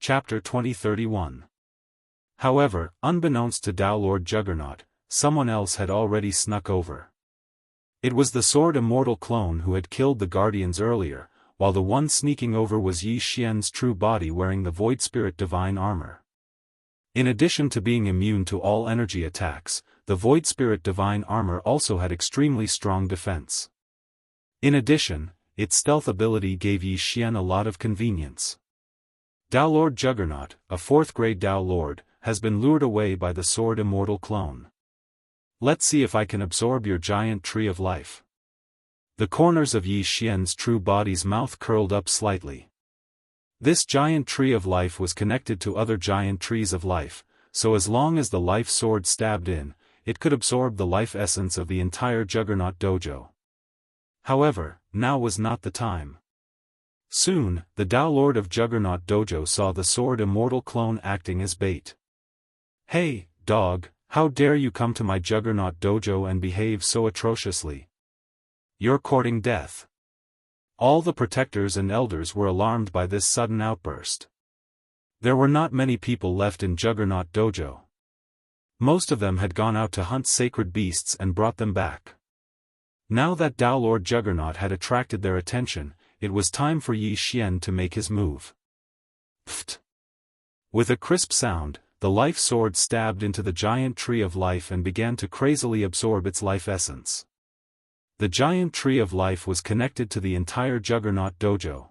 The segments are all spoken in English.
Chapter 2031. However, unbeknownst to Tao Lord Juggernaut, someone else had already snuck over. It was the sword Immortal clone who had killed the Guardians earlier, while the one sneaking over was Yi Xian's true body wearing the Void Spirit Divine Armor. In addition to being immune to all energy attacks, the Void Spirit Divine Armor also had extremely strong defense. In addition, its stealth ability gave Yi Xian a lot of convenience. Tao Lord Juggernaut, a 4th grade Tao Lord, has been lured away by the sword Immortal clone. Let's see if I can absorb your giant tree of life. The corners of Yi Xian's true body's mouth curled up slightly. This giant tree of life was connected to other giant trees of life, so as long as the life sword stabbed in, it could absorb the life essence of the entire Juggernaut dojo. However, now was not the time. Soon, the Tao Lord of Juggernaut dojo saw the sword Immortal clone acting as bait. "Hey, dog, how dare you come to my Juggernaut dojo and behave so atrociously? You're courting death." All the protectors and elders were alarmed by this sudden outburst. There were not many people left in Juggernaut dojo. Most of them had gone out to hunt sacred beasts and brought them back. Now that Tao Lord Juggernaut had attracted their attention, it was time for Yi Xian to make his move. Pfft! With a crisp sound, the life sword stabbed into the giant tree of life and began to crazily absorb its life essence. The giant tree of life was connected to the entire Juggernaut dojo.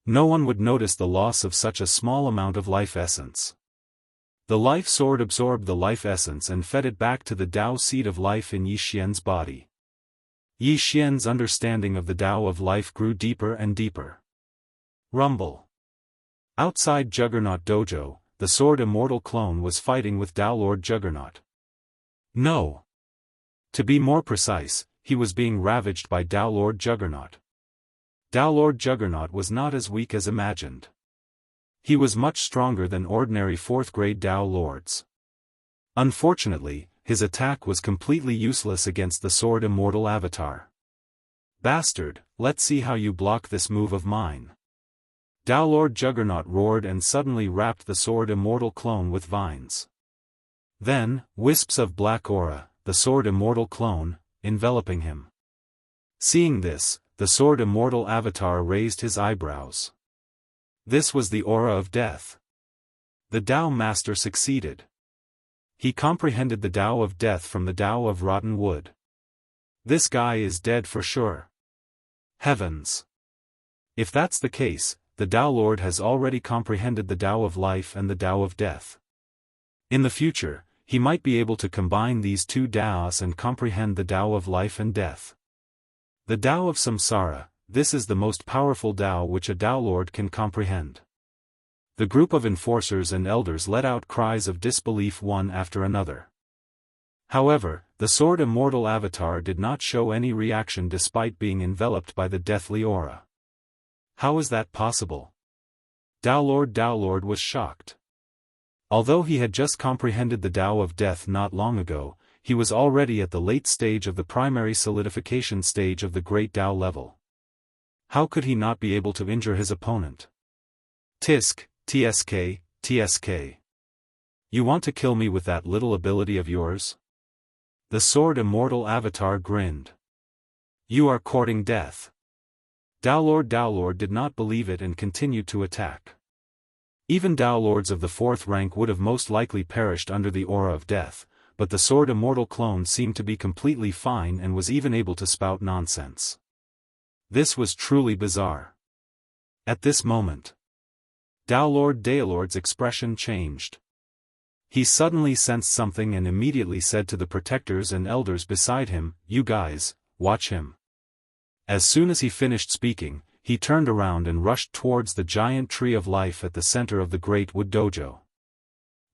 No one would notice the loss of such a small amount of life essence. The life sword absorbed the life essence and fed it back to the Tao seed of life in Yi Xian's body. Yi Xian's understanding of the Tao of life grew deeper and deeper. Rumble. Outside Juggernaut dojo, the sword Immortal clone was fighting with Tao Lord Juggernaut. No. To be more precise, he was being ravaged by Tao Lord Juggernaut. Tao Lord Juggernaut was not as weak as imagined. He was much stronger than ordinary 4th grade Tao Lords. Unfortunately, his attack was completely useless against the sword Immortal avatar. "Bastard, let's see how you block this move of mine." Tao Lord Juggernaut roared and suddenly wrapped the sword Immortal clone with vines. Then, wisps of black aura, the sword Immortal clone, enveloping him. Seeing this, the sword Immortal avatar raised his eyebrows. This was the aura of death. The Tao Master succeeded. He comprehended the Tao of death from the Tao of rotten wood. This guy is dead for sure. Heavens! If that's the case, the Tao Lord has already comprehended the Tao of life and the Tao of death. In the future, he might be able to combine these two Taos and comprehend the Tao of life and death. The Tao of Samsara, this is the most powerful Tao which a Tao Lord can comprehend. The group of enforcers and elders let out cries of disbelief one after another. However, the sword Immortal avatar did not show any reaction despite being enveloped by the deathly aura. How is that possible? Tao Lord was shocked. Although he had just comprehended the Tao of death not long ago, he was already at the late stage of the primary solidification stage of the great Tao level. How could he not be able to injure his opponent? Tisk, TSK, TSK. You want to kill me with that little ability of yours? The sword Immortal avatar grinned. You are courting death. Tao Lord did not believe it and continued to attack. Even Tao Lords of the 4th rank would have most likely perished under the aura of death, but the sword Immortal clone seemed to be completely fine and was even able to spout nonsense. This was truly bizarre. At this moment, Tao Lord's expression changed. He suddenly sensed something and immediately said to the protectors and elders beside him, "You guys, watch him." As soon as he finished speaking, he turned around and rushed towards the giant tree of life at the center of the Great Wood Dojo.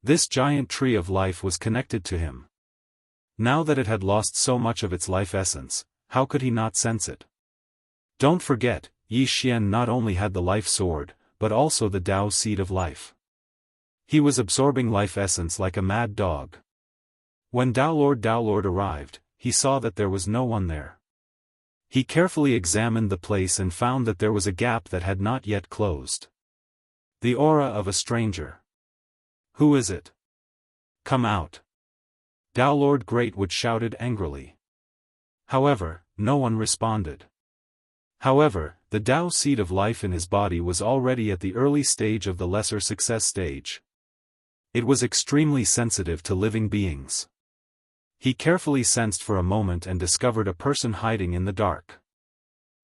This giant tree of life was connected to him. Now that it had lost so much of its life essence, how could he not sense it? Don't forget, Yi Xian not only had the life sword, but also the Tao seed of life. He was absorbing life essence like a mad dog. When Tao Lord arrived, he saw that there was no one there. He carefully examined the place and found that there was a gap that had not yet closed. The aura of a stranger. Who is it? Come out. Tao Lord Greatwood shouted angrily. However, no one responded. However, the Tao seed of life in his body was already at the early stage of the lesser success stage. It was extremely sensitive to living beings. He carefully sensed for a moment and discovered a person hiding in the dark.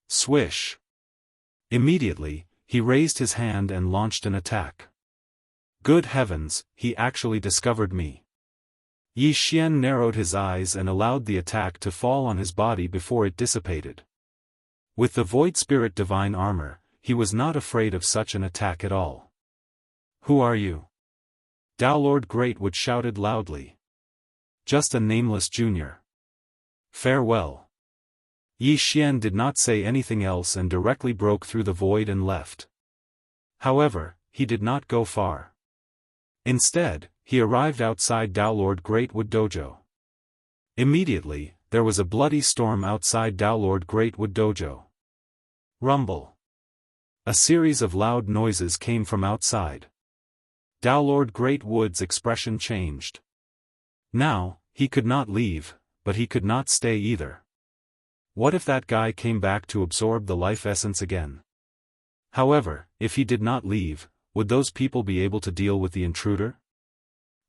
Swish. Immediately, he raised his hand and launched an attack. Good heavens, he actually discovered me. Yi Xian narrowed his eyes and allowed the attack to fall on his body before it dissipated. With the Void Spirit Divine Armor, he was not afraid of such an attack at all. Who are you? Tao Lord Greatwood shouted loudly. Just a nameless junior. Farewell. Yi Xian did not say anything else and directly broke through the void and left. However, he did not go far. Instead, he arrived outside Tao Lord Greatwood Dojo. Immediately, there was a bloody storm outside Tao Lord Greatwood Dojo. Rumble. A series of loud noises came from outside. Tao Lord Greatwood's expression changed. Now, he could not leave, but he could not stay either. What if that guy came back to absorb the life essence again? However, if he did not leave, would those people be able to deal with the intruder?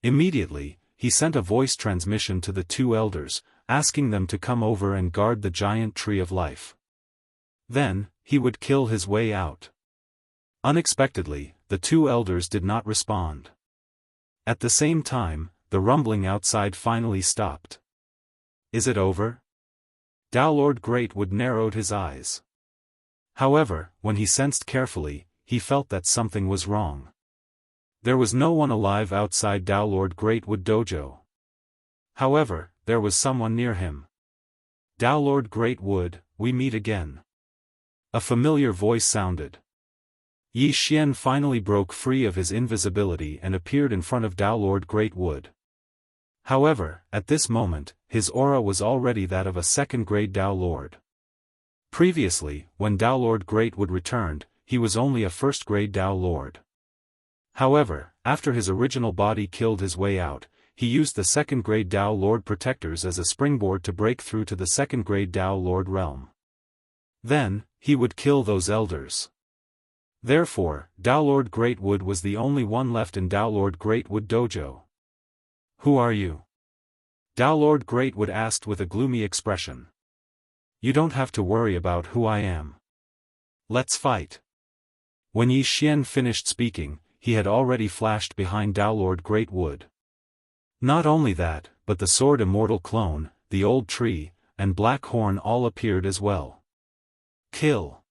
Immediately, he sent a voice transmission to the two elders, asking them to come over and guard the giant tree of life. Then, he would kill his way out. Unexpectedly, the two elders did not respond. At the same time, the rumbling outside finally stopped. Is it over? Tao Lord Greatwood narrowed his eyes. However, when he sensed carefully, he felt that something was wrong. There was no one alive outside Tao Lord Greatwood Dojo. However, there was someone near him. Tao Lord Greatwood, we meet again. A familiar voice sounded. Yi Xian finally broke free of his invisibility and appeared in front of Tao Lord Greatwood. However, at this moment, his aura was already that of a second-grade Tao Lord. Previously, when Tao Lord Greatwood returned, he was only a first-grade Tao Lord. However, after his original body killed his way out, he used the second-grade Tao Lord protectors as a springboard to break through to the second-grade Tao Lord realm. Then, he would kill those elders. Therefore, Tao Lord Greatwood was the only one left in Tao Lord Greatwood Dojo. Who are you? Tao Lord Greatwood asked with a gloomy expression. You don't have to worry about who I am. Let's fight. When Yi Xian finished speaking, he had already flashed behind Tao Lord Greatwood. Not only that, but the sword Immortal clone, the old tree, and Black Horn all appeared as well. Kill.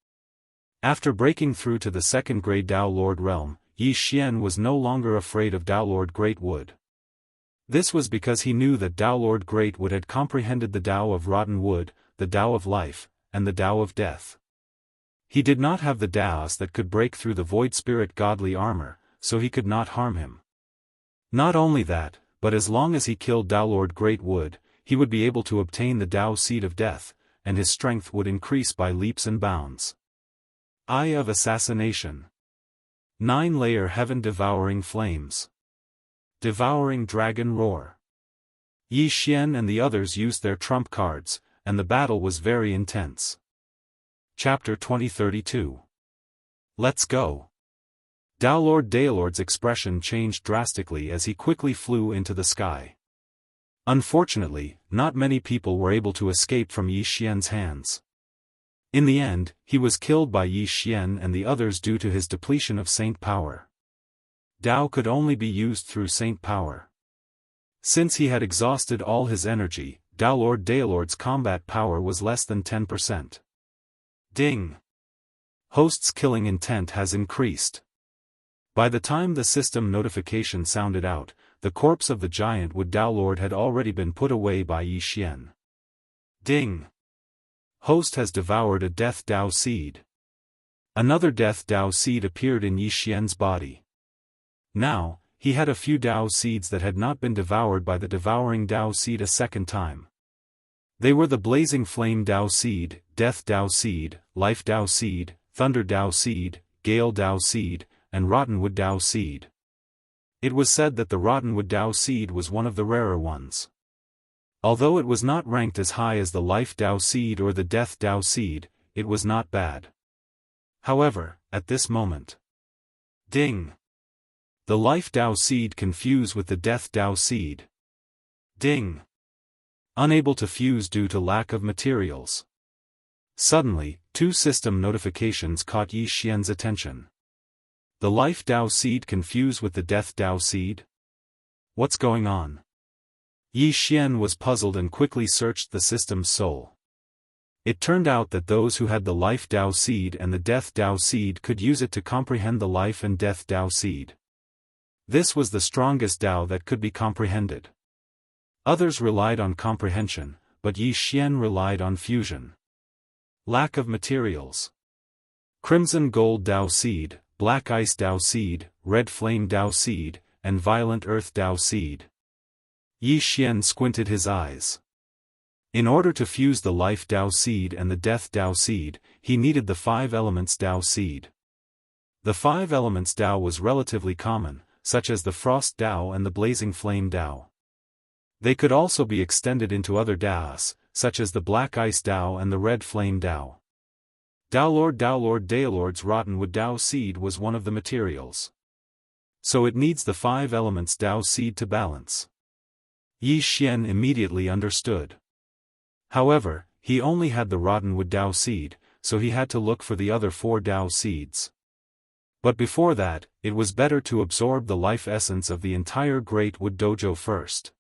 After breaking through to the second-grade Tao Lord realm, Yi Xian was no longer afraid of Tao Lord Greatwood. This was because he knew that Tao Lord Greatwood had comprehended the Tao of rotten wood, the Tao of life, and the Tao of death. He did not have the Daoist that could break through the Void Spirit godly armor, so he could not harm him. Not only that, but as long as he killed Tao Lord Greatwood, he would be able to obtain the Tao seed of death, and his strength would increase by leaps and bounds. Eye of Assassination. 9-layer Heaven Devouring Flames. Devouring Dragon Roar. Yi Xian and the others used their trump cards, and the battle was very intense. Chapter 2032. Let's go. Tao Lord Daolord's expression changed drastically as he quickly flew into the sky. Unfortunately, not many people were able to escape from Yi Xian's hands. In the end, he was killed by Yi Xian and the others due to his depletion of Saint Power. Tao could only be used through Saint Power. Since he had exhausted all his energy, Tao Lord Daolord's combat power was less than 10%. Ding! Host's killing intent has increased. By the time the system notification sounded out, the corpse of the giant wood Tao Lord had already been put away by Yi Xian. Ding! Host has devoured a Death Tao seed. Another Death Tao seed appeared in Yi Xian's body. Now, he had a few Tao seeds that had not been devoured by the Devouring Tao seed a second time. They were the Blazing Flame Tao seed, Death Tao seed, Life Tao seed, Thunder Tao seed, Gale Tao seed, and rottenwood Dao seed. It was said that the rottenwood Dao seed was one of the rarer ones. Although it was not ranked as high as the life Dao seed or the death Dao seed, it was not bad. However, at this moment, ding! The life Dao seed confused with the death Dao seed. Ding! Unable to fuse due to lack of materials. Suddenly, 2 system notifications caught Yi Xian's attention. The life Dao seed confused with the death Dao seed? What's going on? Yi Xian was puzzled and quickly searched the system's soul. It turned out that those who had the life Dao seed and the death Dao seed could use it to comprehend the life and death Dao seed. This was the strongest Dao that could be comprehended. Others relied on comprehension, but Yi Xian relied on fusion. Lack of materials. Crimson gold Dao seed, black ice Dao seed, red flame Dao seed, and violent earth Dao seed. Yi Xian squinted his eyes. In order to fuse the life Dao seed and the death Dao seed, he needed the 5 elements Dao seed. The 5 elements Dao was relatively common, such as the frost Dao and the blazing flame Dao. They could also be extended into other Daos, such as the black ice Dao and the red flame Dao. Daolord Daolord's rottenwood Dao seed was one of the materials. So it needs the 5 elements Dao seed to balance. Yi Xian immediately understood. However, he only had the rottenwood Dao seed, so he had to look for the other 4 Dao seeds. But before that, it was better to absorb the life essence of the entire Great Wood Dojo first.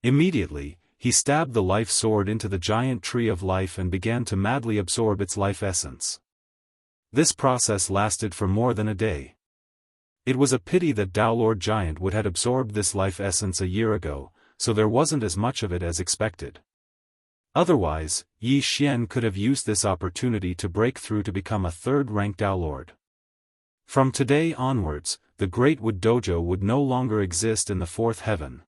Immediately, he stabbed the life sword into the giant tree of life and began to madly absorb its life essence. This process lasted for more than a day. It was a pity that Daolord Giant would have absorbed this life essence a year ago, so there wasn't as much of it as expected. Otherwise, Yi Xian could have used this opportunity to break through to become a 3rd-ranked Daolord. From today onwards, the Great Wood Dojo would no longer exist in the 4th heaven.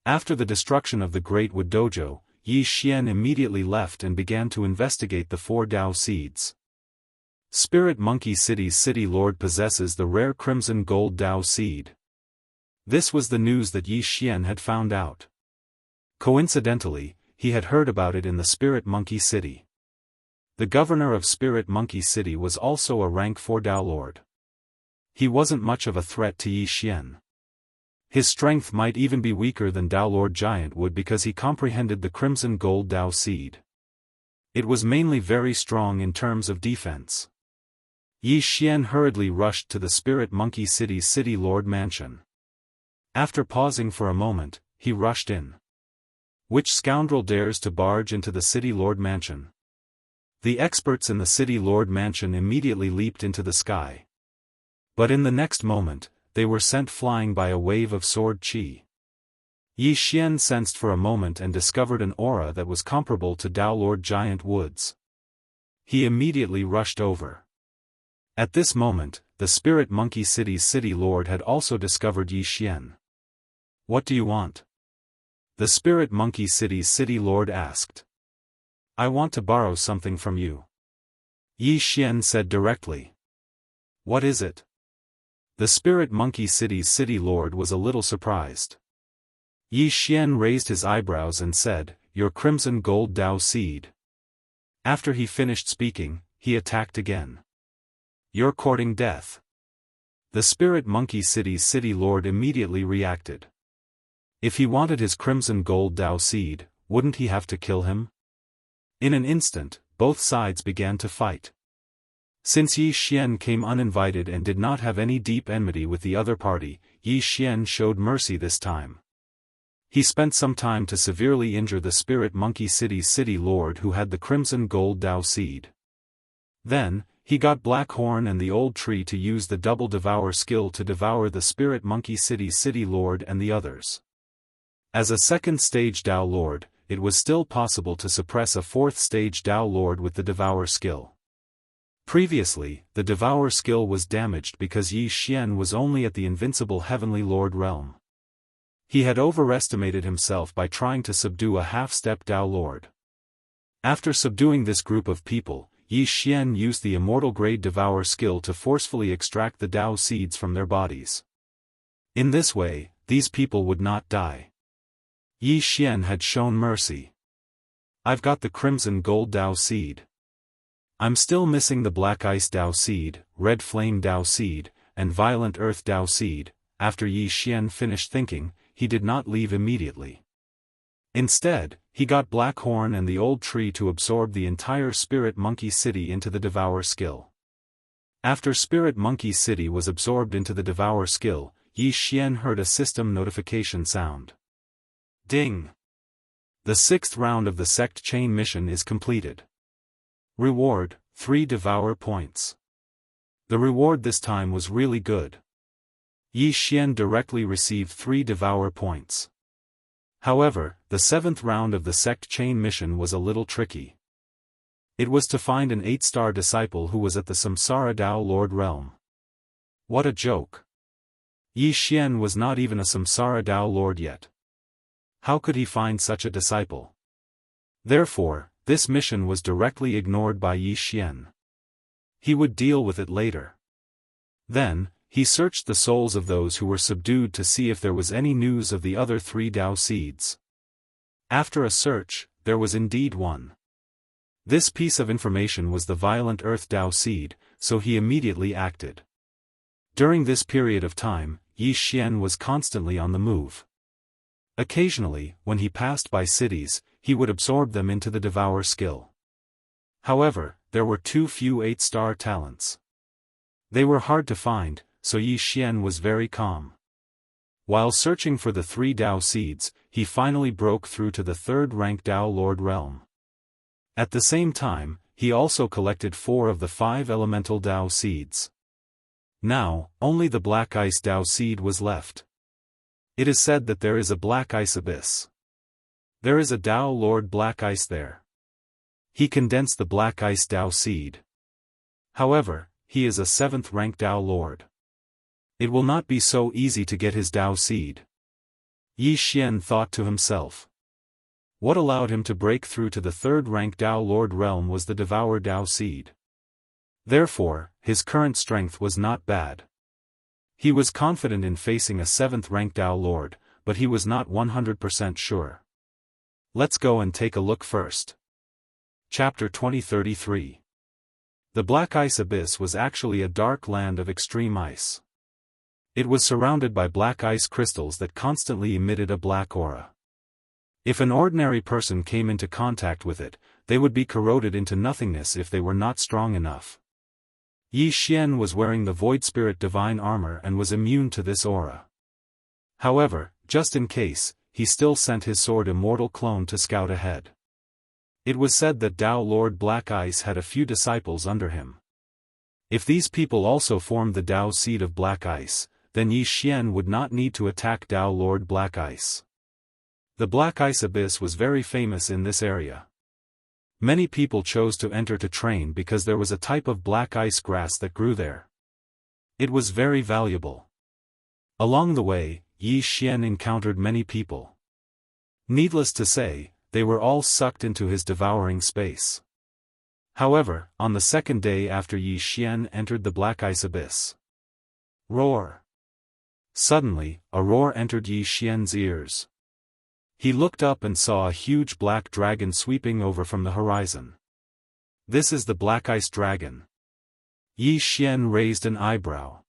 After the destruction of the Great Wood Dojo, Yi Xian immediately left and began to investigate the 4 Dao seeds. Spirit Monkey City's city lord possesses the rare crimson gold Dao seed. This was the news that Yi Xian had found out. Coincidentally, he had heard about it in the Spirit Monkey City. The governor of Spirit Monkey City was also a rank 4 Dao Lord. He wasn't much of a threat to Yi Xian. His strength might even be weaker than Daolord Giant would because he comprehended the crimson gold Dao seed. It was mainly very strong in terms of defense. Yi Xian hurriedly rushed to the Spirit Monkey City's city lord mansion. After pausing for a moment, he rushed in. Which scoundrel dares to barge into the city lord mansion? The experts in the city lord mansion immediately leaped into the sky. But in the next moment, they were sent flying by a wave of sword qi. Yi Xian sensed for a moment and discovered an aura that was comparable to Daolord Giant Wood's. He immediately rushed over. At this moment, the Spirit Monkey City's city lord had also discovered Yi Xian. What do you want? The Spirit Monkey City's city lord asked. I want to borrow something from you. Yi Xian said directly. What is it? The Spirit Monkey City's city lord was a little surprised. Yi Xian raised his eyebrows and said, Your crimson gold Dao seed. After he finished speaking, he attacked again. You're courting death. The Spirit Monkey City's city lord immediately reacted. If he wanted his crimson gold Dao seed, wouldn't he have to kill him? In an instant, both sides began to fight. Since Yi Xian came uninvited and did not have any deep enmity with the other party, Yi Xian showed mercy this time. He spent some time to severely injure the Spirit Monkey City's city lord who had the crimson gold Dao seed. Then, he got Black Horn and the Old Tree to use the double devour skill to devour the Spirit Monkey City's city lord and the others. As a 2nd stage Dao Lord, it was still possible to suppress a 4th stage Dao Lord with the devour skill. Previously, the Devour skill was damaged because Yi Xian was only at the invincible Heavenly Lord realm. He had overestimated himself by trying to subdue a half-step Dao Lord. After subduing this group of people, Yi Xian used the immortal grade Devour skill to forcefully extract the Dao seeds from their bodies. In this way, these people would not die. Yi Xian had shown mercy. I've got the crimson gold Dao seed. I'm still missing the black ice Dao seed, red flame Dao seed, and violent earth Dao seed. After Yi Xian finished thinking, he did not leave immediately. Instead, he got Black Horn and the old tree to absorb the entire Spirit Monkey City into the Devour skill. After Spirit Monkey City was absorbed into the Devour skill, Yi Xian heard a system notification sound. Ding! The 6th round of the sect chain mission is completed. Reward, 3 Devour points. The reward this time was really good. Yi Xian directly received 3 Devour points. However, the 7th round of the sect chain mission was a little tricky. It was to find an 8-star disciple who was at the Samsara Dao Lord realm. What a joke! Yi Xian was not even a Samsara Dao Lord yet. How could he find such a disciple? Therefore, this mission was directly ignored by Yi Xian. He would deal with it later. Then, he searched the souls of those who were subdued to see if there was any news of the other 3 Dao seeds. After a search, there was indeed one. This piece of information was the violent earth Dao seed, so he immediately acted. During this period of time, Yi Xian was constantly on the move. Occasionally, when he passed by cities, he would absorb them into the Devour skill. However, there were too few 8-star talents. They were hard to find, so Yi Xian was very calm. While searching for the 3 Dao seeds, he finally broke through to the 3rd rank Dao Lord realm. At the same time, he also collected 4 of the 5 elemental Dao seeds. Now, only the black ice Dao seed was left. It is said that there is a black ice abyss. There is a Dao Lord black ice there. He condensed the black ice Dao seed. However, he is a 7th rank Dao Lord. It will not be so easy to get his Dao seed. Yi Xian thought to himself. What allowed him to break through to the 3rd rank Dao Lord realm was the Devour Dao seed. Therefore, his current strength was not bad. He was confident in facing a 7th rank Dao Lord, but he was not 100% sure. Let's go and take a look first. Chapter 2033. The Black Ice Abyss was actually a dark land of extreme ice. It was surrounded by black ice crystals that constantly emitted a black aura. If an ordinary person came into contact with it, they would be corroded into nothingness if they were not strong enough. Yi Xian was wearing the Void Spirit Divine Armor and was immune to this aura. However, just in case, he still sent his sword Immortal clone to scout ahead. It was said that Dao Lord Black Ice had a few disciples under him. If these people also formed the Dao Seed of Black Ice, then Yi Xian would not need to attack Dao Lord Black Ice. The Black Ice Abyss was very famous in this area. Many people chose to enter to train because there was a type of black ice grass that grew there. It was very valuable. Along the way, Yi Xian encountered many people. Needless to say, they were all sucked into his devouring space. However, on the 2nd day after Yi Xian entered the Black Ice Abyss. Roar! Suddenly, a roar entered Yi Xian's ears. He looked up and saw a huge black dragon sweeping over from the horizon. This is the Black Ice Dragon. Yi Xian raised an eyebrow.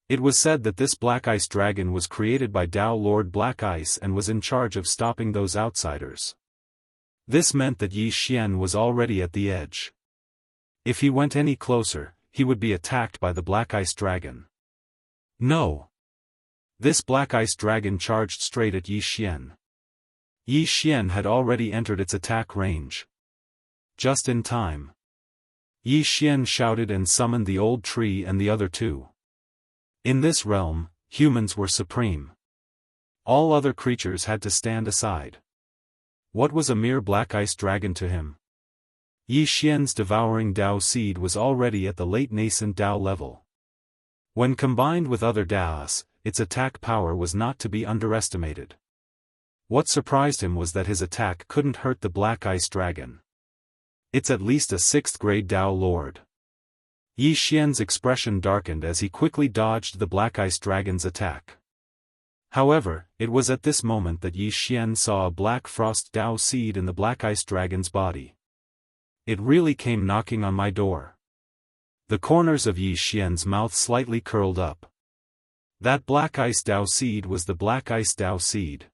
It was said that this Black Ice Dragon was created by Dao Lord Black Ice and was in charge of stopping those outsiders. This meant that Yi Xian was already at the edge. If he went any closer, he would be attacked by the Black Ice Dragon. No! This Black Ice Dragon charged straight at Yi Xian. Yi Xian had already entered its attack range. Just in time. Yi Xian shouted and summoned the old tree and the other 2. In this realm, humans were supreme. All other creatures had to stand aside. What was a mere Black Ice Dragon to him? Yi Xian's devouring Dao seed was already at the late nascent Dao level. When combined with other Daos, its attack power was not to be underestimated. What surprised him was that his attack couldn't hurt the Black Ice Dragon. It's at least a 6th grade Dao Lord. Yi Xian's expression darkened as he quickly dodged the Black Ice Dragon's attack. However, it was at this moment that Yi Xian saw a black frost Dao seed in the Black Ice Dragon's body. It really came knocking on my door. The corners of Yi Xian's mouth slightly curled up. That Black Ice Dao seed was the Black Ice Dao seed.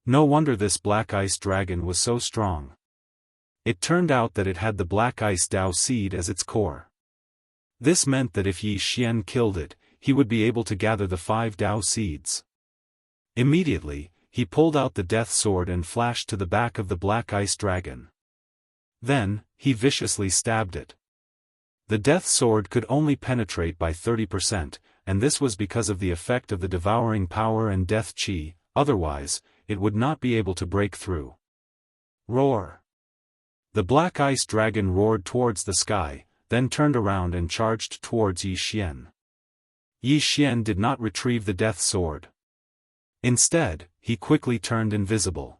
No wonder this Black Ice Dragon was so strong. It turned out that it had the Black Ice Dao seed as its core. This meant that if Yi Xian killed it, he would be able to gather the 5 Dao seeds. Immediately, he pulled out the death sword and flashed to the back of the Black Ice Dragon. Then, he viciously stabbed it. The death sword could only penetrate by 30%, and this was because of the effect of the devouring power and death chi, otherwise, it would not be able to break through. Roar! The Black Ice Dragon roared towards the sky, then turned around and charged towards Yi Xian. Yi Xian did not retrieve the death sword. Instead, he quickly turned invisible.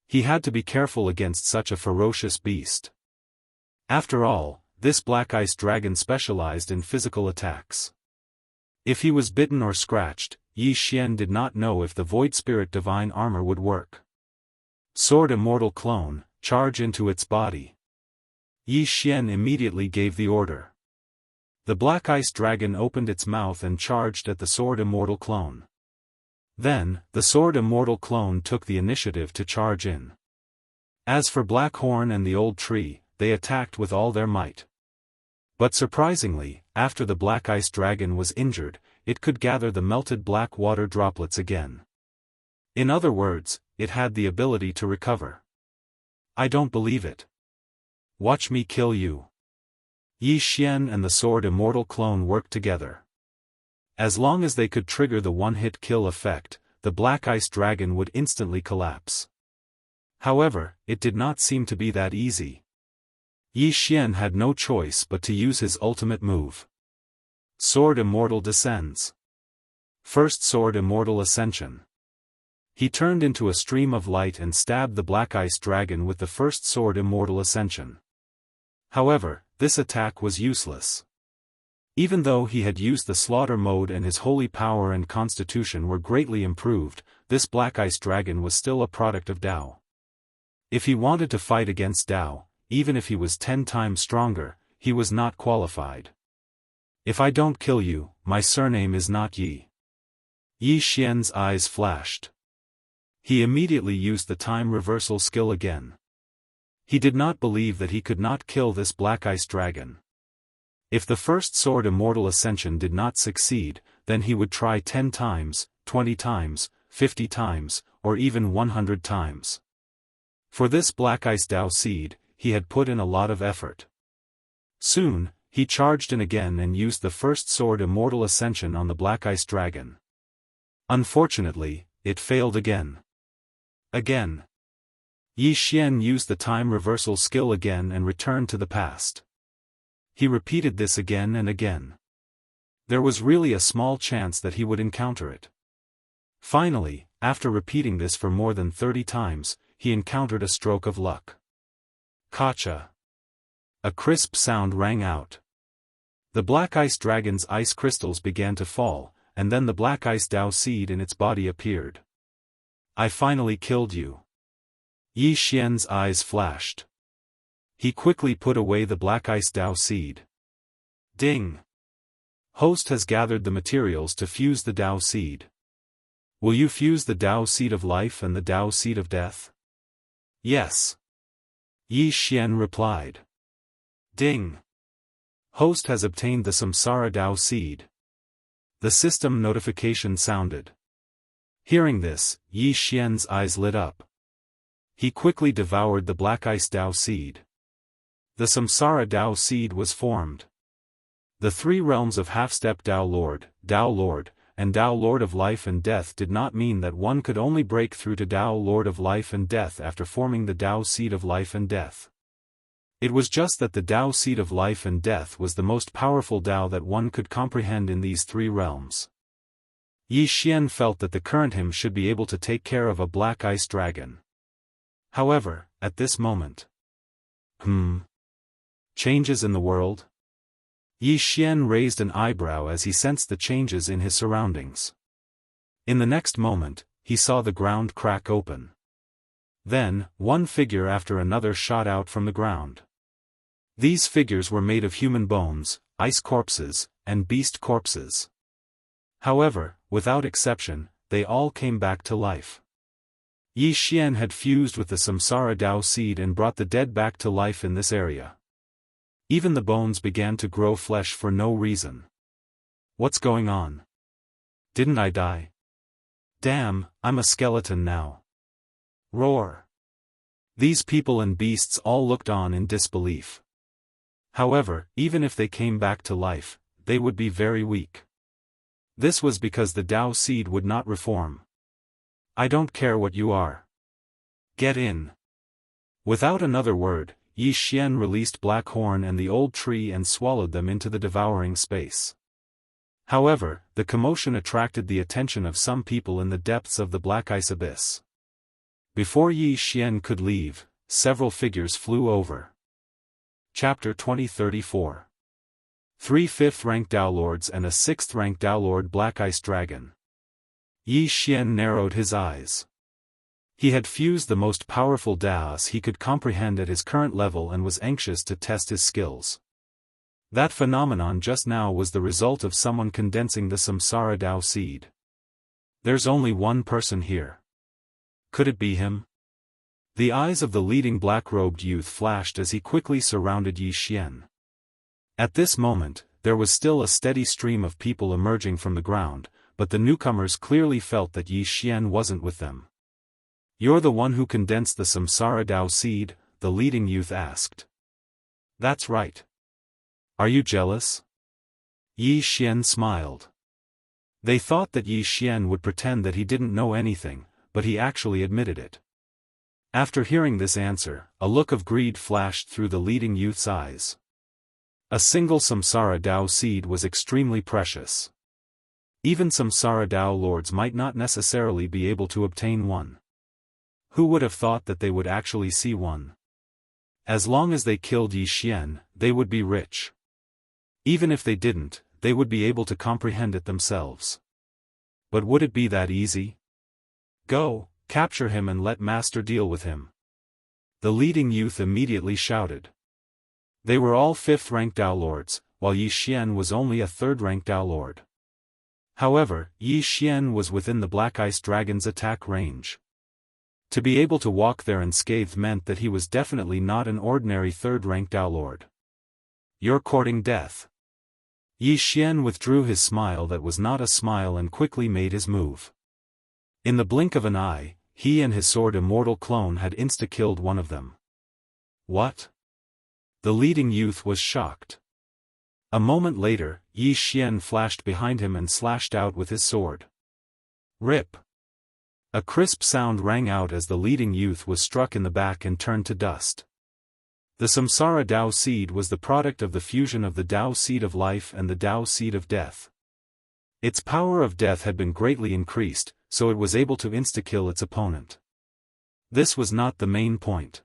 He had to be careful against such a ferocious beast. After all, this Black Ice Dragon specialized in physical attacks. If he was bitten or scratched, Yi Xian did not know if the Void Spirit Divine Armor would work. Sword Immortal Clone, charge into its body. Yi Xian immediately gave the order. The Black Ice Dragon opened its mouth and charged at the Sword Immortal Clone. Then, the Sword Immortal Clone took the initiative to charge in. As for Blackhorn and the Old Tree, they attacked with all their might. But surprisingly, after the Black Ice Dragon was injured, it could gather the melted black water droplets again. In other words, it had the ability to recover. I don't believe it. Watch me kill you. Yi Xian and the Sword Immortal Clone worked together. As long as they could trigger the one-hit kill effect, the Black Ice Dragon would instantly collapse. However, it did not seem to be that easy. Yi Xian had no choice but to use his ultimate move. Sword Immortal descends. First Sword Immortal Ascension. He turned into a stream of light and stabbed the Black Ice Dragon with the first Sword Immortal Ascension. However, this attack was useless. Even though he had used the slaughter mode and his holy power and constitution were greatly improved, this Black Ice Dragon was still a product of Dao. If he wanted to fight against Dao, even if he was 10 times stronger, he was not qualified. If I don't kill you, my surname is not Yi. Yi Xian's eyes flashed. He immediately used the time reversal skill again. He did not believe that he could not kill this Black Ice Dragon. If the first Sword Immortal Ascension did not succeed, then he would try 10 times, 20 times, 50 times, or even 100 times. For this Black Ice Dao seed, he had put in a lot of effort. Soon, he charged in again and used the first Sword Immortal Ascension on the Black Ice Dragon. Unfortunately, it failed again. Again. Yi Xian used the time reversal skill again and returned to the past. He repeated this again and again. There was really a small chance that he would encounter it. Finally, after repeating this for more than 30 times, he encountered a stroke of luck. Kacha. A crisp sound rang out. The Black Ice Dragon's ice crystals began to fall, and then the Black Ice Dao seed in its body appeared. I finally killed you. Yi Xian's eyes flashed. He quickly put away the Black Ice Dao seed. Ding! Host has gathered the materials to fuse the Dao seed. Will you fuse the Dao seed of life and the Dao seed of death? Yes. Yi Xian replied. Ding! Host has obtained the Samsara Dao seed. The system notification sounded. Hearing this, Yi Xian's eyes lit up. He quickly devoured the Black Ice Dao seed. The Samsara Dao seed was formed. The 3 realms of half-step Dao Lord, and Dao Lord of Life and Death did not mean that one could only break through to Dao Lord of Life and Death after forming the Dao seed of Life and Death. It was just that the Dao seed of Life and Death was the most powerful Dao that one could comprehend in these 3 realms. Yi Xian felt that the current him should be able to take care of a Black Ice Dragon. However, at this moment, Changes in the world? Yi Xian raised an eyebrow as he sensed the changes in his surroundings. In the next moment, he saw the ground crack open. Then, one figure after another shot out from the ground. These figures were made of human bones, ice corpses, and beast corpses. However, without exception, they all came back to life. Yi Xian had fused with the Samsara Dao seed and brought the dead back to life in this area. Even the bones began to grow flesh for no reason. What's going on? Didn't I die? Damn, I'm a skeleton now. Roar. These people and beasts all looked on in disbelief. However, even if they came back to life, they would be very weak. This was because the Dao seed would not reform. I don't care what you are. Get in. Without another word, Yi Xian released Black Horn and the old tree and swallowed them into the devouring space. However, the commotion attracted the attention of some people in the depths of the black ice abyss. Before Yi Xian could leave, several figures flew over. Chapter 2034. 3 5th-rank Dao Lords and a 6th-rank Dao Lord Black Ice Dragon. Yi Xian narrowed his eyes. He had fused the most powerful Daos he could comprehend at his current level and was anxious to test his skills. That phenomenon just now was the result of someone condensing the Samsara Dao seed. There's only one person here. Could it be him? The eyes of the leading black-robed youth flashed as he quickly surrounded Yi Xian. At this moment, there was still a steady stream of people emerging from the ground, but the newcomers clearly felt that Yi Xian wasn't with them. You're the one who condensed the Samsara Dao seed? The leading youth asked. That's right. Are you jealous? Yi Xian smiled. They thought that Yi Xian would pretend that he didn't know anything, but he actually admitted it. After hearing this answer, a look of greed flashed through the leading youth's eyes. A single Samsara Dao seed was extremely precious. Even Samsara Dao lords might not necessarily be able to obtain one. Who would have thought that they would actually see one? As long as they killed Yi Xian, they would be rich. Even if they didn't, they would be able to comprehend it themselves. But would it be that easy? Go, capture him and let Master deal with him. The leading youth immediately shouted. They were all 5th-rank Dao Lords, while Yi Xian was only a 3rd-rank Dao Lord. However, Yi Xian was within the Black Ice Dragon's attack range. To be able to walk there unscathed meant that he was definitely not an ordinary 3rd-rank Dao Lord. You're courting death. Yi Xian withdrew his smile that was not a smile and quickly made his move. In the blink of an eye, he and his sword Immortal clone had insta-killed one of them. What? The leading youth was shocked. A moment later, Yi Xian flashed behind him and slashed out with his sword. Rip! A crisp sound rang out as the leading youth was struck in the back and turned to dust. The Samsara Dao seed was the product of the fusion of the Dao seed of life and the Dao seed of death. Its power of death had been greatly increased, so it was able to insta-kill its opponent. This was not the main point.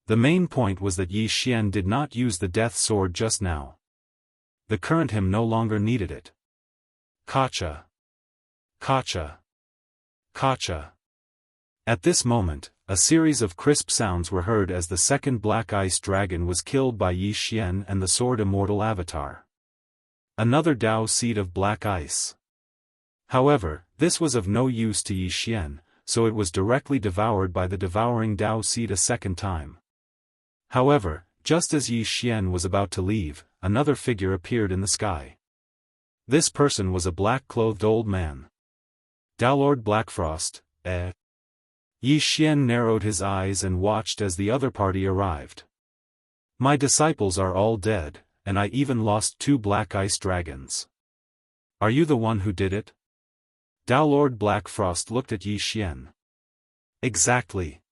The main point was that Yi Xian did not use the death sword just now. The current him no longer needed it. Kacha! Kacha! Kacha! At this moment, a series of crisp sounds were heard as the second Black Ice Dragon was killed by Yi Xian and the sword Immortal avatar. Another Dao seed of Black Ice. However, this was of no use to Yi Xian, so it was directly devoured by the devouring Dao seed a second time. However, just as Yi Xian was about to leave, another figure appeared in the sky. This person was a black-clothed old man. Dao Lord Blackfrost, eh? Yi Xian narrowed his eyes and watched as the other party arrived. My disciples are all dead, and I even lost 2 Black Ice Dragons. Are you the one who did it? Dao Lord Blackfrost looked at Yi Xian. Exactly.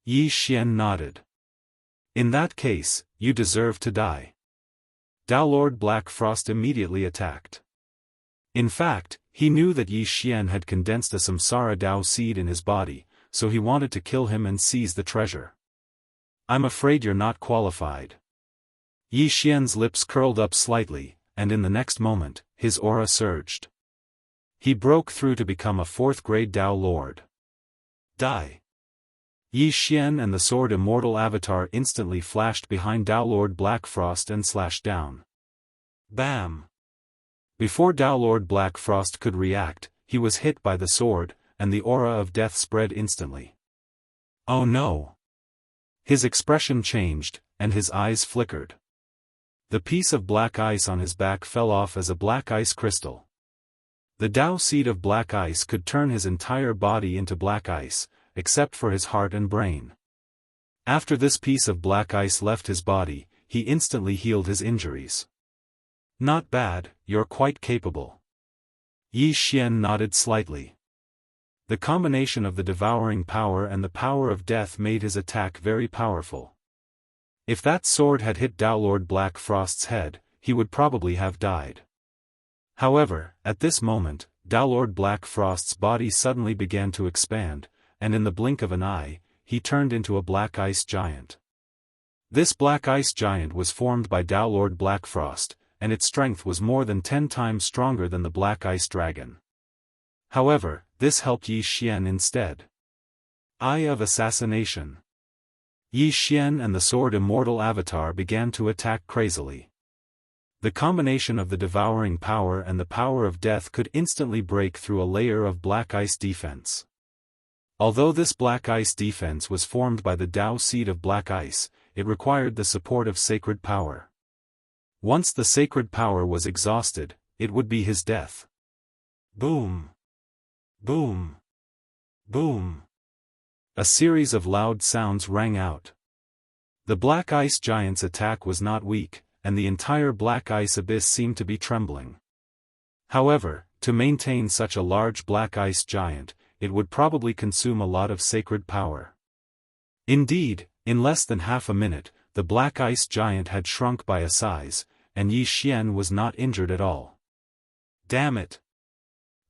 Yi Xian nodded. In that case, you deserve to die. Dao Lord Blackfrost immediately attacked. In fact, he knew that Yi Xian had condensed a Samsara Dao seed in his body, so he wanted to kill him and seize the treasure. I'm afraid you're not qualified. Yi Xian's lips curled up slightly, and in the next moment, his aura surged. He broke through to become a 4th-grade Dao Lord. Die. Yi Xian and the sword Immortal avatar instantly flashed behind Dao Lord Black Frost and slashed down. Bam! Before Dao Lord Black Frost could react, he was hit by the sword, and the aura of death spread instantly. Oh no! His expression changed, and his eyes flickered. The piece of black ice on his back fell off as a black ice crystal. The Dao seed of black ice could turn his entire body into black ice, except for his heart and brain. After this piece of black ice left his body, he instantly healed his injuries. Not bad, you're quite capable. Yi Xian nodded slightly. The combination of the devouring power and the power of death made his attack very powerful. If that sword had hit Dao Lord Black Frost's head, he would probably have died. However, at this moment, Dao Lord Black Frost's body suddenly began to expand, and in the blink of an eye, he turned into a black ice giant. This black ice giant was formed by Dao Lord Black Frost, and its strength was more than 10 times stronger than the black ice dragon. However, this helped Yi Xian instead. Eye of Assassination. Yi Xian and the sword Immortal avatar began to attack crazily. The combination of the devouring power and the power of death could instantly break through a layer of black ice defense. Although this black ice defense was formed by the Dao seed of black ice, it required the support of sacred power. Once the sacred power was exhausted, it would be his death. Boom! Boom! Boom! A series of loud sounds rang out. The black ice giant's attack was not weak, and the entire black ice abyss seemed to be trembling. However, to maintain such a large black ice giant, it would probably consume a lot of sacred power. Indeed, in less than half a minute, the black ice giant had shrunk by a size, and Yi Xian was not injured at all. Damn it!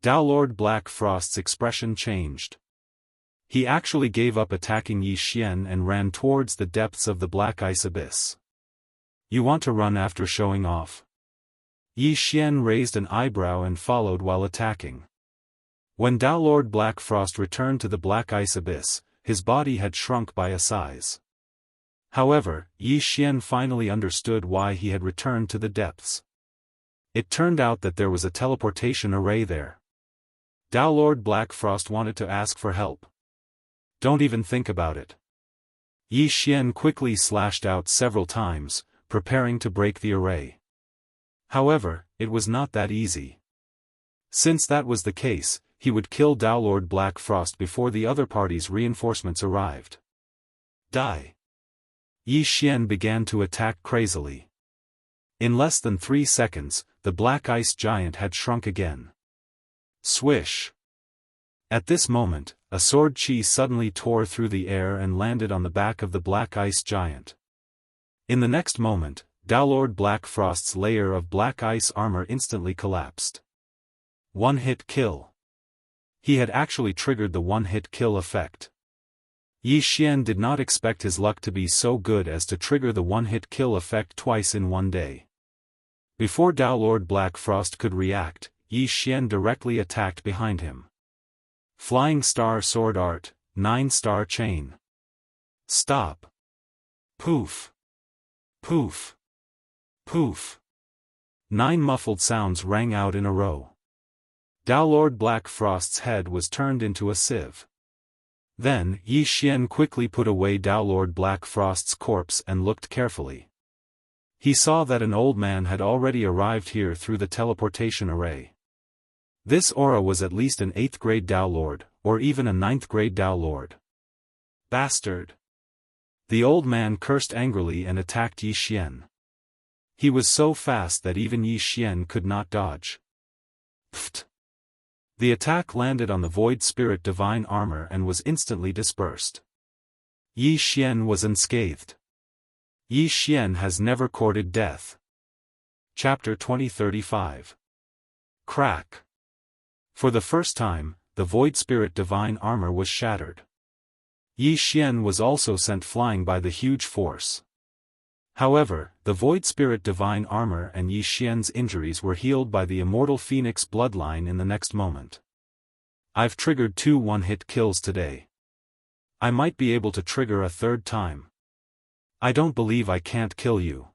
Dao Lord Black Frost's expression changed. He actually gave up attacking Yi Xian and ran towards the depths of the black ice abyss. You want to run after showing off? Yi Xian raised an eyebrow and followed while attacking. When Dao Lord Black Frost returned to the black ice abyss, his body had shrunk by a size. However, Yi Xian finally understood why he had returned to the depths. It turned out that there was a teleportation array there. Dao Lord Black Frost wanted to ask for help. Don't even think about it. Yi Xian quickly slashed out several times, preparing to break the array. However, it was not that easy. Since that was the case, he would kill Dao Lord Black Frost before the other party's reinforcements arrived. Die! Yi Xian began to attack crazily. In less than 3 seconds, the black ice giant had shrunk again. Swish! At this moment, a sword chi suddenly tore through the air and landed on the back of the black ice giant. In the next moment, Dao Lord Black Frost's layer of black ice armor instantly collapsed. One-hit kill. He had actually triggered the one-hit kill effect. Yi Xian did not expect his luck to be so good as to trigger the one-hit kill effect twice in one day. Before Dao Lord Black Frost could react, Yi Xian directly attacked behind him. Flying Star Sword Art, 9-star chain. Stop. Poof. Poof. Poof. 9 muffled sounds rang out in a row. Dao Lord Black Frost's head was turned into a sieve. Then, Yi Xian quickly put away Dao Lord Black Frost's corpse and looked carefully. He saw that an old man had already arrived here through the teleportation array. This aura was at least an 8th grade Dao Lord, or even a 9th grade Dao Lord. Bastard! The old man cursed angrily and attacked Yi Xian. He was so fast that even Yi Xian could not dodge. Pfft! The attack landed on the Void Spirit Divine Armor and was instantly dispersed. Yi Xian was unscathed. Yi Xian has never courted death. Chapter 2035. Crack. For the first time, the Void Spirit Divine Armor was shattered. Yi Xian was also sent flying by the huge force. However, the Void Spirit Divine Armor and Yi Xian's injuries were healed by the Immortal Phoenix bloodline in the next moment. I've triggered 2 one-hit kills today. I might be able to trigger a 3rd time. I don't believe I can't kill you.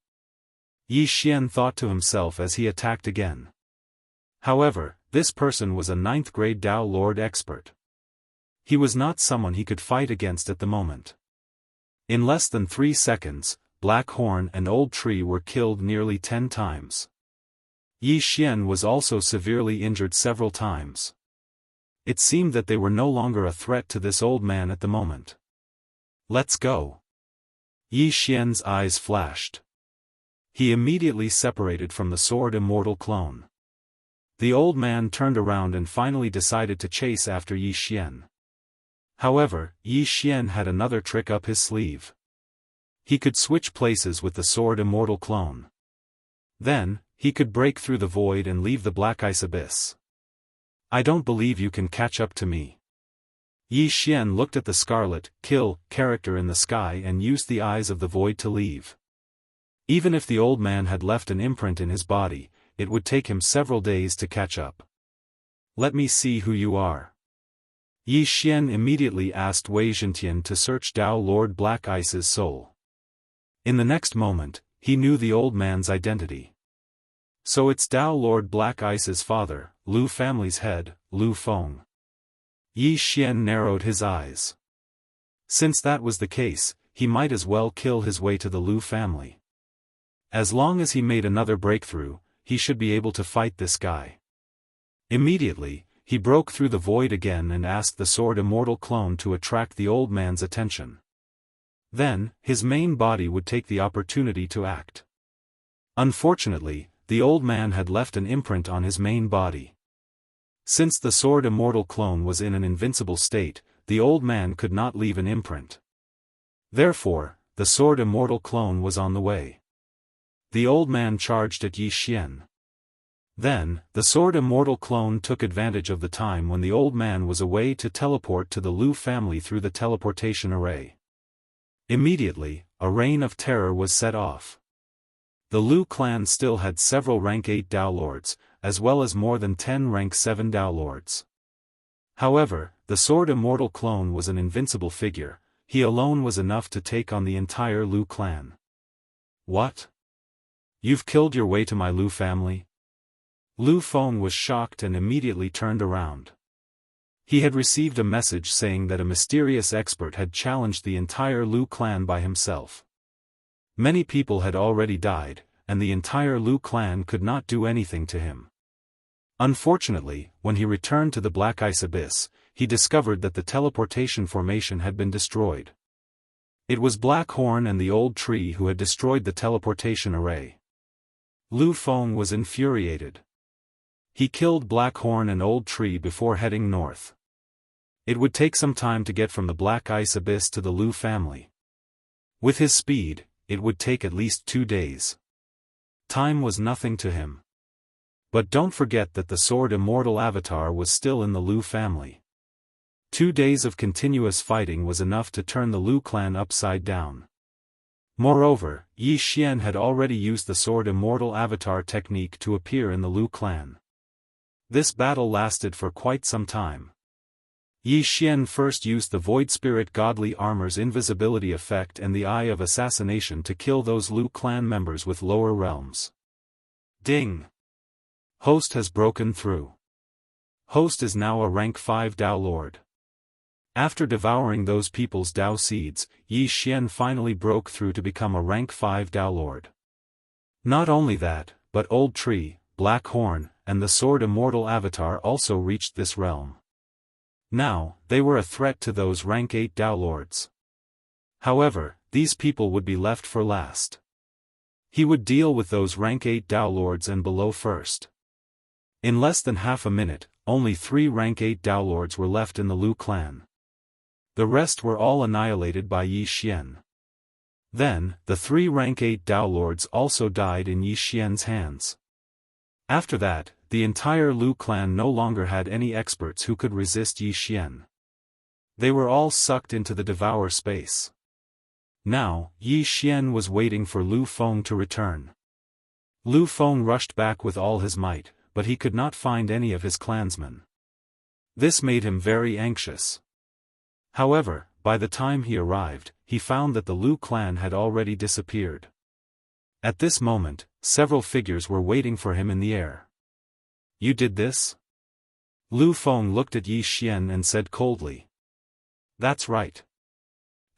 Yi Xian thought to himself as he attacked again. However, this person was a 9th grade Dao Lord expert. He was not someone he could fight against at the moment. In less than 3 seconds, Black Horn and Old Tree were killed nearly 10 times. Yi Xian was also severely injured several times. It seemed that they were no longer a threat to this old man at the moment. Let's go. Yi Xian's eyes flashed. He immediately separated from the Sword Immortal clone. The old man turned around and finally decided to chase after Yi Xian. However, Yi Xian had another trick up his sleeve. He could switch places with the Sword Immortal clone. Then, he could break through the void and leave the Black Ice Abyss. I don't believe you can catch up to me. Yi Xian looked at the Scarlet Kill character in the sky and used the Eyes of the Void to leave. Even if the old man had left an imprint in his body, it would take him several days to catch up. Let me see who you are. Yi Xian immediately asked Wei Zhentian to search Dao Lord Black Ice's soul. In the next moment, he knew the old man's identity. So it's Dao Lord Black Ice's father, Lu family's head, Lu Feng. Yi Xian narrowed his eyes. Since that was the case, he might as well kill his way to the Lu family. As long as he made another breakthrough, he should be able to fight this guy. Immediately, he broke through the void again and asked the Sword Immortal clone to attract the old man's attention. Then, his main body would take the opportunity to act. Unfortunately, the old man had left an imprint on his main body. Since the Sword Immortal clone was in an invincible state, the old man could not leave an imprint. Therefore, the Sword Immortal clone was on the way. The old man charged at Yi Xian. Then, the Sword Immortal clone took advantage of the time when the old man was away to teleport to the Lu family through the teleportation array. Immediately, a reign of terror was set off. The Lu clan still had several rank 8 Dao Lords, as well as more than 10 rank 7 Dao Lords. However, the Sword Immortal clone was an invincible figure. He alone was enough to take on the entire Lu clan. What? You've killed your way to my Lu family? Lu Feng was shocked and immediately turned around. He had received a message saying that a mysterious expert had challenged the entire Lu clan by himself. Many people had already died, and the entire Lu clan could not do anything to him. Unfortunately, when he returned to the Black Ice Abyss, he discovered that the teleportation formation had been destroyed. It was Black Horn and the Old Tree who had destroyed the teleportation array. Lu Feng was infuriated. He killed Black Horn and Old Tree before heading north. It would take some time to get from the Black Ice Abyss to the Lu family. With his speed, it would take at least 2 days. Time was nothing to him. But don't forget that the Sword Immortal avatar was still in the Lu family. 2 days of continuous fighting was enough to turn the Lu clan upside down. Moreover, Yi Xian had already used the Sword Immortal avatar technique to appear in the Lu clan. This battle lasted for quite some time. Yi Xian first used the Void Spirit Godly Armor's invisibility effect and the Eye of Assassination to kill those Lu clan members with lower realms. Ding! Host has broken through. Host is now a rank 5 Dao Lord. After devouring those people's Dao seeds, Yi Xian finally broke through to become a rank 5 Dao Lord. Not only that, but Old Tree, Black Horn, and the Sword Immortal avatar also reached this realm. Now, they were a threat to those rank 8 Dao Lords. However, these people would be left for last. He would deal with those rank 8 Dao Lords and below first. In less than half a minute, only 3 rank 8 Dao Lords were left in the Lu clan. The rest were all annihilated by Yi Xian. Then, the 3 rank 8 Dao Lords also died in Yi Xian's hands. After that, the entire Lu clan no longer had any experts who could resist Yi Xian. They were all sucked into the devour space. Now, Yi Xian was waiting for Lu Feng to return. Lu Feng rushed back with all his might, but he could not find any of his clansmen. This made him very anxious. However, by the time he arrived, he found that the Lu clan had already disappeared. At this moment, several figures were waiting for him in the air. "You did this?" Lu Feng looked at Yi Xian and said coldly. "That's right.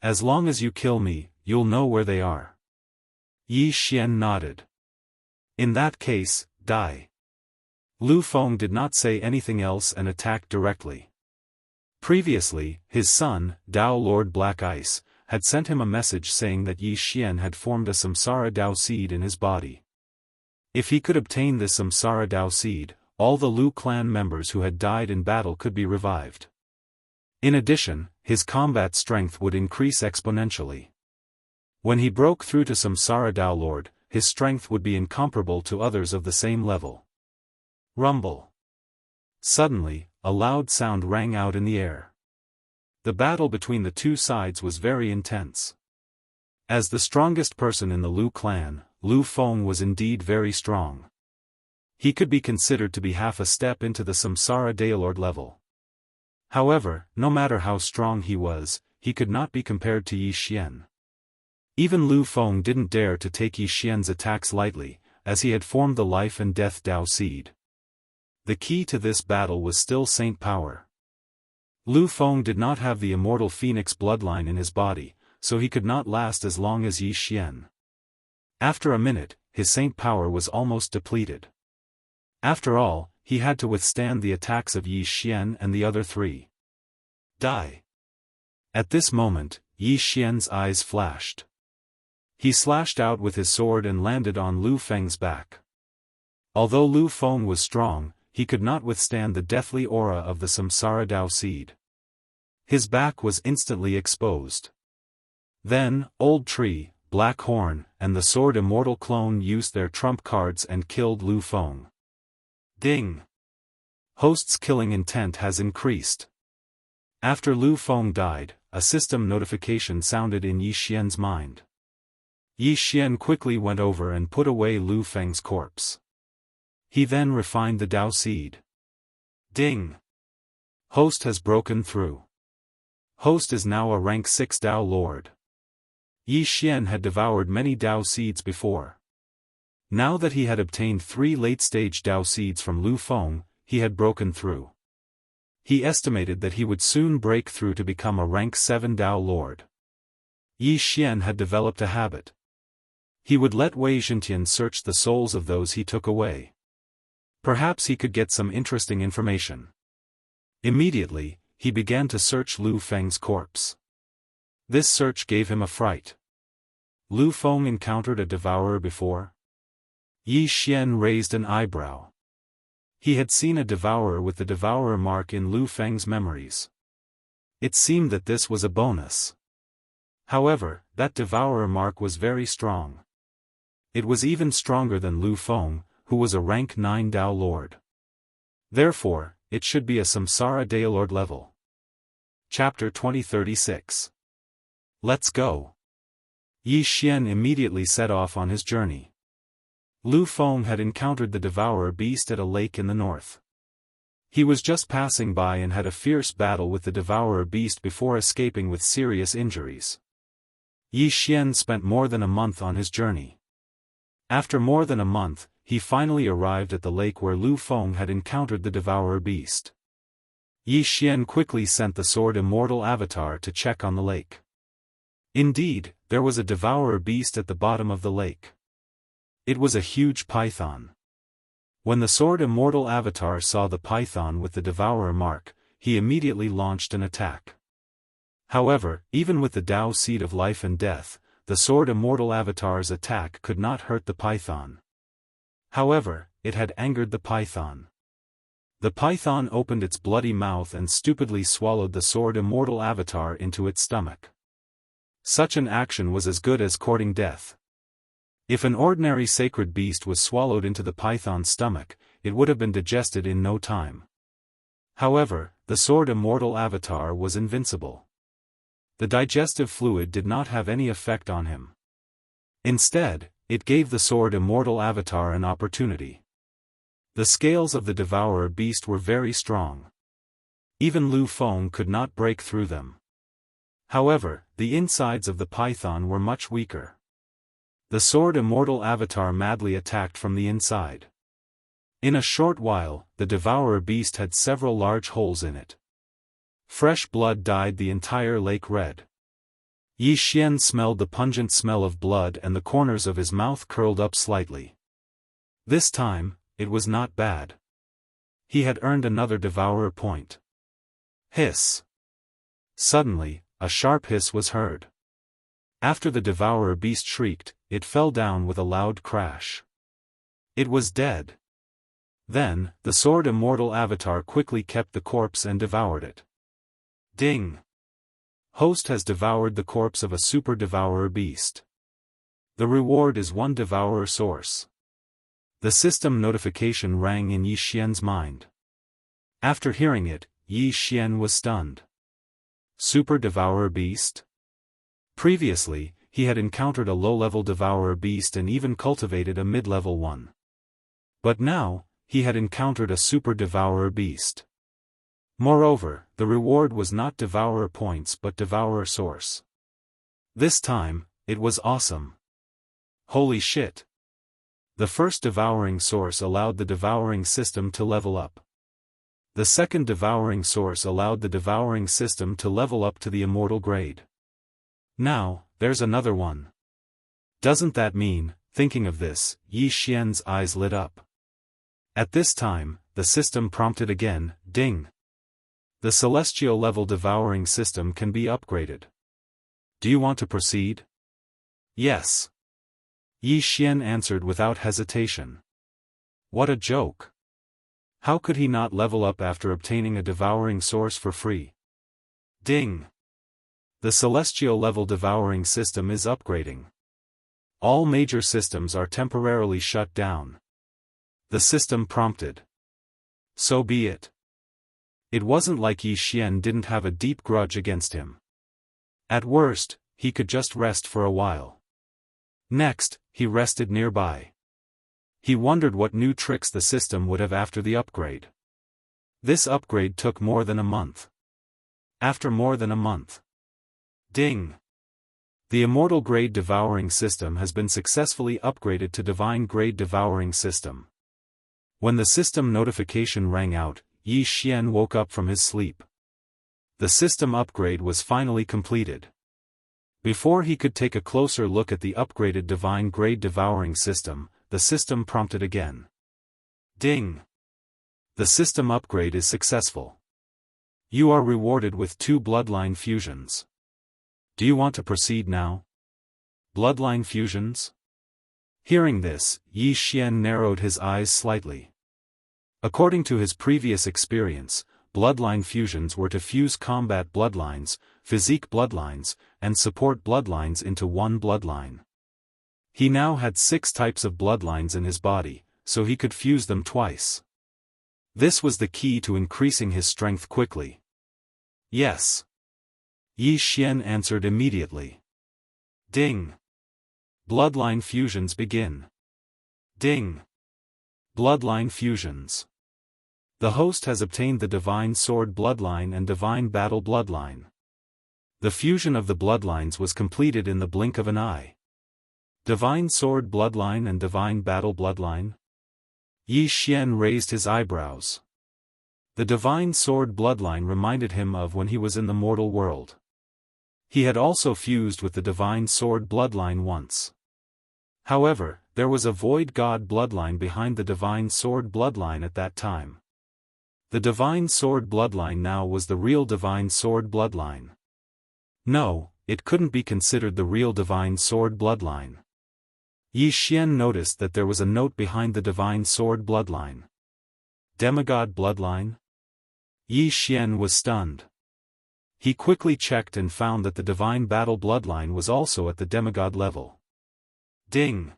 As long as you kill me, you'll know where they are." Yi Xian nodded. "In that case, die." Lu Feng did not say anything else and attacked directly. Previously, his son, Dao Lord Black Ice, had sent him a message saying that Yi Xian had formed a Samsara Dao seed in his body. If he could obtain this Samsara Dao seed, all the Lu clan members who had died in battle could be revived. In addition, his combat strength would increase exponentially. When he broke through to Samsara Dao Lord, his strength would be incomparable to others of the same level. Rumble. Suddenly, a loud sound rang out in the air. The battle between the two sides was very intense. As the strongest person in the Lu clan, Lu Feng was indeed very strong. He could be considered to be half a step into the Samsara Daolord level. However, no matter how strong he was, he could not be compared to Yi Xian. Even Lu Feng didn't dare to take Yi Xian's attacks lightly, as he had formed the life and death Dao seed. The key to this battle was still Saint power. Lu Feng did not have the immortal phoenix bloodline in his body, so he could not last as long as Yi Xian. After a minute, his Saint power was almost depleted. After all, he had to withstand the attacks of Yi Xian and the other three. Die. At this moment, Yi Xian's eyes flashed. He slashed out with his sword and landed on Lu Feng's back. Although Lu Feng was strong, he could not withstand the deathly aura of the Samsara Dao seed. His back was instantly exposed. Then, Old Tree, Black Horn, and the sword Immortal clone used their trump cards and killed Lu Feng. Ding! Host's killing intent has increased. After Lu Feng died, a system notification sounded in Yi Xian's mind. Yi Xian quickly went over and put away Lu Feng's corpse. He then refined the Dao seed. Ding! Host has broken through. Host is now a rank 6 Dao Lord. Yi Xian had devoured many Dao seeds before. Now that he had obtained 3 late-stage Dao seeds from Lu Feng, he had broken through. He estimated that he would soon break through to become a rank 7 Dao Lord. Yi Xian had developed a habit. He would let Wei Zhentian search the souls of those he took away. Perhaps he could get some interesting information. Immediately, he began to search Lu Feng's corpse. This search gave him a fright. Lu Feng encountered a devourer before? Yi Xian raised an eyebrow. He had seen a devourer with the devourer mark in Lu Feng's memories. It seemed that this was a bonus. However, that devourer mark was very strong. It was even stronger than Lu Feng, who was a rank 9 Dao Lord. Therefore, it should be a Samsara Daolord level. Chapter 2036. Let's go. Yi Xian immediately set off on his journey. Lu Feng had encountered the devourer beast at a lake in the north. He was just passing by and had a fierce battle with the devourer beast before escaping with serious injuries. Yi Xian spent more than a month on his journey. After more than a month, he finally arrived at the lake where Lu Feng had encountered the devourer beast. Yi Xian quickly sent the sword Immortal avatar to check on the lake. Indeed, there was a devourer beast at the bottom of the lake. It was a huge python. When the sword Immortal avatar saw the python with the devourer mark, he immediately launched an attack. However, even with the Dao seed of life and death, the sword Immortal avatar's attack could not hurt the python. However, it had angered the python. The python opened its bloody mouth and stupidly swallowed the sword Immortal avatar into its stomach. Such an action was as good as courting death. If an ordinary sacred beast was swallowed into the python's stomach, it would have been digested in no time. However, the sword Immortal avatar was invincible. The digestive fluid did not have any effect on him. Instead, it gave the sword Immortal avatar an opportunity. The scales of the devourer beast were very strong. Even Lu Feng could not break through them. However, the insides of the python were much weaker. The sword Immortal avatar madly attacked from the inside. In a short while, the devourer beast had several large holes in it. Fresh blood dyed the entire lake red. Yi Xian smelled the pungent smell of blood and the corners of his mouth curled up slightly. This time, it was not bad. He had earned another devourer point. Hiss. Suddenly, a sharp hiss was heard. After the devourer beast shrieked, it fell down with a loud crash. It was dead. Then, the sword Immortal avatar quickly kept the corpse and devoured it. Ding! Host has devoured the corpse of a super devourer beast. The reward is 1 devourer source. The system notification rang in Yi Xian's mind. After hearing it, Yi Xian was stunned. Super devourer beast? Previously, he had encountered a low-level devourer beast and even cultivated a mid-level one. But now, he had encountered a super devourer beast. Moreover, the reward was not devourer points but devourer source. This time, it was awesome. Holy shit! The first devouring source allowed the devouring system to level up. The second devouring source allowed the devouring system to level up to the immortal grade. Now, there's another one. Doesn't that mean, thinking of this, Yi Xian's eyes lit up. At this time, the system prompted again, ding. The celestial level devouring system can be upgraded. Do you want to proceed? Yes. Yi Xian answered without hesitation. What a joke. How could he not level up after obtaining a devouring source for free? Ding. The celestial level devouring system is upgrading. All major systems are temporarily shut down. The system prompted. So be it. It wasn't like Yi Xian didn't have a deep grudge against him. At worst, he could just rest for a while. Next, he rested nearby. He wondered what new tricks the system would have after the upgrade. This upgrade took more than a month. After more than a month. Ding! The Immortal Grade Devouring System has been successfully upgraded to Divine Grade Devouring System. When the system notification rang out, Yi Xian woke up from his sleep. The system upgrade was finally completed. Before he could take a closer look at the upgraded Divine Grade Devouring System, the system prompted again. Ding! The system upgrade is successful. You are rewarded with 2 bloodline fusions. Do you want to proceed now? Bloodline fusions? Hearing this, Yi Xian narrowed his eyes slightly. According to his previous experience, bloodline fusions were to fuse combat bloodlines, physique bloodlines, and support bloodlines into one bloodline. He now had 6 types of bloodlines in his body, so he could fuse them twice. This was the key to increasing his strength quickly. Yes. Yi Xian answered immediately. Ding! Bloodline fusions begin. Ding! Bloodline fusions. The host has obtained the Divine Sword Bloodline and Divine Battle Bloodline. The fusion of the bloodlines was completed in the blink of an eye. Divine Sword Bloodline and Divine Battle Bloodline? Yi Xian raised his eyebrows. The Divine Sword Bloodline reminded him of when he was in the mortal world. He had also fused with the Divine Sword Bloodline once. However, there was a Void God Bloodline behind the Divine Sword Bloodline at that time. The Divine Sword Bloodline now was the real Divine Sword Bloodline. No, it couldn't be considered the real Divine Sword Bloodline. Yi Xian noticed that there was a note behind the Divine Sword Bloodline. Demigod Bloodline? Yi Xian was stunned. He quickly checked and found that the Divine Battle Bloodline was also at the demigod level. Ding!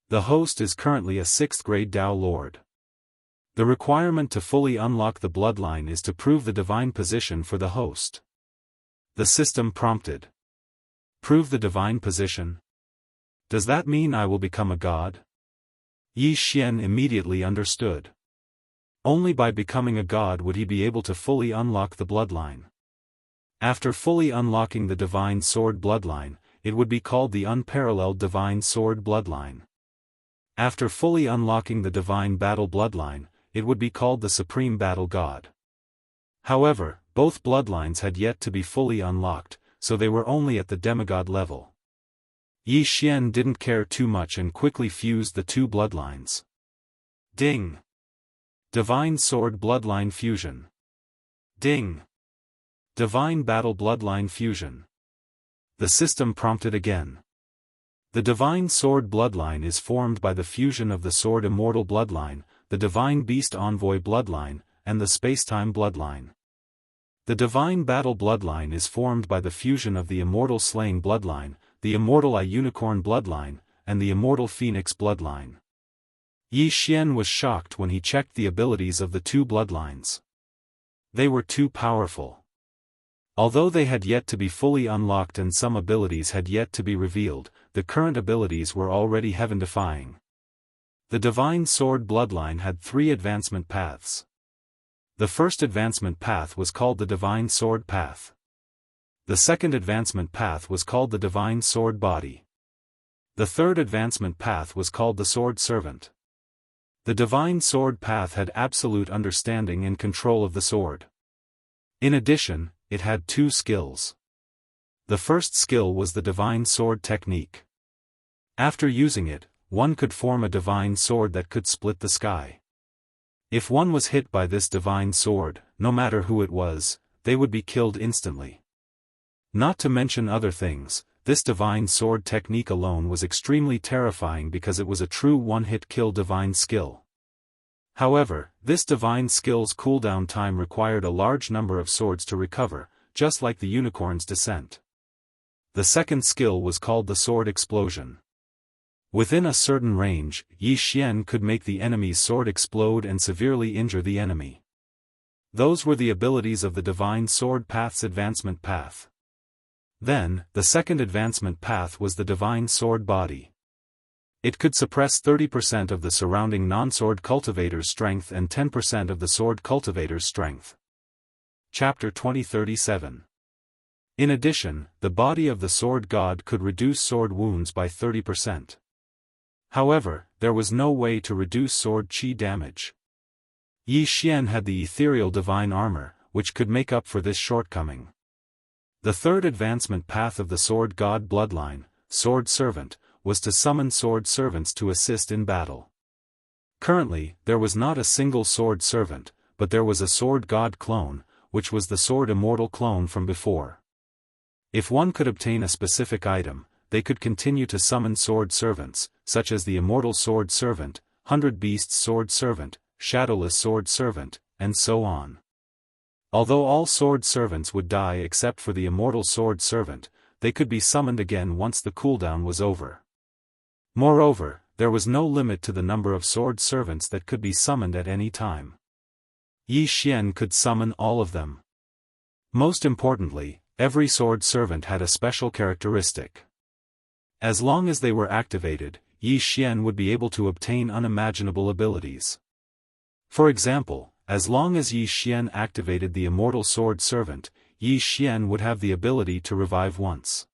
The host is currently a 6th grade Dao Lord. The requirement to fully unlock the bloodline is to prove the divine position for the host. The system prompted. Prove the divine position? Does that mean I will become a god? Yi Xian immediately understood. Only by becoming a god would he be able to fully unlock the bloodline. After fully unlocking the divine sword bloodline, it would be called the unparalleled divine sword bloodline. After fully unlocking the divine battle bloodline, it would be called the supreme battle god. However, both bloodlines had yet to be fully unlocked, so they were only at the demigod level. Yi Xian didn't care too much and quickly fused the two bloodlines. Ding! Divine Sword Bloodline Fusion. Ding! Divine Battle Bloodline Fusion. The system prompted again. The Divine Sword Bloodline is formed by the fusion of the Sword Immortal Bloodline, the Divine Beast Envoy Bloodline, and the Spacetime Bloodline. The Divine Battle Bloodline is formed by the fusion of the Immortal Slaying Bloodline, the Immortal Unicorn Bloodline, and the Immortal Phoenix Bloodline. Yi Xian was shocked when he checked the abilities of the two bloodlines. They were too powerful. Although they had yet to be fully unlocked and some abilities had yet to be revealed, the current abilities were already heaven-defying. The Divine Sword Bloodline had 3 advancement paths. The first advancement path was called the Divine Sword Path. The second advancement path was called the Divine Sword Body. The third advancement path was called the Sword Servant. The Divine Sword Path had absolute understanding and control of the sword. In addition, it had 2 skills. The first skill was the Divine Sword Technique. After using it, one could form a divine sword that could split the sky. If one was hit by this divine sword, no matter who it was, they would be killed instantly. Not to mention other things, this divine sword technique alone was extremely terrifying because it was a true one-hit kill divine skill. However, this divine skill's cooldown time required a large number of swords to recover, just like the unicorn's descent. The second skill was called the Sword Explosion. Within a certain range, Yi Xian could make the enemy's sword explode and severely injure the enemy. Those were the abilities of the Divine Sword Path's advancement path. Then, the second advancement path was the Divine Sword Body. It could suppress 30% of the surrounding non-sword cultivator's strength and 10% of the sword cultivator's strength. Chapter 2037. In addition, the body of the sword god could reduce sword wounds by 30%. However, there was no way to reduce sword chi damage. Yi Xian had the ethereal divine armor, which could make up for this shortcoming. The third advancement path of the sword god bloodline, Sword Servant, was to summon sword servants to assist in battle. Currently, there was not a single sword servant, but there was a sword god clone, which was the sword immortal clone from before. If one could obtain a specific item, they could continue to summon sword servants, such as the Immortal Sword Servant, 100 Beasts Sword Servant, Shadowless Sword Servant, and so on. Although all sword servants would die except for the Immortal Sword Servant, they could be summoned again once the cooldown was over. Moreover, there was no limit to the number of sword servants that could be summoned at any time. Yi Xian could summon all of them. Most importantly, every sword servant had a special characteristic. As long as they were activated, Yi Xian would be able to obtain unimaginable abilities. For example, as long as Yi Xian activated the Immortal Sword Servant, Yi Xian would have the ability to revive once.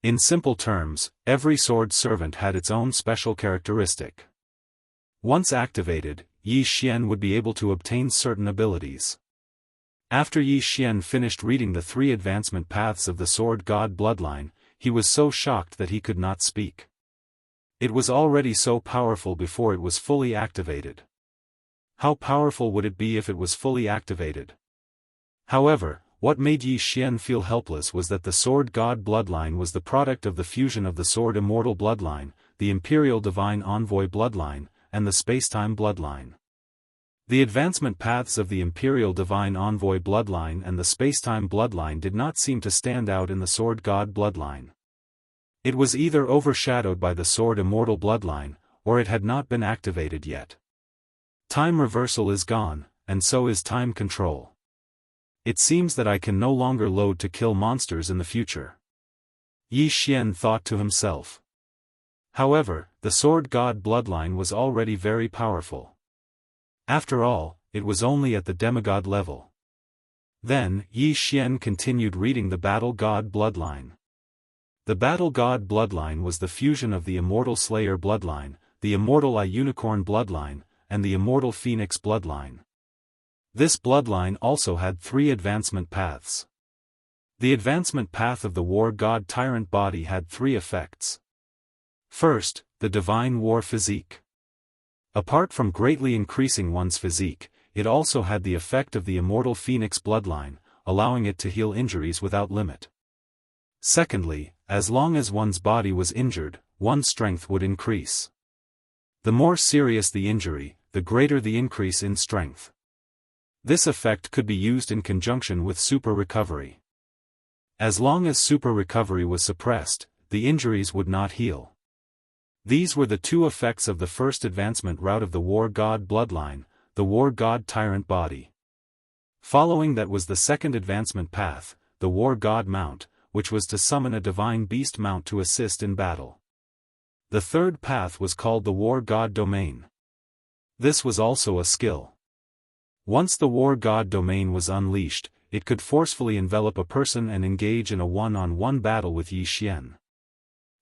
In simple terms, every sword servant had its own special characteristic. Once activated, Yi Xian would be able to obtain certain abilities. After Yi Xian finished reading the 3 advancement paths of the Sword God bloodline, he was so shocked that he could not speak. It was already so powerful before it was fully activated. How powerful would it be if it was fully activated? However, what made Yi Xian feel helpless was that the Sword God bloodline was the product of the fusion of the Sword Immortal bloodline, the Imperial Divine Envoy bloodline, and the Spacetime bloodline. The advancement paths of the Imperial Divine Envoy bloodline and the Spacetime bloodline did not seem to stand out in the Sword God bloodline. It was either overshadowed by the Sword Immortal bloodline, or it had not been activated yet. Time reversal is gone, and so is time control. It seems that I can no longer load to kill monsters in the future. Yi Xian thought to himself. However, the sword god bloodline was already very powerful. After all, it was only at the demigod level. Then, Yi Xian continued reading the battle god bloodline. The battle god bloodline was the fusion of the immortal slayer bloodline, the immortal unicorn bloodline, and the immortal phoenix bloodline. This bloodline also had 3 advancement paths. The advancement path of the war god tyrant body had 3 effects. First, the divine war physique. Apart from greatly increasing one's physique, it also had the effect of the immortal phoenix bloodline, allowing it to heal injuries without limit. Secondly, as long as one's body was injured, one's strength would increase. The more serious the injury, the greater the increase in strength. This effect could be used in conjunction with super recovery. As long as super recovery was suppressed, the injuries would not heal. These were the 2 effects of the first advancement route of the war god bloodline, the war god tyrant body. Following that was the second advancement path, the war god mount, which was to summon a divine beast mount to assist in battle. The third path was called the war god domain. This was also a skill. Once the war god domain was unleashed, it could forcefully envelop a person and engage in a one-on-one battle with Yi Xian.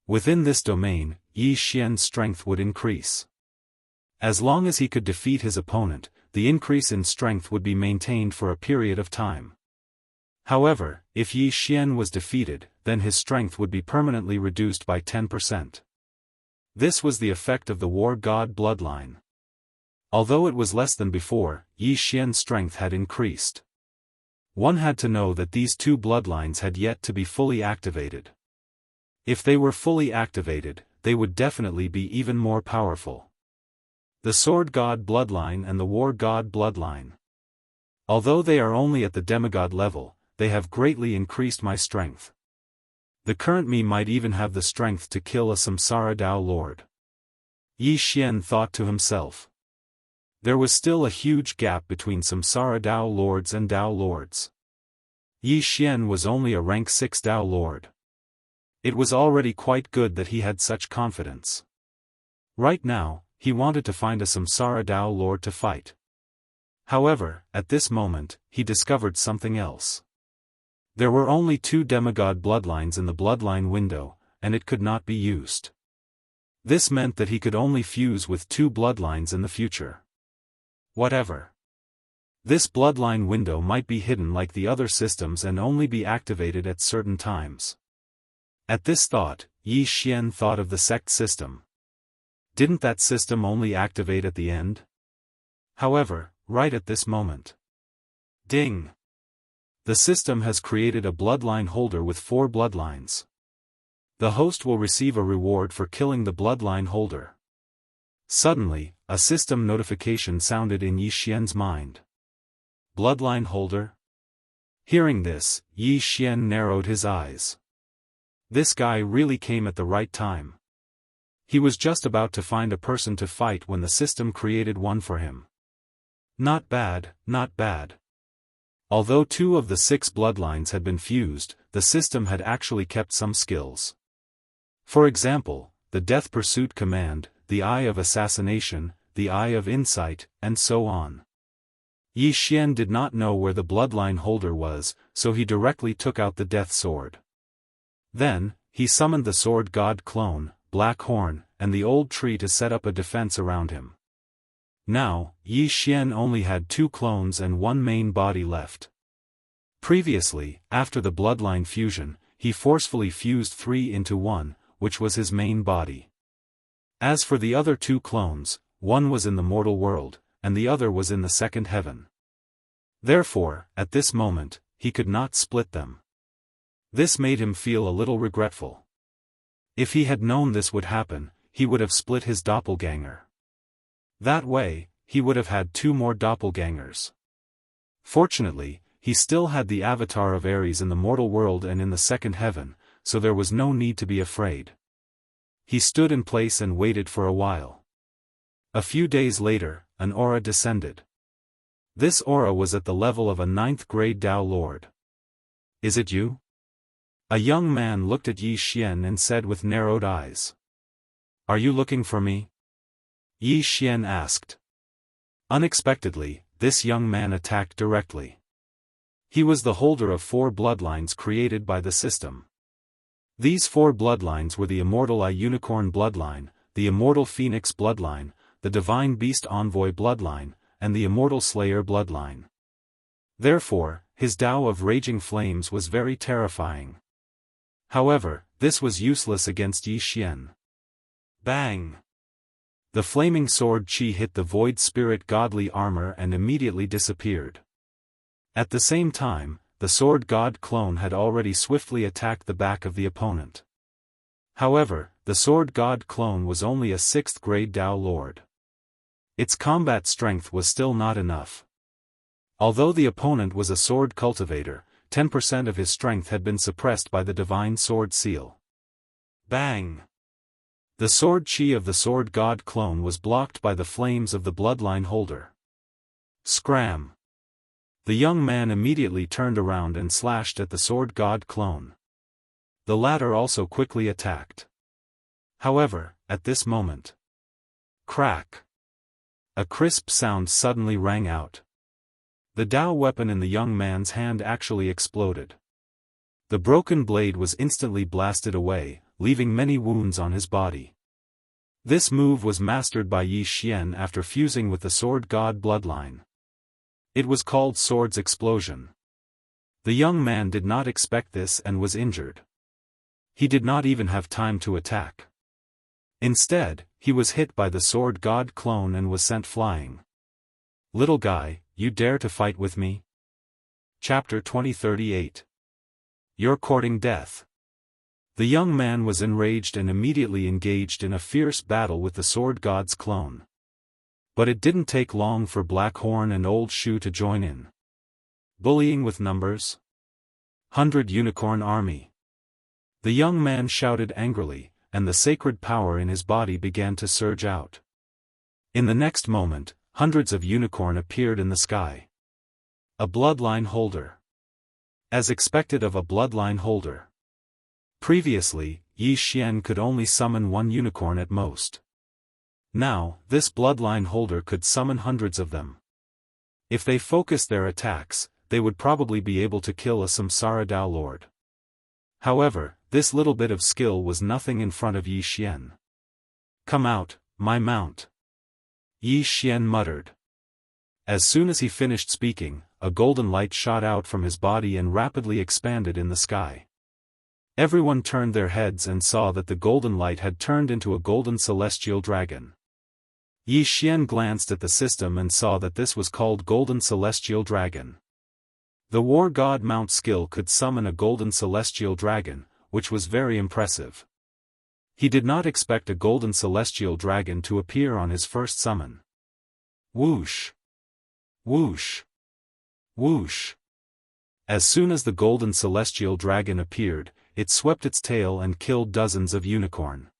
Within this domain, Yi Xian's strength would increase. As long as he could defeat his opponent, the increase in strength would be maintained for a period of time. However, if Yi Xian was defeated, then his strength would be permanently reduced by 10%. This was the effect of the war god bloodline. Although it was less than before, Yi Xian's strength had increased. One had to know that these 2 bloodlines had yet to be fully activated. If they were fully activated, they would definitely be even more powerful. The sword god bloodline and the war god bloodline. Although they are only at the demigod level, they have greatly increased my strength. The current me might even have the strength to kill a Samsara Dao Lord. Yi Xian thought to himself. There was still a huge gap between Samsara Dao Lords and Dao Lords. Yi Xian was only a rank 6 Dao Lord. It was already quite good that he had such confidence. Right now, he wanted to find a Samsara Dao Lord to fight. However, at this moment, he discovered something else. There were only 2 demigod bloodlines in the bloodline window, and it could not be used. This meant that he could only fuse with 2 bloodlines in the future. Whatever. This bloodline window might be hidden like the other systems and only be activated at certain times. At this thought, Yi Xian thought of the sect system. Didn't that system only activate at the end? However, right at this moment. Ding! The system has created a bloodline holder with 4 bloodlines. The host will receive a reward for killing the bloodline holder. Suddenly, a system notification sounded in Yi Xian's mind. Bloodline holder? Hearing this, Yi Xian narrowed his eyes. This guy really came at the right time. He was just about to find a person to fight when the system created one for him. Not bad, not bad. Although 2 of the 6 bloodlines had been fused, the system had actually kept some skills. For example, the Death Pursuit command, the Eye of Assassination, the Eye of Insight, and so on. Yi Xian did not know where the bloodline holder was, so he directly took out the Death Sword. Then, he summoned the sword god clone, Black Horn, and the old tree to set up a defense around him. Now, Yi Xian only had 2 clones and 1 main body left. Previously, after the bloodline fusion, he forcefully fused 3 into 1, which was his main body. As for the other 2 clones, one was in the mortal world, and the other was in the second heaven. Therefore, at this moment, he could not split them. This made him feel a little regretful. If he had known this would happen, he would have split his doppelganger. That way, he would have had 2 more doppelgangers. Fortunately, he still had the avatar of Ares in the mortal world and in the second heaven, so there was no need to be afraid. He stood in place and waited for a while. A few days later, an aura descended. This aura was at the level of a 9th-grade Dao Lord. "Is it you?" A young man looked at Yi Xian and said with narrowed eyes. "Are you looking for me?" Yi Xian asked. Unexpectedly, this young man attacked directly. He was the holder of 4 bloodlines created by the system. These 4 bloodlines were the Immortal Unicorn bloodline, the Immortal Phoenix bloodline, the Divine Beast Envoy bloodline, and the Immortal Slayer bloodline. Therefore, his Tao of Raging Flames was very terrifying. However, this was useless against Yi Xian. Bang! The flaming sword Qi hit the Void Spirit godly armor and immediately disappeared. At the same time, the Sword God clone had already swiftly attacked the back of the opponent. However, the Sword God clone was only a 6th-grade Dao Lord. Its combat strength was still not enough. Although the opponent was a sword cultivator, 10% of his strength had been suppressed by the Divine Sword Seal. Bang! The sword Qi of the Sword God clone was blocked by the flames of the bloodline holder. Scram! The young man immediately turned around and slashed at the Sword God clone. The latter also quickly attacked. However, at this moment, crack! A crisp sound suddenly rang out. The Dao weapon in the young man's hand actually exploded. The broken blade was instantly blasted away, leaving many wounds on his body. This move was mastered by Yi Xian after fusing with the Sword God bloodline. It was called Sword's Explosion. The young man did not expect this and was injured. He did not even have time to attack. Instead, he was hit by the Sword God clone and was sent flying. "Little guy, you dare to fight with me?" Chapter 2038. You're courting death. The young man was enraged and immediately engaged in a fierce battle with the Sword God's clone. But it didn't take long for Blackhorn and Old Shoe to join in. Bullying with numbers? 100 Unicorn Army. The young man shouted angrily, and the sacred power in his body began to surge out. In the next moment, hundreds of unicorn appeared in the sky. A bloodline holder. As expected of a bloodline holder. Previously, Yi Xian could only summon 1 unicorn at most. Now, this bloodline holder could summon hundreds of them. If they focused their attacks, they would probably be able to kill a Samsara Dao Lord. However, this little bit of skill was nothing in front of Yi Xian. "Come out, my mount," Yi Xian muttered. As soon as he finished speaking, a golden light shot out from his body and rapidly expanded in the sky. Everyone turned their heads and saw that the golden light had turned into a golden celestial dragon. Yi Xian glanced at the system and saw that this was called Golden Celestial Dragon. The War God Mount skill could summon a Golden Celestial Dragon, which was very impressive. He did not expect a Golden Celestial Dragon to appear on his first summon. Whoosh! Whoosh! Whoosh! As soon as the Golden Celestial Dragon appeared, it swept its tail and killed dozens of unicorn.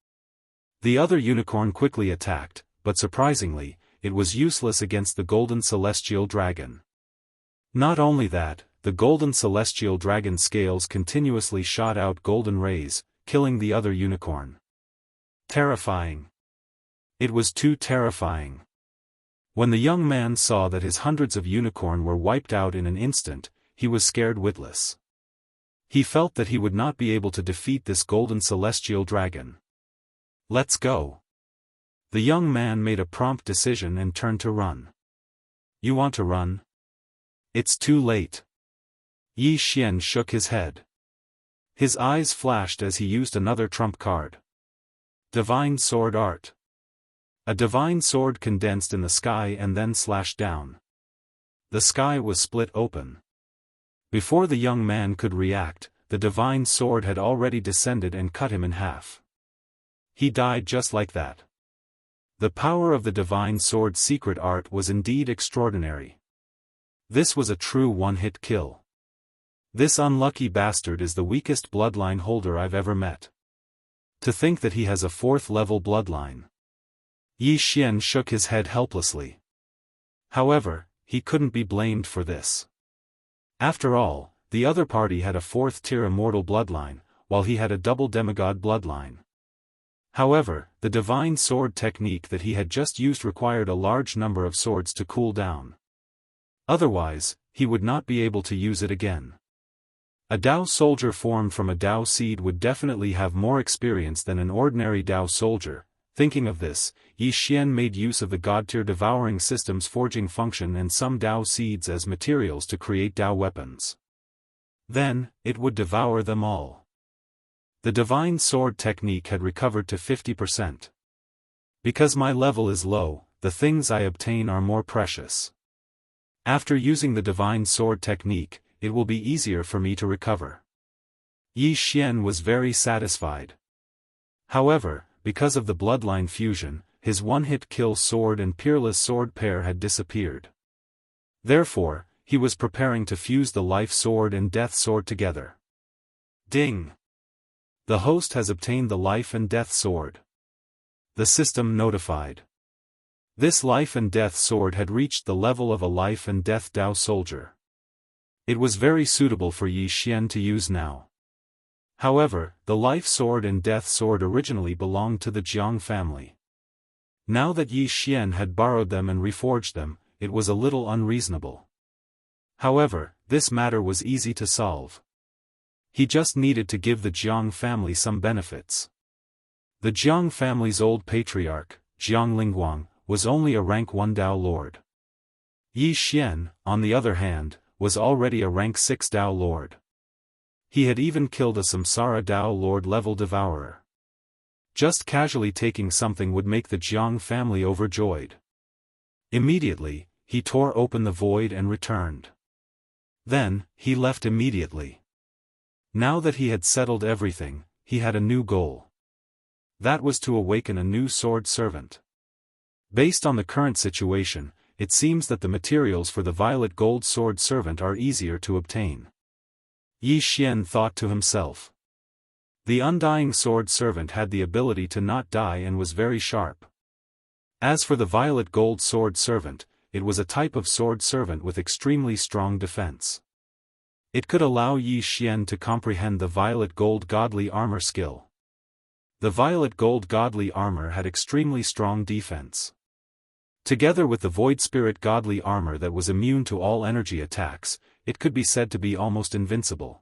The other unicorn quickly attacked, but surprisingly, it was useless against the Golden Celestial Dragon. Not only that, the Golden Celestial Dragon scales continuously shot out golden rays, killing the other unicorn. Terrifying. It was too terrifying. When the young man saw that his hundreds of unicorn were wiped out in an instant, he was scared witless. He felt that he would not be able to defeat this Golden Celestial Dragon. "Let's go." The young man made a prompt decision and turned to run. "You want to run? It's too late." Yi Xian shook his head. His eyes flashed as he used another trump card. Divine Sword Art. A divine sword condensed in the sky and then slashed down. The sky was split open. Before the young man could react, the divine sword had already descended and cut him in half. He died just like that. The power of the divine sword's secret art was indeed extraordinary. This was a true one-hit kill. This unlucky bastard is the weakest bloodline holder I've ever met. To think that he has a 4th-level bloodline. Yi Xian shook his head helplessly. However, he couldn't be blamed for this. After all, the other party had a fourth-tier immortal bloodline, while he had a double demigod bloodline. However, the divine sword technique that he had just used required a large number of swords to cool down. Otherwise, he would not be able to use it again. A Dao soldier formed from a Dao seed would definitely have more experience than an ordinary Dao soldier. Thinking of this, Yi Xian made use of the God-tier devouring system's forging function and some Dao seeds as materials to create Dao weapons. Then, it would devour them all. The divine sword technique had recovered to 50%. Because my level is low, the things I obtain are more precious. After using the divine sword technique, it will be easier for me to recover. Yi Xian was very satisfied. However, because of the bloodline fusion, his one-hit kill sword and peerless sword pair had disappeared. Therefore, he was preparing to fuse the life sword and death sword together. Ding! The host has obtained the life and death sword. The system notified. This life and death sword had reached the level of a life and death Dao soldier. It was very suitable for Yi Xian to use now. However, the life sword and death sword originally belonged to the Jianghu family. Now that Yi Xian had borrowed them and reforged them, it was a little unreasonable. However, this matter was easy to solve. He just needed to give the Jianghu family some benefits. The Jianghu family's old patriarch, Jiang Lingguang, was only a rank 1 Dao lord. Yi Xian, on the other hand, was already a rank 6 Dao lord. He had even killed a Samsara Dao lord level devourer. Just casually taking something would make the Jianghu family overjoyed. Immediately, he tore open the void and returned. Then, he left immediately. Now that he had settled everything, he had a new goal. That was to awaken a new sword servant. Based on the current situation, it seems that the materials for the violet gold sword servant are easier to obtain. Yi Xian thought to himself. The undying sword servant had the ability to not die and was very sharp. As for the violet gold sword servant, it was a type of sword servant with extremely strong defense. It could allow Yi Xian to comprehend the violet gold godly armor skill. The violet gold godly armor had extremely strong defense. Together with the void spirit godly armor that was immune to all energy attacks, it could be said to be almost invincible.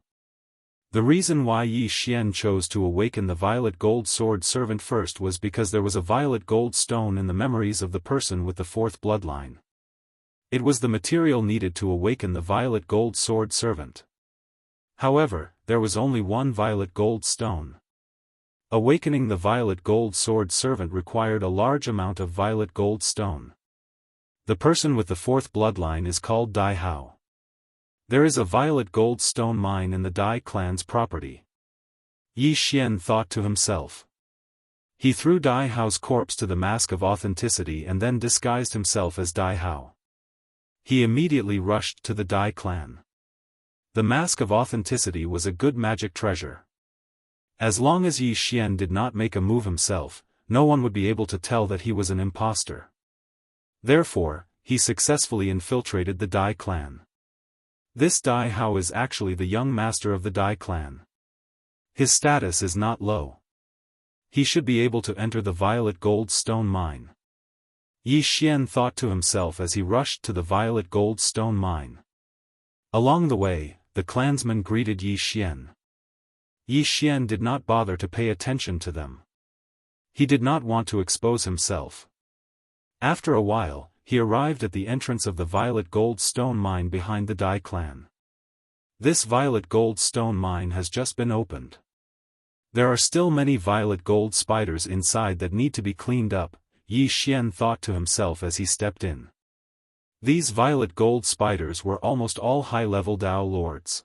The reason why Yi Xian chose to awaken the violet gold sword servant first was because there was a violet gold stone in the memories of the person with the fourth bloodline. It was the material needed to awaken the violet gold sword servant. However, there was only one violet gold stone. Awakening the violet gold sword servant required a large amount of violet gold stone. The person with the fourth bloodline is called Dai Hao. There is a violet gold stone mine in the Dai clan's property. Yi Xian thought to himself. He threw Dai Hao's corpse to the mask of authenticity and then disguised himself as Dai Hao. He immediately rushed to the Dai clan. The mask of authenticity was a good magic treasure. As long as Yi Xian did not make a move himself, no one would be able to tell that he was an impostor. Therefore, he successfully infiltrated the Dai clan. This Dai Hao is actually the young master of the Dai clan. His status is not low. He should be able to enter the violet gold stone mine. Yi Xian thought to himself as he rushed to the violet gold stone mine. Along the way, the clansmen greeted Yi Xian. Yi Xian did not bother to pay attention to them. He did not want to expose himself. After a while, he arrived at the entrance of the violet gold stone mine behind the Dai clan. This violet gold stone mine has just been opened. There are still many violet gold spiders inside that need to be cleaned up, Yi Xian thought to himself as he stepped in. These violet gold spiders were almost all high-level Dao lords.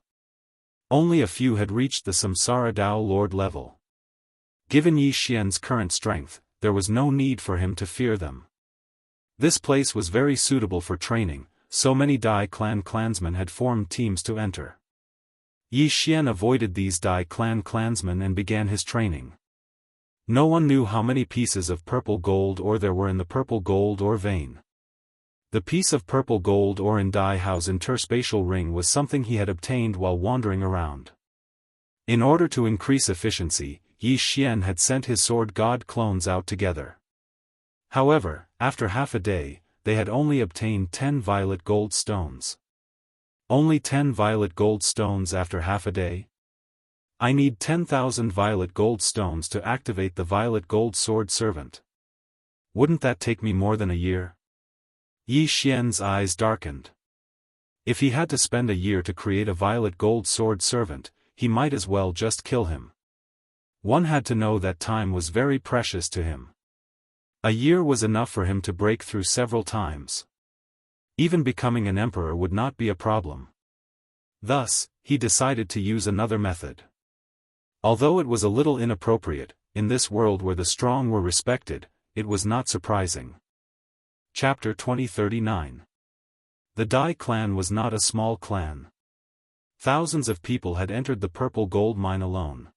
Only a few had reached the Samsara Dao lord level. Given Yi Xian's current strength, there was no need for him to fear them. This place was very suitable for training, so many Dai clan clansmen had formed teams to enter. Yi Xian avoided these Dai clan clansmen and began his training. No one knew how many pieces of purple gold ore there were in the purple gold ore vein. The piece of purple gold ore in Daoist's interspatial ring was something he had obtained while wandering around. In order to increase efficiency, Yi Xian had sent his sword god clones out together. However, after half a day, they had only obtained 10 violet gold stones. Only 10 violet gold stones after half a day? I need 10,000 violet gold stones to activate the violet gold sword servant. Wouldn't that take me more than a year? Yi Xian's eyes darkened. If he had to spend a year to create a violet gold sword servant, he might as well just kill him. One had to know that time was very precious to him. A year was enough for him to break through several times. Even becoming an emperor would not be a problem. Thus, he decided to use another method. Although it was a little inappropriate, in this world where the strong were respected, it was not surprising. Chapter 2039. The Dai clan was not a small clan. Thousands of people had entered the purple gold mine alone.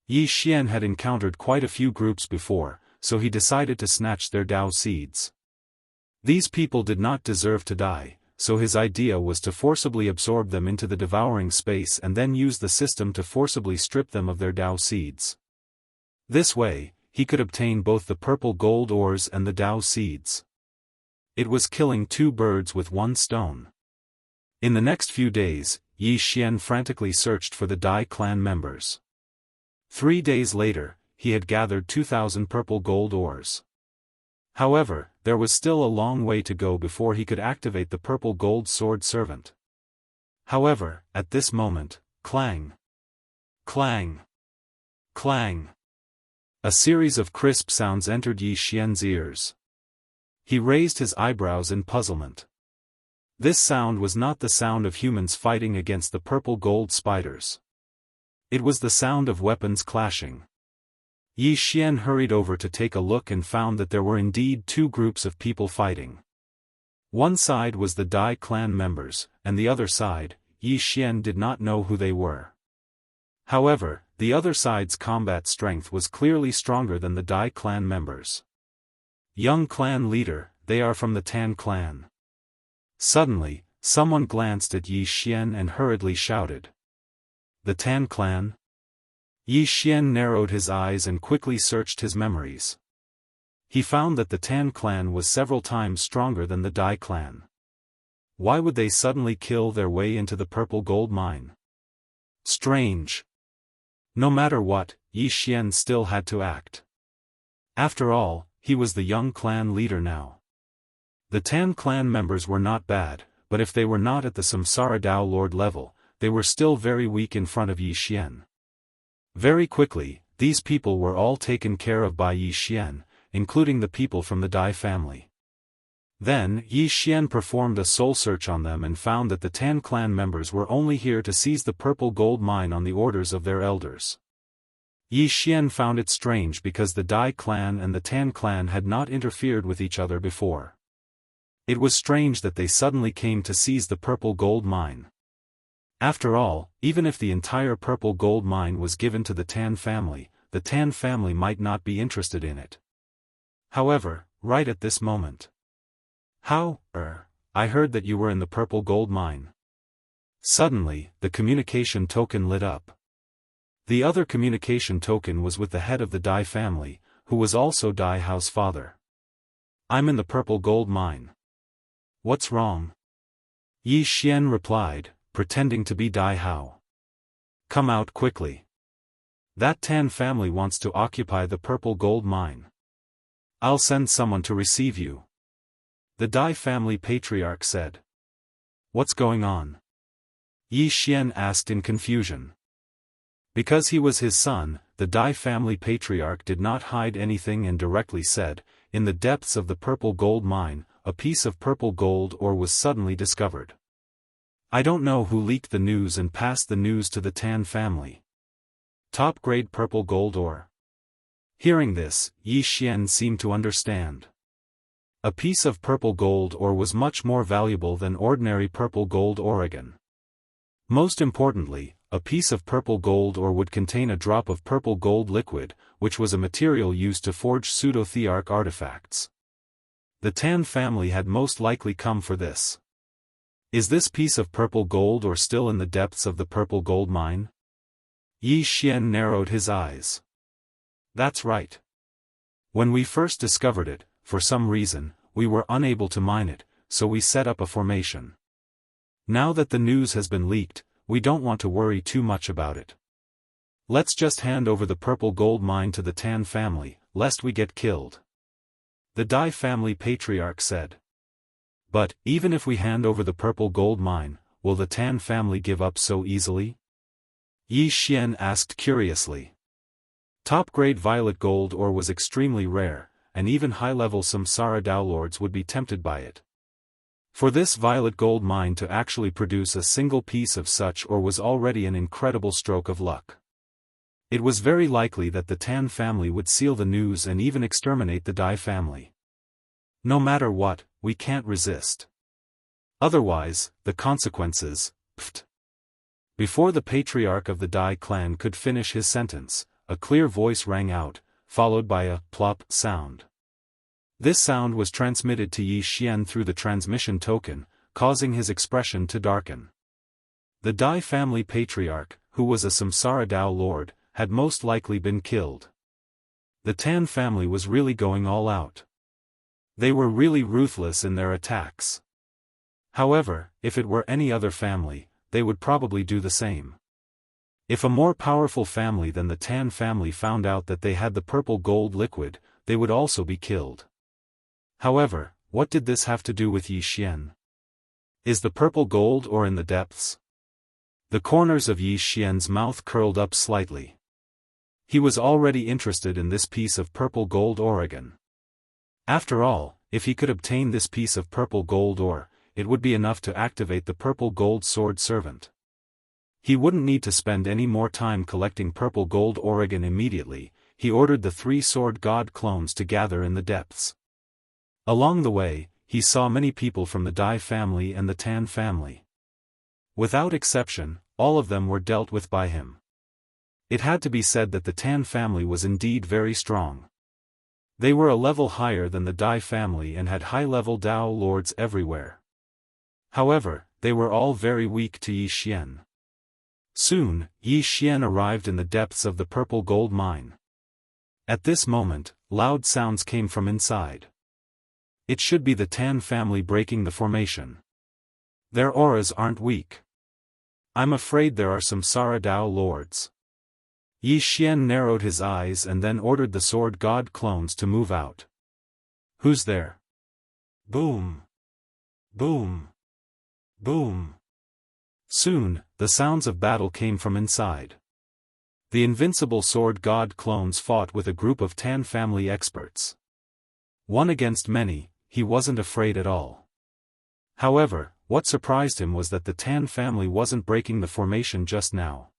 Yi Xian had encountered quite a few groups before, so he decided to snatch their Dao seeds. These people did not deserve to die, so his idea was to forcibly absorb them into the devouring space and then use the system to forcibly strip them of their Dao seeds. This way, he could obtain both the purple gold ores and the Dao seeds. It was killing 2 birds with 1 stone. In the next few days, Yi Xian frantically searched for the Dai clan members. 3 days later, he had gathered 2,000 purple gold ores. However, there was still a long way to go before he could activate the purple gold sword servant. However, at this moment, clang! Clang! Clang! A series of crisp sounds entered Yi Xian's ears. He raised his eyebrows in puzzlement. This sound was not the sound of humans fighting against the purple gold spiders. It was the sound of weapons clashing. Yi Xian hurried over to take a look and found that there were indeed 2 groups of people fighting. One side was the Dai clan members, and the other side, Yi Xian did not know who they were. However, the other side's combat strength was clearly stronger than the Dai clan members. Young clan leader, they are from the Tan clan. Suddenly, someone glanced at Yi Xian and hurriedly shouted. The Tan clan? Yi Xian narrowed his eyes and quickly searched his memories. He found that the Tan clan was several times stronger than the Dai clan. Why would they suddenly kill their way into the purple gold mine? Strange. No matter what, Yi Xian still had to act. After all, he was the young clan leader now. The Tan clan members were not bad, but if they were not at the Samsara Dao Lord level, they were still very weak in front of Yi Xian. Very quickly, these people were all taken care of by Yi Xian, including the people from the Dai family. Then, Yi Xian performed a soul search on them and found that the Tan clan members were only here to seize the purple gold mine on the orders of their elders. Yi Xian found it strange because the Dai clan and the Tan clan had not interfered with each other before. It was strange that they suddenly came to seize the purple gold mine. After all, even if the entire purple gold mine was given to the Tan family might not be interested in it. However, right at this moment. How, I heard that you were in the purple gold mine. Suddenly, the communication token lit up. The other communication token was with the head of the Dai family, who was also Daoist's father. I'm in the purple gold mine. What's wrong? Yi Xian replied, pretending to be Daoist. Come out quickly. That Tan family wants to occupy the purple gold mine. I'll send someone to receive you. The Dai family patriarch said. What's going on? Yi Xian asked in confusion. Because he was his son, the Dai family patriarch did not hide anything and directly said, in the depths of the purple gold mine, a piece of purple gold ore was suddenly discovered. I don't know who leaked the news and passed the news to the Tan family. Top-grade purple gold ore. Hearing this, Yi Xian seemed to understand. A piece of purple gold ore was much more valuable than ordinary purple gold Oregon. Most importantly, a piece of purple gold ore would contain a drop of purple gold liquid, which was a material used to forge pseudo-thearch artifacts. The Tan family had most likely come for this. Is this piece of purple gold or still in the depths of the purple gold mine? Yi Xian narrowed his eyes. That's right. When we first discovered it, for some reason, we were unable to mine it, so we set up a formation. Now that the news has been leaked, we don't want to worry too much about it. Let's just hand over the purple gold mine to the Tan family, lest we get killed. The Dai family patriarch said. But, even if we hand over the purple gold mine, will the Tan family give up so easily? Yi Xian asked curiously. Top-grade violet gold ore was extremely rare, and even high-level samsara Dao lords would be tempted by it. For this violet gold mine to actually produce a single piece of such ore was already an incredible stroke of luck. It was very likely that the Tan family would seal the news and even exterminate the Dai family. No matter what, we can't resist. Otherwise, the consequences, pft. Before the patriarch of the Dai clan could finish his sentence, a clear voice rang out, followed by a plop sound. This sound was transmitted to Yi Xian through the transmission token, causing his expression to darken. The Dai family patriarch, who was a samsara Dao lord, had most likely been killed. The Tan family was really going all out. They were really ruthless in their attacks. However, if it were any other family, they would probably do the same. If a more powerful family than the Tan family found out that they had the purple gold liquid, they would also be killed. However, what did this have to do with Yi Xian? Is the purple gold ore in the depths? The corners of Yi Xian's mouth curled up slightly. He was already interested in this piece of purple gold ore again. After all, if he could obtain this piece of purple gold ore, it would be enough to activate the purple gold sword servant. He wouldn't need to spend any more time collecting purple gold ore again immediately. He ordered the 3 sword god clones to gather in the depths. Along the way, he saw many people from the Dai family and the Tan family. Without exception, all of them were dealt with by him. It had to be said that the Tan family was indeed very strong. They were a level higher than the Dai family and had high-level Dao lords everywhere. However, they were all very weak to Yi Xian. Soon, Yi Xian arrived in the depths of the purple gold mine. At this moment, loud sounds came from inside. It should be the Tan family breaking the formation. Their auras aren't weak. I'm afraid there are some samsara Dao lords. Yi Xian narrowed his eyes and then ordered the sword god clones to move out. Who's there? Boom! Boom! Boom! Soon, the sounds of battle came from inside. The invincible sword god clones fought with a group of Tan family experts. One against many, he wasn't afraid at all. However, what surprised him was that the Tan family wasn't breaking the formation just now.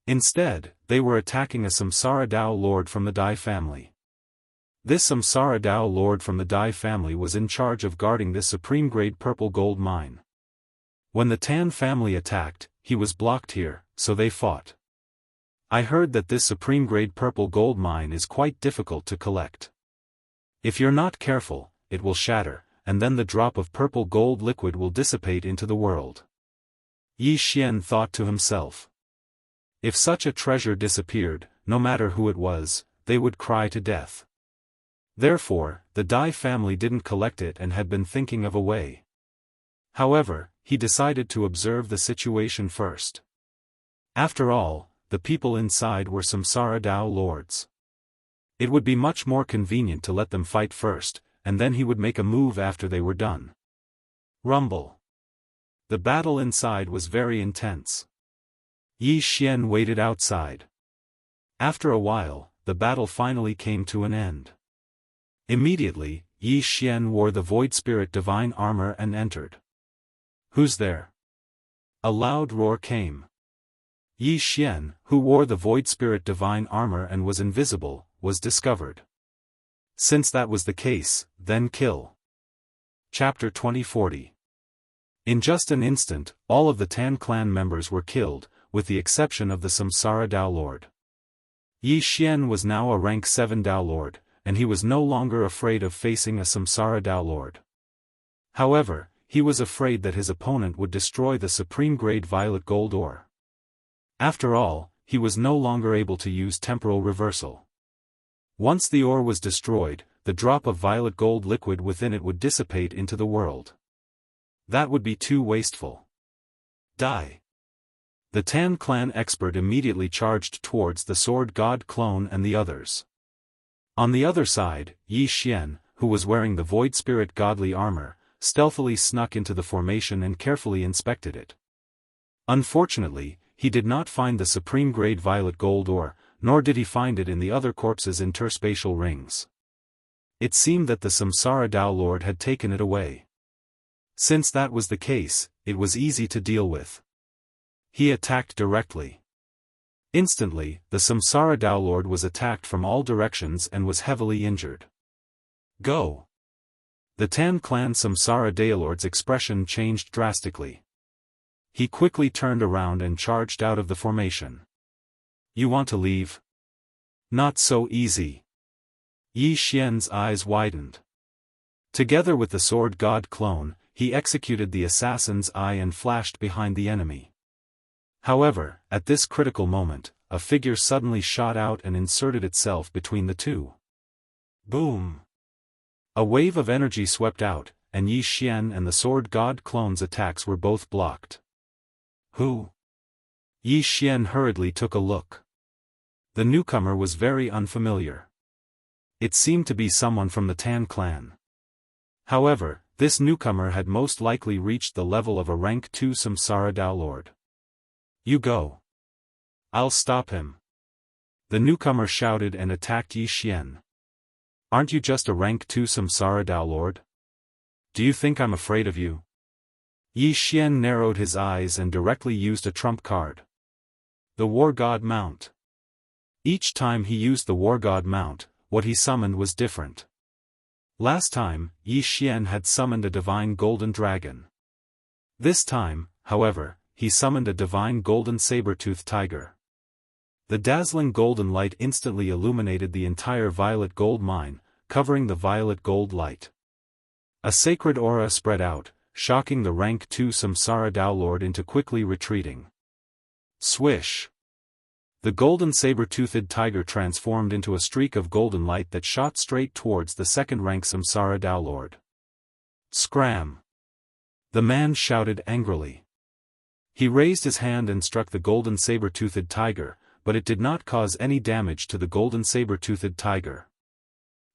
Instead, they were attacking a samsara Dao lord from the Dai family. This samsara Dao lord from the Dai family was in charge of guarding this supreme-grade purple gold mine. When the Tan family attacked, he was blocked here, so they fought. I heard that this supreme-grade purple gold mine is quite difficult to collect. If you're not careful, it will shatter, and then the drop of purple gold liquid will dissipate into the world. Yi Xian thought to himself. If such a treasure disappeared, no matter who it was, they would cry to death. Therefore, the Dai family didn't collect it and had been thinking of a way. However, he decided to observe the situation first. After all, the people inside were samsara Dao lords. It would be much more convenient to let them fight first, and then he would make a move after they were done. Rumble. The battle inside was very intense. Yi Xian waited outside. After a while, the battle finally came to an end. Immediately, Yi Xian wore the Void Spirit divine armor and entered. Who's there? A loud roar came. Yi Xian, who wore the Void Spirit divine armor and was invisible, was discovered. Since that was the case, then kill. Chapter 2040. In just an instant, all of the Tan clan members were killed, with the exception of the samsara Dao Lord. Yi Xian was now a rank 7 Dao Lord, and he was no longer afraid of facing a Samsara Dao Lord. However, he was afraid that his opponent would destroy the supreme-grade violet gold ore. After all, he was no longer able to use temporal reversal. Once the ore was destroyed, the drop of violet gold liquid within it would dissipate into the world. That would be too wasteful. Die. The Tan clan expert immediately charged towards the sword god clone and the others. On the other side, Yi Xian, who was wearing the void spirit godly armor, stealthily snuck into the formation and carefully inspected it. Unfortunately, he did not find the supreme-grade violet gold ore, nor did he find it in the other corpses' interspatial rings. It seemed that the Samsara Dao Lord had taken it away. Since that was the case, it was easy to deal with. He attacked directly. Instantly, the Samsara Dao Lord was attacked from all directions and was heavily injured. Go! The Tan clan Samsara Dao Lord's expression changed drastically. He quickly turned around and charged out of the formation. You want to leave? Not so easy. Yi Xian's eyes widened. Together with the sword god clone, he executed the assassin's eye and flashed behind the enemy. However, at this critical moment, a figure suddenly shot out and inserted itself between the two. Boom! A wave of energy swept out, and Yi Xian and the sword god clone's attacks were both blocked. Who? Yi Xian hurriedly took a look. The newcomer was very unfamiliar. It seemed to be someone from the Tan clan. However, this newcomer had most likely reached the level of a rank 2 Samsara Dao Lord. You go. I'll stop him. The newcomer shouted and attacked Yi Xian. Aren't you just a rank 2 Samsara Dao Lord? Do you think I'm afraid of you? Yi Xian narrowed his eyes and directly used a trump card. The War God Mount. Each time he used the War God Mount, what he summoned was different. Last time, Yi Xian had summoned a divine golden dragon. This time, however, he summoned a divine golden saber-toothed tiger. The dazzling golden light instantly illuminated the entire violet gold mine, covering the violet gold light. A sacred aura spread out, shocking the rank 2 Samsara Dao Lord into quickly retreating. Swish! The golden saber-toothed tiger transformed into a streak of golden light that shot straight towards the second-rank Samsara Dao Lord. Scram! The man shouted angrily. He raised his hand and struck the golden saber-toothed tiger, but it did not cause any damage to the golden saber-toothed tiger.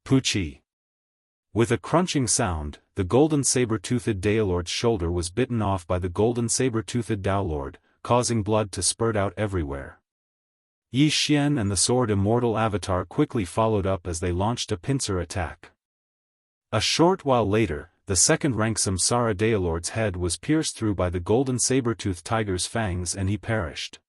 Poochie! With a crunching sound, the golden saber-toothed Dao Lord's shoulder was bitten off by the golden saber-toothed Dao Lord, causing blood to spurt out everywhere. Yi Xian and the sword Immortal avatar quickly followed up as they launched a pincer attack. A short while later, the second-rank Samsara Dao Lord's head was pierced through by the golden saber-toothed tiger's fangs and he perished.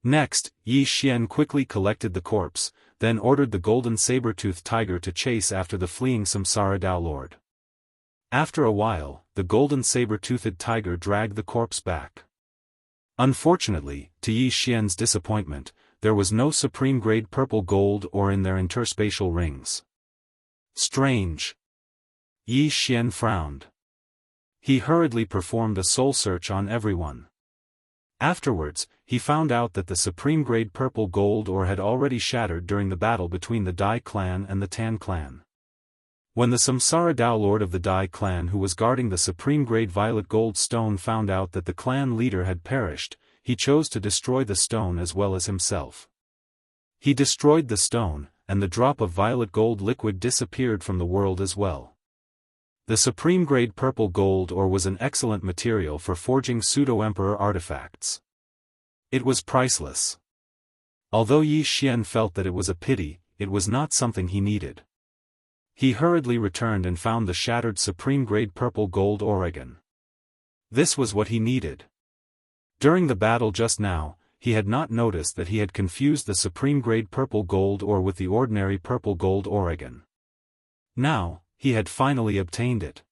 Next, Yi Xian quickly collected the corpse, then ordered the golden saber-toothed tiger to chase after the fleeing Samsara Dao Lord. After a while, the golden saber-toothed tiger dragged the corpse back. Unfortunately, to Yi Xian's disappointment, there was no supreme-grade purple gold ore in their interspatial rings. Strange. Yi Xian frowned. He hurriedly performed a soul search on everyone. Afterwards, he found out that the supreme-grade purple gold ore had already shattered during the battle between the Dai clan and the Tan clan. When the Samsara Dao Lord of the Dai clan who was guarding the supreme-grade violet gold stone found out that the clan leader had perished, he chose to destroy the stone as well as himself. He destroyed the stone, and the drop of violet gold liquid disappeared from the world as well. The supreme-grade purple gold ore was an excellent material for forging pseudo-emperor artifacts. It was priceless. Although Yi Xian felt that it was a pity, it was not something he needed. He hurriedly returned and found the shattered supreme-grade purple gold ore again. This was what he needed. During the battle just now, he had not noticed that he had confused the supreme-grade purple gold ore with the ordinary purple gold ore again. Now, he had finally obtained it.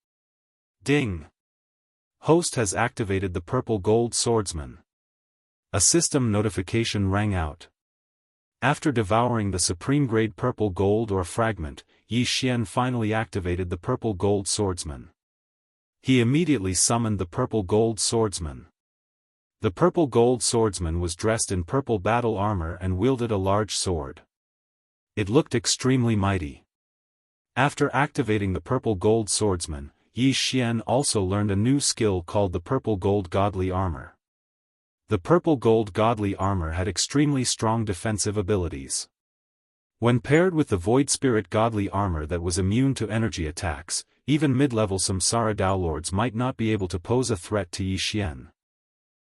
Ding! Host has activated the purple gold swordsman. A system notification rang out. After devouring the supreme grade purple gold or fragment, Yi Xian finally activated the purple gold swordsman. He immediately summoned the purple gold swordsman. The purple gold swordsman was dressed in purple battle armor and wielded a large sword. It looked extremely mighty. After activating the purple gold swordsman, Yi Xian also learned a new skill called the purple gold godly armor. The purple gold godly armor had extremely strong defensive abilities. When paired with the void spirit godly armor that was immune to energy attacks, even mid-level Samsara Daolords might not be able to pose a threat to Yi Xian.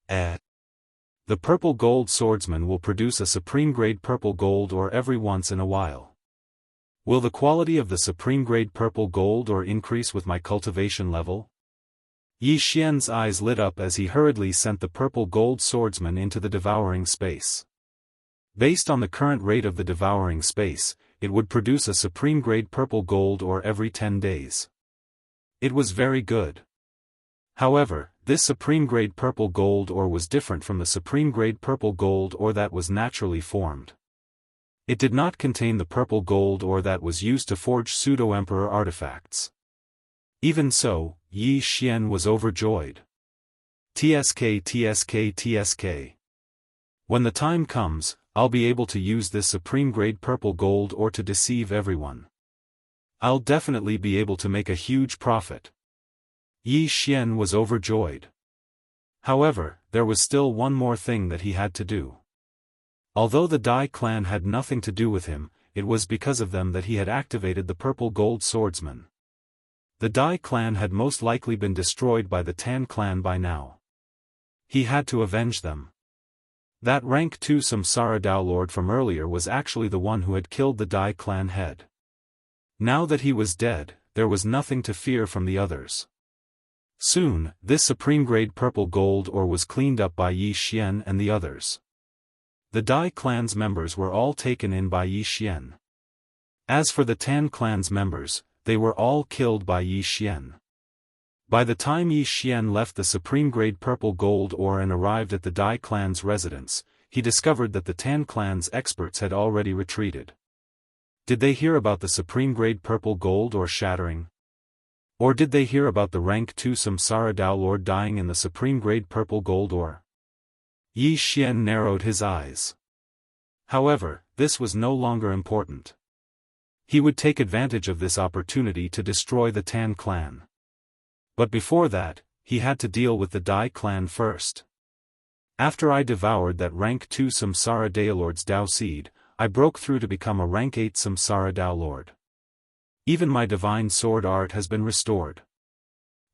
The purple gold swordsman will produce a supreme grade purple gold ore every once in a while. Will the quality of the supreme grade purple gold ore increase with my cultivation level? Yi Xian's eyes lit up as he hurriedly sent the purple gold swordsman into the devouring space. Based on the current rate of the devouring space, it would produce a supreme grade purple gold ore every 10 days. It was very good. However, this supreme grade purple gold ore was different from the supreme grade purple gold ore that was naturally formed. It did not contain the purple gold ore that was used to forge pseudo-emperor artifacts. Even so, Yi Xian was overjoyed. TSK TSK TSK. When the time comes, I'll be able to use this supreme grade purple gold ore to deceive everyone. I'll definitely be able to make a huge profit. Yi Xian was overjoyed. However, there was still one more thing that he had to do. Although the Dai clan had nothing to do with him, it was because of them that he had activated the purple gold swordsman. The Dai clan had most likely been destroyed by the Tan clan by now. He had to avenge them. That rank 2 Samsara Daolord from earlier was actually the one who had killed the Dai clan head. Now that he was dead, there was nothing to fear from the others. Soon, this supreme grade purple gold ore was cleaned up by Yi Xian and the others. The Dai clan's members were all taken in by Yi Xian. As for the Tan clan's members, they were all killed by Yi Xian. By the time Yi Xian left the supreme grade purple gold ore and arrived at the Dai clan's residence, he discovered that the Tan clan's experts had already retreated. Did they hear about the supreme grade purple gold ore shattering? Or did they hear about the rank 2 Samsara Daolord dying in the supreme grade purple gold ore? Yi Xian narrowed his eyes. However, this was no longer important. He would take advantage of this opportunity to destroy the Tan clan. But before that, he had to deal with the Dai clan first. After I devoured that rank 2 Samsara Daolord's Dao seed, I broke through to become a rank 8 Samsara Daolord. Even my divine sword art has been restored.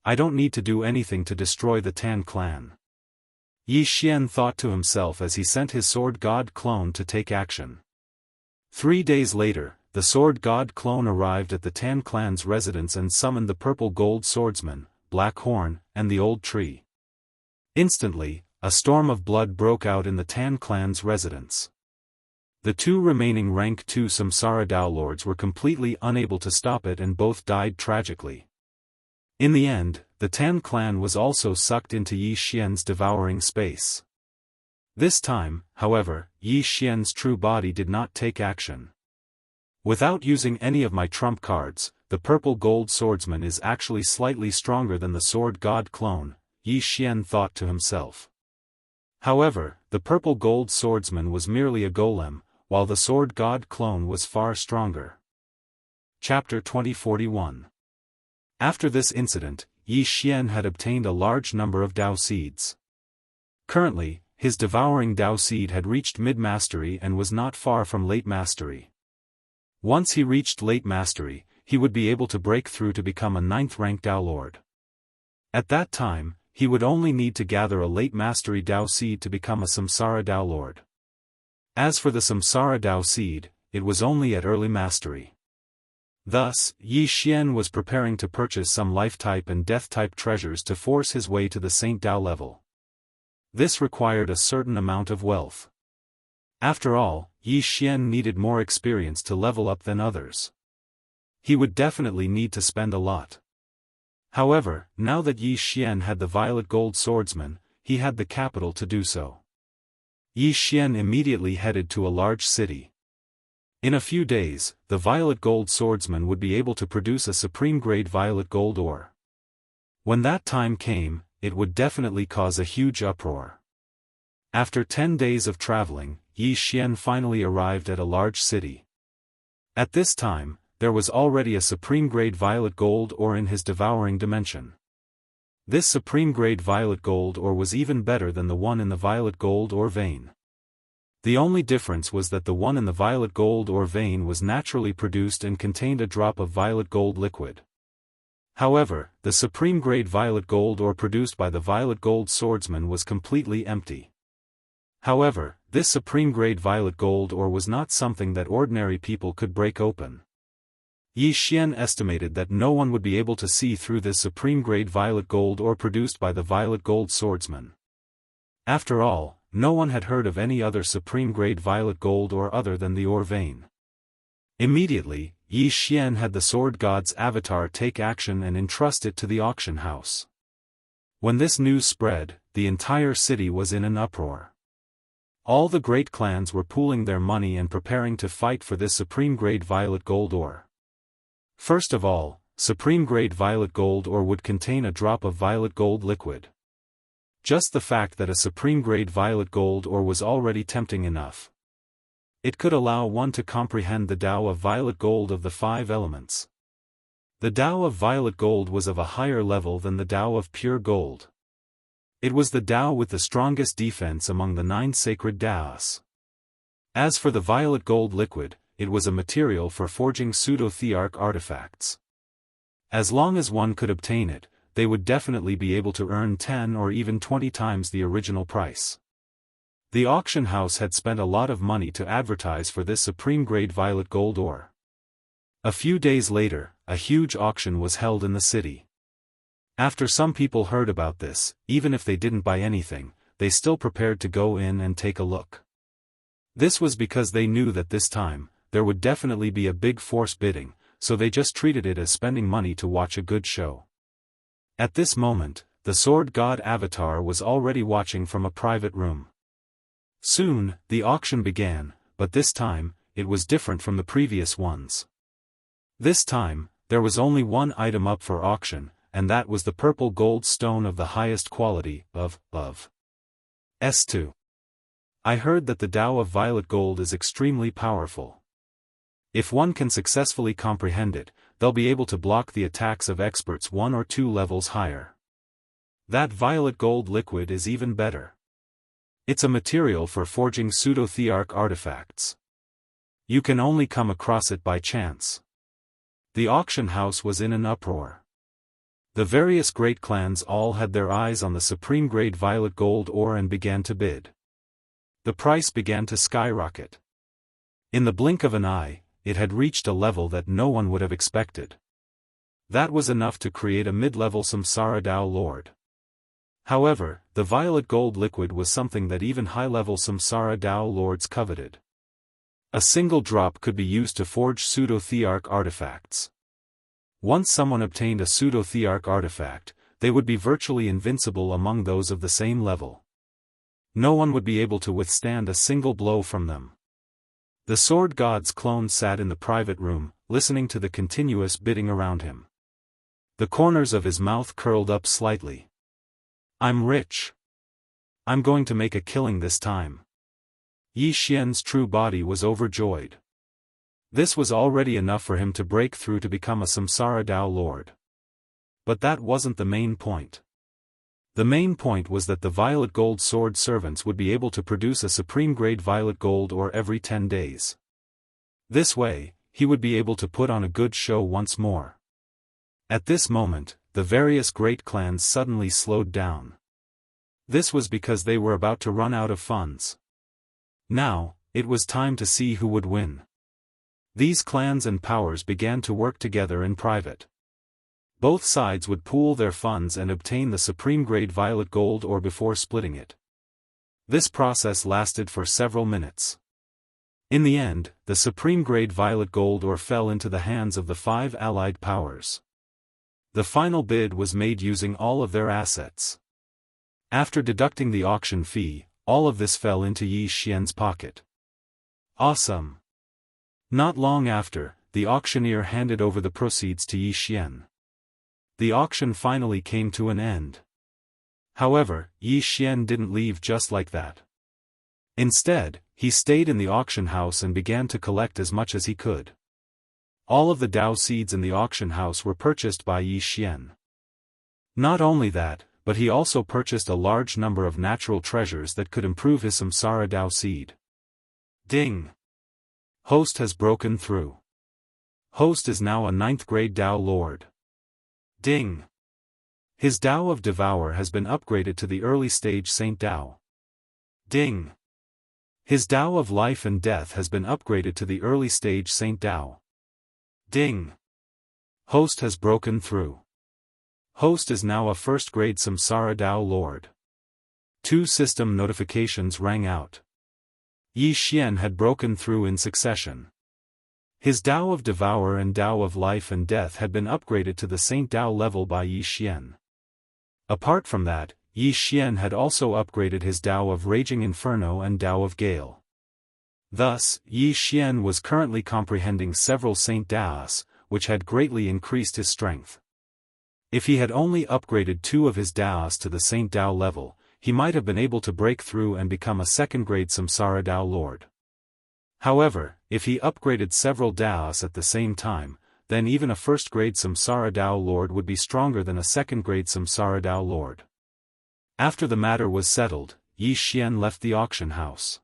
I don't need to do anything to destroy the Tan clan. Yi Xian thought to himself as he sent his sword god clone to take action. 3 days later, the sword god clone arrived at the Tan clan's residence and summoned the purple gold swordsman, Black Horn, and the old tree. Instantly, a storm of blood broke out in the Tan clan's residence. The 2 remaining rank 2 Samsara Daolords were completely unable to stop it and both died tragically. In the end, the Tan clan was also sucked into Yi Xian's devouring space. This time, however, Yi Xian's true body did not take action. Without using any of my trump cards, the purple gold swordsman is actually slightly stronger than the sword god clone, Yi Xian thought to himself. However, the purple gold swordsman was merely a golem, while the sword god clone was far stronger. Chapter 2041. After this incident, Yi Xian had obtained a large number of Dao seeds. Currently, his devouring Dao seed had reached mid-mastery and was not far from late mastery. Once he reached late mastery, he would be able to break through to become a 9th rank Dao Lord. At that time, he would only need to gather a late mastery Dao seed to become a Samsara Dao Lord. As for the Samsara Dao seed, it was only at early mastery. Thus, Yi Xian was preparing to purchase some life-type and death-type treasures to force his way to the Saint Dao level. This required a certain amount of wealth. After all, Yi Xian needed more experience to level up than others. He would definitely need to spend a lot. However, now that Yi Xian had the violet gold swordsman, he had the capital to do so. Yi Xian immediately headed to a large city. In a few days, the violet gold swordsman would be able to produce a supreme-grade violet gold ore. When that time came, it would definitely cause a huge uproar. After 10 days of traveling, Yi Xian finally arrived at a large city. At this time, there was already a supreme-grade violet gold ore in his devouring dimension. This supreme-grade violet gold ore was even better than the one in the violet gold ore vein. The only difference was that the one in the violet gold ore vein was naturally produced and contained a drop of violet gold liquid. However, the supreme-grade violet gold ore produced by the violet gold swordsman was completely empty. However, this supreme-grade violet gold ore was not something that ordinary people could break open. Yi Xian estimated that no one would be able to see through this supreme-grade violet gold ore produced by the violet gold swordsman. After all, no one had heard of any other supreme-grade violet gold ore other than the ore vein. Immediately, Yi Xian had the sword god's avatar take action and entrust it to the auction house. When this news spread, the entire city was in an uproar. All the great clans were pooling their money and preparing to fight for this supreme-grade violet gold ore. First of all, supreme-grade violet gold ore would contain a drop of violet gold liquid. Just the fact that a supreme-grade violet gold ore was already tempting enough. It could allow one to comprehend the Tao of violet gold of the 5 elements. The Tao of violet gold was of a higher level than the Tao of pure gold. It was the Tao with the strongest defense among the 9 sacred Taos. As for the violet gold liquid, it was a material for forging pseudo-thearch artifacts. As long as one could obtain it, they would definitely be able to earn 10 or even 20 times the original price. The auction house had spent a lot of money to advertise for this supreme-grade violet gold ore. A few days later, a huge auction was held in the city. After some people heard about this, even if they didn't buy anything, they still prepared to go in and take a look. This was because they knew that this time, there would definitely be a big force bidding, so they just treated it as spending money to watch a good show. At this moment, the sword god avatar was already watching from a private room. Soon, the auction began, but this time, it was different from the previous ones. This time, there was only one item up for auction, and that was the purple gold stone of the highest quality, of S2. I heard that the Tao of violet gold is extremely powerful. If one can successfully comprehend it, they'll be able to block the attacks of experts 1 or 2 levels higher. That violet gold liquid is even better. It's a material for forging pseudo-thearch artifacts. You can only come across it by chance. The auction house was in an uproar. The various great clans all had their eyes on the supreme-grade violet gold ore and began to bid. The price began to skyrocket. In the blink of an eye, it had reached a level that no one would have expected. That was enough to create a mid-level Samsara Tao Lord. However, the violet gold liquid was something that even high-level Samsara Tao Lords coveted. A single drop could be used to forge pseudo-thearch artifacts. Once someone obtained a pseudo-thearch artifact, they would be virtually invincible among those of the same level. No one would be able to withstand a single blow from them. The sword god's clone sat in the private room, listening to the continuous bidding around him. The corners of his mouth curled up slightly. I'm rich. I'm going to make a killing this time. Yi Xian's true body was overjoyed. This was already enough for him to break through to become a Samsara Tao Lord. But that wasn't the main point. The main point was that the violet gold sword servants would be able to produce a supreme-grade violet gold ore every 10 days. This way, he would be able to put on a good show once more. At this moment, the various great clans suddenly slowed down. This was because they were about to run out of funds. Now, it was time to see who would win. These clans and powers began to work together in private. Both sides would pool their funds and obtain the supreme-grade violet gold ore before splitting it. This process lasted for several minutes. In the end, the supreme-grade violet gold ore fell into the hands of the 5 allied powers. The final bid was made using all of their assets. After deducting the auction fee, all of this fell into Yi Xian's pocket. Awesome! Not long after, the auctioneer handed over the proceeds to Yi Xian. The auction finally came to an end. However, Yi Xian didn't leave just like that. Instead, he stayed in the auction house and began to collect as much as he could. All of the Dao seeds in the auction house were purchased by Yi Xian. Not only that, but he also purchased a large number of natural treasures that could improve his samsara Dao seed. Ding! Host has broken through. Host is now a 9th grade Dao Lord. Ding! His Dao of Devour has been upgraded to the early stage Saint Dao. Ding! His Dao of Life and Death has been upgraded to the early stage Saint Dao. Ding! Host has broken through. Host is now a 1st grade Samsara Dao Lord. 2 system notifications rang out. Yi Xian had broken through in succession. His Dao of Devour and Dao of Life and Death had been upgraded to the Saint Dao level by Yi Xian. Apart from that, Yi Xian had also upgraded his Dao of Raging Inferno and Dao of Gale. Thus, Yi Xian was currently comprehending several Saint Daos, which had greatly increased his strength. If he had only upgraded 2 of his Daos to the Saint Dao level, he might have been able to break through and become a 2nd grade Samsara Dao Lord. However, if he upgraded several Daos at the same time, then even a 1st grade Samsara Dao Lord would be stronger than a 2nd grade Samsara Dao Lord. After the matter was settled, Yi Xian left the auction house.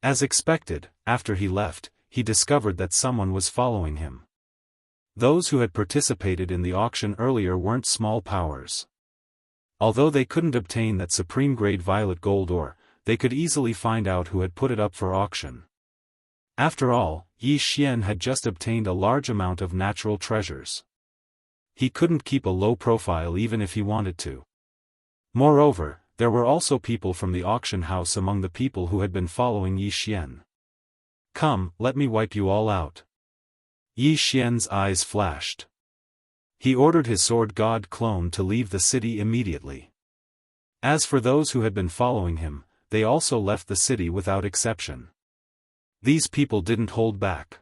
As expected, after he left, he discovered that someone was following him. Those who had participated in the auction earlier weren't small powers. Although they couldn't obtain that supreme grade violet gold ore, they could easily find out who had put it up for auction. After all, Yi Xian had just obtained a large amount of natural treasures. He couldn't keep a low profile even if he wanted to. Moreover, there were also people from the auction house among the people who had been following Yi Xian. Come, let me wipe you all out. Yi Xian's eyes flashed. He ordered his sword god clone to leave the city immediately. As for those who had been following him, they also left the city without exception. These people didn't hold back.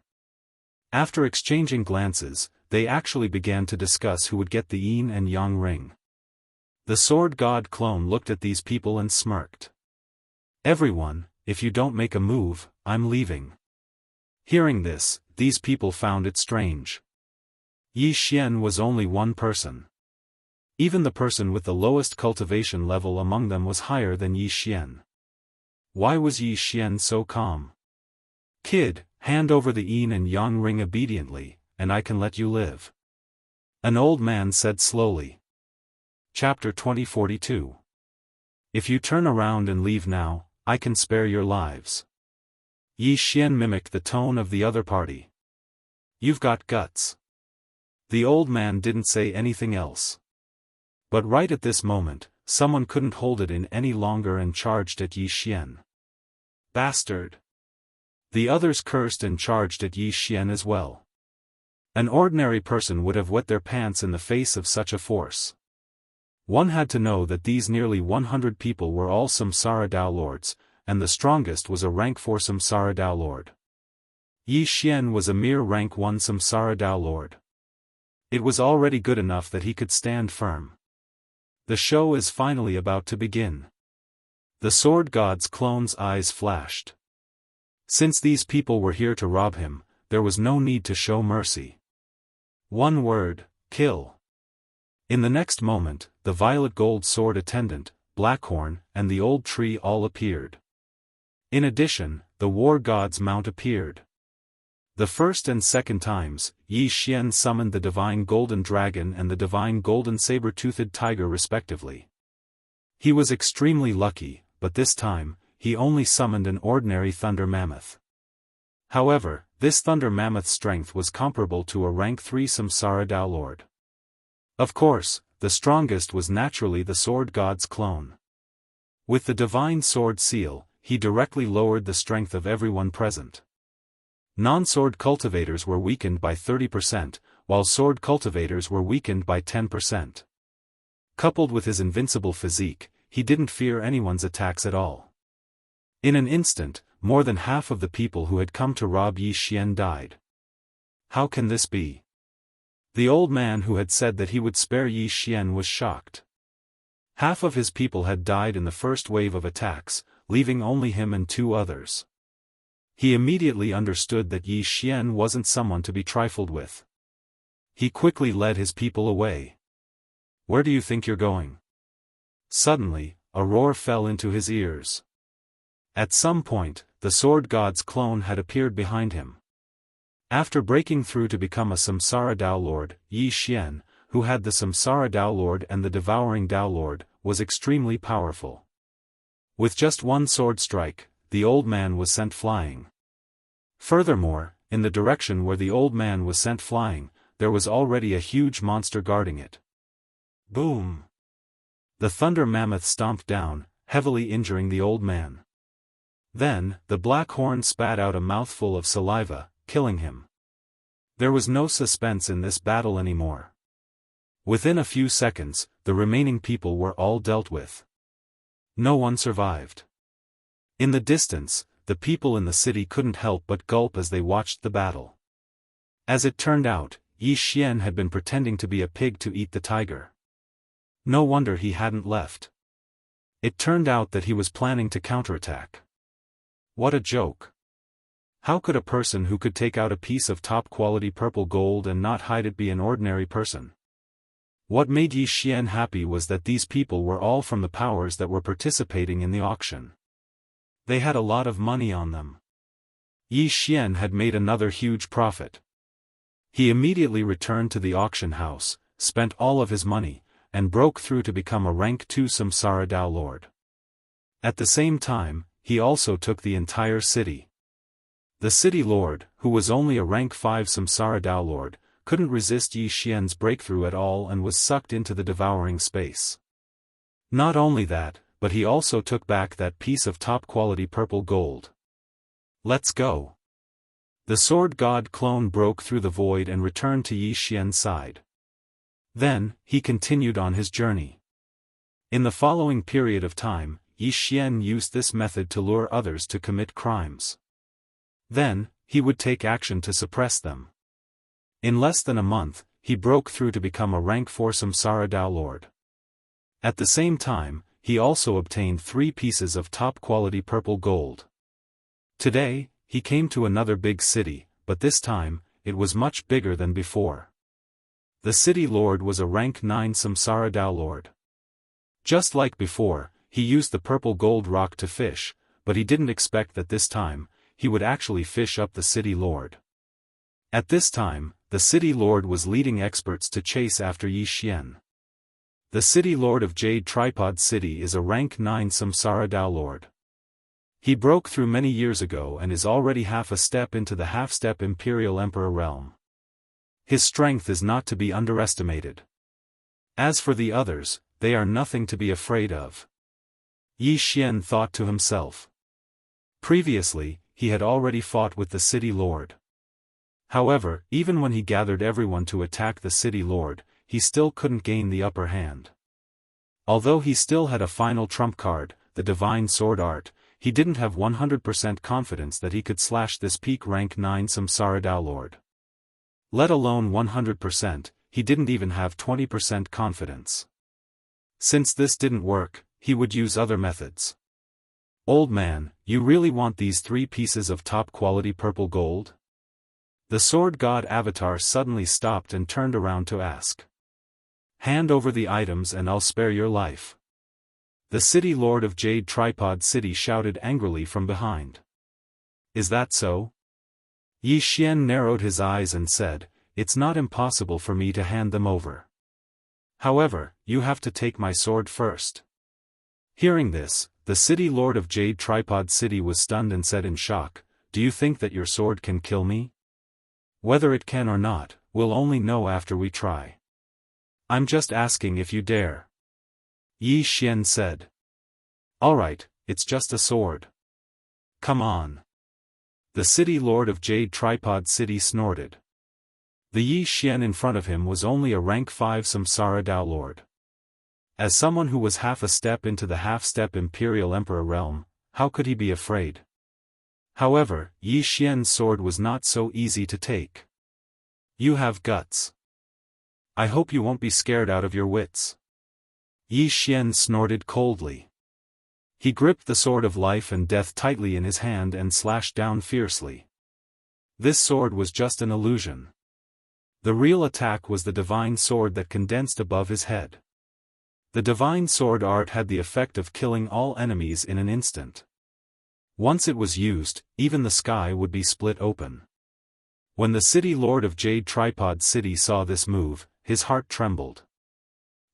After exchanging glances, they actually began to discuss who would get the yin and yang ring. The sword god clone looked at these people and smirked. Everyone, if you don't make a move, I'm leaving. Hearing this, these people found it strange. Yi Xian was only one person. Even the person with the lowest cultivation level among them was higher than Yi Xian. Why was Yi Xian so calm? Kid, hand over the yin and yang ring obediently, and I can let you live. An old man said slowly. Chapter 2042. If you turn around and leave now, I can spare your lives. Yi Xian mimicked the tone of the other party. You've got guts. The old man didn't say anything else. But right at this moment, someone couldn't hold it in any longer and charged at Yi Xian. Bastard! The others cursed and charged at Yi Xian as well. An ordinary person would have wet their pants in the face of such a force. One had to know that these nearly 100 people were all Samsara Dao Lords, and the strongest was a rank 4 Samsara Dao Lord. Yi Xian was a mere rank 1 Samsara Dao Lord. It was already good enough that he could stand firm. The show is finally about to begin. The sword god's clone's eyes flashed. Since these people were here to rob him, there was no need to show mercy. One word, kill. In the next moment, the violet gold sword attendant, Blackhorn, and the old tree all appeared. In addition, the war god's mount appeared. The first and second times, Yi Xian summoned the divine golden dragon and the divine golden saber-toothed tiger respectively. He was extremely lucky, but this time, he only summoned an ordinary thunder mammoth. However, this thunder mammoth's strength was comparable to a rank 3 Samsara Dao Lord. Of course, the strongest was naturally the sword god's clone. With the divine sword seal, he directly lowered the strength of everyone present. Non-sword cultivators were weakened by 30%, while sword cultivators were weakened by 10%. Coupled with his invincible physique, he didn't fear anyone's attacks at all. In an instant, more than half of the people who had come to rob Yi Xian died. How can this be? The old man who had said that he would spare Yi Xian was shocked. Half of his people had died in the first wave of attacks, leaving only him and 2 others. He immediately understood that Yi Xian wasn't someone to be trifled with. He quickly led his people away. Where do you think you're going? Suddenly, a roar fell into his ears. At some point, the sword god's clone had appeared behind him. After breaking through to become a Samsara Dao Lord, Yi Xian, who had the Samsara Dao Lord and the Devouring Dao Lord, was extremely powerful. With just one sword strike, the old man was sent flying. Furthermore, in the direction where the old man was sent flying, there was already a huge monster guarding it. Boom! The thunder mammoth stomped down, heavily injuring the old man. Then, the black horn spat out a mouthful of saliva, killing him. There was no suspense in this battle anymore. Within a few seconds, the remaining people were all dealt with. No one survived. In the distance, the people in the city couldn't help but gulp as they watched the battle. As it turned out, Yi Xian had been pretending to be a pig to eat the tiger. No wonder he hadn't left. It turned out that he was planning to counterattack. What a joke. How could a person who could take out a piece of top-quality purple gold and not hide it be an ordinary person? What made Yi Xian happy was that these people were all from the powers that were participating in the auction. They had a lot of money on them. Yi Xian had made another huge profit. He immediately returned to the auction house, spent all of his money, and broke through to become a rank 2 Samsara Dao Lord. At the same time, he also took the entire city. The city lord, who was only a rank 5 Samsara Dao Lord, couldn't resist Yi Xian's breakthrough at all and was sucked into the devouring space. Not only that, but he also took back that piece of top-quality purple gold. Let's go. The sword god clone broke through the void and returned to Yi Xian's side. Then, he continued on his journey. In the following period of time, Yi Xian used this method to lure others to commit crimes. Then, he would take action to suppress them. In less than a month, he broke through to become a rank 4 Samsara Dao Lord. At the same time, he also obtained 3 pieces of top-quality purple gold. Today, he came to another big city, but this time, it was much bigger than before. The city lord was a rank 9 Samsara Dao Lord. Just like before, he used the purple gold rock to fish, but he didn't expect that this time, he would actually fish up the city lord. At this time, the city lord was leading experts to chase after Yi Xian. The city lord of Jade Tripod City is a rank 9 Samsara Dao Lord. He broke through many years ago and is already half a step into the half-step Imperial Emperor realm. His strength is not to be underestimated. As for the others, they are nothing to be afraid of. Yi Xian thought to himself. Previously, he had already fought with the city lord. However, even when he gathered everyone to attack the city lord, he still couldn't gain the upper hand. Although he still had a final trump card, the divine sword art, he didn't have 100% confidence that he could slash this peak rank 9 Samsara Dao Lord. Let alone 100%, he didn't even have 20% confidence. Since this didn't work, he would use other methods. Old man, you really want these 3 pieces of top-quality purple gold? The sword god avatar suddenly stopped and turned around to ask. Hand over the items and I'll spare your life. The city lord of Jade Tripod City shouted angrily from behind. Is that so? Yi Xian narrowed his eyes and said, it's not impossible for me to hand them over. However, you have to take my sword first. Hearing this, the city lord of Jade Tripod City was stunned and said in shock, do you think that your sword can kill me? Whether it can or not, we'll only know after we try. I'm just asking if you dare. Yi Xian said. Alright, it's just a sword. Come on. The city lord of Jade Tripod City snorted. The Yi Xian in front of him was only a rank 5 Samsara Dao Lord. As someone who was half a step into the half-step Imperial Emperor realm, how could he be afraid? However, Yi Xian's sword was not so easy to take. You have guts. I hope you won't be scared out of your wits. Yi Xian snorted coldly. He gripped the sword of life and death tightly in his hand and slashed down fiercely. This sword was just an illusion. The real attack was the divine sword that condensed above his head. The divine sword art had the effect of killing all enemies in an instant. Once it was used, even the sky would be split open. When the city lord of Jade Tripod City saw this move, his heart trembled.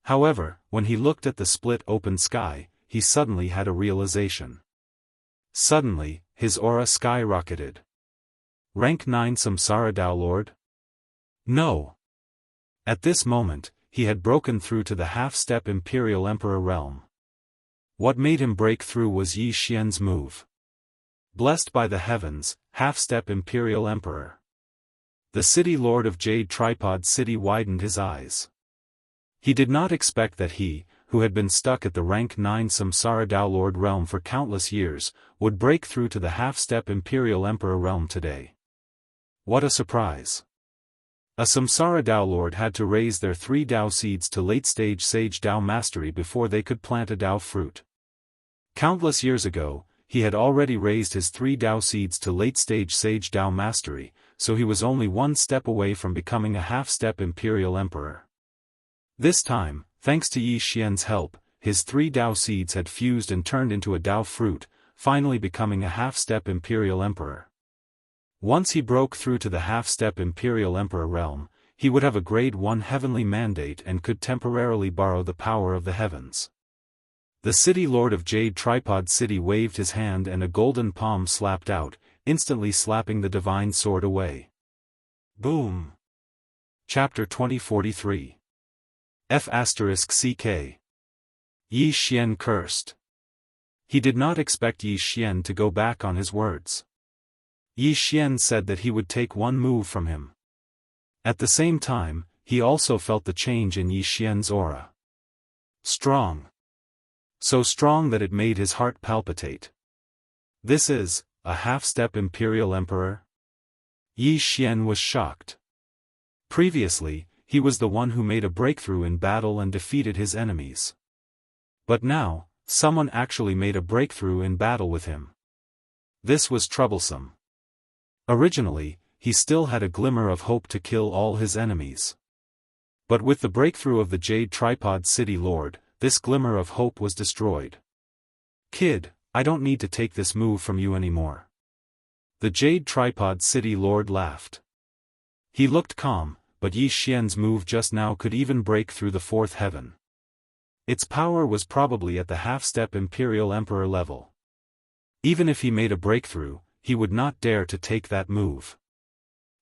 However, when he looked at the split open sky, he suddenly had a realization. Suddenly, his aura skyrocketed. Rank 9 Samsara Dao Lord? No. At this moment, he had broken through to the half-step Imperial Emperor realm. What made him break through was Yi Xian's move. Blessed by the heavens, half-step Imperial Emperor. The city lord of Jade Tripod City widened his eyes. He did not expect that he, who had been stuck at the rank 9 Samsara Dao Lord realm for countless years, would break through to the half-step Imperial Emperor realm today. What a surprise! A Samsara Dao Lord had to raise their 3 Dao seeds to late-stage Sage Dao Mastery before they could plant a Dao fruit. Countless years ago, he had already raised his 3 Dao seeds to late-stage Sage Dao Mastery, so he was only one step away from becoming a half-step Imperial Emperor. This time, thanks to Yi Xian's help, his 3 Dao seeds had fused and turned into a Dao fruit, finally becoming a half-step Imperial Emperor. Once he broke through to the half-step Imperial Emperor realm, he would have a grade 1 heavenly mandate and could temporarily borrow the power of the heavens. The city lord of Jade Tripod City waved his hand and a golden palm slapped out, instantly slapping the divine sword away. Boom! Chapter 2043 F***CK Yi Xian cursed. He did not expect Yi Xian to go back on his words. Yi Xian said that he would take one move from him. At the same time, he also felt the change in Yi Xian's aura. Strong. So strong that it made his heart palpitate. This is a half-step Imperial Emperor? Yi Xian was shocked. Previously, he was the one who made a breakthrough in battle and defeated his enemies. But now, someone actually made a breakthrough in battle with him. This was troublesome. Originally, he still had a glimmer of hope to kill all his enemies. But with the breakthrough of the Jade Tripod City Lord, this glimmer of hope was destroyed. Kid, I don't need to take this move from you anymore. The Jade Tripod City Lord laughed. He looked calm, but Yi Xian's move just now could even break through the 4th heaven. Its power was probably at the half-step Imperial Emperor level. Even if he made a breakthrough, he would not dare to take that move.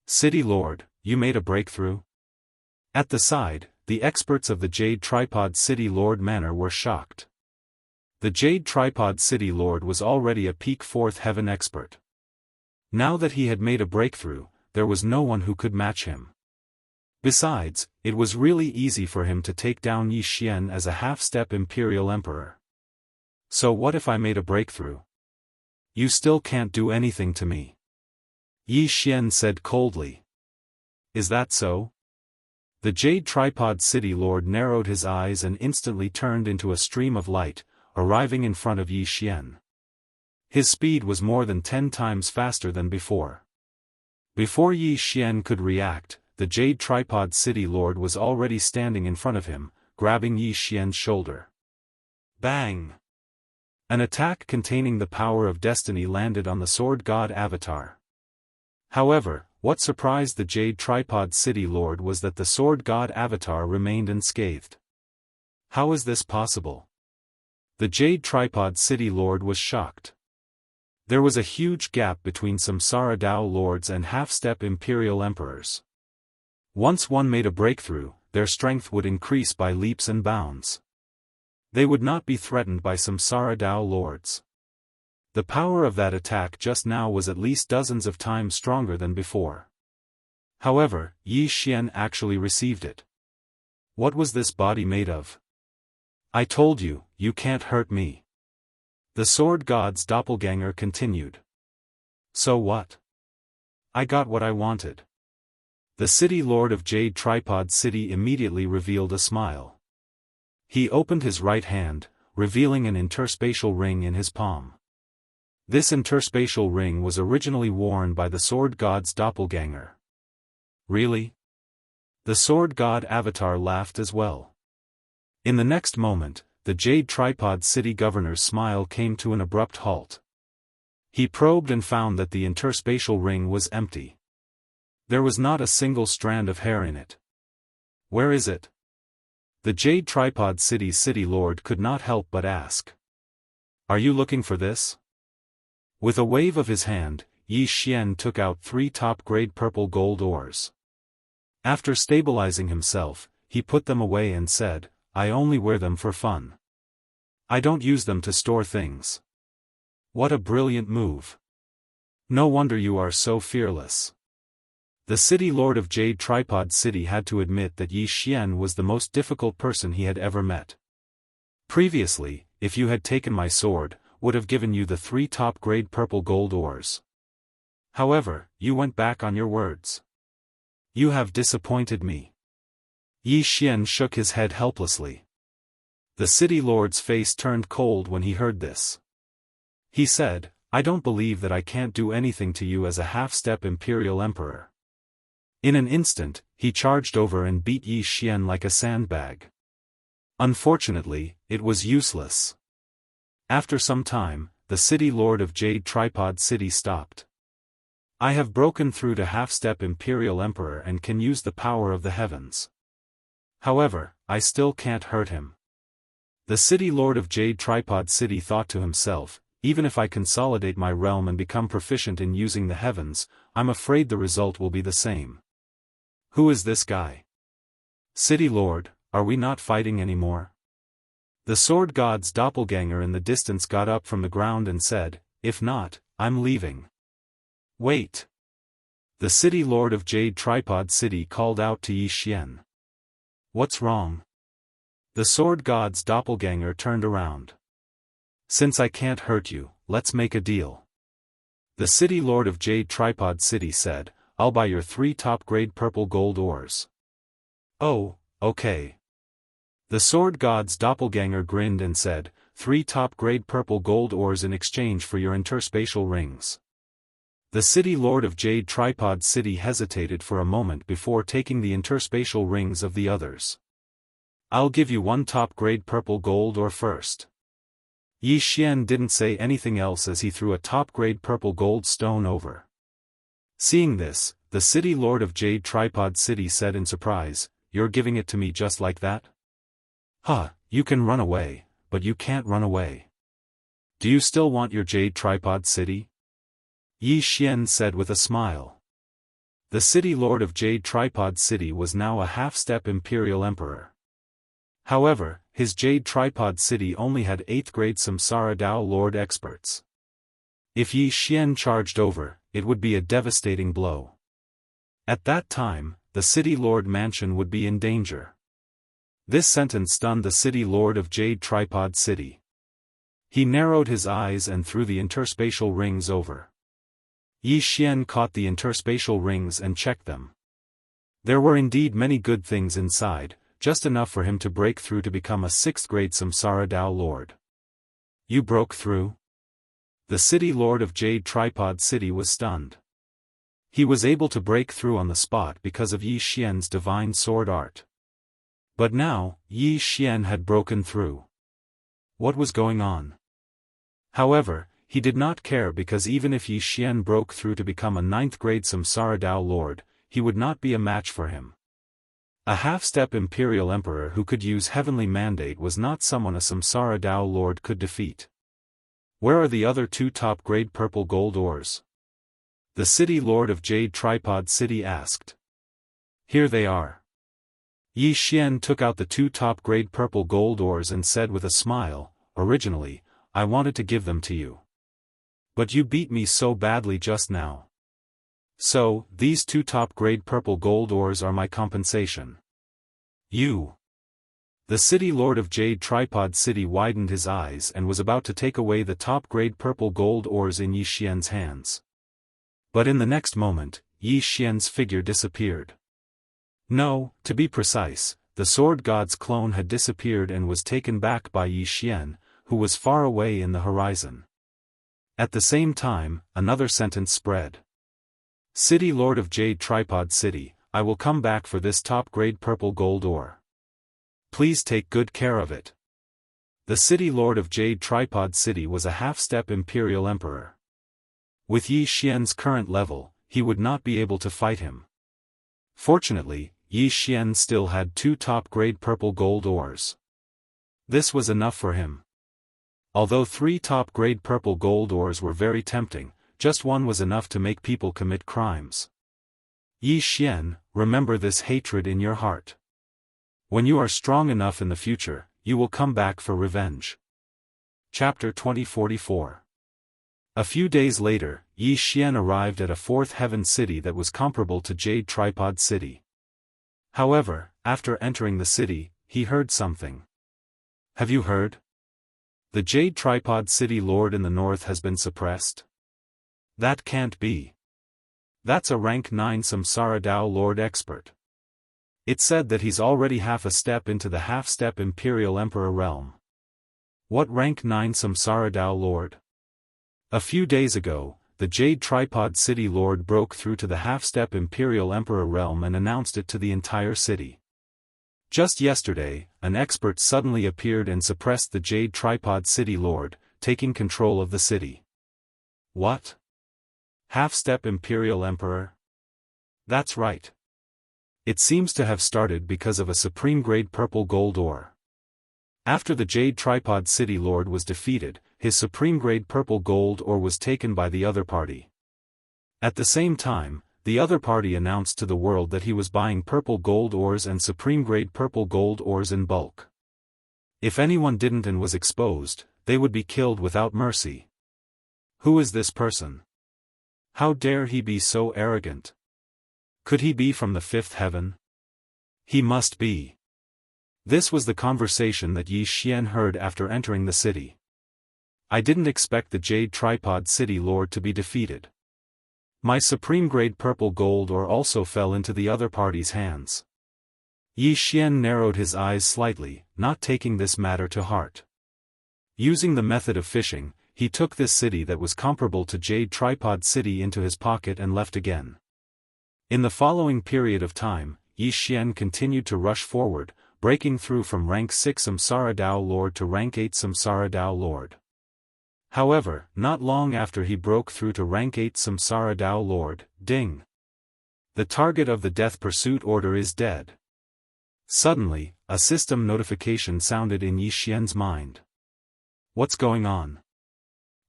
City Lord, you made a breakthrough? At the side, the experts of the Jade Tripod City Lord Manor were shocked. The Jade Tripod City Lord was already a peak 4th heaven expert. Now that he had made a breakthrough, there was no one who could match him. Besides, it was really easy for him to take down Yi Xian as a half-step Imperial Emperor. So what if I made a breakthrough? You still can't do anything to me. Yi Xian said coldly. Is that so? The Jade Tripod City Lord narrowed his eyes and instantly turned into a stream of light, arriving in front of Yi Xian. His speed was more than 10 times faster than before. Before Yi Xian could react, the Jade Tripod City Lord was already standing in front of him, grabbing Yi Xian's shoulder. Bang! An attack containing the power of destiny landed on the Sword God Avatar. However, what surprised the Jade Tripod City Lord was that the Sword God Avatar remained unscathed. How is this possible? The Jade Tripod City Lord was shocked. There was a huge gap between Samsara Dao Lords and half-step Imperial Emperors. Once one made a breakthrough, their strength would increase by leaps and bounds. They would not be threatened by Samsara Dao Lords. The power of that attack just now was at least dozens of times stronger than before. However, Yi Xian actually received it. What was this body made of? I told you, you can't hurt me. The sword god's doppelganger continued. So what? I got what I wanted. The city lord of Jade Tripod City immediately revealed a smile. He opened his right hand, revealing an interspatial ring in his palm. This interspatial ring was originally worn by the sword god's doppelganger. Really? The sword god avatar laughed as well. In the next moment, the Jade Tripod City governor's smile came to an abrupt halt. He probed and found that the interspatial ring was empty. There was not a single strand of hair in it. Where is it? The Jade Tripod City's city lord could not help but ask. Are you looking for this? With a wave of his hand, Yi Xian took out 3 top-grade purple gold ores. After stabilizing himself, he put them away and said, I only wear them for fun. I don't use them to store things. What a brilliant move. No wonder you are so fearless. The city lord of Jade Tripod City had to admit that Yi Xian was the most difficult person he had ever met. Previously, if you had taken my sword, would have given you the 3 top-grade purple gold ores. However, you went back on your words. You have disappointed me. Yi Xian shook his head helplessly. The city lord's face turned cold when he heard this. He said, I don't believe that I can't do anything to you as a half-step imperial emperor. In an instant, he charged over and beat Yi Xian like a sandbag. Unfortunately, it was useless. After some time, the city lord of Jade Tripod City stopped. I have broken through to half-step imperial emperor and can use the power of the heavens. However, I still can't hurt him. The city lord of Jade Tripod City thought to himself, even if I consolidate my realm and become proficient in using the heavens, I'm afraid the result will be the same. Who is this guy? City lord, are we not fighting anymore? The sword god's doppelganger in the distance got up from the ground and said, if not, I'm leaving. Wait. The city lord of Jade Tripod City called out to Yi Xian. What's wrong? The sword god's doppelganger turned around. Since I can't hurt you, let's make a deal. The city lord of Jade Tripod City said, I'll buy your 3 top-grade purple gold ores. Oh, okay. The sword god's doppelganger grinned and said, 3 top-grade purple gold ores in exchange for your interspatial rings. The city lord of Jade Tripod City hesitated for a moment before taking the interspatial rings of the others. I'll give you 1 top-grade purple gold ore first. Yi Xian didn't say anything else as he threw a top-grade purple gold stone over. Seeing this, the city lord of Jade Tripod City said in surprise, You're giving it to me just like that? Huh, you can run away, but you can't run away. Do you still want your Jade Tripod City? Yi Xian said with a smile. The city lord of Jade Tripod City was now a half-step imperial emperor. However, his Jade Tripod City only had 8th-grade Samsara Dao Lord experts. If Yi Xian charged over, it would be a devastating blow. At that time, the city lord mansion would be in danger. This sentence stunned the city lord of Jade Tripod City. He narrowed his eyes and threw the interspatial rings over. Yi Xian caught the interspatial rings and checked them. There were indeed many good things inside, just enough for him to break through to become a 6th-grade Samsara Dao Lord. You broke through? The city lord of Jade Tripod City was stunned. He was able to break through on the spot because of Yi Xian's divine sword art. But now, Yi Xian had broken through. What was going on? However, he did not care because even if Yi Xian broke through to become a 9th-grade Samsara Dao Lord, he would not be a match for him. A half-step imperial emperor who could use heavenly mandate was not someone a Samsara Dao Lord could defeat. Where are the other 2 top-grade purple gold ores? The city lord of Jade Tripod City asked. Here they are. Yi Xian took out the 2 top-grade purple gold ores and said with a smile, Originally, I wanted to give them to you. But you beat me so badly just now. So, these 2 top-grade purple gold ores are my compensation. You. The city lord of Jade Tripod City widened his eyes and was about to take away the top-grade purple gold ores in Yi Xian's hands. But in the next moment, Yi Xian's figure disappeared. No, to be precise, the sword god's clone had disappeared and was taken back by Yi Xian, who was far away in the horizon. At the same time, another sentence spread. City Lord of Jade Tripod City, I will come back for this top-grade purple gold ore. Please take good care of it. The City Lord of Jade Tripod City was a half-step Imperial Emperor. With Yi Xian's current level, he would not be able to fight him. Fortunately, Yi Xian still had 2 top-grade purple gold ores. This was enough for him. Although 3 top-grade purple gold ores were very tempting, just one was enough to make people commit crimes. Yi Xian, remember this hatred in your heart. When you are strong enough in the future, you will come back for revenge. Chapter 2044. A few days later, Yi Xian arrived at a 4th heaven city that was comparable to Jade Tripod City. However, after entering the city, he heard something. Have you heard? The Jade Tripod City Lord in the north has been suppressed? That can't be. That's a rank 9 Samsara Dao Lord expert. It said that he's already half a step into the half-step Imperial Emperor realm. What rank 9 Samsara Dao Lord? A few days ago, the Jade Tripod City Lord broke through to the half-step Imperial Emperor realm and announced it to the entire city. Just yesterday, an expert suddenly appeared and suppressed the Jade Tripod City Lord, taking control of the city. What? Half-step Imperial Emperor? That's right. It seems to have started because of a supreme-grade purple gold ore. After the Jade Tripod City Lord was defeated, his supreme-grade purple gold ore was taken by the other party. At the same time, the other party announced to the world that he was buying purple gold ores and supreme-grade purple gold ores in bulk. If anyone didn't and was exposed, they would be killed without mercy. Who is this person? How dare he be so arrogant? Could he be from the 5th heaven? He must be. This was the conversation that Yi Xian heard after entering the city. I didn't expect the Jade Tripod City Lord to be defeated. My supreme-grade purple gold ore also fell into the other party's hands. Yi Xian narrowed his eyes slightly, not taking this matter to heart. Using the method of fishing, he took this city that was comparable to Jade Tripod City into his pocket and left again. In the following period of time, Yi Xian continued to rush forward, breaking through from rank 6 Samsara Dao Lord to rank 8 Samsara Dao Lord. However, not long after he broke through to rank 8 Samsara Dao Lord, ding! The target of the death pursuit order is dead. Suddenly, a system notification sounded in Yi Xian's mind. What's going on?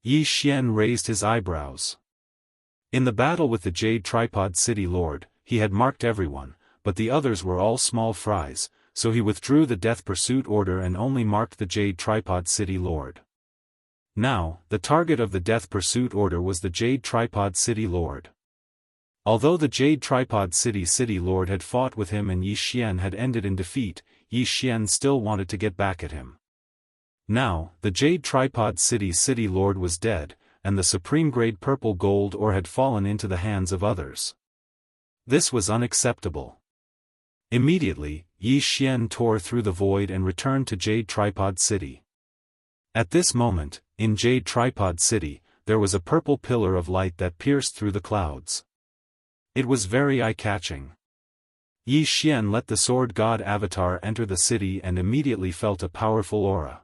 Yi Xian raised his eyebrows. In the battle with the Jade Tripod City Lord, he had marked everyone, but the others were all small fries, so he withdrew the death pursuit order and only marked the Jade Tripod City Lord. Now, the target of the death pursuit order was the Jade Tripod City Lord. Although the Jade Tripod City Lord had fought with him and Yi Xian had ended in defeat, Yi Xian still wanted to get back at him. Now, the Jade Tripod City Lord was dead, and the supreme-grade purple gold ore had fallen into the hands of others. This was unacceptable. Immediately, Yi Xian tore through the void and returned to Jade Tripod City. At this moment, in Jade Tripod City, there was a purple pillar of light that pierced through the clouds. It was very eye-catching. Yi Xian let the sword god avatar enter the city and immediately felt a powerful aura.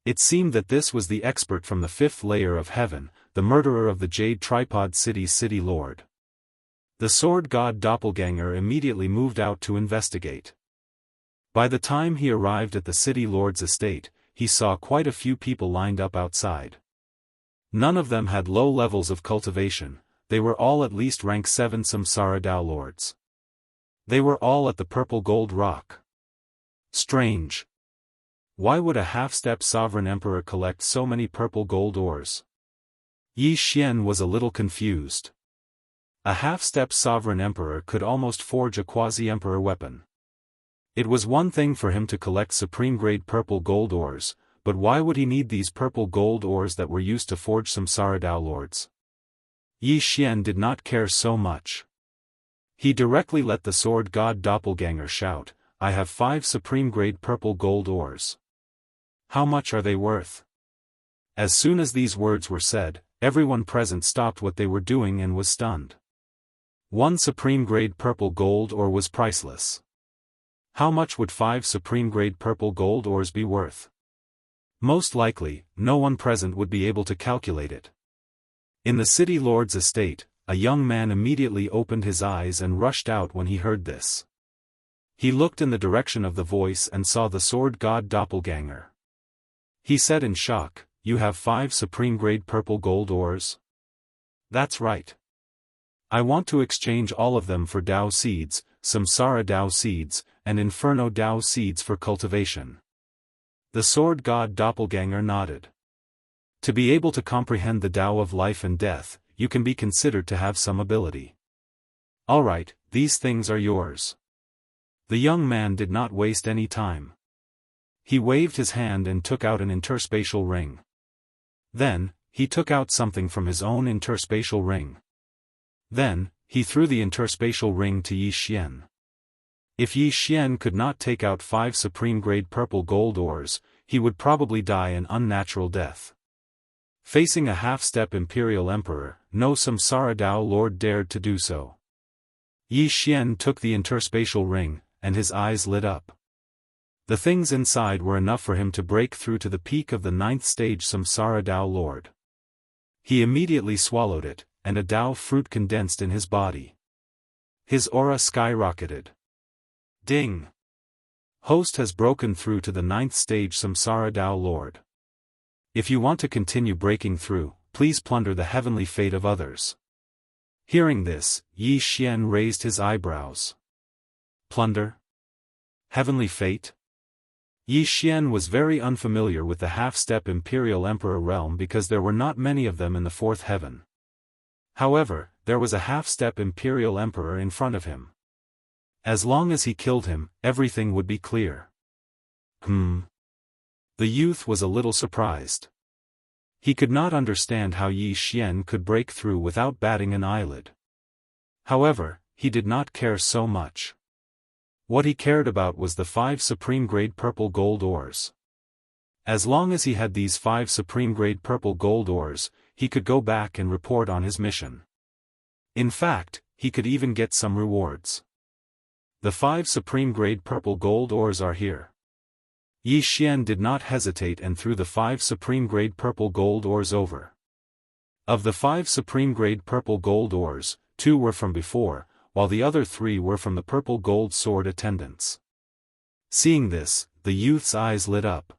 It seemed that this was the expert from the 5th layer of heaven, the murderer of the Jade Tripod City Lord. The sword god doppelganger immediately moved out to investigate. By the time he arrived at the city lord's estate, he saw quite a few people lined up outside. None of them had low levels of cultivation, they were all at least rank 7 Samsara Dao Lords. They were all at the purple gold rock. Strange. Why would a half-step sovereign emperor collect so many purple gold ores? Yi Xian was a little confused. A half-step sovereign emperor could almost forge a quasi-emperor weapon. It was one thing for him to collect supreme-grade purple gold ores, but why would he need these purple gold ores that were used to forge samsara Dao lords? Yi Xian did not care so much. He directly let the sword god doppelganger shout, "I have 5 supreme-grade purple gold ores. How much are they worth?" As soon as these words were said, everyone present stopped what they were doing and was stunned. 1 supreme-grade purple gold ore was priceless. How much would 5 supreme-grade purple gold ores be worth? Most likely, no one present would be able to calculate it. In the city lord's estate, a young man immediately opened his eyes and rushed out when he heard this. He looked in the direction of the voice and saw the sword god doppelganger. He said in shock, "You have 5 supreme-grade purple gold ores?" "That's right. I want to exchange all of them for Dao seeds, samsara Dao seeds, and inferno Dao seeds for cultivation." The sword god doppelganger nodded. To be able to comprehend the Dao of life and death, you can be considered to have some ability. Alright, these things are yours. The young man did not waste any time. He waved his hand and took out an interspatial ring. Then, he took out something from his own interspatial ring. Then, he threw the interspatial ring to Yi Xian. If Yi Xian could not take out 5 supreme-grade purple gold ores, he would probably die an unnatural death. Facing a half-step imperial emperor, no samsara Dao lord dared to do so. Yi Xian took the interspatial ring, and his eyes lit up. The things inside were enough for him to break through to the peak of the 9th stage samsara Dao lord. He immediately swallowed it, and a Dao fruit condensed in his body. His aura skyrocketed. Ding! Host has broken through to the 9th stage samsara Dao lord. If you want to continue breaking through, please plunder the heavenly fate of others. Hearing this, Yi Xian raised his eyebrows. Plunder? Heavenly fate? Yi Xian was very unfamiliar with the half-step imperial emperor realm because there were not many of them in the 4th heaven. However, there was a half-step imperial emperor in front of him. As long as he killed him, everything would be clear. The youth was a little surprised. He could not understand how Yi Xian could break through without batting an eyelid. However, he did not care so much. What he cared about was the 5 supreme-grade purple gold ores. As long as he had these 5 supreme-grade purple gold ores, he could go back and report on his mission. In fact, he could even get some rewards. The 5 supreme-grade purple gold ores are here. Yi Xian did not hesitate and threw the 5 supreme-grade purple gold ores over. Of the 5 supreme-grade purple gold ores, 2 were from before, while the other 3 were from the purple gold sword attendants. Seeing this, the youth's eyes lit up.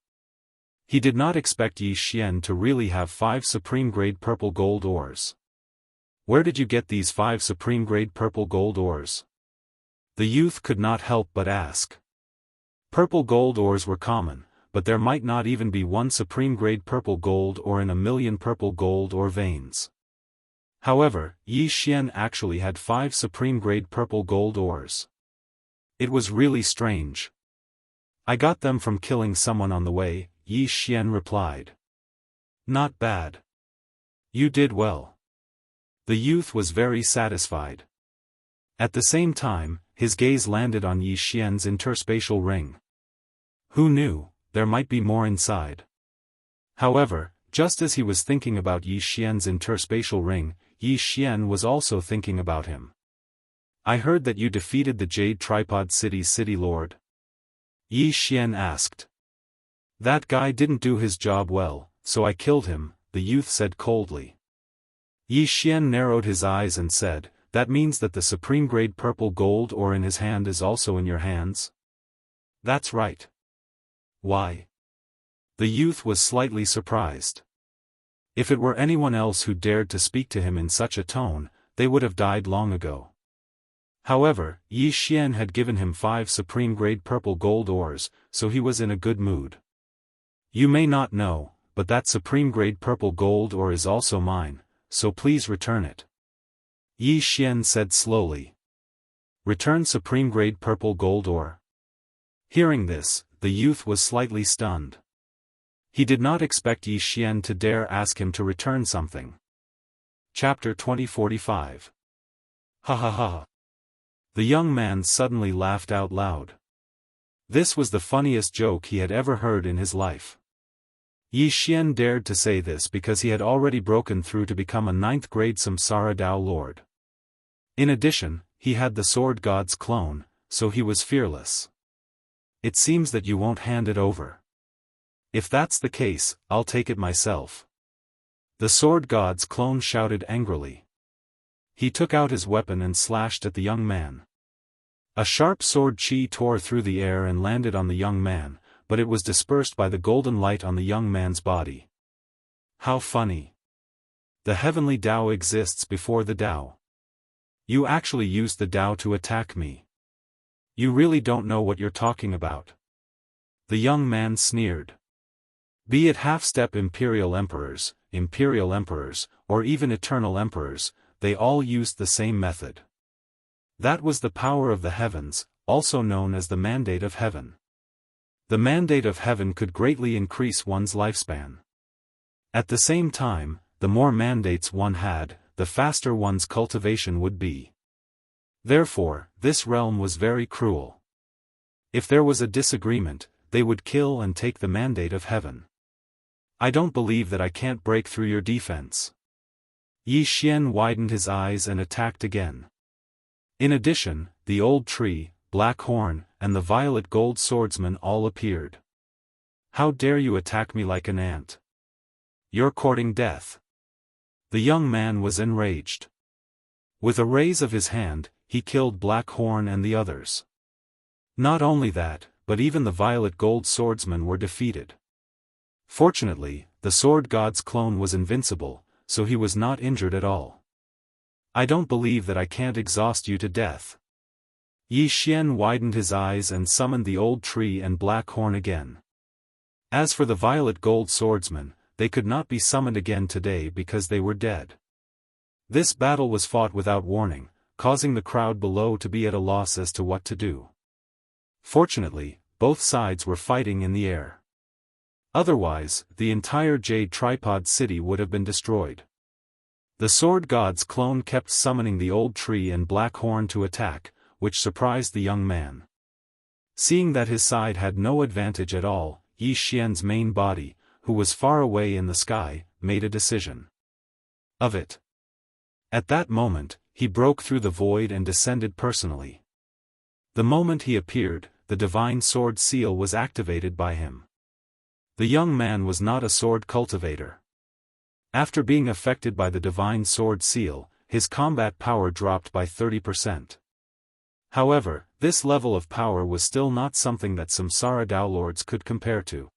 He did not expect Yi Xian to really have 5 supreme-grade purple gold ores. Where did you get these 5 supreme-grade purple gold ores? The youth could not help but ask. Purple gold ores were common, but there might not even be 1 supreme-grade purple gold ore in a million purple gold ore veins. However, Yi Xian actually had 5 supreme-grade purple gold ores. It was really strange. I got them from killing someone on the way, Yi Xian replied. Not bad. You did well. The youth was very satisfied. At the same time, his gaze landed on Yi Xian's interspatial ring. Who knew, there might be more inside. However, just as he was thinking about Yi Xian's interspatial ring, Yi Xian was also thinking about him. I heard that you defeated the Jade Tripod City's city lord. Yi Xian asked. That guy didn't do his job well, so I killed him, the youth said coldly. Yi Xian narrowed his eyes and said, that means that the supreme-grade purple gold ore in his hand is also in your hands? That's right. Why? The youth was slightly surprised. If it were anyone else who dared to speak to him in such a tone, they would have died long ago. However, Yi Xian had given him 5 supreme-grade purple gold ores, so he was in a good mood. You may not know, but that supreme-grade purple gold ore is also mine, so please return it. Yi Xian said slowly. Return supreme-grade purple gold ore? Hearing this, the youth was slightly stunned. He did not expect Yi Xian to dare ask him to return something. Chapter 2045. Ha ha ha. The young man suddenly laughed out loud. This was the funniest joke he had ever heard in his life. Yi Xian dared to say this because he had already broken through to become a 9th-grade Samsara Dao Lord. In addition, he had the sword god's clone, so he was fearless. It seems that you won't hand it over. If that's the case, I'll take it myself. The sword god's clone shouted angrily. He took out his weapon and slashed at the young man. A sharp sword chi tore through the air and landed on the young man, but it was dispersed by the golden light on the young man's body. How funny. The heavenly Dao exists before the Dao. You actually used the Dao to attack me. You really don't know what you're talking about. The young man sneered. Be it half-step imperial emperors, or even eternal emperors, they all used the same method. That was the power of the heavens, also known as the mandate of heaven. The mandate of heaven could greatly increase one's lifespan. At the same time, the more mandates one had, the faster one's cultivation would be. Therefore, this realm was very cruel. If there was a disagreement, they would kill and take the mandate of heaven. I don't believe that I can't break through your defense. Yi Xian widened his eyes and attacked again. In addition, the old tree, Black Horn, and the violet gold swordsman all appeared. How dare you attack me like an ant? You're courting death. The young man was enraged. With a raise of his hand, he killed Black Horn and the others. Not only that, but even the violet gold swordsmen were defeated. Fortunately, the sword god's clone was invincible, so he was not injured at all. I don't believe that I can't exhaust you to death. Yi Xian widened his eyes and summoned the old tree and Black Horn again. As for the violet gold swordsmen, they could not be summoned again today because they were dead. This battle was fought without warning, causing the crowd below to be at a loss as to what to do. Fortunately, both sides were fighting in the air. Otherwise, the entire Jade Tripod City would have been destroyed. The sword god's clone kept summoning the old tree and Black Horn to attack, which surprised the young man. Seeing that his side had no advantage at all, Yi Xian's main body, who was far away in the sky, made a decision. Of it. At that moment, he broke through the void and descended personally. The moment he appeared, the divine sword seal was activated by him. The young man was not a sword cultivator. After being affected by the divine sword seal, his combat power dropped by 30%. However, this level of power was still not something that Samsara Dao Lords could compare to.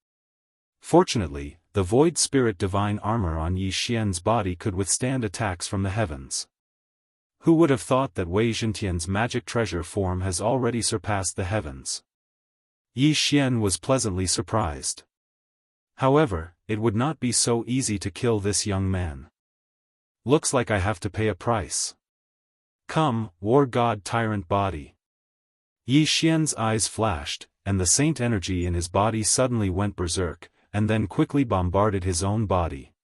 Fortunately, the Void Spirit Divine Armor on Yi Xian's body could withstand attacks from the heavens. Who would have thought that Wei Zhentian's magic treasure form has already surpassed the heavens? Yi Xian was pleasantly surprised. However, it would not be so easy to kill this young man. Looks like I have to pay a price. Come, War God Tyrant Body. Yi Xian's eyes flashed, and the saint energy in his body suddenly went berserk, and then quickly bombarded his own body.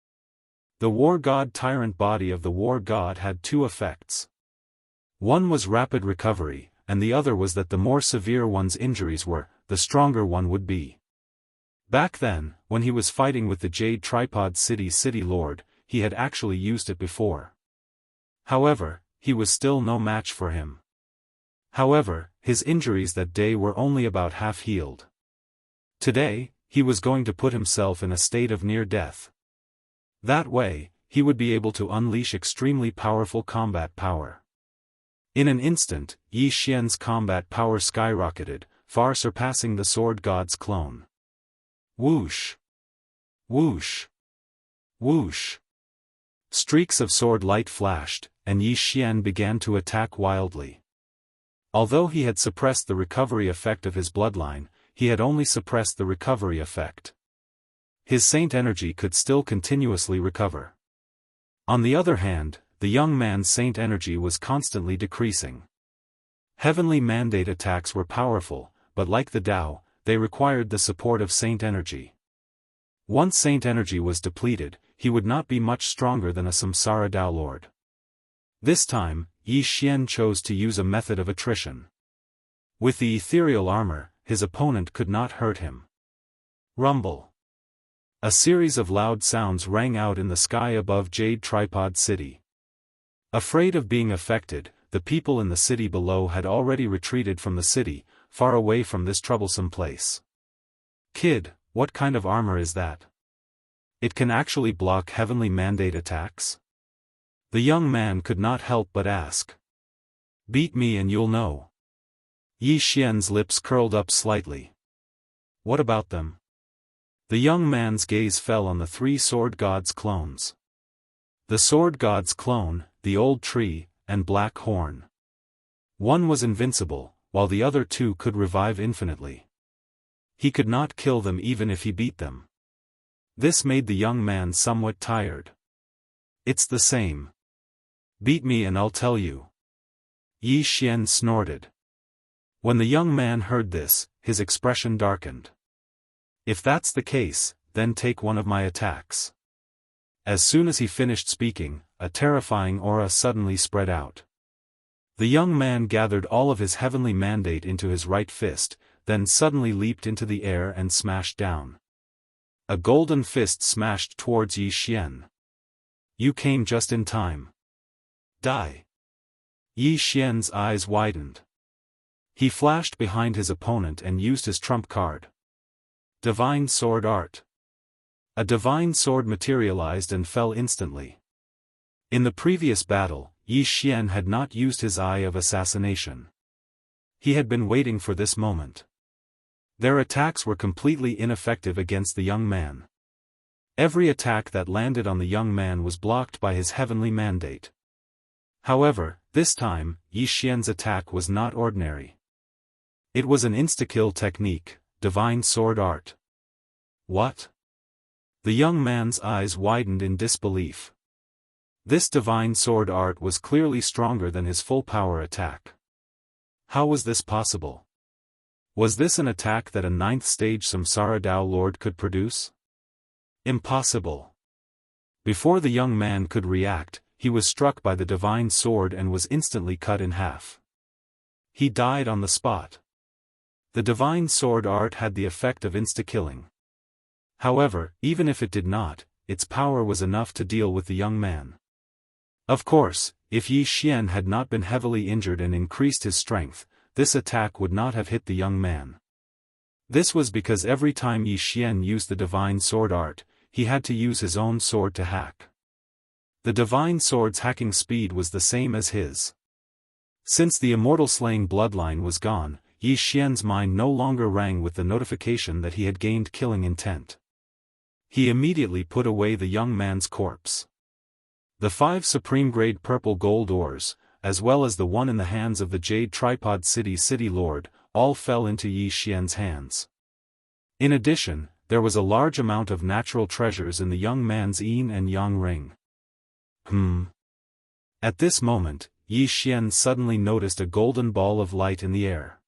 The War God Tyrant Body of the War God had two effects. One was rapid recovery, and the other was that the more severe one's injuries were, the stronger one would be. Back then, when he was fighting with the Jade Tripod City Lord, he had actually used it before. However, he was still no match for him. However, his injuries that day were only about half healed. Today, he was going to put himself in a state of near death. That way, he would be able to unleash extremely powerful combat power. In an instant, Yi Xian's combat power skyrocketed, far surpassing the sword god's clone. Whoosh! Whoosh! Whoosh! Streaks of sword light flashed, and Yi Xian began to attack wildly. Although he had suppressed the recovery effect of his bloodline, he had only suppressed the recovery effect. His saint energy could still continuously recover. On the other hand, the young man's saint energy was constantly decreasing. Heavenly mandate attacks were powerful, but like the Tao, they required the support of saint energy. Once saint energy was depleted, he would not be much stronger than a samsara Tao lord. This time, Yi Xian chose to use a method of attrition. With the ethereal armor, his opponent could not hurt him. Rumble. A series of loud sounds rang out in the sky above Jade Tripod City. Afraid of being affected, the people in the city below had already retreated from the city, far away from this troublesome place. Kid, what kind of armor is that? It can actually block heavenly mandate attacks? The young man could not help but ask. Beat me and you'll know. Yi Xian's lips curled up slightly. What about them? The young man's gaze fell on the three sword gods' clones. The sword god's clone, the old tree, and Black Horn. One was invincible, while the other two could revive infinitely. He could not kill them even if he beat them. This made the young man somewhat tired. It's the same. Beat me and I'll tell you. Yi Xian snorted. When the young man heard this, his expression darkened. If that's the case, then take one of my attacks. As soon as he finished speaking, a terrifying aura suddenly spread out. The young man gathered all of his heavenly mandate into his right fist, then suddenly leaped into the air and smashed down. A golden fist smashed towards Yi Xian. You came just in time. Die. Yi Xian's eyes widened. He flashed behind his opponent and used his trump card. Divine Sword Art. A divine sword materialized and fell instantly. In the previous battle, Yi Xian had not used his eye of assassination. He had been waiting for this moment. Their attacks were completely ineffective against the young man. Every attack that landed on the young man was blocked by his heavenly mandate. However, this time, Yi Xian's attack was not ordinary. It was an insta-kill technique, divine sword art. What? The young man's eyes widened in disbelief. This divine sword art was clearly stronger than his full power attack. How was this possible? Was this an attack that a 9th stage Samsara Tao Lord could produce? Impossible. Before the young man could react, he was struck by the divine sword and was instantly cut in half. He died on the spot. The divine sword art had the effect of insta-killing. However, even if it did not, its power was enough to deal with the young man. Of course, if Yi Xian had not been heavily injured and increased his strength, this attack would not have hit the young man. This was because every time Yi Xian used the divine sword art, he had to use his own sword to hack. The divine sword's hacking speed was the same as his. Since the immortal slaying bloodline was gone, Yi Xian's mind no longer rang with the notification that he had gained killing intent. He immediately put away the young man's corpse. The 5 supreme-grade purple gold ores, as well as the one in the hands of the Jade Tripod City Lord, all fell into Yi Xian's hands. In addition, there was a large amount of natural treasures in the young man's yin and yang ring. At this moment, Yi Xian suddenly noticed a golden ball of light in the air.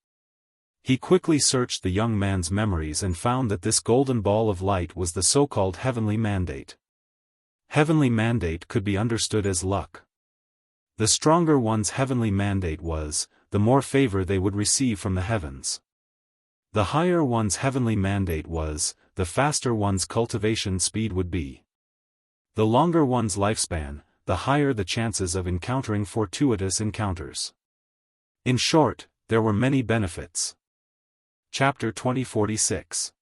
He quickly searched the young man's memories and found that this golden ball of light was the so-called heavenly mandate. Heavenly mandate could be understood as luck. The stronger one's heavenly mandate was, the more favor they would receive from the heavens. The higher one's heavenly mandate was, the faster one's cultivation speed would be. The longer one's lifespan, the higher the chances of encountering fortuitous encounters. In short, there were many benefits. Chapter 2046.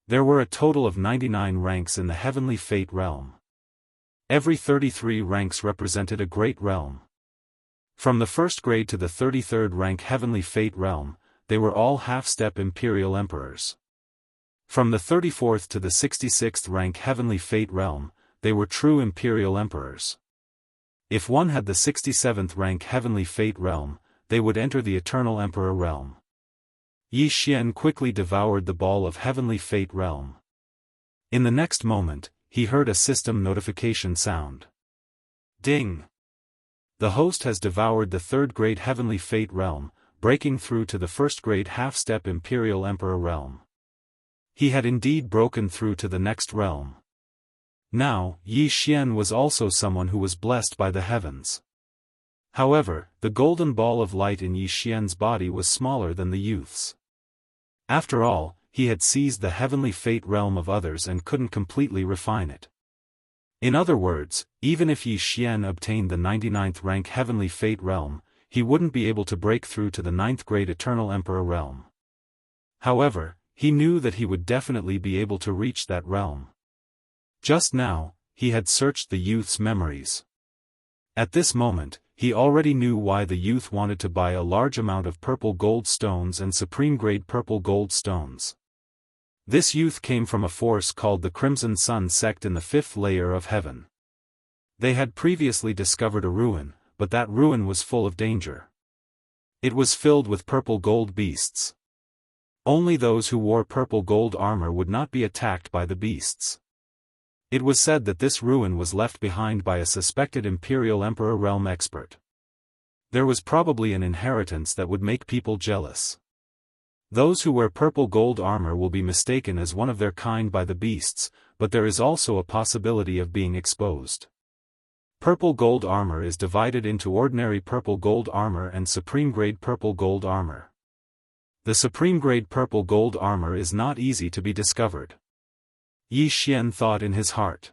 There were a total of 99 ranks in the heavenly fate realm. Every 33 ranks represented a great realm. From the 1st grade to the 33rd rank heavenly fate realm, they were all half-step imperial emperors. From the 34th to the 66th rank heavenly fate realm, they were true imperial emperors. If one had the 67th rank heavenly fate realm, they would enter the eternal emperor realm. Yi Xian quickly devoured the ball of heavenly fate realm. In the next moment, he heard a system notification sound. Ding! The host has devoured the 3rd grade heavenly fate realm, breaking through to the first-grade half-step Imperial Emperor realm. He had indeed broken through to the next realm. Now, Yi Xian was also someone who was blessed by the heavens. However, the golden ball of light in Yi Xian's body was smaller than the youth's. After all, he had seized the heavenly fate realm of others and couldn't completely refine it. In other words, even if Yi Xian obtained the 99th rank heavenly fate realm, he wouldn't be able to break through to the 9th grade Eternal Emperor realm. However, he knew that he would definitely be able to reach that realm. Just now, he had searched the youth's memories. At this moment, he already knew why the youth wanted to buy a large amount of purple gold stones and supreme-grade purple gold stones. This youth came from a force called the Crimson Sun sect in the 5th layer of heaven. They had previously discovered a ruin, but that ruin was full of danger. It was filled with purple gold beasts. Only those who wore purple gold armor would not be attacked by the beasts. It was said that this ruin was left behind by a suspected Imperial Emperor realm expert. There was probably an inheritance that would make people jealous. Those who wear purple gold armor will be mistaken as one of their kind by the beasts, but there is also a possibility of being exposed. Purple gold armor is divided into ordinary purple gold armor and supreme-grade purple gold armor. The supreme-grade purple gold armor is not easy to be discovered. Yi Xian thought in his heart.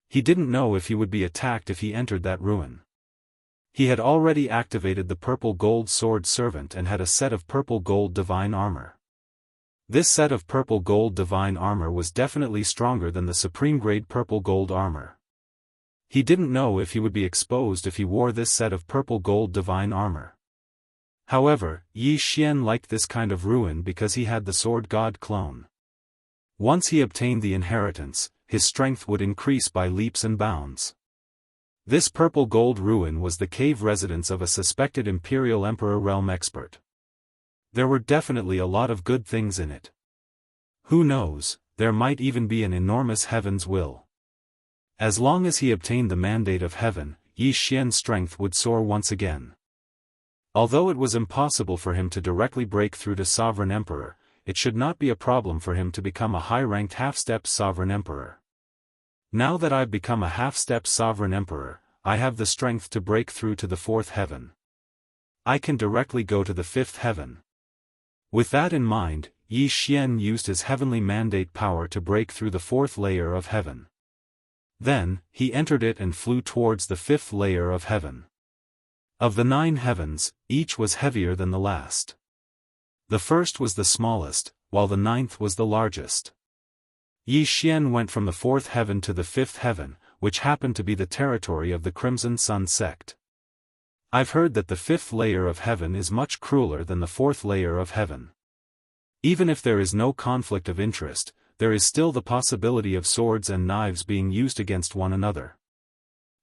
He didn't know if he would be attacked if he entered that ruin. He had already activated the purple gold sword servant and had a set of purple gold divine armor. This set of purple gold divine armor was definitely stronger than the supreme-grade purple gold armor. He didn't know if he would be exposed if he wore this set of purple gold divine armor. However, Yi Xian liked this kind of ruin because he had the sword god clone. Once he obtained the inheritance, his strength would increase by leaps and bounds. This purple gold ruin was the cave residence of a suspected Imperial Emperor realm expert. There were definitely a lot of good things in it. Who knows, there might even be an enormous heaven's will. As long as he obtained the mandate of heaven, Yi Xian's strength would soar once again. Although it was impossible for him to directly break through to Sovereign Emperor, it should not be a problem for him to become a high-ranked half-step Sovereign Emperor. Now that I've become a half-step Sovereign Emperor, I have the strength to break through to the 4th heaven. I can directly go to the 5th heaven. With that in mind, Yi Xian used his heavenly mandate power to break through the 4th layer of heaven. Then, he entered it and flew towards the 5th layer of heaven. Of the 9 heavens, each was heavier than the last. The first was the smallest, while the 9th was the largest. Yi Xian went from the 4th heaven to the 5th heaven, which happened to be the territory of the Crimson Sun sect. I've heard that the 5th layer of heaven is much crueler than the 4th layer of heaven. Even if there is no conflict of interest, there is still the possibility of swords and knives being used against one another.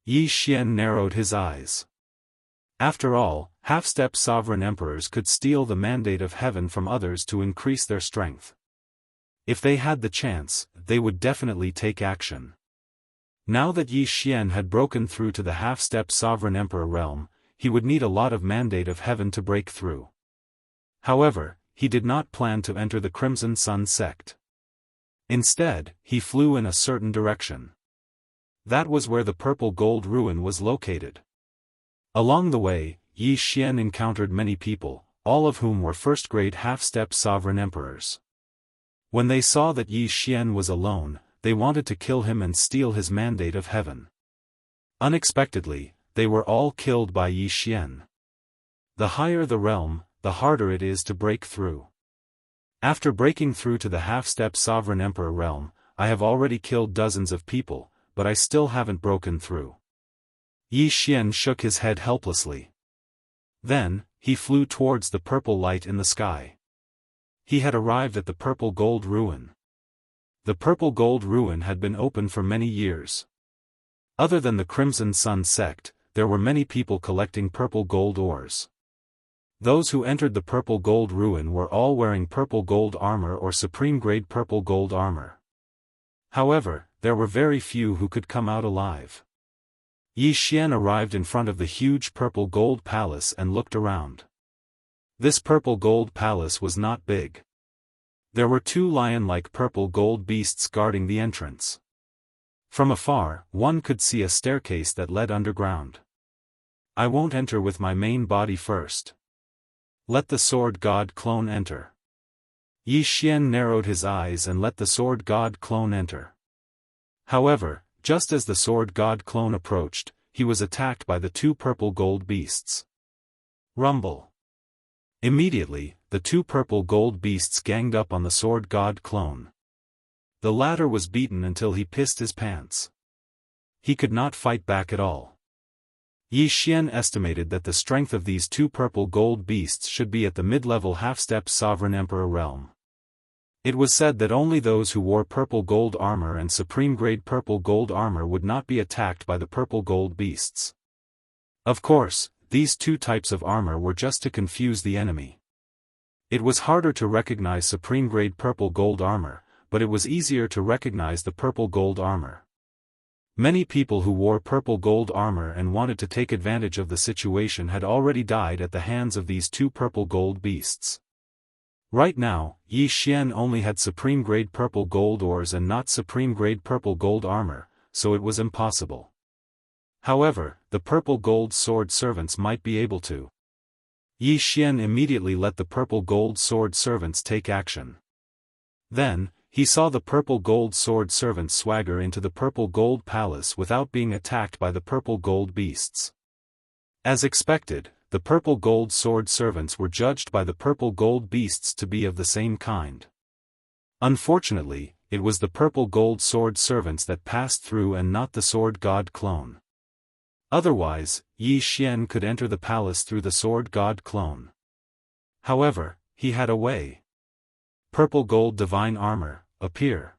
Yi Xian narrowed his eyes. After all, half-step sovereign emperors could steal the mandate of heaven from others to increase their strength. If they had the chance, they would definitely take action. Now that Yi Xian had broken through to the half-step sovereign emperor realm, he would need a lot of mandate of heaven to break through. However, he did not plan to enter the Crimson Sun sect. Instead, he flew in a certain direction. That was where the purple gold ruin was located. Along the way, Yi Xian encountered many people, all of whom were first-grade half-step sovereign emperors. When they saw that Yi Xian was alone, they wanted to kill him and steal his mandate of heaven. Unexpectedly, they were all killed by Yi Xian. The higher the realm, the harder it is to break through. After breaking through to the half-step sovereign emperor realm, I have already killed dozens of people, but I still haven't broken through. Yi Xian shook his head helplessly. Then, he flew towards the purple light in the sky. He had arrived at the purple gold ruin. The purple gold ruin had been open for many years. Other than the Crimson Sun sect, there were many people collecting purple gold ores. Those who entered the purple gold ruin were all wearing purple gold armor or supreme-grade purple gold armor. However, there were very few who could come out alive. Yi Xian arrived in front of the huge purple gold palace and looked around. This purple gold palace was not big. There were two lion-like purple gold beasts guarding the entrance. From afar, one could see a staircase that led underground. I won't enter with my main body first. Let the sword god clone enter. Yi Xian narrowed his eyes and let the sword god clone enter. However, just as the sword god clone approached, he was attacked by the two purple gold beasts. Rumble. Immediately, the two purple gold beasts ganged up on the sword god clone. The latter was beaten until he pissed his pants. He could not fight back at all. Yi Xian estimated that the strength of these two purple gold beasts should be at the mid-level half-step sovereign emperor realm. It was said that only those who wore purple gold armor and supreme-grade purple gold armor would not be attacked by the purple gold beasts. Of course, these two types of armor were just to confuse the enemy. It was harder to recognize supreme-grade purple gold armor, but it was easier to recognize the purple gold armor. Many people who wore purple gold armor and wanted to take advantage of the situation had already died at the hands of these two purple gold beasts. Right now, Yi Xian only had supreme-grade purple gold ores and not supreme-grade purple gold armor, so it was impossible. However, the purple gold sword servants might be able to. Yi Xian immediately let the purple gold sword servants take action. Then, he saw the purple gold sword servants swagger into the purple gold palace without being attacked by the purple gold beasts. As expected, the purple gold sword servants were judged by the purple gold beasts to be of the same kind. Unfortunately, it was the purple gold sword servants that passed through and not the sword god clone. Otherwise, Yi Xian could enter the palace through the sword god clone. However, he had a way. Purple gold divine armor, appear.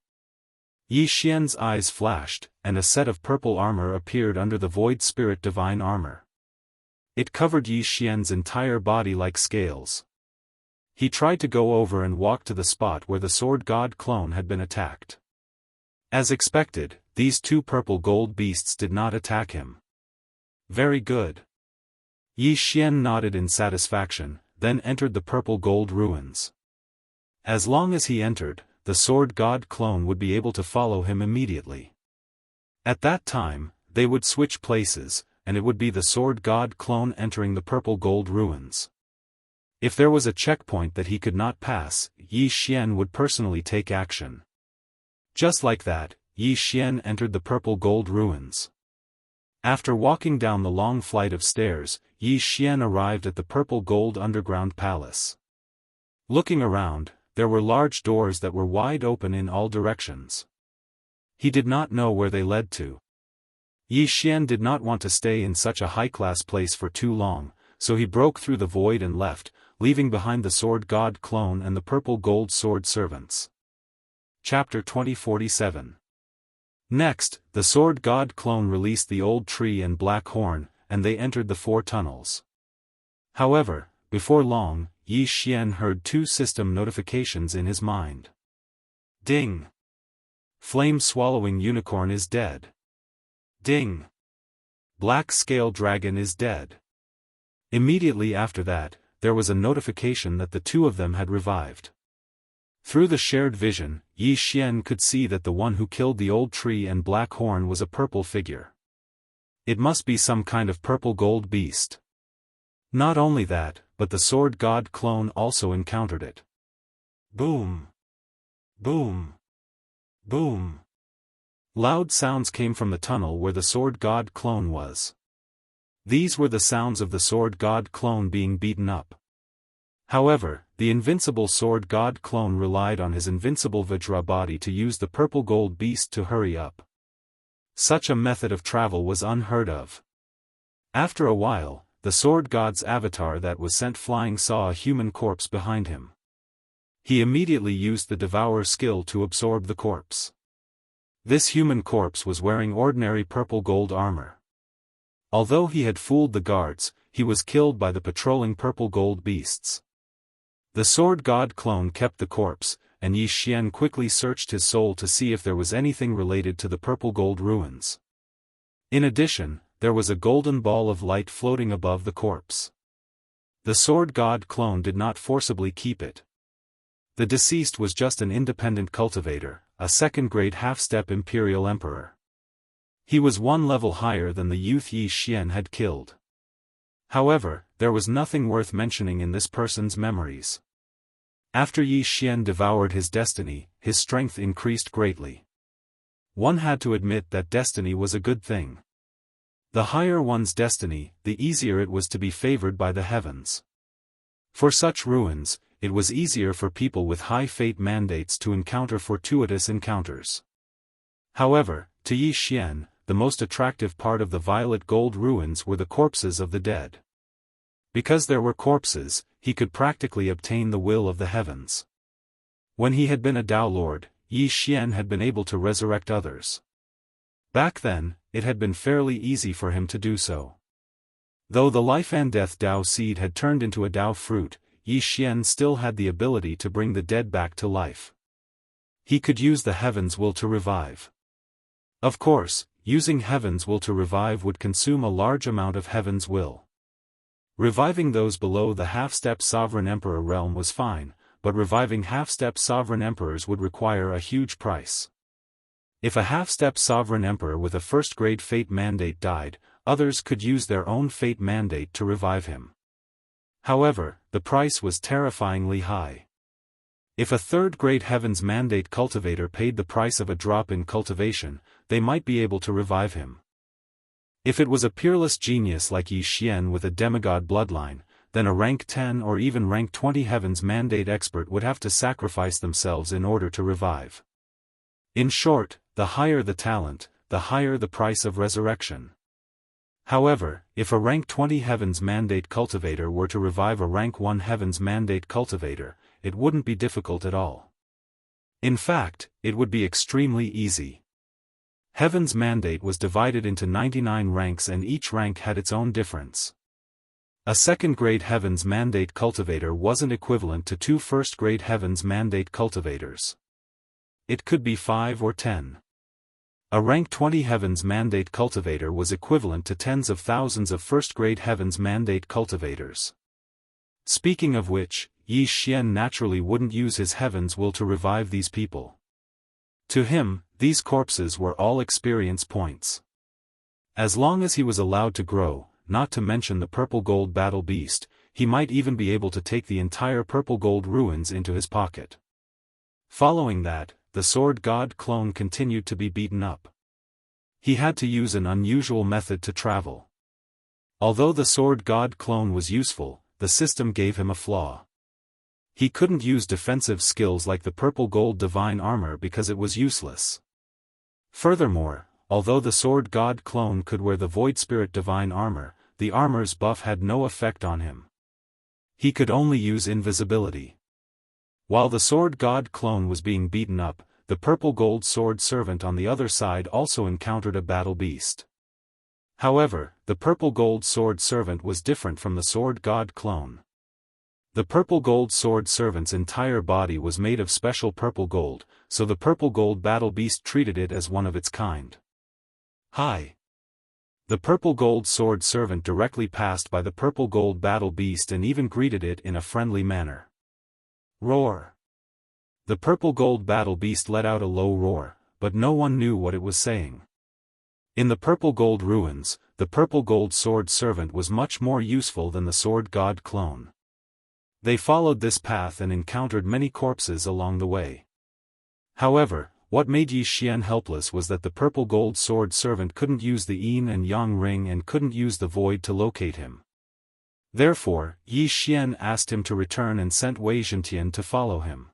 Yi Xian's eyes flashed, and a set of purple armor appeared under the void spirit divine armor. It covered Yi Xian's entire body like scales. He tried to go over and walk to the spot where the sword god clone had been attacked. As expected, these two purple gold beasts did not attack him. Very good. Yi Xian nodded in satisfaction, then entered the purple gold ruins. As long as he entered, the sword god clone would be able to follow him immediately. At that time, they would switch places, and it would be the sword god clone entering the purple gold ruins. If there was a checkpoint that he could not pass, Yi Xian would personally take action. Just like that, Yi Xian entered the purple gold ruins. After walking down the long flight of stairs, Yi Xian arrived at the purple gold underground palace. Looking around, there were large doors that were wide open in all directions. He did not know where they led to. Yi Xian did not want to stay in such a high-class place for too long, so he broke through the void and left, leaving behind the sword god clone and the purple gold sword servants. Chapter 2047. Next, the sword god clone released the old tree and black horn, and they entered the four tunnels. However, before long, Yi Xian heard two system notifications in his mind. Ding! Flame-swallowing unicorn is dead. Ding! Black scale dragon is dead. Immediately after that, there was a notification that the two of them had revived. Through the shared vision, Yi Xian could see that the one who killed the old tree and black horn was a purple figure. It must be some kind of purple gold beast. Not only that, but the sword god clone also encountered it. Boom! Boom! Boom! Loud sounds came from the tunnel where the sword god clone was. These were the sounds of the sword god clone being beaten up. However, the invincible sword god clone relied on his invincible Vajra body to use the purple gold beast to hurry up. Such a method of travel was unheard of. After a while, the sword god's avatar that was sent flying saw a human corpse behind him. He immediately used the Devour skill to absorb the corpse. This human corpse was wearing ordinary purple gold armor. Although he had fooled the guards, he was killed by the patrolling purple gold beasts. The sword god clone kept the corpse, and Yi Xian quickly searched his soul to see if there was anything related to the purple gold ruins. In addition, there was a golden ball of light floating above the corpse. The sword god clone did not forcibly keep it. The deceased was just an independent cultivator, a second-grade half-step imperial emperor. He was one level higher than the youth Yi Xian had killed. However, there was nothing worth mentioning in this person's memories. After Yi Xian devoured his destiny, his strength increased greatly. One had to admit that destiny was a good thing. The higher one's destiny, the easier it was to be favored by the heavens. For such ruins, it was easier for people with high fate mandates to encounter fortuitous encounters. However, to Yi Xian, the most attractive part of the violet gold ruins were the corpses of the dead. Because there were corpses, he could practically obtain the will of the heavens. When he had been a Dao Lord, Yi Xian had been able to resurrect others. Back then, it had been fairly easy for him to do so. Though the life and death Dao seed had turned into a Dao fruit, Yi Xian still had the ability to bring the dead back to life. He could use the heaven's will to revive. Of course, using heaven's will to revive would consume a large amount of heaven's will. Reviving those below the half-step sovereign emperor realm was fine, but reviving half-step sovereign emperors would require a huge price. If a half-step sovereign emperor with a first-grade fate mandate died, others could use their own fate mandate to revive him. However, the price was terrifyingly high. If a third-grade heavens mandate cultivator paid the price of a drop in cultivation, they might be able to revive him. If it was a peerless genius like Yi Xian with a demigod bloodline, then a rank 10 or even rank 20 heavens mandate expert would have to sacrifice themselves in order to revive. In short, the higher the talent, the higher the price of resurrection. However, if a rank 20 heavens mandate cultivator were to revive a rank 1 heavens mandate cultivator, it wouldn't be difficult at all. In fact, it would be extremely easy. Heaven's mandate was divided into 99 ranks and each rank had its own difference. A second-grade heavens mandate cultivator wasn't equivalent to 2 first-grade heavens mandate cultivators. It could be 5 or 10. A rank 20 heavens mandate cultivator was equivalent to tens of thousands of first-grade heavens mandate cultivators. Speaking of which, Yi Xian naturally wouldn't use his heaven's will to revive these people. To him, these corpses were all experience points. As long as he was allowed to grow, not to mention the purple gold battle beast, he might even be able to take the entire purple gold ruins into his pocket. Following that, the sword god clone continued to be beaten up. He had to use an unusual method to travel. Although the sword god clone was useful, the system gave him a flaw. He couldn't use defensive skills like the purple gold divine armor because it was useless. Furthermore, although the sword god clone could wear the void spirit divine armor, the armor's buff had no effect on him. He could only use invisibility. While the sword god clone was being beaten up, the purple gold sword servant on the other side also encountered a battle beast. However, the purple gold sword servant was different from the sword god clone. The purple gold sword servant's entire body was made of special purple gold, so the purple gold battle beast treated it as one of its kind. Hi! The purple gold sword servant directly passed by the purple gold battle beast and even greeted it in a friendly manner. Roar! The purple gold battle beast let out a low roar, but no one knew what it was saying. In the purple gold ruins, the purple gold sword servant was much more useful than the sword god clone. They followed this path and encountered many corpses along the way. However, what made Yi Xian helpless was that the purple gold sword servant couldn't use the yin and yang ring and couldn't use the void to locate him. Therefore, Yi Xian asked him to return and sent Wei Zhentian to follow him.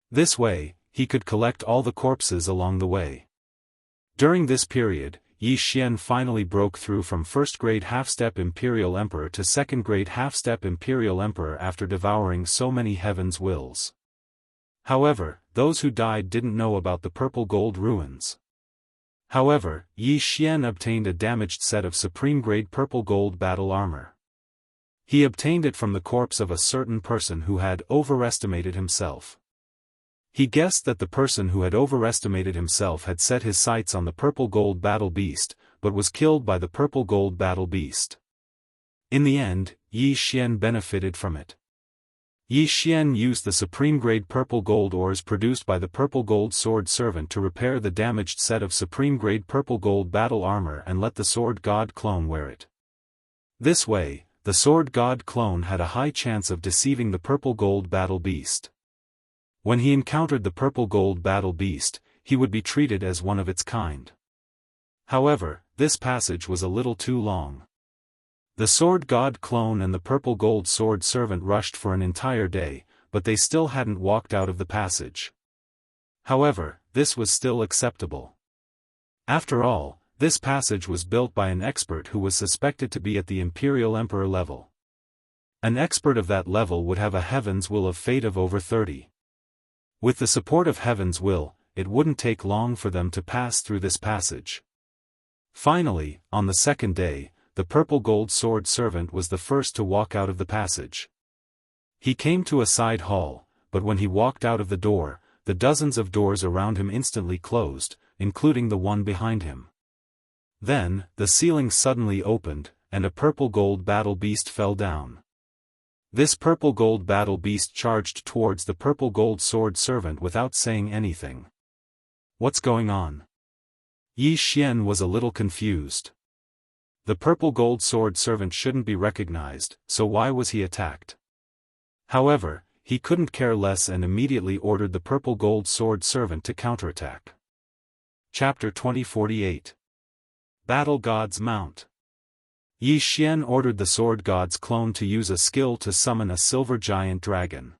This way, he could collect all the corpses along the way. During this period, Yi Xian finally broke through from first-grade half-step Imperial Emperor to second-grade half-step Imperial Emperor after devouring so many heaven's wills. However, those who died didn't know about the purple gold ruins. However, Yi Xian obtained a damaged set of supreme-grade purple gold battle armor. He obtained it from the corpse of a certain person who had overestimated himself. He guessed that the person who had overestimated himself had set his sights on the purple gold battle beast, but was killed by the purple gold battle beast. In the end, Yi Xian benefited from it. Yi Xian used the supreme-grade purple gold ores produced by the purple gold sword servant to repair the damaged set of supreme-grade purple gold battle armor and let the sword god clone wear it. This way, the sword god clone had a high chance of deceiving the purple gold battle beast. When he encountered the purple gold battle beast, he would be treated as one of its kind. However, this passage was a little too long. The sword god clone and the purple gold sword servant rushed for an entire day, but they still hadn't walked out of the passage. However, this was still acceptable. After all, this passage was built by an expert who was suspected to be at the Imperial Emperor level. An expert of that level would have a Heaven's Will of fate of over 30. With the support of Heaven's Will, it wouldn't take long for them to pass through this passage. Finally, on the second day, the purple gold sword servant was the first to walk out of the passage. He came to a side hall, but when he walked out of the door, the dozens of doors around him instantly closed, including the one behind him. Then, the ceiling suddenly opened, and a purple gold battle beast fell down. This purple gold battle beast charged towards the purple gold sword servant without saying anything. What's going on? Yi Xian was a little confused. The purple gold sword servant shouldn't be recognized, so why was he attacked? However, he couldn't care less and immediately ordered the purple gold sword servant to counterattack. Chapter 2048. Battle God's Mount. Yi Xian ordered the sword god's clone to use a skill to summon a silver giant dragon.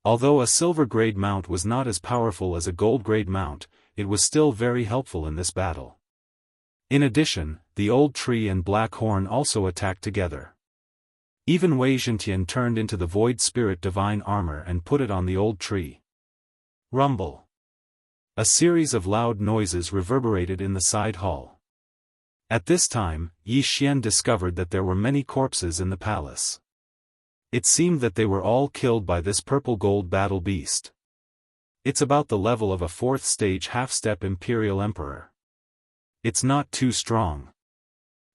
Although a silver-grade mount was not as powerful as a gold-grade mount, it was still very helpful in this battle. In addition, the old tree and black horn also attacked together. Even Wei Zhentian turned into the void spirit divine armor and put it on the old tree. Rumble. A series of loud noises reverberated in the side hall. At this time, Yi Xian discovered that there were many corpses in the palace. It seemed that they were all killed by this purple gold battle beast. It's about the level of a 4th stage half-step Imperial Emperor. It's not too strong.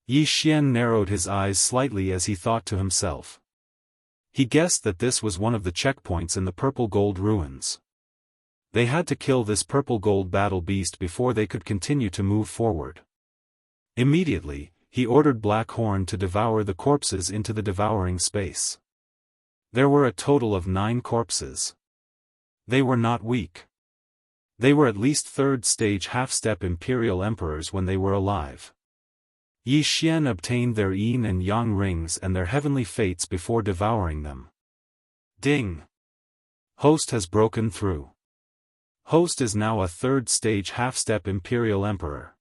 Yi Xian narrowed his eyes slightly as he thought to himself. He guessed that this was one of the checkpoints in the purple gold ruins. They had to kill this purple gold battle beast before they could continue to move forward. Immediately, he ordered Black Horn to devour the corpses into the devouring space. There were a total of 9 corpses. They were not weak. They were at least 3rd stage half-step Imperial Emperors when they were alive. Yi Xian obtained their yin and yang rings and their heavenly fates before devouring them. Ding! Host has broken through. Host is now a 3rd stage half-step Imperial Emperor.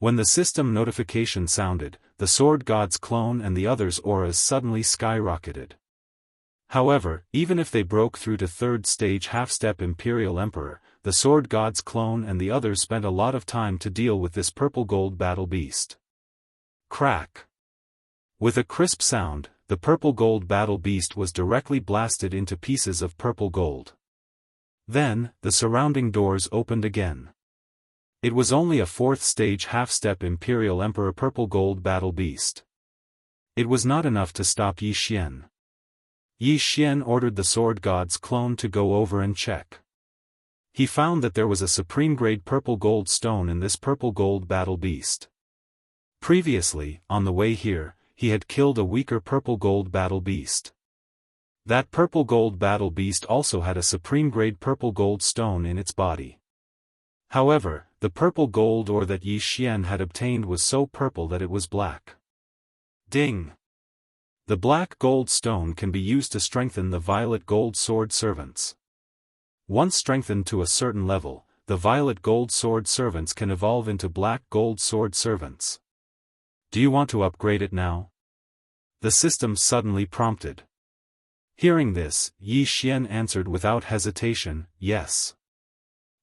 When the system notification sounded, the sword god's clone and the others' auras suddenly skyrocketed. However, even if they broke through to 3rd stage half-step Imperial Emperor, the sword god's clone and the others spent a lot of time to deal with this purple gold battle beast. Crack! With a crisp sound, the purple gold battle beast was directly blasted into pieces of purple gold. Then, the surrounding doors opened again. It was only a 4th stage half-step Imperial Emperor purple gold battle beast. It was not enough to stop Yi Xian. Yi Xian ordered the sword god's clone to go over and check. He found that there was a supreme-grade purple gold stone in this purple gold battle beast. Previously, on the way here, he had killed a weaker purple gold battle beast. That purple gold battle beast also had a supreme-grade purple gold stone in its body. However, the purple gold ore that Yi Xian had obtained was so purple that it was black. Ding! The black gold stone can be used to strengthen the violet gold sword servants. Once strengthened to a certain level, the violet gold sword servants can evolve into black gold sword servants. Do you want to upgrade it now? The system suddenly prompted. Hearing this, Yi Xian answered without hesitation, yes.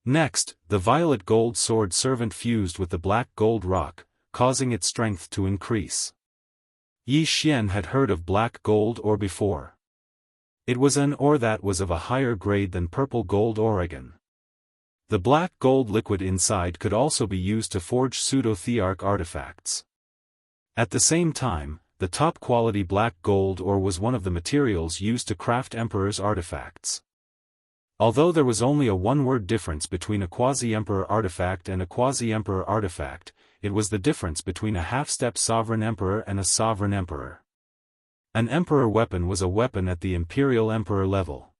Next, the violet gold sword servant fused with the black gold rock, causing its strength to increase. Yi Xian had heard of black gold ore before. It was an ore that was of a higher grade than purple gold Oregon. The black gold liquid inside could also be used to forge pseudo-thearch artifacts. At the same time, the top-quality black gold ore was one of the materials used to craft Emperor's artifacts. Although there was only a one-word difference between a quasi-emperor artifact and a quasi-emperor artifact, it was the difference between a half-step sovereign emperor and a sovereign emperor. An emperor weapon was a weapon at the imperial emperor level.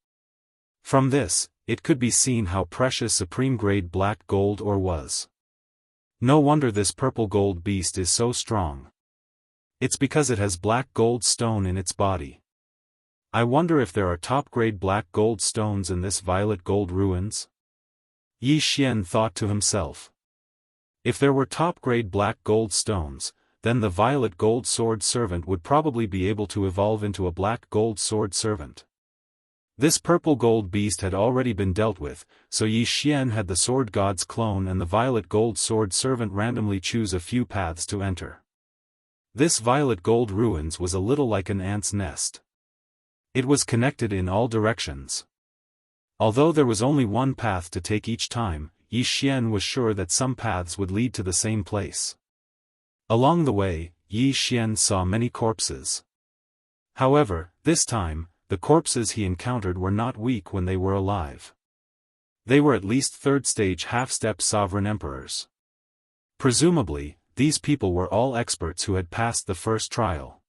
From this, it could be seen how precious supreme-grade black gold ore was. No wonder this purple gold beast is so strong. It's because it has black gold stone in its body. I wonder if there are top-grade black gold stones in this violet gold ruins? Yi Xian thought to himself. If there were top-grade black gold stones, then the violet gold sword servant would probably be able to evolve into a black gold sword servant. This purple gold beast had already been dealt with, so Yi Xian had the sword god's clone and the violet gold sword servant randomly choose a few paths to enter. This violet gold ruins was a little like an ant's nest. It was connected in all directions. Although there was only one path to take each time, Yi Xian was sure that some paths would lead to the same place. Along the way, Yi Xian saw many corpses. However, this time, the corpses he encountered were not weak when they were alive. They were at least third-stage half-step sovereign emperors. Presumably, these people were all experts who had passed the first trial.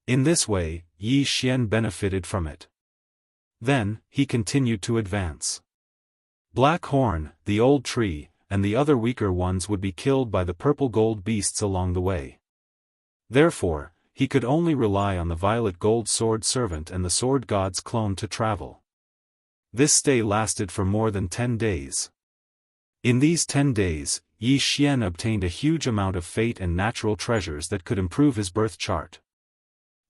In this way, Yi Xian benefited from it. Then, he continued to advance. Black Horn, the old tree, and the other weaker ones would be killed by the purple gold beasts along the way. Therefore, he could only rely on the violet gold sword servant and the sword god's clone to travel. This stay lasted for more than 10 days. In these 10 days, Yi Xian obtained a huge amount of fate and natural treasures that could improve his birth chart.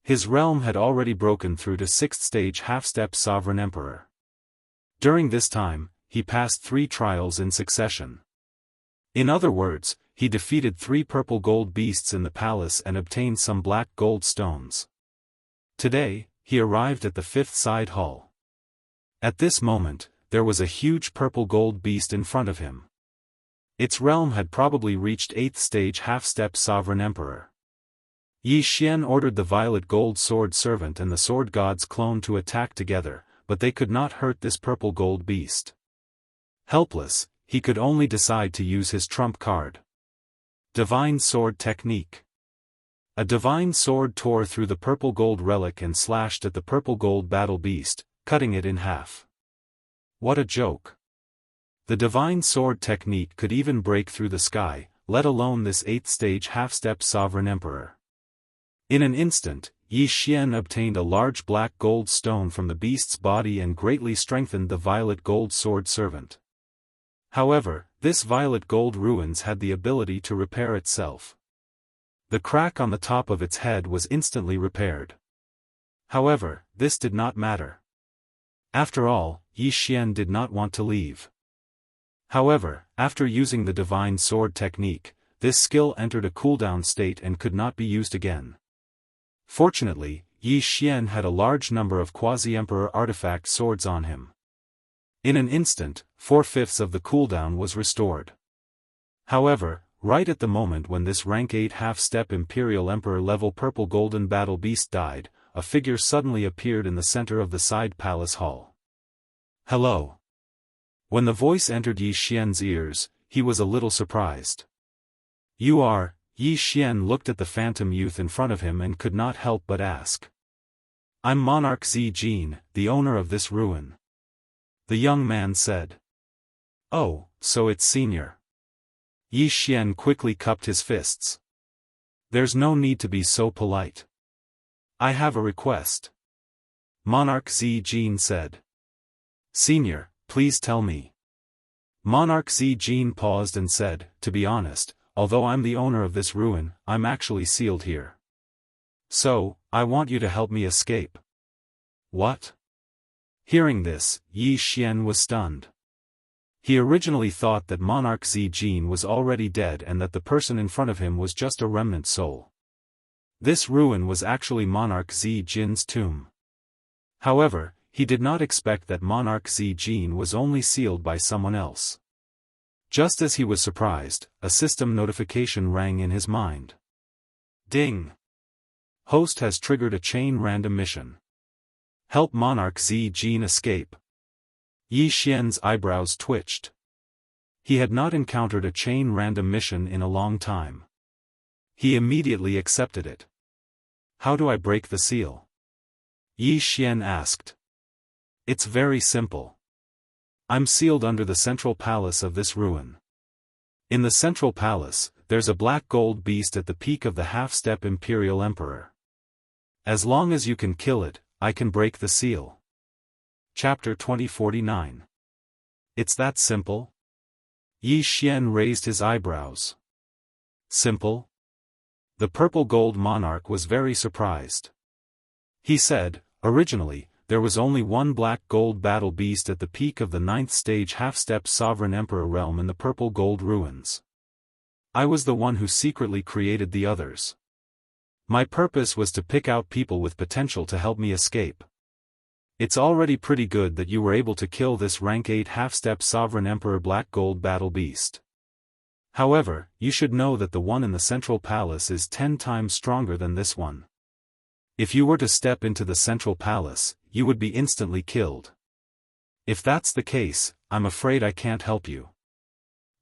His realm had already broken through to 6th stage half-step sovereign emperor. During this time, he passed 3 trials in succession. In other words, he defeated 3 purple gold beasts in the palace and obtained some black gold stones. Today, he arrived at the 5th side hall. At this moment, there was a huge purple gold beast in front of him. Its realm had probably reached 8th stage half-step sovereign emperor. Yi Xian ordered the violet gold sword servant and the sword god's clone to attack together, but they could not hurt this purple gold beast. Helpless, he could only decide to use his trump card. Divine Sword Technique. A divine sword tore through the purple gold relic and slashed at the purple gold battle beast, cutting it in half. What a joke. The divine sword technique could even break through the sky, let alone this 8th stage half-step sovereign emperor. In an instant, Yi Xian obtained a large black gold stone from the beast's body and greatly strengthened the violet gold sword servant. However, this violet gold ruins had the ability to repair itself. The crack on the top of its head was instantly repaired. However, this did not matter. After all, Yi Xian did not want to leave. However, after using the divine sword technique, this skill entered a cooldown state and could not be used again. Fortunately, Yi Xian had a large number of quasi-emperor artifact swords on him. In an instant, 4/5 of the cooldown was restored. However, right at the moment when this rank 8 half-step Imperial Emperor level purple golden battle beast died, a figure suddenly appeared in the center of the side palace hall. Hello. When the voice entered Yi Xian's ears, he was a little surprised. You are. Yi Xian looked at the phantom youth in front of him and could not help but ask. I'm Monarch Zijin, the owner of this ruin. The young man said. Oh, so it's senior. Yi Xian quickly cupped his fists. There's no need to be so polite. I have a request. Monarch Zijin said. Senior, please tell me. Monarch Zijin paused and said, to be honest, although I'm the owner of this ruin, I'm actually sealed here. So, I want you to help me escape. What? Hearing this, Yi Xian was stunned. He originally thought that Monarch Zijin was already dead and that the person in front of him was just a remnant soul. This ruin was actually Monarch Zijin's tomb. However, he did not expect that Monarch Zijin was only sealed by someone else. Just as he was surprised, a system notification rang in his mind. Ding! Host has triggered a chain random mission. Help Monarch Zi Jin escape. Yi Xian's eyebrows twitched. He had not encountered a chain random mission in a long time. He immediately accepted it. How do I break the seal? Yi Xian asked. It's very simple. I'm sealed under the central palace of this ruin. In the central palace, there's a black gold beast at the peak of the half-step Imperial Emperor. As long as you can kill it, I can break the seal. Chapter 2049. It's that simple? Yi Xian raised his eyebrows. Simple? The purple gold monarch was very surprised. He said, originally, there was only one black gold battle beast at the peak of the 9th stage half-step sovereign emperor realm in the purple gold ruins. I was the one who secretly created the others. My purpose was to pick out people with potential to help me escape. It's already pretty good that you were able to kill this rank 8 half-step sovereign emperor black gold battle beast. However, you should know that the one in the central palace is 10 times stronger than this one. If you were to step into the central palace, you would be instantly killed. If that's the case, I'm afraid I can't help you.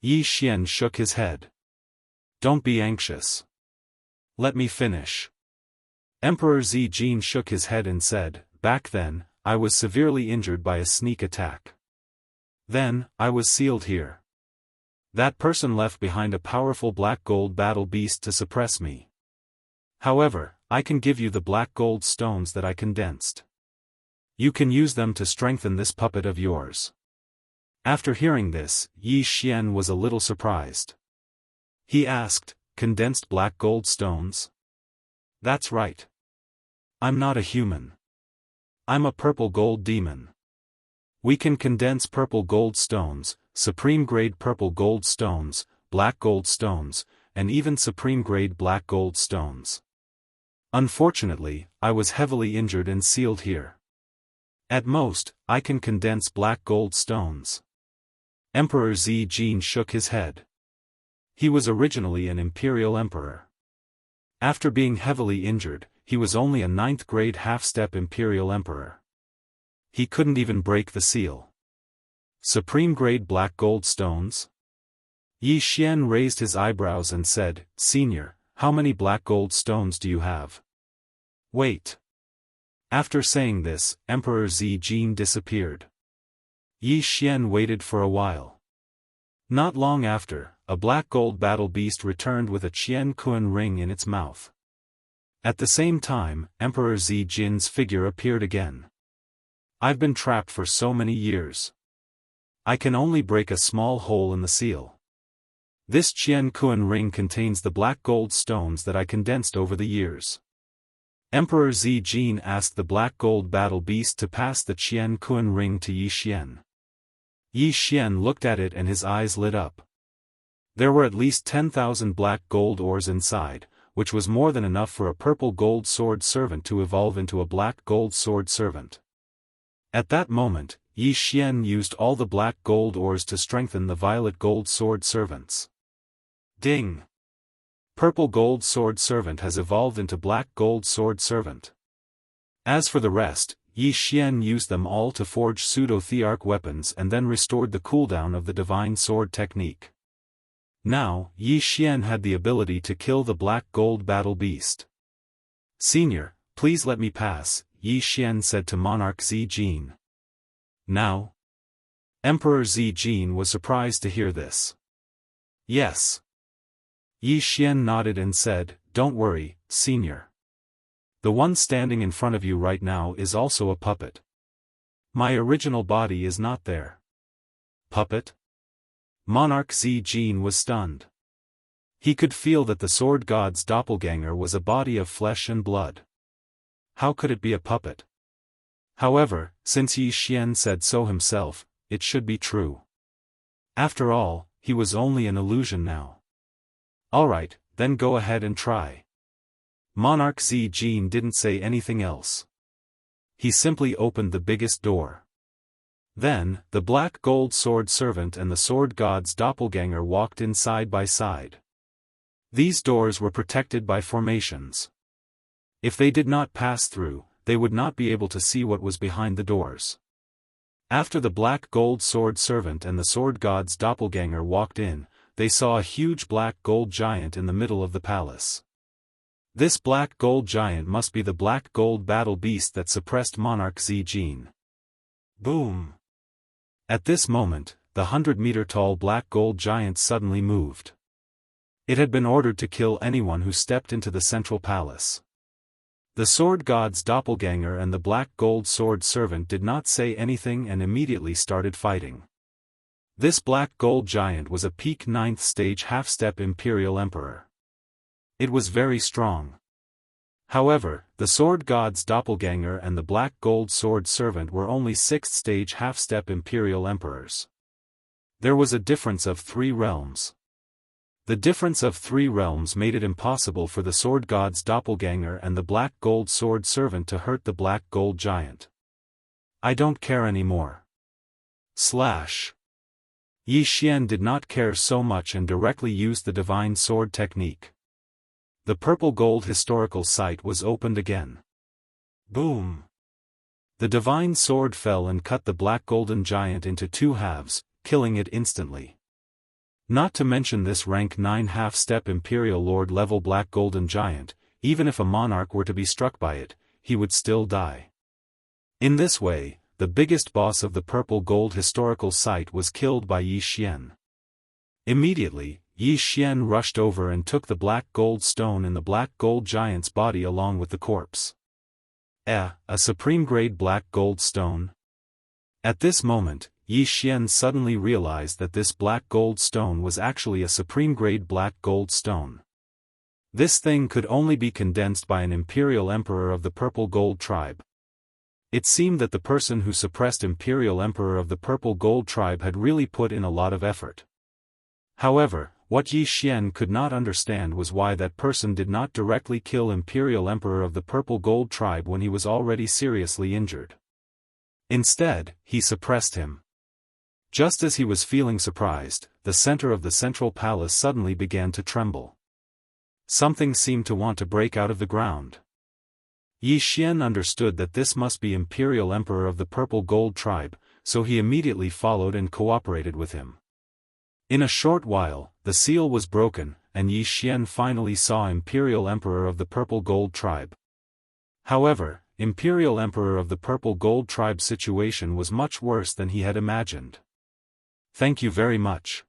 Yi Xian shook his head. Don't be anxious. Let me finish. Emperor Zi Jin shook his head and said, back then, I was severely injured by a sneak attack. Then, I was sealed here. That person left behind a powerful black gold battle beast to suppress me. However, I can give you the black gold stones that I condensed. You can use them to strengthen this puppet of yours. After hearing this, Yi Xian was a little surprised. He asked, condensed black gold stones? That's right. I'm not a human. I'm a purple gold demon. We can condense purple gold stones, supreme grade purple gold stones, black gold stones, and even supreme grade black gold stones. Unfortunately, I was heavily injured and sealed here. At most, I can condense black gold stones. Emperor Zi Jin shook his head. He was originally an imperial emperor. After being heavily injured, he was only a 9th grade half-step imperial emperor. He couldn't even break the seal. Supreme grade black gold stones? Yi Xian raised his eyebrows and said, Senior, how many black gold stones do you have? Wait. After saying this, Emperor Zi Jin disappeared. Yi Xian waited for a while. Not long after, a black gold battle beast returned with a Qian Kun ring in its mouth. At the same time, Emperor Zi Jin's figure appeared again. I've been trapped for so many years. I can only break a small hole in the seal. This Qian Kun ring contains the black gold stones that I condensed over the years. Emperor Zi Jin asked the black gold battle beast to pass the Qian Kun ring to Yi Xian. Yi Xian looked at it and his eyes lit up. There were at least 10,000 black gold ores inside, which was more than enough for a purple gold sword servant to evolve into a black gold sword servant. At that moment, Yi Xian used all the black gold ores to strengthen the violet gold sword servants. Ding! Purple gold sword servant has evolved into black gold sword servant. As for the rest, Yi Xian used them all to forge pseudo-thearch weapons and then restored the cooldown of the divine sword technique. Now, Yi Xian had the ability to kill the black gold battle beast. Senior, please let me pass, Yi Xian said to Monarch Zi Jin. Now? Emperor Zi Jin was surprised to hear this. Yes. Yi Xian nodded and said, Don't worry, Senior. The one standing in front of you right now is also a puppet. My original body is not there. Puppet? Monarch Zi Jin was stunned. He could feel that the sword god's doppelganger was a body of flesh and blood. How could it be a puppet? However, since Yi Xian said so himself, it should be true. After all, he was only an illusion now. Alright, then go ahead and try. Monarch Zi Jin didn't say anything else. He simply opened the biggest door. Then, the black gold sword servant and the sword god's doppelganger walked in side by side. These doors were protected by formations. If they did not pass through, they would not be able to see what was behind the doors. After the black gold sword servant and the sword god's doppelganger walked in, they saw a huge black gold giant in the middle of the palace. This black gold giant must be the black gold battle beast that suppressed monarch Zijin. Boom! At this moment, the 100-meter-tall black gold giant suddenly moved. It had been ordered to kill anyone who stepped into the central palace. The sword god's doppelganger and the black gold sword servant did not say anything and immediately started fighting. This black gold giant was a peak 9th stage half-step Imperial Emperor. It was very strong. However, the sword god's doppelganger and the black gold sword servant were only 6th stage half-step Imperial Emperors. There was a difference of 3 realms. The difference of 3 realms made it impossible for the sword god's doppelganger and the black gold sword servant to hurt the black gold giant. I don't care anymore. Yi Xian did not care so much and directly used the divine sword technique. The purple gold historical site was opened again. Boom! The divine sword fell and cut the black golden giant into 2 halves, killing it instantly. Not to mention this rank 9 half-step Imperial Lord level black golden giant, even if a monarch were to be struck by it, he would still die. In this way, the biggest boss of the purple gold historical site was killed by Yi Xian. Immediately, Yi Xian rushed over and took the black gold stone in the black gold giant's body along with the corpse. A supreme-grade black gold stone? At this moment, Yi Xian suddenly realized that this black gold stone was actually a supreme-grade black gold stone. This thing could only be condensed by an Imperial Emperor of the Purple Gold Tribe. It seemed that the person who suppressed Imperial Emperor of the Purple Gold Tribe had really put in a lot of effort. However, what Yi Xian could not understand was why that person did not directly kill Imperial Emperor of the Purple Gold Tribe when he was already seriously injured. Instead, he suppressed him. Just as he was feeling surprised, the center of the central palace suddenly began to tremble. Something seemed to want to break out of the ground. Yi Xian understood that this must be Imperial Emperor of the Purple Gold Tribe, so he immediately followed and cooperated with him. In a short while, the seal was broken, and Yi Xian finally saw Imperial Emperor of the Purple Gold Tribe. However, Imperial Emperor of the Purple Gold Tribe's situation was much worse than he had imagined. Thank you very much.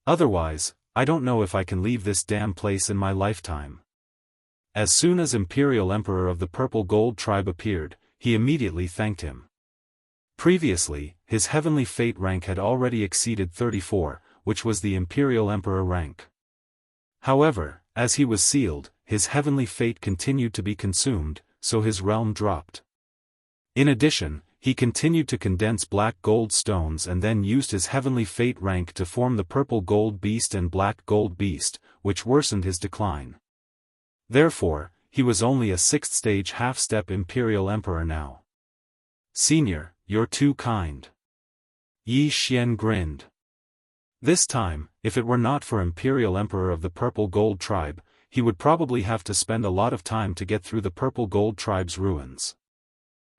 Otherwise, I don't know if I can leave this damn place in my lifetime. As soon as Imperial Emperor of the Purple Gold Tribe appeared, he immediately thanked him. Previously, his heavenly fate rank had already exceeded 34, which was the Imperial Emperor rank. However, as he was sealed, his heavenly fate continued to be consumed, so his realm dropped. In addition, he continued to condense black gold stones and then used his heavenly fate rank to form the purple gold beast and black gold beast, which worsened his decline. Therefore, he was only a 6th stage half-step Imperial Emperor now. Senior, you're too kind. Yi Xian grinned. This time, if it were not for Imperial Emperor of the Purple Gold Tribe, he would probably have to spend a lot of time to get through the Purple Gold Tribe's ruins.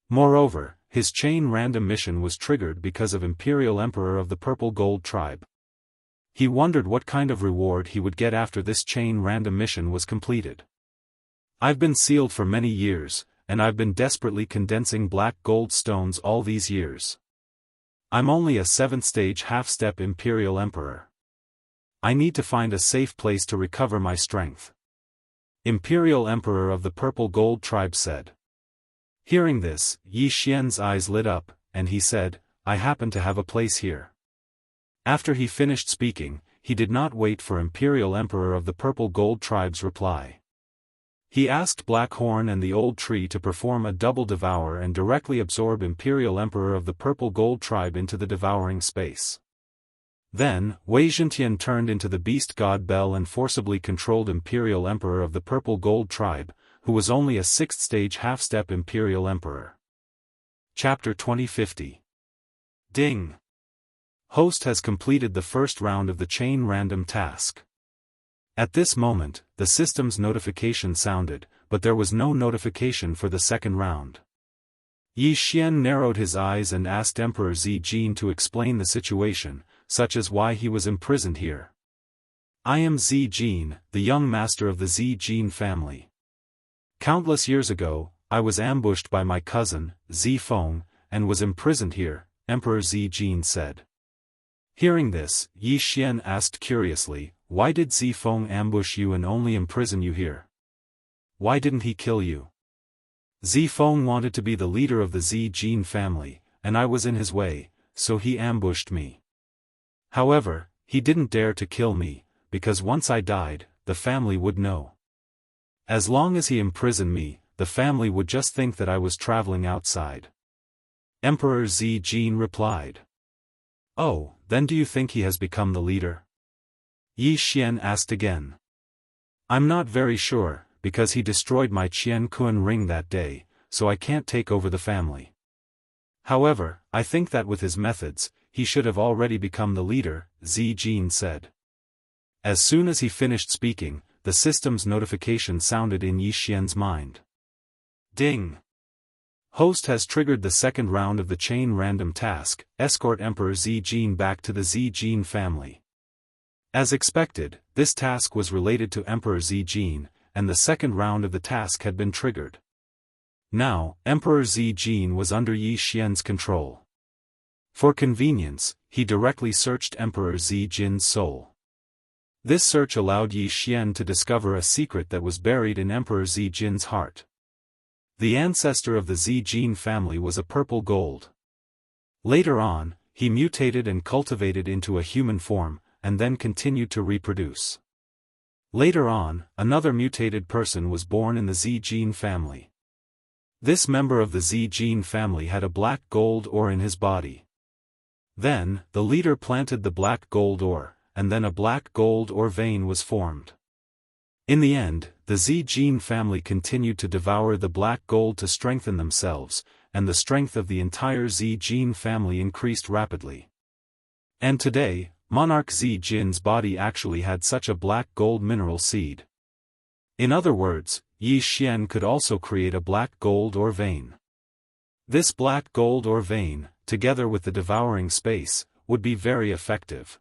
Moreover, his chain random mission was triggered because of Imperial Emperor of the Purple Gold Tribe. He wondered what kind of reward he would get after this chain random mission was completed. I've been sealed for many years, and I've been desperately condensing black gold stones all these years. I'm only a 7th stage half-step Imperial Emperor. I need to find a safe place to recover my strength. Imperial Emperor of the Purple Gold Tribe said. Hearing this, Yi Xian's eyes lit up, and he said, I happen to have a place here. After he finished speaking, he did not wait for Imperial Emperor of the Purple Gold Tribe's reply. He asked Blackhorn and the Old Tree to perform a double devour and directly absorb Imperial Emperor of the Purple Gold Tribe into the devouring space. Then, Wei Zhentian turned into the beast god Bel and forcibly controlled Imperial Emperor of the Purple Gold Tribe, who was only a 6th stage half-step Imperial Emperor. Chapter 2050. Ding! Host has completed the first round of the chain random task. At this moment, the system's notification sounded, but there was no notification for the second round. Yi Xian narrowed his eyes and asked Emperor Zijin to explain the situation, such as why he was imprisoned here. I am Zijin, the young master of the Zijin family. Countless years ago, I was ambushed by my cousin, Zifeng, and was imprisoned here, Emperor Zijin said. Hearing this, Yi Xian asked curiously, why did Zifeng ambush you and only imprison you here? Why didn't he kill you? Zifeng wanted to be the leader of the Zijin family, and I was in his way, so he ambushed me. However, he didn't dare to kill me, because once I died, the family would know. As long as he imprisoned me, the family would just think that I was traveling outside. Emperor Zijin replied. Oh, then do you think he has become the leader? Yi Xian asked again. I'm not very sure, because he destroyed my Qianquan ring that day, so I can't take over the family. However, I think that with his methods, he should have already become the leader, Zijin said. As soon as he finished speaking, the system's notification sounded in Yi Xian's mind. Ding! Host has triggered the second round of the chain random task, escort Emperor Zijin back to the Zijin family. As expected, this task was related to Emperor Zijin, and the second round of the task had been triggered. Now, Emperor Zijin was under Yi Xian's control. For convenience, he directly searched Emperor Zijin's soul. This search allowed Yi Xian to discover a secret that was buried in Emperor Zijin's heart. The ancestor of the Zijin family was a purple gold. Later on, he mutated and cultivated into a human form, and then continued to reproduce. Later on, another mutated person was born in the Zijin family. This member of the Zijin family had a black gold ore in his body. Then, the leader planted the black gold ore, and then a black gold ore vein was formed. In the end, the Zijin family continued to devour the black gold to strengthen themselves, and the strength of the entire Zijin family increased rapidly. And today, Monarch Zijin's body actually had such a black gold mineral seed. In other words, Yi Xian could also create a black gold ore vein. This black gold ore vein, together with the devouring space, would be very effective.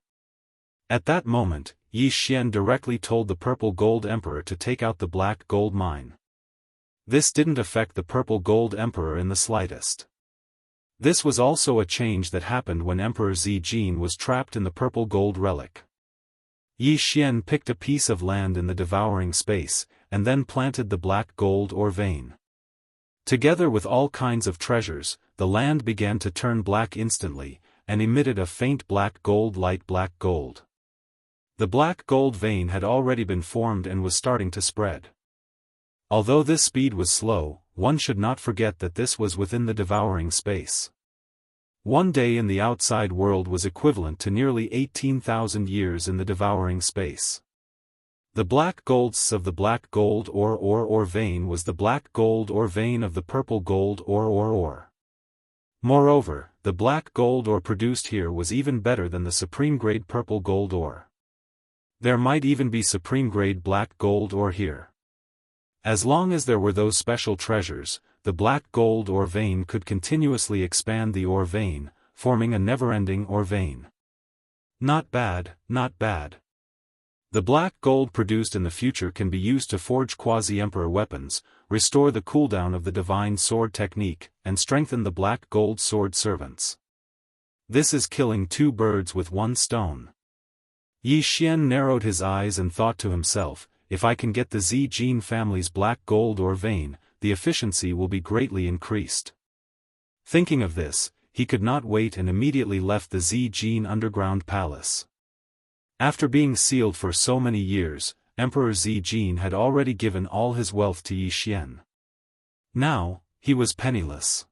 At that moment, Yi Xian directly told the Purple Gold Emperor to take out the Black Gold Mine. This didn't affect the Purple Gold Emperor in the slightest. This was also a change that happened when Emperor Zijin was trapped in the Purple Gold Relic. Yi Xian picked a piece of land in the devouring space, and then planted the Black Gold ore vein. Together with all kinds of treasures, the land began to turn black instantly, and emitted a faint black gold light black gold. The black gold vein had already been formed and was starting to spread. Although this speed was slow, one should not forget that this was within the devouring space. One day in the outside world was equivalent to nearly 18,000 years in the devouring space. The black golds of the black gold ore vein was the black gold ore vein of the purple gold ore. Moreover, the black gold ore produced here was even better than the supreme grade purple gold ore. There might even be supreme grade black gold ore here. As long as there were those special treasures, the black gold ore vein could continuously expand the ore vein, forming a never-ending ore vein. Not bad, not bad. The black gold produced in the future can be used to forge quasi-emperor weapons, restore the cooldown of the divine sword technique, and strengthen the black gold sword servants. This is killing two birds with one stone. Yi Xian narrowed his eyes and thought to himself, if I can get the Zijin family's black gold ore vein, the efficiency will be greatly increased. Thinking of this, he could not wait and immediately left the Zijin underground palace. After being sealed for so many years, Emperor Zijin had already given all his wealth to Yi Xian. Now, he was penniless.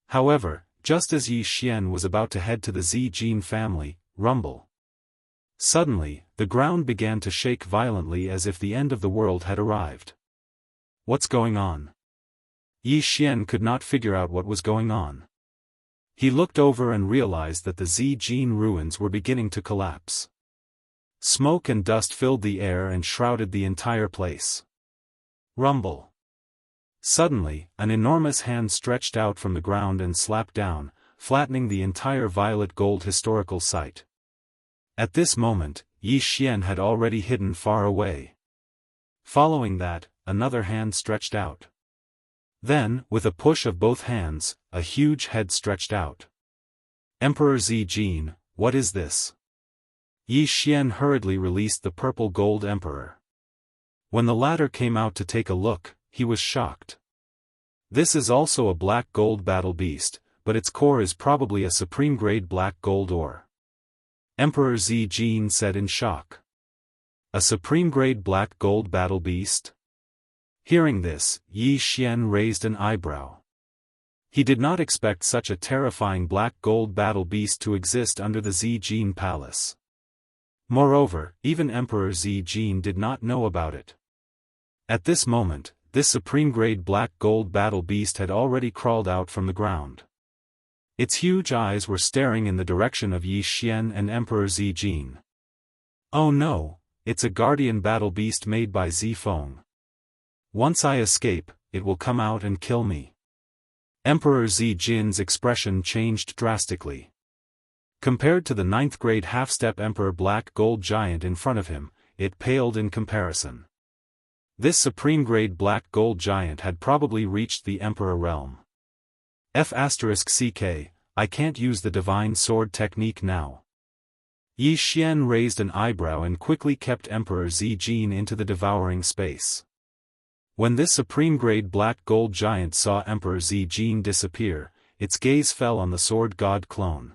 However, just as Yi Xian was about to head to the Zijin family, rumble. Suddenly, the ground began to shake violently as if the end of the world had arrived. What's going on? Yi Xian could not figure out what was going on. He looked over and realized that the Zijin ruins were beginning to collapse. Smoke and dust filled the air and shrouded the entire place. Rumble. Suddenly, an enormous hand stretched out from the ground and slapped down, flattening the entire violet gold historical site. At this moment, Yi Xian had already hidden far away. Following that, another hand stretched out. Then, with a push of both hands, a huge head stretched out. Emperor Zijin, what is this? Yi Xian hurriedly released the purple gold emperor. When the latter came out to take a look, he was shocked. This is also a black gold battle beast, but its core is probably a supreme grade black gold ore. Emperor Zijin said in shock. A supreme grade black gold battle beast? Hearing this, Yi Xian raised an eyebrow. He did not expect such a terrifying black gold battle beast to exist under the Zijin palace. Moreover, even Emperor Zijin did not know about it. At this moment, this supreme-grade black gold battle beast had already crawled out from the ground. Its huge eyes were staring in the direction of Yi Xian and Emperor Zijin. Oh no, it's a guardian battle beast made by Zifeng. Once I escape, it will come out and kill me. Emperor Zijin's expression changed drastically. Compared to the 9th-grade half-step Emperor Black Gold Giant in front of him, it paled in comparison. This supreme-grade Black Gold Giant had probably reached the Emperor realm. F***CK, I can't use the Divine Sword technique now. Yi Xian raised an eyebrow and quickly kept Emperor Zijin into the devouring space. When this supreme-grade Black Gold Giant saw Emperor Zijin disappear, its gaze fell on the Sword God clone.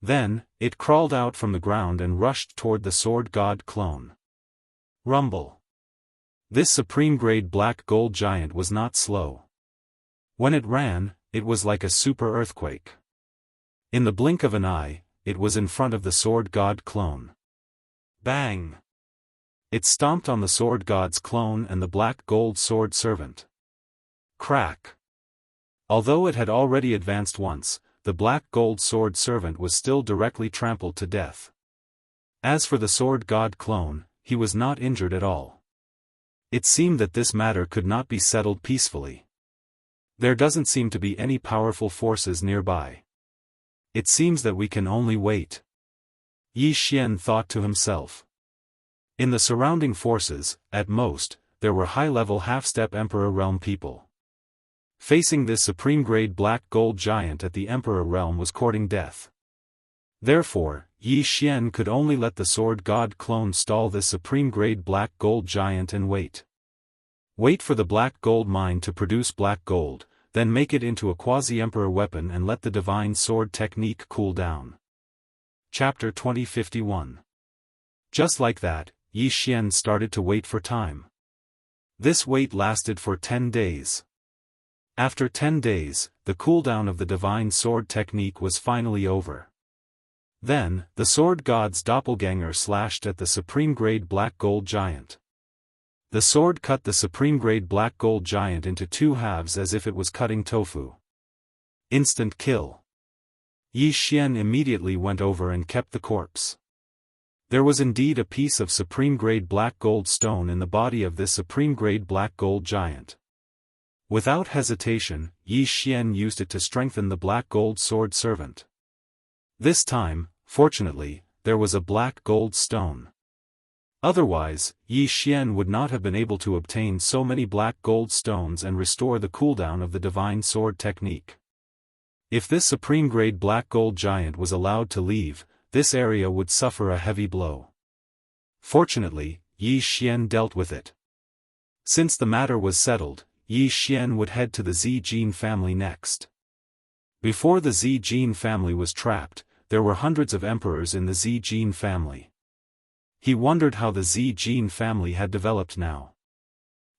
Then, it crawled out from the ground and rushed toward the Sword God clone. Rumble. This supreme-grade Black Gold Giant was not slow. When it ran, it was like a super earthquake. In the blink of an eye, it was in front of the Sword God clone. Bang! It stomped on the Sword God's clone and the Black Gold Sword Servant. Crack! Although it had already advanced once, the Black Gold Sword Servant was still directly trampled to death. As for the Sword God clone, he was not injured at all. It seemed that this matter could not be settled peacefully. There doesn't seem to be any powerful forces nearby. It seems that we can only wait. Yi Xian thought to himself. In the surrounding forces, at most, there were high-level half-step Emperor Realm people. Facing this supreme-grade Black Gold Giant at the Emperor Realm was courting death. Therefore, Yi Xian could only let the Sword God clone stall this supreme-grade Black Gold Giant and wait. Wait for the Black Gold mine to produce black gold, then make it into a quasi-emperor weapon and let the Divine Sword technique cool down. Chapter 2051. Just like that, Yi Xian started to wait for time. This wait lasted for 10 days. After 10 days, the cooldown of the Divine Sword technique was finally over. Then, the Sword God's doppelganger slashed at the supreme-grade Black Gold Giant. The sword cut the supreme-grade Black Gold Giant into 2 halves as if it was cutting tofu. Instant kill. Yi Xian immediately went over and kept the corpse. There was indeed a piece of supreme-grade black gold stone in the body of this supreme-grade Black Gold Giant. Without hesitation, Yi Xian used it to strengthen the Black Gold Sword Servant. This time, fortunately, there was a black gold stone. Otherwise, Yi Xian would not have been able to obtain so many black gold stones and restore the cooldown of the Divine Sword technique. If this supreme-grade Black Gold Giant was allowed to leave, this area would suffer a heavy blow. Fortunately, Yi Xian dealt with it. Since the matter was settled, Yi Xian would head to the Zijin family next. Before the Zijin family was trapped, there were hundreds of emperors in the Zijin family. He wondered how the Zijin family had developed now.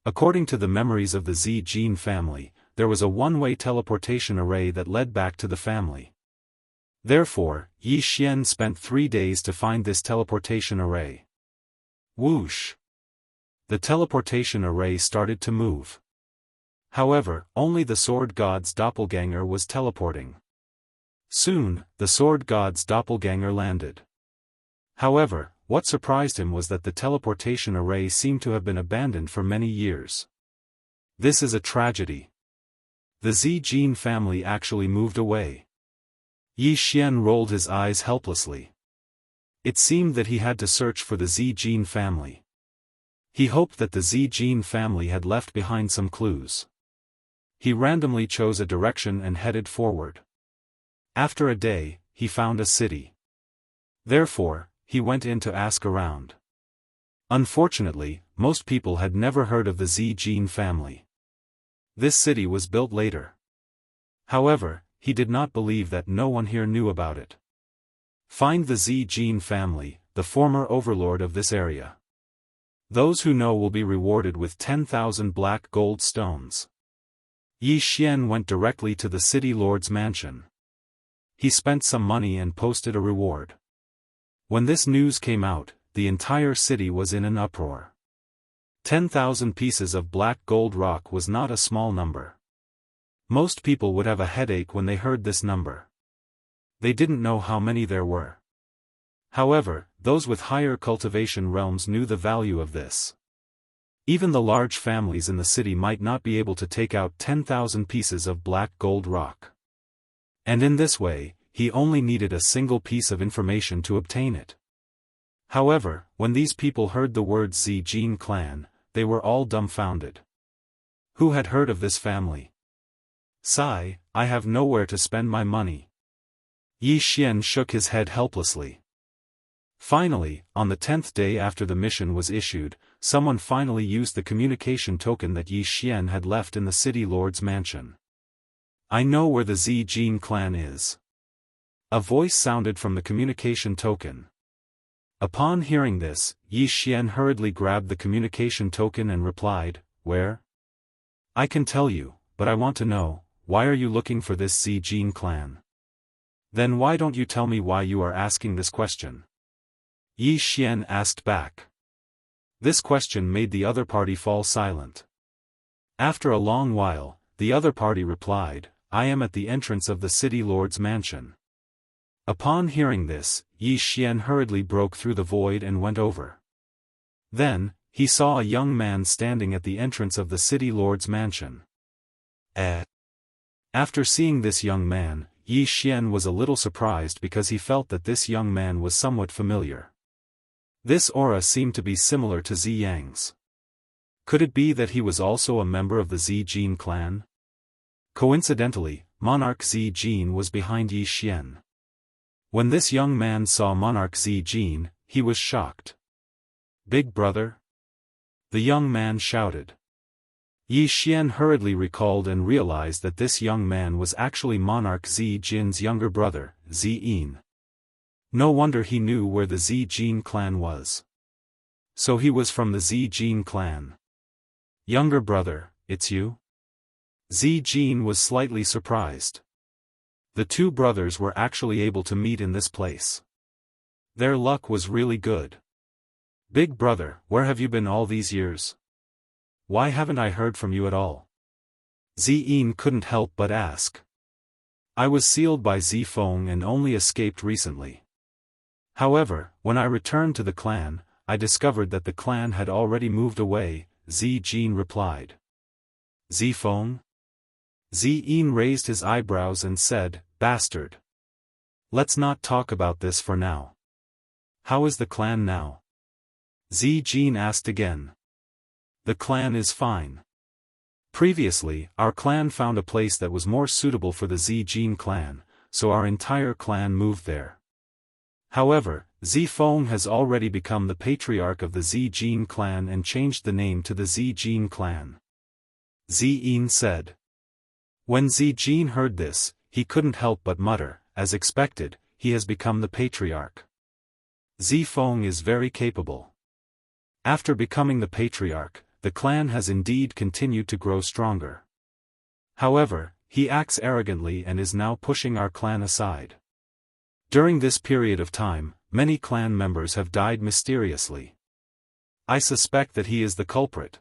According to the memories of the Zijin family, there was a one-way teleportation array that led back to the family. Therefore, Yi Xian spent 3 days to find this teleportation array. Whoosh! The teleportation array started to move. However, only the Sword God's doppelganger was teleporting. Soon, the Sword God's doppelganger landed. However, what surprised him was that the teleportation array seemed to have been abandoned for many years. This is a tragedy. The Zijin family actually moved away. Yi Xian rolled his eyes helplessly. It seemed that he had to search for the Zijin family. He hoped that the Zijin family had left behind some clues. He randomly chose a direction and headed forward. After a day, he found a city. Therefore, he went in to ask around. Unfortunately, most people had never heard of the Zijin family. This city was built later. However, he did not believe that no one here knew about it. Find the Zijin family, the former overlord of this area. Those who know will be rewarded with 10,000 black gold stones. Yi Xian went directly to the city lord's mansion. He spent some money and posted a reward. When this news came out, the entire city was in an uproar. 10,000 pieces of black gold rock was not a small number. Most people would have a headache when they heard this number. They didn't know how many there were. However, those with higher cultivation realms knew the value of this. Even the large families in the city might not be able to take out 10,000 pieces of black gold rock. And in this way, he only needed a single piece of information to obtain it. However, when these people heard the words Zijin clan, they were all dumbfounded. Who had heard of this family? Sigh, I have nowhere to spend my money. Yi Xian shook his head helplessly. Finally, on the 10th day after the mission was issued, someone finally used the communication token that Yi Xian had left in the city lord's mansion. I know where the Zijin clan is. A voice sounded from the communication token. Upon hearing this, Yi Xian hurriedly grabbed the communication token and replied, Where? I can tell you, but I want to know, why are you looking for this Zijin clan? Then why don't you tell me why you are asking this question? Yi Xian asked back. This question made the other party fall silent. After a long while, the other party replied, I am at the entrance of the city lord's mansion. Upon hearing this, Yi Xian hurriedly broke through the void and went over. Then, he saw a young man standing at the entrance of the city lord's mansion. After seeing this young man, Yi Xian was a little surprised because he felt that this young man was somewhat familiar. This aura seemed to be similar to Ziyang's. Could it be that he was also a member of the Zijin clan? Coincidentally, Monarch Zijin was behind Yi Xian. When this young man saw Monarch Zijin, he was shocked. Big brother? The young man shouted. Yi Xian hurriedly recalled and realized that this young man was actually Monarch Zijin's younger brother, Ziyin. No wonder he knew where the Zijin clan was. So he was from the Zijin clan. Younger brother, it's you? Zijin was slightly surprised. The two brothers were actually able to meet in this place. Their luck was really good. Big brother, where have you been all these years? Why haven't I heard from you at all? Ziyin couldn't help but ask. I was sealed by Zifeng and only escaped recently. However, when I returned to the clan, I discovered that the clan had already moved away, Zijin replied. Zifeng? Ziyin raised his eyebrows and said, Bastard. Let's not talk about this for now. How is the clan now? Zijin asked again. The clan is fine. Previously, our clan found a place that was more suitable for the Zijin clan, so our entire clan moved there. However, Zifeng has already become the patriarch of the Zijin clan and changed the name to the Zijin clan. Ziyin said. When Zijin heard this, he couldn't help but mutter, as expected, he has become the patriarch. Zifeng is very capable. After becoming the patriarch, the clan has indeed continued to grow stronger. However, he acts arrogantly and is now pushing our clan aside. During this period of time, many clan members have died mysteriously. I suspect that he is the culprit.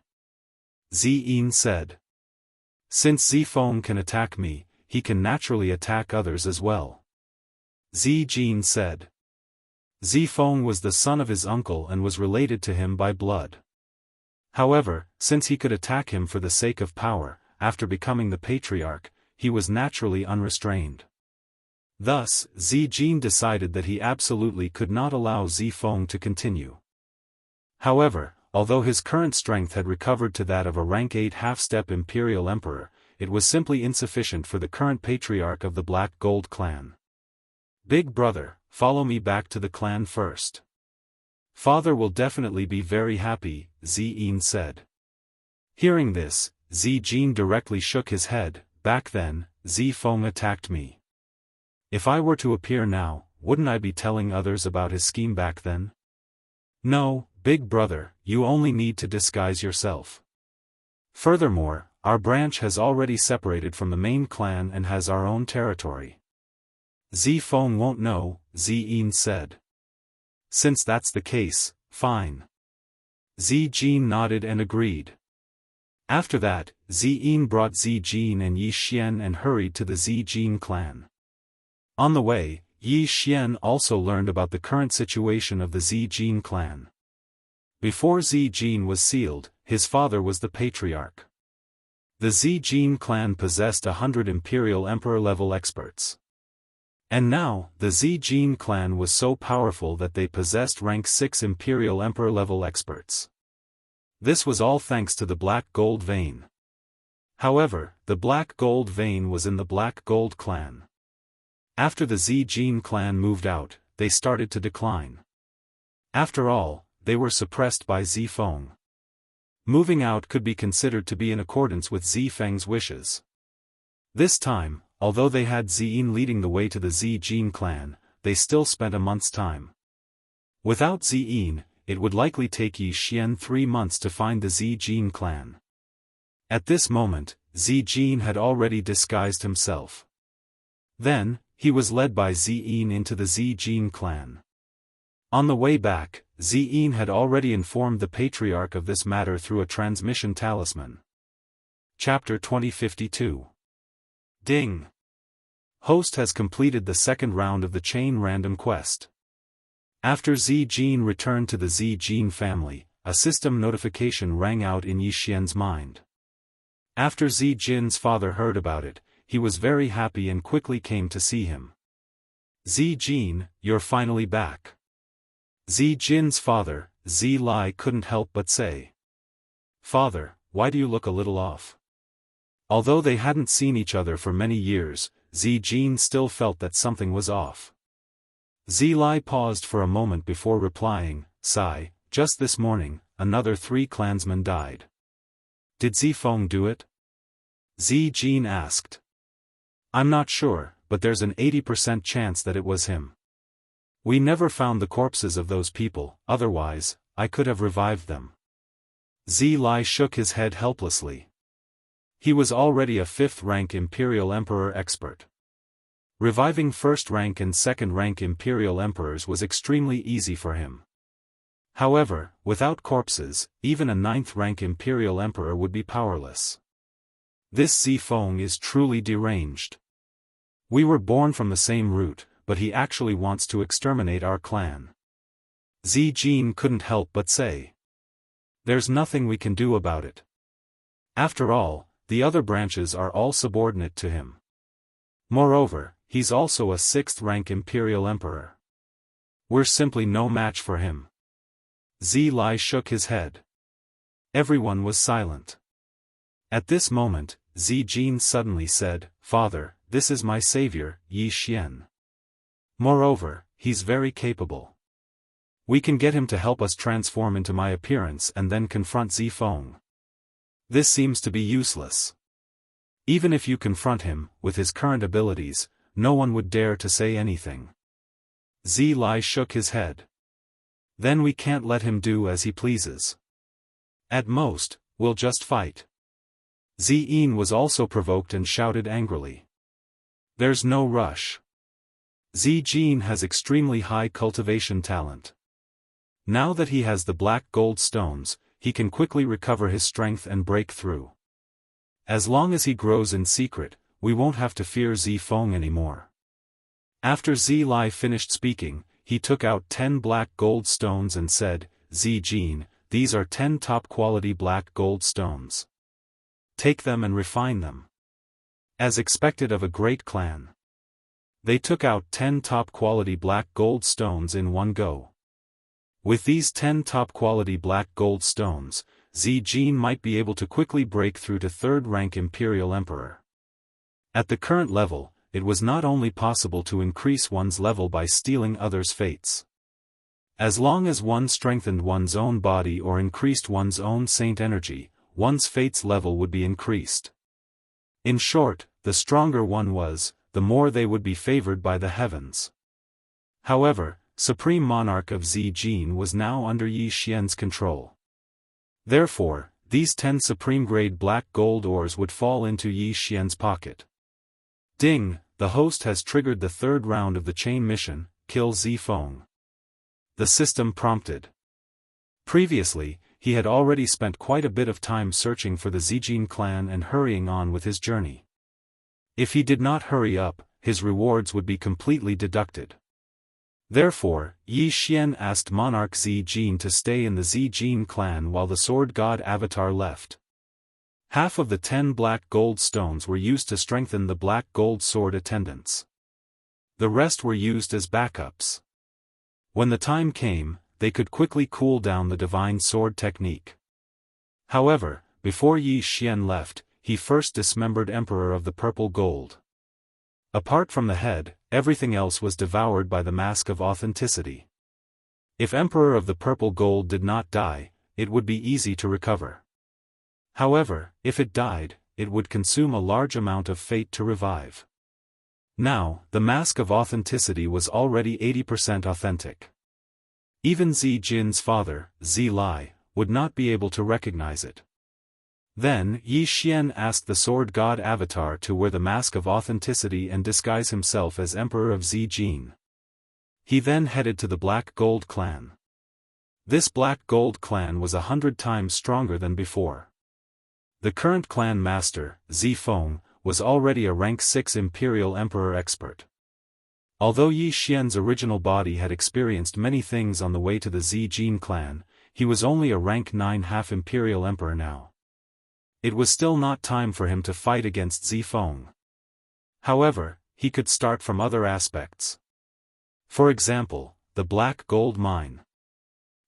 Ziyin said. Since Zifeng can attack me, he can naturally attack others as well. Zijin said. Zifeng was the son of his uncle and was related to him by blood. However, since he could attack him for the sake of power, after becoming the patriarch, he was naturally unrestrained. Thus, Zijin decided that he absolutely could not allow Zifeng to continue. However, although his current strength had recovered to that of a rank 8 half-step imperial emperor, it was simply insufficient for the current patriarch of the Black Gold clan. "Big brother, follow me back to the clan first. Father will definitely be very happy," Ziyin said. Hearing this, Zijin directly shook his head. "Back then, Zifeng attacked me. If I were to appear now, wouldn't I be telling others about his scheme back then? No, big brother, you only need to disguise yourself. Furthermore, our branch has already separated from the main clan and has our own territory. Zifeng won't know," Ziyin said. "Since that's the case, fine." Zijin nodded and agreed. After that, Ziyin brought Zijin and Yi Xian and hurried to the Zijin clan. On the way, Yi Xian also learned about the current situation of the Zijin clan. Before Zijin was sealed, his father was the patriarch. The Zijin clan possessed 100 imperial emperor-level experts. And now, the Zijin clan was so powerful that they possessed rank 6 imperial emperor-level experts. This was all thanks to the Black Gold vein. However, the Black Gold vein was in the Black Gold clan. After the Zijin clan moved out, they started to decline. After all, they were suppressed by Zifeng. Moving out could be considered to be in accordance with Zifeng's wishes. This time, although they had Ziyin leading the way to the Zijin clan, they still spent a month's time. Without Ziyin, it would likely take Yi Xian 3 months to find the Zijin clan. At this moment, Zijin had already disguised himself. Then, he was led by Ziyin into the Zijin clan. On the way back, Ziyin had already informed the patriarch of this matter through a transmission talisman. Chapter 2052. Ding! Host has completed the second round of the chain random quest. After Zijin returned to the Zijin family, a system notification rang out in Yi Xian's mind. After Zijin's father heard about it, he was very happy and quickly came to see him. "Zijin, you're finally back." Zijin's father, Zilai, couldn't help but say. "Father, why do you look a little off?" Although they hadn't seen each other for many years, Zijin still felt that something was off. Zilai paused for a moment before replying, "Sai, just this morning, another 3 clansmen died." "Did Zifeng do it?" Zijin asked. "I'm not sure, but there's an 80% chance that it was him. We never found the corpses of those people, otherwise, I could have revived them." Zilai shook his head helplessly. He was already a 5th-rank Imperial Emperor expert. Reviving 1st-rank and 2nd-rank Imperial Emperors was extremely easy for him. However, without corpses, even a 9th-rank Imperial Emperor would be powerless. This Zifeng is truly deranged. We were born from the same root, but he actually wants to exterminate our clan. Zijin couldn't help but say. There's nothing we can do about it. After all, the other branches are all subordinate to him. Moreover, he's also a 6th-rank Imperial Emperor. We're simply no match for him. Zilai shook his head. Everyone was silent. At this moment, Zijin suddenly said, "Father, this is my savior, Yi Xian. Moreover, he's very capable. We can get him to help us transform into my appearance and then confront Zifeng. This seems to be useless. Even if you confront him, with his current abilities, no one would dare to say anything." Zilai shook his head. "Then we can't let him do as he pleases. At most, we'll just fight." Ziyin was also provoked and shouted angrily. "There's no rush. Zijin has extremely high cultivation talent. Now that he has the Black Gold stones, he can quickly recover his strength and break through. As long as he grows in secret, we won't have to fear Zifeng anymore." After Zilai finished speaking, he took out 10 Black Gold stones and said, "Zijin, these are 10 top-quality black gold stones. Take them and refine them. As expected of a great clan. They took out 10 top-quality black gold stones in one go. With these 10 top-quality black gold stones, Zijin might be able to quickly break through to 3rd rank Imperial Emperor. At the current level, it was not only possible to increase one's level by stealing others' fates. As long as one strengthened one's own body or increased one's own saint energy, one's fate's level would be increased. In short, the stronger one was, the more they would be favored by the heavens. However, Supreme Monarch of Zijin was now under Yi Xian's control. Therefore, these 10 supreme-grade black gold ores would fall into Yi Xian's pocket. Ding, the host has triggered the 3rd round of the chain mission, kill Zifeng. The system prompted. Previously, he had already spent quite a bit of time searching for the Zijin clan and hurrying on with his journey. If he did not hurry up, his rewards would be completely deducted. Therefore, Yi Xian asked Monarch Zijin to stay in the Zijin clan while the sword god avatar left. Half of the 10 black gold stones were used to strengthen the black gold sword attendants. The rest were used as backups. When the time came, they could quickly cool down the divine sword technique. However, before Yi Xian left, he first dismembered Emperor of the Purple Gold. Apart from the head, everything else was devoured by the Mask of Authenticity. If Emperor of the Purple Gold did not die, it would be easy to recover. However, if it died, it would consume a large amount of fate to revive. Now, the Mask of Authenticity was already 80% authentic. Even Zijin's father, Zilai, would not be able to recognize it. Then Yi Xian asked the sword god avatar to wear the Mask of Authenticity and disguise himself as Emperor of Zijin. He then headed to the Black Gold clan. This Black Gold clan was 100 times stronger than before. The current clan master, Zifeng, was already a rank 6 Imperial Emperor expert. Although Yi Xian's original body had experienced many things on the way to the Zijin clan, he was only a rank 9 half Imperial Emperor now. It was still not time for him to fight against Zifeng. However, he could start from other aspects. For example, the Black Gold Mine.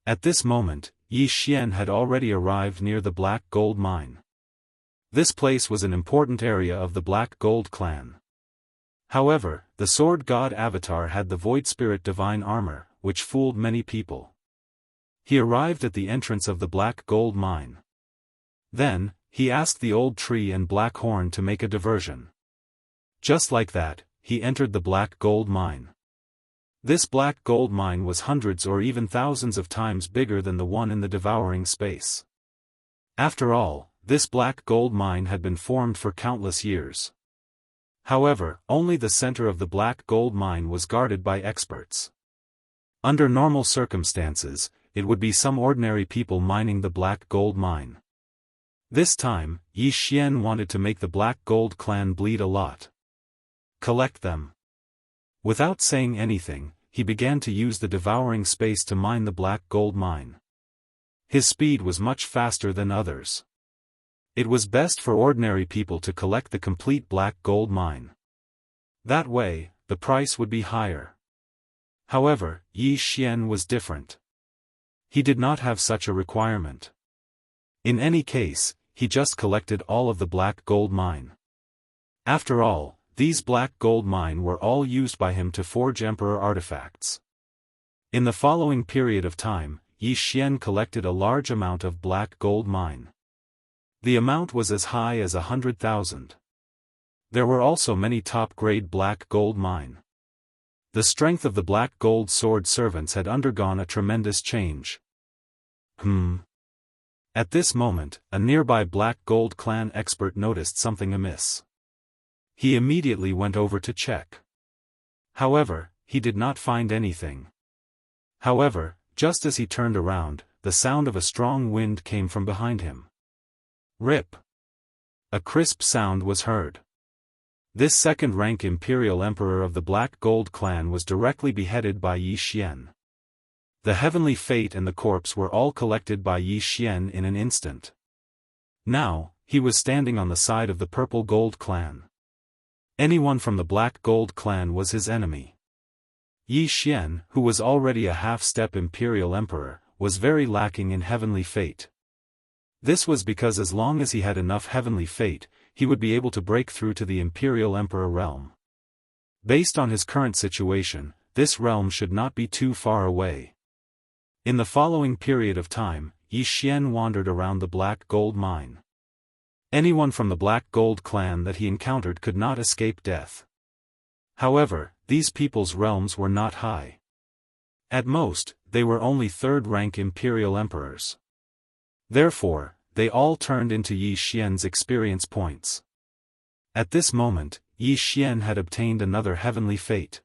At this moment, Yi Xian had already arrived near the Black Gold Mine. This place was an important area of the Black Gold clan. However, the sword god avatar had the Void Spirit divine armor, which fooled many people. He arrived at the entrance of the Black Gold Mine. Then, he asked the old tree and black horn to make a diversion. Just like that, he entered the Black Gold Mine. This Black Gold Mine was hundreds or even thousands of times bigger than the one in the Devouring space. After all, this Black Gold Mine had been formed for countless years. However, only the center of the Black Gold Mine was guarded by experts. Under normal circumstances, it would be some ordinary people mining the Black Gold Mine. This time, Yi Xian wanted to make the Black Gold clan bleed a lot. Collect them. Without saying anything, he began to use the Devouring space to mine the Black Gold Mine. His speed was much faster than others. It was best for ordinary people to collect the complete Black Gold Mine. That way, the price would be higher. However, Yi Xian was different. He did not have such a requirement. In any case, he just collected all of the Black Gold Mine. After all, these Black Gold Mine were all used by him to forge Emperor artifacts. In the following period of time, Yi Xian collected a large amount of Black Gold Mine. The amount was as high as 100,000. There were also many top-grade Black Gold Mine. The strength of the Black Gold Sword servants had undergone a tremendous change. At this moment, a nearby Black Gold clan expert noticed something amiss. He immediately went over to check. However, he did not find anything. However, just as he turned around, the sound of a strong wind came from behind him. Rip! A crisp sound was heard. This second-rank Imperial Emperor of the Black Gold clan was directly beheaded by Yi Xian. The heavenly fate and the corpse were all collected by Yi Xian in an instant. Now, he was standing on the side of the purple gold clan. Anyone from the black gold clan was his enemy. Yi Xian, who was already a half-step imperial emperor, was very lacking in heavenly fate. This was because as long as he had enough heavenly fate, he would be able to break through to the imperial emperor realm. Based on his current situation, this realm should not be too far away. In the following period of time, Yi Xian wandered around the black gold mine. Anyone from the black gold clan that he encountered could not escape death. However, these people's realms were not high. At most, they were only third-rank imperial emperors. Therefore, they all turned into Yi Xian's experience points. At this moment, Yi Xian had obtained another heavenly fate.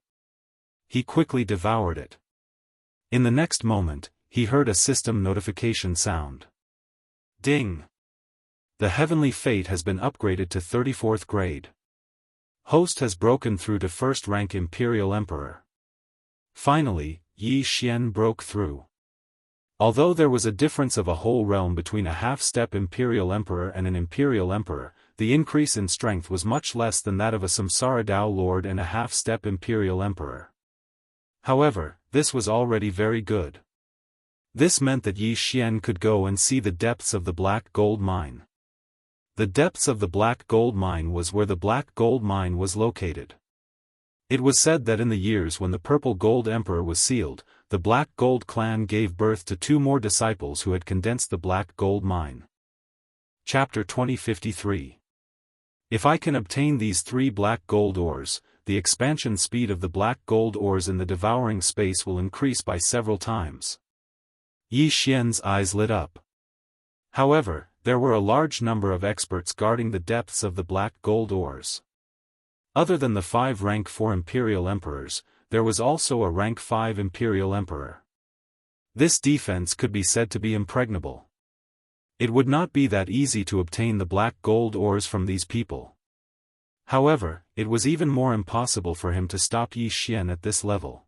He quickly devoured it. In the next moment, he heard a system notification sound. Ding! The heavenly fate has been upgraded to 34th grade. Host has broken through to first-rank imperial emperor. Finally, Yi Xian broke through. Although there was a difference of a whole realm between a half-step imperial emperor and an imperial emperor, the increase in strength was much less than that of a Samsara Dao Lord and a half-step imperial emperor. However, this was already very good. This meant that Yi Xian could go and see the depths of the black gold mine. The depths of the black gold mine was where the black gold mine was located. It was said that in the years when the purple gold emperor was sealed, the black gold clan gave birth to 2 more disciples who had condensed the black gold mine. Chapter 2053. If I can obtain these 3 black gold ores, the expansion speed of the black gold ores in the devouring space will increase by several times. Yi Xian's eyes lit up. However, there were a large number of experts guarding the depths of the black gold ores. Other than the 5 rank 4 imperial emperors, there was also a rank 5 imperial emperor. This defense could be said to be impregnable. It would not be that easy to obtain the black gold ores from these people. However, it was even more impossible for him to stop Yi Xian at this level.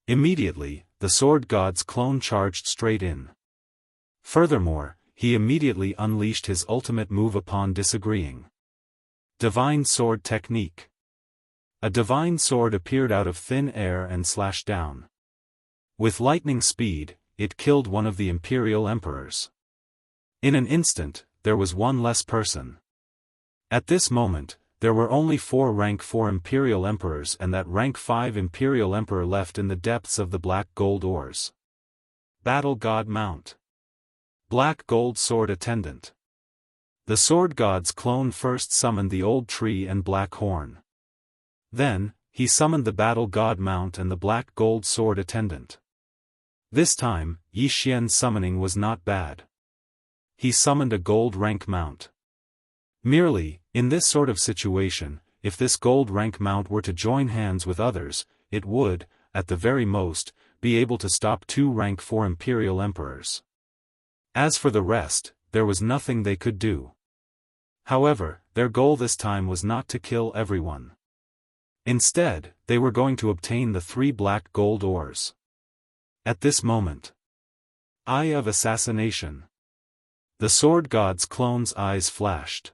Immediately, the sword god's clone charged straight in. Furthermore, he immediately unleashed his ultimate move upon disagreeing. Divine Sword Technique. A divine sword appeared out of thin air and slashed down. With lightning speed, it killed one of the imperial emperors. In an instant, there was one less person. At this moment, there were only 4 rank 4 imperial emperors and that rank 5 imperial emperor left in the depths of the black gold ores. Battle God Mount. Black gold sword attendant. The sword god's clone first summoned the old tree and black horn. Then, he summoned the battle god mount and the black gold sword attendant. This time, Yi Xian's summoning was not bad. He summoned a gold rank mount. Merely, in this sort of situation, if this gold rank mount were to join hands with others, it would, at the very most, be able to stop 2 rank 4 imperial emperors. As for the rest, there was nothing they could do. However, their goal this time was not to kill everyone. Instead, they were going to obtain the 3 black gold ores. At this moment, Eye of Assassination. The sword god's clone's eyes flashed.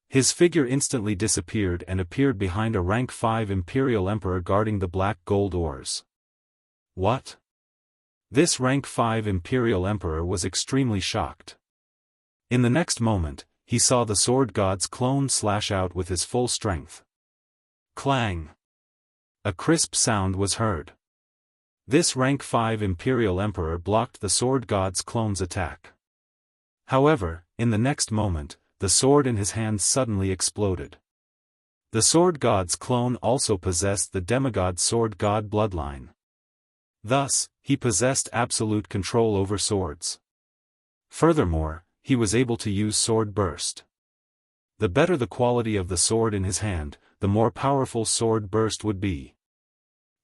His figure instantly disappeared and appeared behind a rank 5 imperial emperor guarding the black gold ores. What? This rank 5 imperial emperor was extremely shocked. In the next moment, he saw the sword god's clone slash out with his full strength. Clang! A crisp sound was heard. This rank 5 imperial emperor blocked the sword god's clone's attack. However, in the next moment, the sword in his hand suddenly exploded. The sword god's clone also possessed the demigod sword god bloodline. Thus, he possessed absolute control over swords. Furthermore, he was able to use sword burst. The better the quality of the sword in his hand, the more powerful sword burst would be.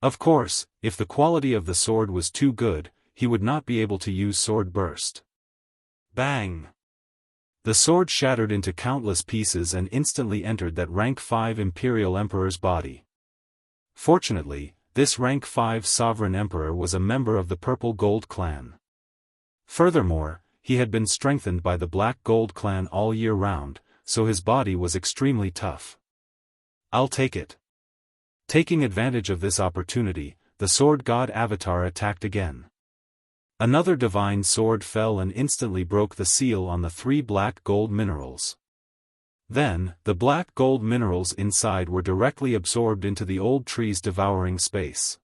Of course, if the quality of the sword was too good, he would not be able to use sword burst. Bang! The sword shattered into countless pieces and instantly entered that rank 5 imperial emperor's body. Fortunately, this rank 5 sovereign emperor was a member of the Purple Gold clan. Furthermore, he had been strengthened by the Black Gold clan all year round, so his body was extremely tough. I'll take it. Taking advantage of this opportunity, the sword god avatar attacked again. Another divine sword fell and instantly broke the seal on the 3 black gold minerals. Then, the black gold minerals inside were directly absorbed into the old tree's devouring space.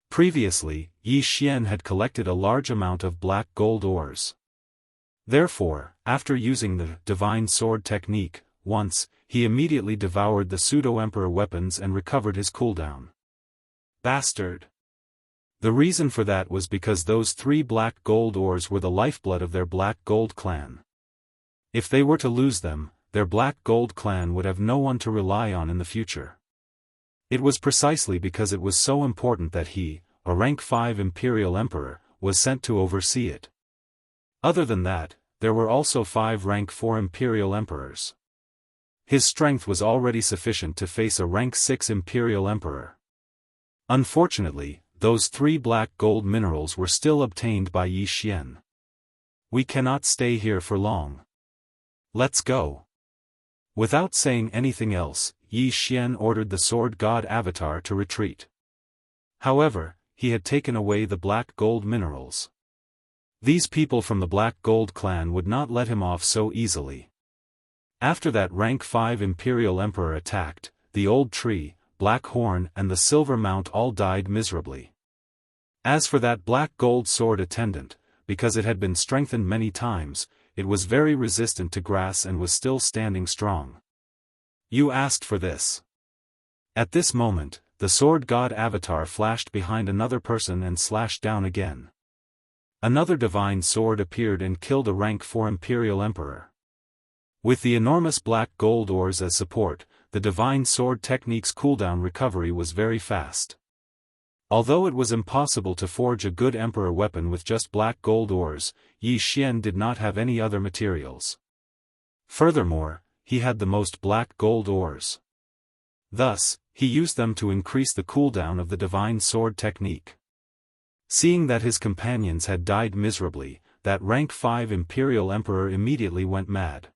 Previously, Yi Xian had collected a large amount of black gold ores. Therefore, after using the divine sword technique, once, he immediately devoured the pseudo-emperor weapons and recovered his cooldown. Bastard! The reason for that was because those 3 black gold ores were the lifeblood of their black gold clan. If they were to lose them, their black gold clan would have no one to rely on in the future. It was precisely because it was so important that he, a rank 5 imperial emperor, was sent to oversee it. Other than that, there were also 5 rank 4 imperial emperors. His strength was already sufficient to face a rank 6 imperial emperor. Unfortunately, those 3 black gold minerals were still obtained by Yi Xian. We cannot stay here for long. Let's go. Without saying anything else, Yi Xian ordered the sword god avatar to retreat. However, he had taken away the black gold minerals. These people from the Black Gold clan would not let him off so easily. After that rank 5 imperial emperor attacked, the old tree, Black Horn and the Silver Mount all died miserably. As for that black gold sword attendant, because it had been strengthened many times, it was very resistant to grass and was still standing strong. You asked for this. At this moment, the sword god avatar flashed behind another person and slashed down again. Another divine sword appeared and killed a rank 4 imperial emperor. With the enormous black gold ores as support, the divine sword technique's cooldown recovery was very fast. Although it was impossible to forge a good emperor weapon with just black gold ores, Yi Xian did not have any other materials. Furthermore, he had the most black gold ores. Thus, he used them to increase the cooldown of the divine sword technique. Seeing that his companions had died miserably, that rank 5 imperial emperor immediately went mad.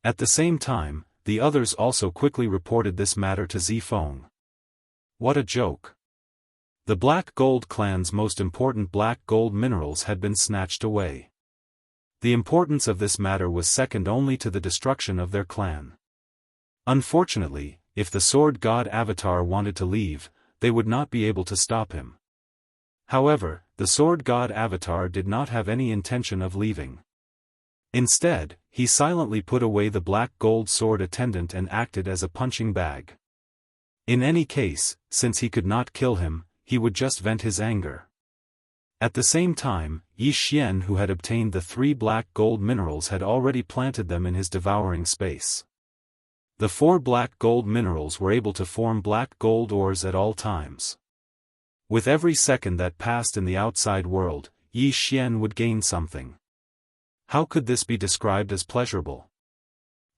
At the same time, the others also quickly reported this matter to Zifeng. What a joke! The Black Gold clan's most important black gold minerals had been snatched away. The importance of this matter was second only to the destruction of their clan. Unfortunately, if the sword god avatar wanted to leave, they would not be able to stop him. However, the sword god avatar did not have any intention of leaving. Instead, he silently put away the black gold sword attendant and acted as a punching bag. In any case, since he could not kill him, he would just vent his anger. At the same time, Yi Xian, who had obtained the 3 black gold minerals, had already planted them in his devouring space. The 4 black gold minerals were able to form black gold ores at all times. With every second that passed in the outside world, Yi Xian would gain something. How could this be described as pleasurable?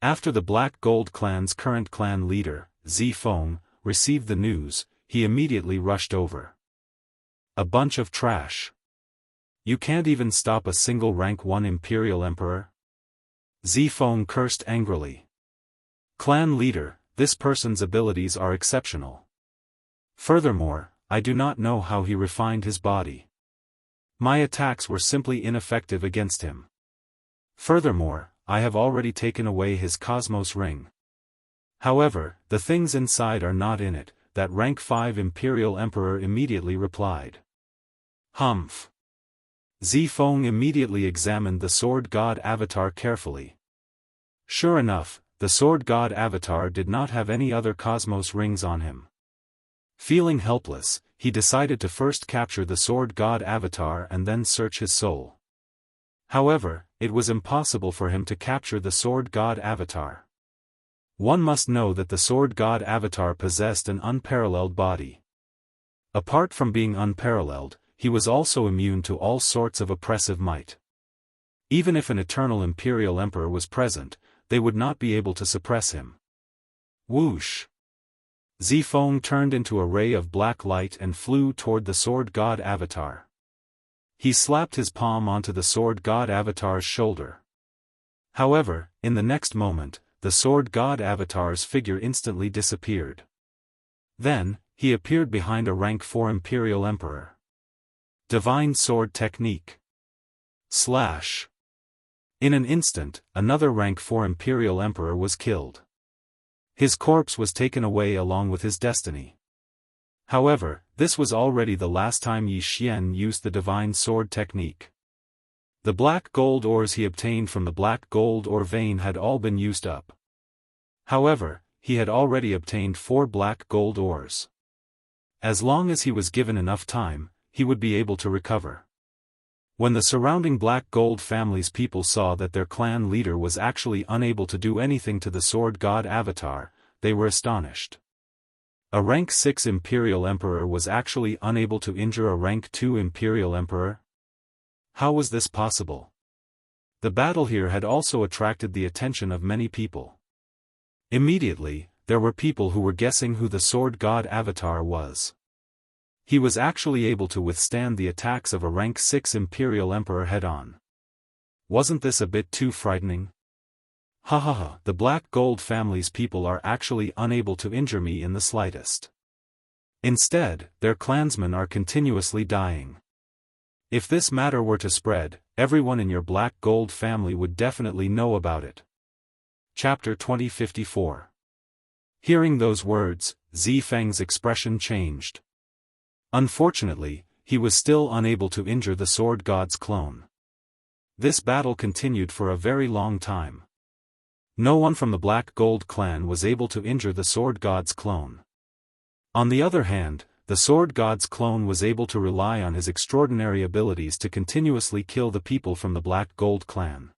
After the Black Gold clan's current clan leader, Zifeng, received the news, he immediately rushed over. A bunch of trash. You can't even stop a single rank 1 imperial emperor? Zifeng cursed angrily. Clan leader, this person's abilities are exceptional. Furthermore, I do not know how he refined his body. My attacks were simply ineffective against him. Furthermore, I have already taken away his Cosmos ring. However, the things inside are not in it, that rank 5 imperial emperor immediately replied. Humph. Zifeng immediately examined the sword god avatar carefully. Sure enough, the sword god avatar did not have any other Cosmos rings on him. Feeling helpless, he decided to first capture the sword god avatar and then search his soul. However, it was impossible for him to capture the sword god avatar. One must know that the sword god avatar possessed an unparalleled body. Apart from being unparalleled, he was also immune to all sorts of oppressive might. Even if an eternal imperial emperor was present, they would not be able to suppress him. Whoosh! Zifeng turned into a ray of black light and flew toward the sword god avatar. He slapped his palm onto the sword god avatar's shoulder. However, in the next moment, the sword god avatar's figure instantly disappeared. Then, he appeared behind a rank 4 Imperial Emperor. Divine Sword Technique. Slash. In an instant, another rank 4 Imperial Emperor was killed. His corpse was taken away along with his destiny. However, this was already the last time Yi Xian used the Divine Sword Technique. The black gold ores he obtained from the black gold ore vein had all been used up. However, he had already obtained 4 black gold ores. As long as he was given enough time, he would be able to recover. When the surrounding black gold family's people saw that their clan leader was actually unable to do anything to the sword god avatar, they were astonished. A rank 6 Imperial Emperor was actually unable to injure a rank 2 Imperial Emperor? How was this possible? The battle here had also attracted the attention of many people. Immediately, there were people who were guessing who the sword god avatar was. He was actually able to withstand the attacks of a rank 6 Imperial Emperor head-on. Wasn't this a bit too frightening? The black gold family's people are actually unable to injure me in the slightest. Instead, their clansmen are continuously dying. If this matter were to spread, everyone in your black gold family would definitely know about it. Chapter 2054. Hearing those words, Zifeng's expression changed. Unfortunately, he was still unable to injure the sword god's clone. This battle continued for a very long time. No one from the Black Gold clan was able to injure the sword god's clone. On the other hand, the sword god's clone was able to rely on his extraordinary abilities to continuously kill the people from the Black Gold clan.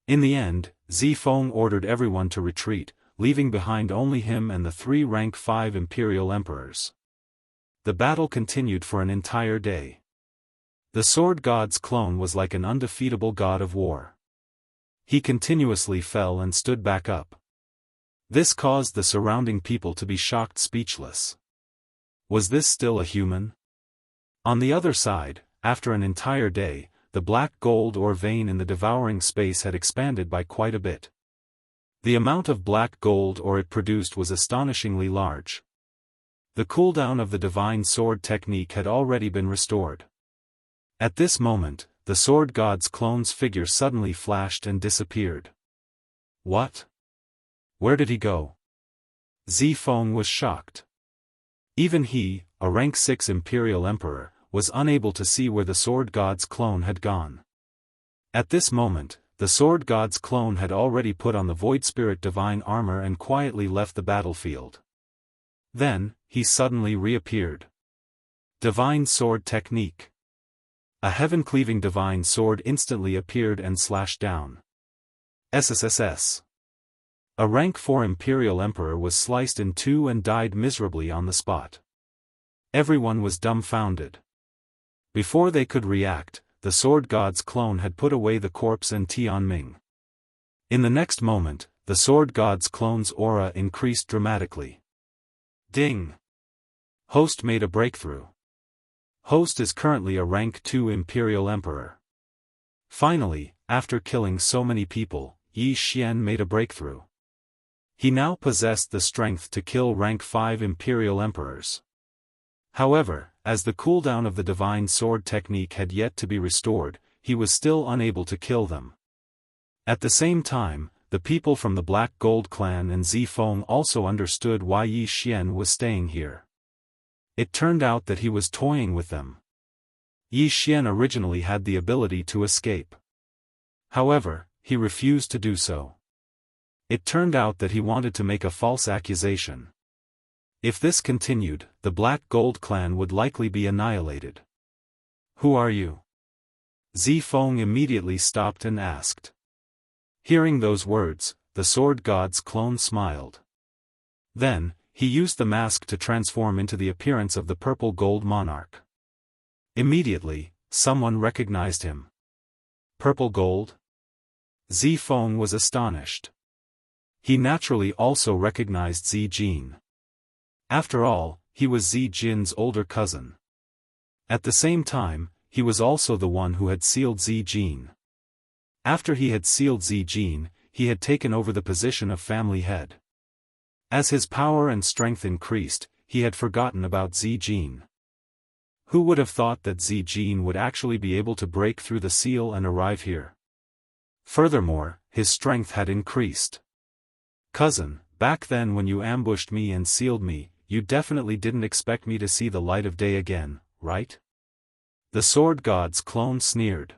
In the end, Zifeng ordered everyone to retreat, leaving behind only him and the 3 rank 5 Imperial Emperors. The battle continued for an entire day. The sword god's clone was like an undefeatable god of war. He continuously fell and stood back up. This caused the surrounding people to be shocked speechless. Was this still a human? On the other side, after an entire day, the black gold ore vein in the devouring space had expanded by quite a bit. The amount of black gold ore it produced was astonishingly large. The cooldown of the divine sword technique had already been restored. At this moment, the sword god's clone's figure suddenly flashed and disappeared. What? Where did he go? Zifeng was shocked. Even he, a rank 6 Imperial Emperor, was unable to see where the sword god's clone had gone. At this moment, the sword god's clone had already put on the Void Spirit divine armor and quietly left the battlefield. Then, he suddenly reappeared. Divine Sword Technique. A heaven-cleaving divine sword instantly appeared and slashed down. SSSS. A rank 4 Imperial Emperor was sliced in 2 and died miserably on the spot. Everyone was dumbfounded. Before they could react, the sword god's clone had put away the corpse and Tianming. In the next moment, the sword god's clone's aura increased dramatically. Ding! Host made a breakthrough. Host is currently a rank 2 Imperial Emperor. Finally, after killing so many people, Yi Xian made a breakthrough. He now possessed the strength to kill rank 5 Imperial Emperors. However, as the cooldown of the divine sword technique had yet to be restored, he was still unable to kill them. At the same time, the people from the Black Gold clan and Zifeng also understood why Yi Xian was staying here. It turned out that he was toying with them. Yi Xian originally had the ability to escape. However, he refused to do so. It turned out that he wanted to make a false accusation. If this continued, the Black Gold clan would likely be annihilated. Who are you? Zifeng immediately stopped and asked. Hearing those words, the sword god's clone smiled. Then, he used the mask to transform into the appearance of the purple gold monarch. Immediately, someone recognized him. Purple gold? Zifeng was astonished. He naturally also recognized Zi Jin. After all, he was Zi Jin's older cousin. At the same time, he was also the one who had sealed Zi Jin. After he had sealed Zi Jin, he had taken over the position of family head. As his power and strength increased, he had forgotten about Zi Jin. Who would have thought that Zi Jin would actually be able to break through the seal and arrive here? Furthermore, his strength had increased. Cousin, back then when you ambushed me and sealed me, you definitely didn't expect me to see the light of day again, right? The sword god's clone sneered.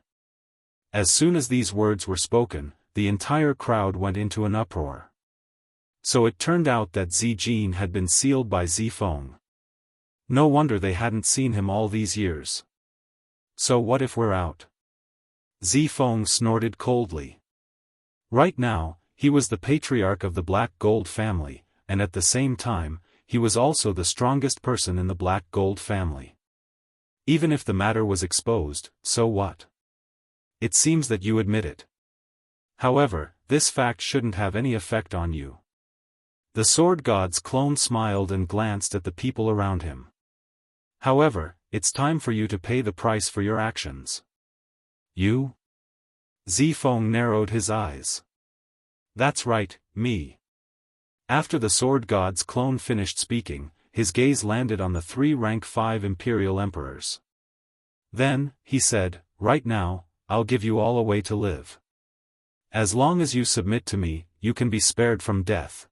As soon as these words were spoken, the entire crowd went into an uproar. So it turned out that Zi Jin had been sealed by Zi Feng. No wonder they hadn't seen him all these years. So what if we're out? Zi Feng snorted coldly. Right now, he was the patriarch of the Black Gold family, and at the same time, he was also the strongest person in the Black Gold family. Even if the matter was exposed, so what? It seems that you admit it. However, this fact shouldn't have any effect on you. The sword god's clone smiled and glanced at the people around him. However, it's time for you to pay the price for your actions. You? Zi Feng narrowed his eyes. That's right, me. After the sword god's clone finished speaking, his gaze landed on the 3 rank 5 imperial emperors. Then, he said, right now, I'll give you all a way to live. As long as you submit to me, you can be spared from death.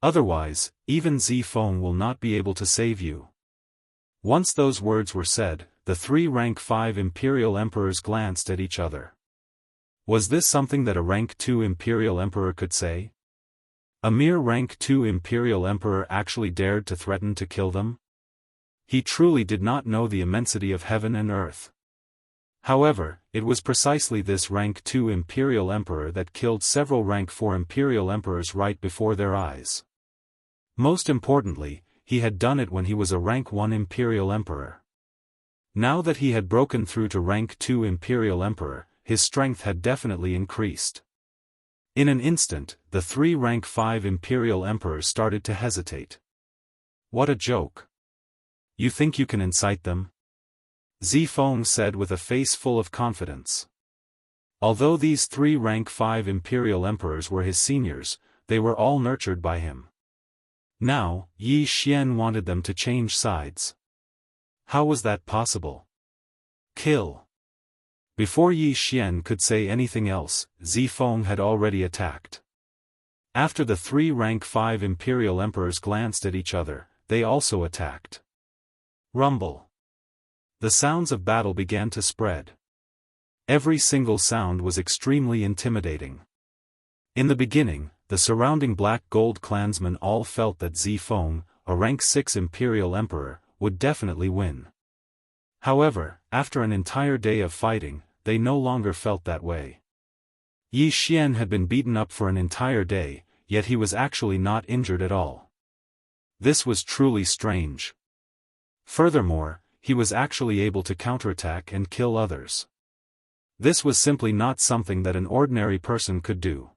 Otherwise, even Zi Feng will not be able to save you. Once those words were said, the 3 rank 5 imperial emperors glanced at each other. Was this something that a rank 2 imperial emperor could say? A mere rank 2 imperial emperor actually dared to threaten to kill them? He truly did not know the immensity of heaven and earth. However, it was precisely this rank 2 imperial emperor that killed several rank 4 imperial emperors right before their eyes. Most importantly, he had done it when he was a rank 1 imperial emperor. Now that he had broken through to rank 2 imperial emperor, his strength had definitely increased. In an instant, the 3 rank 5 imperial emperors started to hesitate. What a joke. You think you can incite them? Zi Feng said with a face full of confidence. Although these 3 rank 5 imperial emperors were his seniors, they were all nurtured by him. Now, Yi Xian wanted them to change sides. How was that possible? Kill. Before Yi Xian could say anything else, Zi Feng had already attacked. After the 3 rank 5 imperial emperors glanced at each other, they also attacked. Rumble. The sounds of battle began to spread. Every single sound was extremely intimidating. In the beginning, the surrounding Black Gold clansmen all felt that Zi Feng, a rank 6 imperial emperor, would definitely win. However, after an entire day of fighting, they no longer felt that way. Yi Xian had been beaten up for an entire day, yet he was actually not injured at all. This was truly strange. Furthermore, he was actually able to counterattack and kill others. This was simply not something that an ordinary person could do.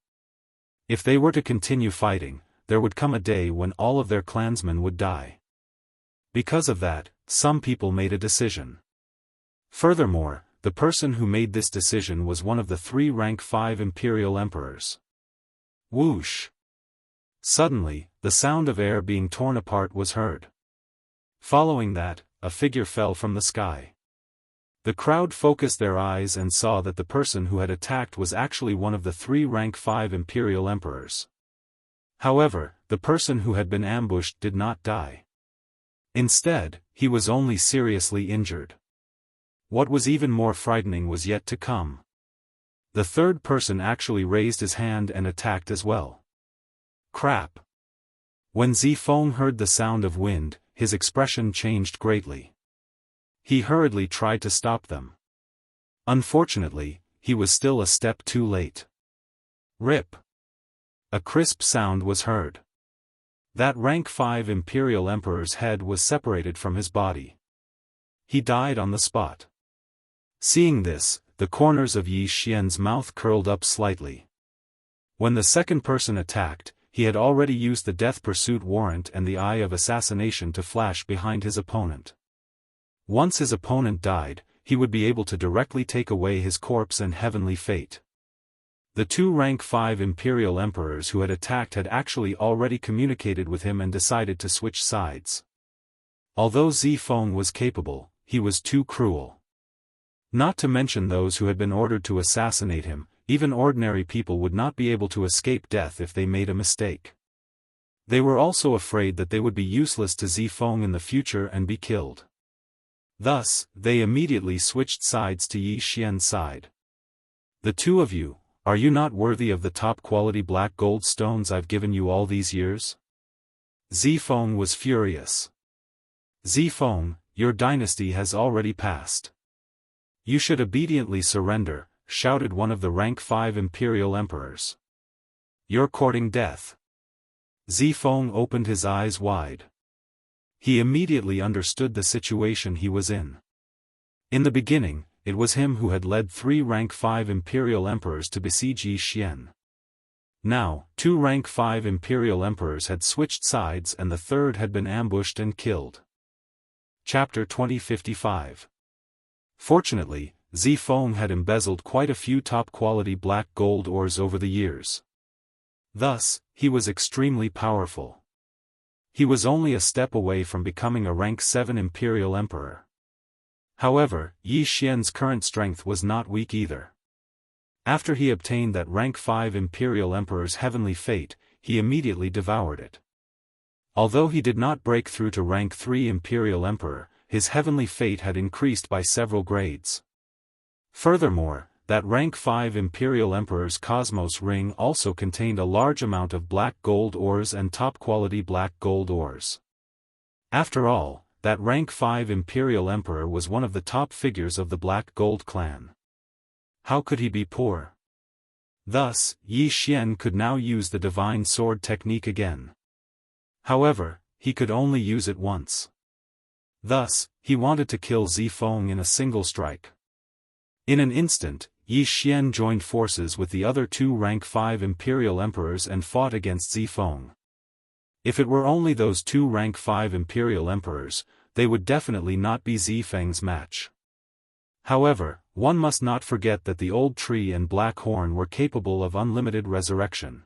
If they were to continue fighting, there would come a day when all of their clansmen would die. Because of that, some people made a decision. Furthermore, the person who made this decision was one of the 3 rank 5 imperial emperors. Whoosh! Suddenly, the sound of air being torn apart was heard. Following that, a figure fell from the sky. The crowd focused their eyes and saw that the person who had attacked was actually one of the 3 rank 5 imperial emperors. However, the person who had been ambushed did not die. Instead, he was only seriously injured. What was even more frightening was yet to come. The third person actually raised his hand and attacked as well. Crap! When Zi Feng heard the sound of wind, his expression changed greatly. He hurriedly tried to stop them. Unfortunately, he was still a step too late. Rip! A crisp sound was heard. That rank 5 imperial emperor's head was separated from his body. He died on the spot. Seeing this, the corners of Yi Xian's mouth curled up slightly. When the second person attacked, he had already used the death pursuit warrant and the eye of assassination to flash behind his opponent. Once his opponent died, he would be able to directly take away his corpse and heavenly fate. The two rank 5 Imperial Emperors who had attacked had actually already communicated with him and decided to switch sides. Although Zifeng was capable, he was too cruel. Not to mention those who had been ordered to assassinate him, even ordinary people would not be able to escape death if they made a mistake. They were also afraid that they would be useless to Zifeng in the future and be killed. Thus, they immediately switched sides to Yi Xian's side. The two of you, are you not worthy of the top-quality black gold stones I've given you all these years? Zifeng was furious. Zifeng, your dynasty has already passed. You should obediently surrender, shouted one of the rank 5 Imperial Emperors. You're courting death. Zifeng opened his eyes wide. He immediately understood the situation he was in. In the beginning, it was him who had led 3 rank 5 Imperial Emperors to besiege Yi Xian. Now, 2 rank 5 Imperial Emperors had switched sides and the third had been ambushed and killed. Chapter 2055. Fortunately, Zifeng had embezzled quite a few top-quality black gold ores over the years. Thus, he was extremely powerful. He was only a step away from becoming a rank 7 Imperial Emperor. However, Yi Xian's current strength was not weak either. After he obtained that rank 5 Imperial Emperor's heavenly fate, he immediately devoured it. Although he did not break through to rank 3 Imperial Emperor, his heavenly fate had increased by several grades. Furthermore, that rank 5 Imperial Emperor's Cosmos Ring also contained a large amount of black gold ores and top-quality black gold ores. After all, that rank 5 Imperial Emperor was one of the top figures of the Black Gold clan. How could he be poor? Thus, Yi Xian could now use the divine sword technique again. However, he could only use it once. Thus, he wanted to kill Zifeng in a single strike. In an instant, Yi Xian joined forces with the other 2 rank 5 Imperial Emperors and fought against Zifeng. If it were only those 2 rank 5 Imperial Emperors, they would definitely not be Zifeng's match. However, one must not forget that the old tree and black horn were capable of unlimited resurrection.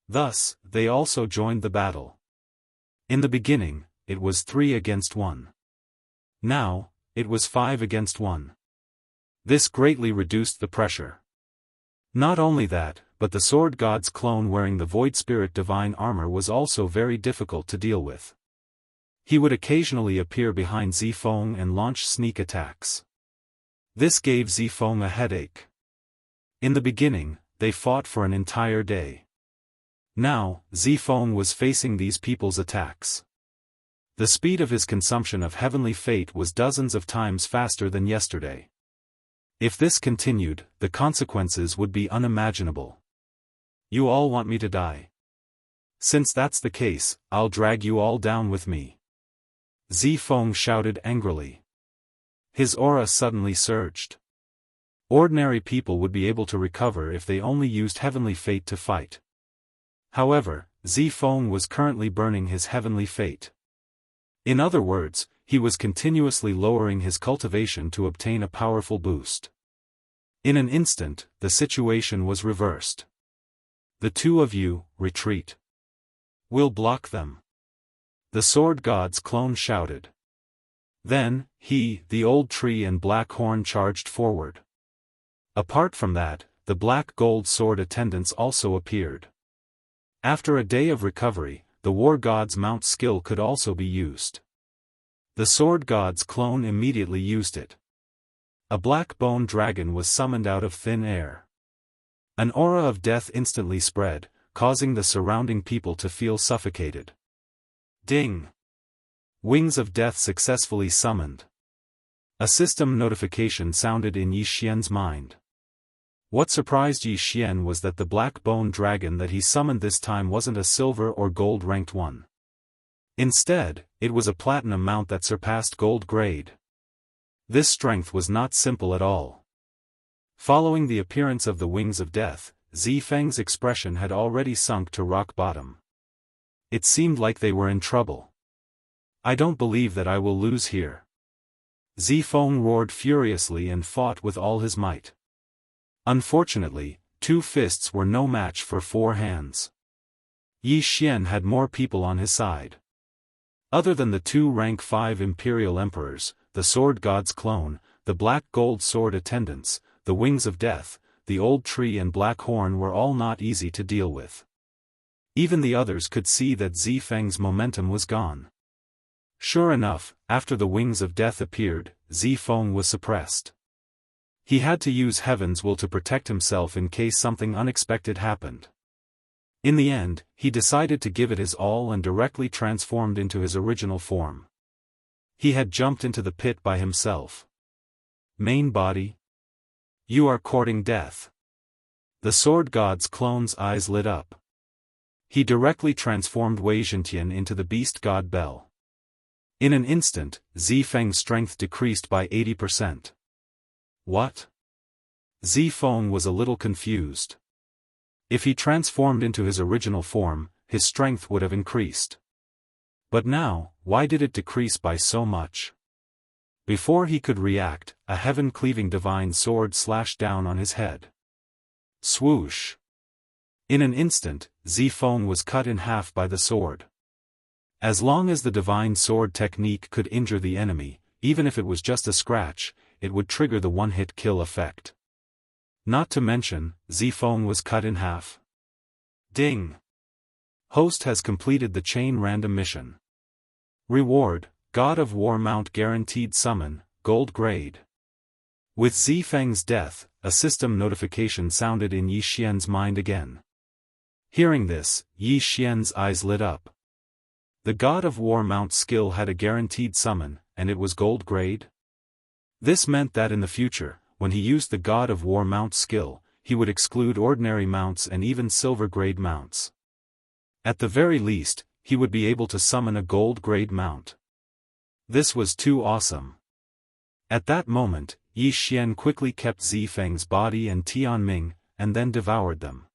Thus, they also joined the battle. In the beginning, it was 3 against 1. Now, it was 5 against 1. This greatly reduced the pressure. Not only that, but the Sword God's clone wearing the Void Spirit divine armor was also very difficult to deal with. He would occasionally appear behind Zifeng and launch sneak attacks. This gave Zifeng a headache. In the beginning, they fought for an entire day. Now, Zifeng was facing these people's attacks. The speed of his consumption of heavenly fate was dozens of times faster than yesterday. If this continued, the consequences would be unimaginable. You all want me to die. Since that's the case, I'll drag you all down with me. Zifeng shouted angrily. His aura suddenly surged. Ordinary people would be able to recover if they only used heavenly fate to fight. However, Zifeng was currently burning his heavenly fate. In other words, he was continuously lowering his cultivation to obtain a powerful boost. In an instant, the situation was reversed. The two of you, retreat. We'll block them. The Sword God's clone shouted. Then, he, the old tree and black horn charged forward. Apart from that, the black gold sword attendants also appeared. After a day of recovery, the war god's mount skill could also be used. The Sword God's clone immediately used it. A black bone dragon was summoned out of thin air. An aura of death instantly spread, causing the surrounding people to feel suffocated. Ding! Wings of Death successfully summoned. A system notification sounded in Yi Xian's mind. What surprised Yi Xian was that the black bone dragon that he summoned this time wasn't a silver or gold ranked one. Instead, it was a platinum mount that surpassed gold grade. This strength was not simple at all. Following the appearance of the Wings of Death, Zifeng's expression had already sunk to rock bottom. It seemed like they were in trouble. "I don't believe that I will lose here." Zifeng roared furiously and fought with all his might. Unfortunately, 2 fists were no match for 4 hands. Yi Xian had more people on his side. Other than the 2 rank 5 imperial emperors, the sword god's clone, the black gold sword attendants, the wings of death, the old tree and black horn were all not easy to deal with. Even the others could see that Zifeng's momentum was gone. Sure enough, after the wings of death appeared, Zifeng was suppressed. He had to use Heaven's will to protect himself in case something unexpected happened. In the end, he decided to give it his all and directly transformed into his original form. He had jumped into the pit by himself. Main body? You are courting death. The sword god's clone's eyes lit up. He directly transformed Wei Zhentian into the beast god Bel. In an instant, Zifeng's strength decreased by 80%. What? Zifeng was a little confused. If he transformed into his original form, his strength would have increased. But now, why did it decrease by so much? Before he could react, a heaven-cleaving divine sword slashed down on his head. Swoosh! In an instant, Zifeng was cut in half by the sword. As long as the divine sword technique could injure the enemy, even if it was just a scratch, it would trigger the one-hit kill effect. Not to mention, Zifeng was cut in half. Ding! Host has completed the chain random mission. Reward, God of War Mount Guaranteed Summon, Gold Grade. With Zifeng's death, a system notification sounded in Yi Xian's mind again. Hearing this, Yi Xian's eyes lit up. The God of War Mount skill had a guaranteed summon, and it was gold grade? This meant that in the future, when he used the God of War Mount skill, he would exclude ordinary mounts and even silver grade mounts. At the very least, he would be able to summon a gold grade mount. This was too awesome. At that moment, Yi Xian quickly kept Zifeng's body and Tianming, and then devoured them.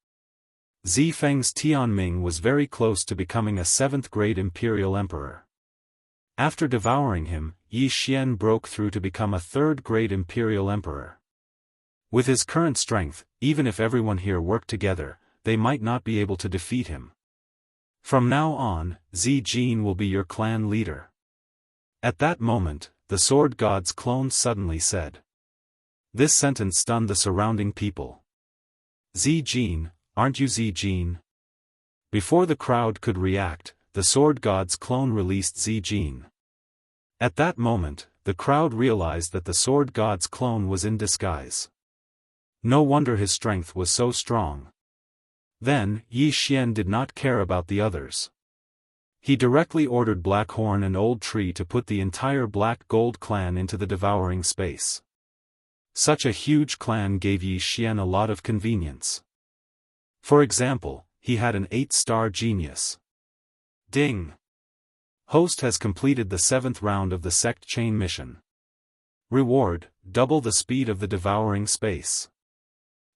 Zifeng's Tianming was very close to becoming a 7th grade imperial emperor. After devouring him, Yi Xian broke through to become a 3rd grade imperial emperor. With his current strength, even if everyone here worked together, they might not be able to defeat him. From now on, Zi Jin will be your clan leader. At that moment, the sword god's clone suddenly said. This sentence stunned the surrounding people. Zi Jin, aren't you Zi Jin? Before the crowd could react, the sword god's clone released Zi Jin. At that moment, the crowd realized that the sword god's clone was in disguise. No wonder his strength was so strong. Then, Yi Xian did not care about the others. He directly ordered Blackhorn and Old Tree to put the entire Black Gold clan into the devouring space. Such a huge clan gave Yi Xian a lot of convenience. For example, he had an 8-star genius. Ding! Host has completed the 7th round of the sect chain mission. Reward, double the speed of the devouring space.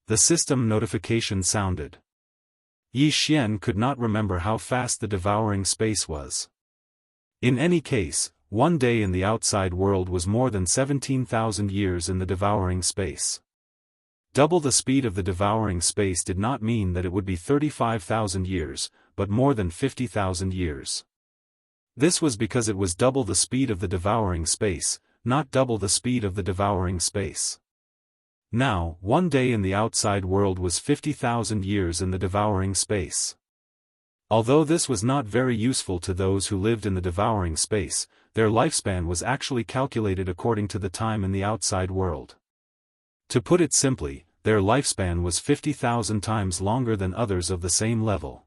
The system notification sounded. Yi Xian could not remember how fast the devouring space was. In any case, one day in the outside world was more than 17,000 years in the devouring space. Double the speed of the devouring space did not mean that it would be 35,000 years, but more than 50,000 years. This was because it was double the speed of the devouring space, not double the speed of the devouring space. Now, one day in the outside world was 50,000 years in the devouring space. Although this was not very useful to those who lived in the devouring space, their lifespan was actually calculated according to the time in the outside world. To put it simply, their lifespan was 50,000 times longer than others of the same level.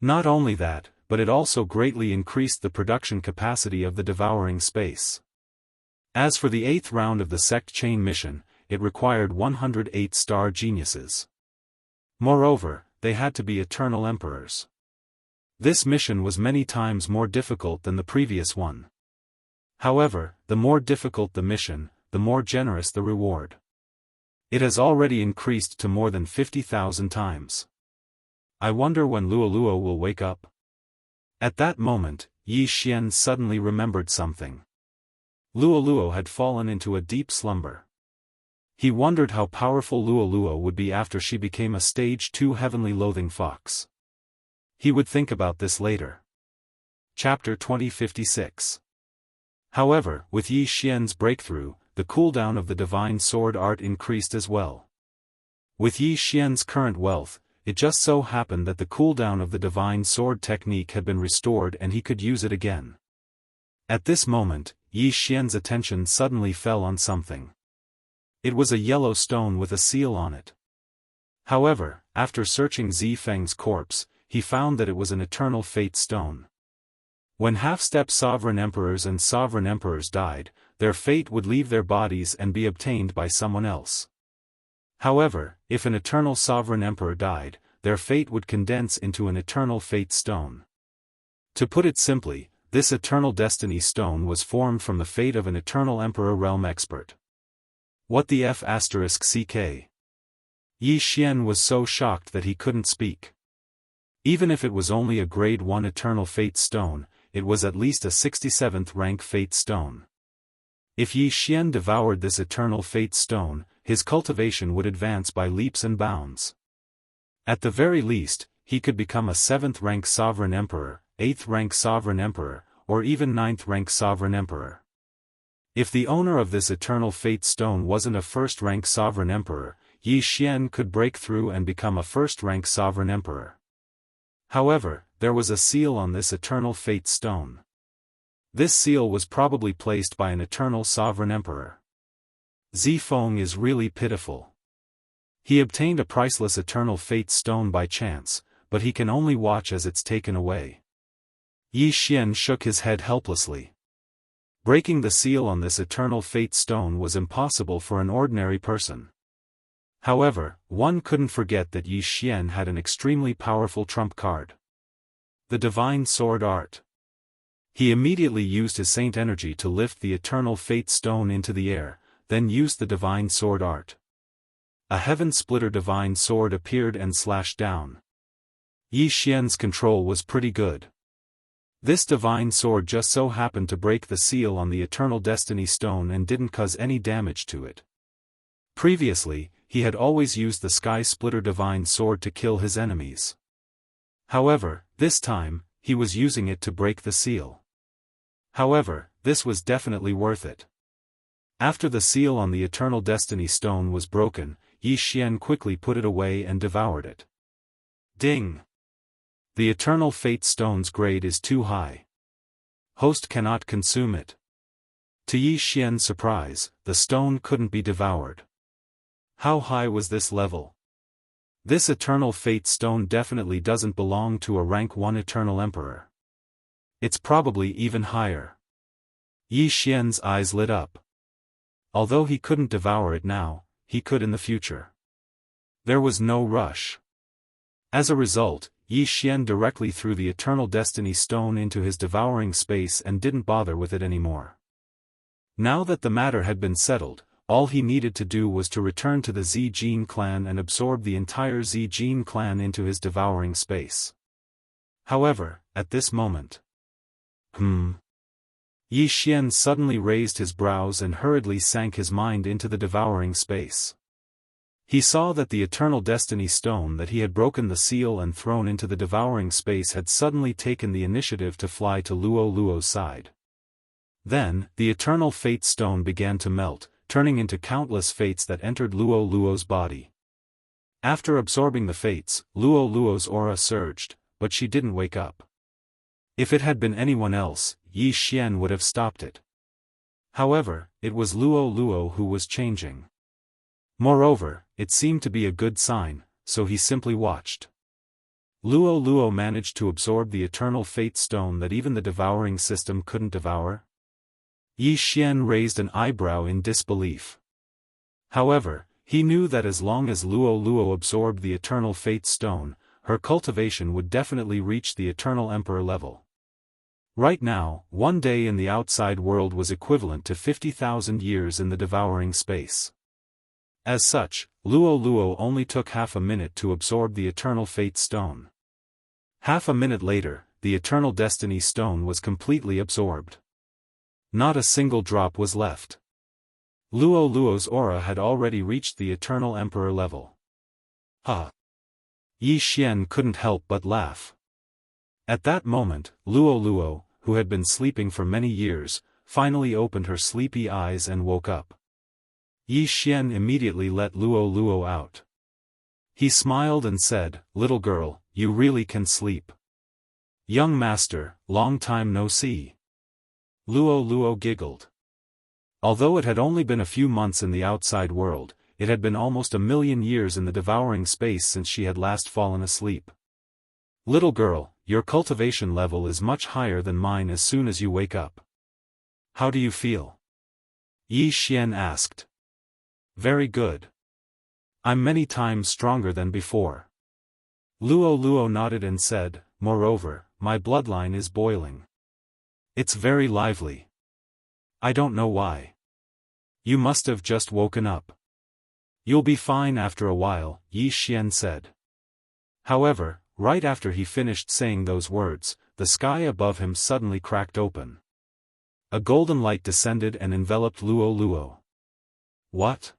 Not only that, but it also greatly increased the production capacity of the devouring space. As for the 8th round of the sect chain mission, it required 108-star geniuses. Moreover, they had to be eternal emperors. This mission was many times more difficult than the previous one. However, the more difficult the mission, the more generous the reward. It has already increased to more than 50,000 times. I wonder when Luo will wake up. At that moment, Yi Xian suddenly remembered something. Luo had fallen into a deep slumber. He wondered how powerful Luo would be after she became a stage 2 heavenly loathing fox. He would think about this later. Chapter 2056. However, with Yi Xian's breakthrough, the cooldown of the divine sword art increased as well. With Yi Xian's current wealth, it just so happened that the cooldown of the divine sword technique had been restored and he could use it again. At this moment, Yi Xian's attention suddenly fell on something. It was a yellow stone with a seal on it. However, after searching Zi Feng's corpse, he found that it was an eternal fate stone. When half-step sovereign emperors and sovereign emperors died, their fate would leave their bodies and be obtained by someone else. However, if an eternal sovereign emperor died, their fate would condense into an eternal fate stone. To put it simply, this eternal destiny stone was formed from the fate of an eternal emperor realm expert. What the f***ck? Yi Xian was so shocked that he couldn't speak. Even if it was only a grade 1 eternal fate stone, it was at least a 67th rank fate stone. If Yi Xian devoured this eternal fate stone, his cultivation would advance by leaps and bounds. At the very least, he could become a 7th rank sovereign emperor, 8th rank sovereign emperor, or even 9th rank sovereign emperor. If the owner of this eternal fate stone wasn't a 1st rank sovereign emperor, Yi Xian could break through and become a 1st rank sovereign emperor. However, there was a seal on this eternal fate stone. This seal was probably placed by an eternal sovereign emperor. Zi Feng is really pitiful. He obtained a priceless eternal fate stone by chance, but he can only watch as it's taken away. Yi Xian shook his head helplessly. Breaking the seal on this eternal fate stone was impossible for an ordinary person. However, one couldn't forget that Yi Xian had an extremely powerful trump card. The divine sword art. He immediately used his saint energy to lift the eternal fate stone into the air, then used the divine sword art. A heaven-splitter divine sword appeared and slashed down. Yi Xian's control was pretty good. This divine sword just so happened to break the seal on the eternal destiny stone and didn't cause any damage to it. Previously, he had always used the sky-splitter divine sword to kill his enemies. However, this time, he was using it to break the seal. However, this was definitely worth it. After the seal on the eternal destiny stone was broken, Yi Xian quickly put it away and devoured it. Ding! The eternal fate stone's grade is too high. Host cannot consume it. To Yi Xian's surprise, the stone couldn't be devoured. How high was this level? This eternal fate stone definitely doesn't belong to a rank 1 eternal emperor. It's probably even higher. Yi Xian's eyes lit up. Although he couldn't devour it now, he could in the future. There was no rush. As a result, Yi Xian directly threw the eternal destiny stone into his devouring space and didn't bother with it anymore. Now that the matter had been settled, all he needed to do was to return to the Zi Jin clan and absorb the entire Zi Jin clan into his devouring space. However, at this moment... Yi Xian suddenly raised his brows and hurriedly sank his mind into the devouring space. He saw that the eternal destiny stone that he had broken the seal and thrown into the devouring space had suddenly taken the initiative to fly to Luo's side. Then, the eternal fate stone began to melt, turning into countless fates that entered Luo's body. After absorbing the fates, Luo's aura surged, but she didn't wake up. If it had been anyone else, Yi Xian would have stopped it. However, it was Luo who was changing. Moreover, it seemed to be a good sign, so he simply watched. Luo managed to absorb the eternal fate stone that even the devouring system couldn't devour. Yi Xian raised an eyebrow in disbelief. However, he knew that as long as Luo absorbed the eternal fate stone, her cultivation would definitely reach the eternal emperor level. Right now, 1 day in the outside world was equivalent to 50,000 years in the devouring space. As such, Luo Luo only took half a minute to absorb the Eternal Fate Stone. Half a minute later, the Eternal Destiny Stone was completely absorbed. Not a single drop was left. Luo Luo's aura had already reached the Eternal Emperor level. Yi Xian couldn't help but laugh. At that moment, Luo Luo, who had been sleeping for many years, finally opened her sleepy eyes and woke up. Yi Xian immediately let Luo Luo out. He smiled and said, "Little girl, you really can sleep. Young master, long time no see." Luo Luo giggled. Although it had only been a few months in the outside world, it had been almost 1,000,000 years in the devouring space since she had last fallen asleep. "Little girl, your cultivation level is much higher than mine as soon as you wake up. How do you feel?" Yi Xian asked. "Very good. I'm many times stronger than before." Luo Luo nodded and said, "Moreover, my bloodline is boiling. It's very lively. I don't know why. You must have just woken up. You'll be fine after a while," Yi Xian said. However, right after he finished saying those words, the sky above him suddenly cracked open. A golden light descended and enveloped Luo Luo. "What?"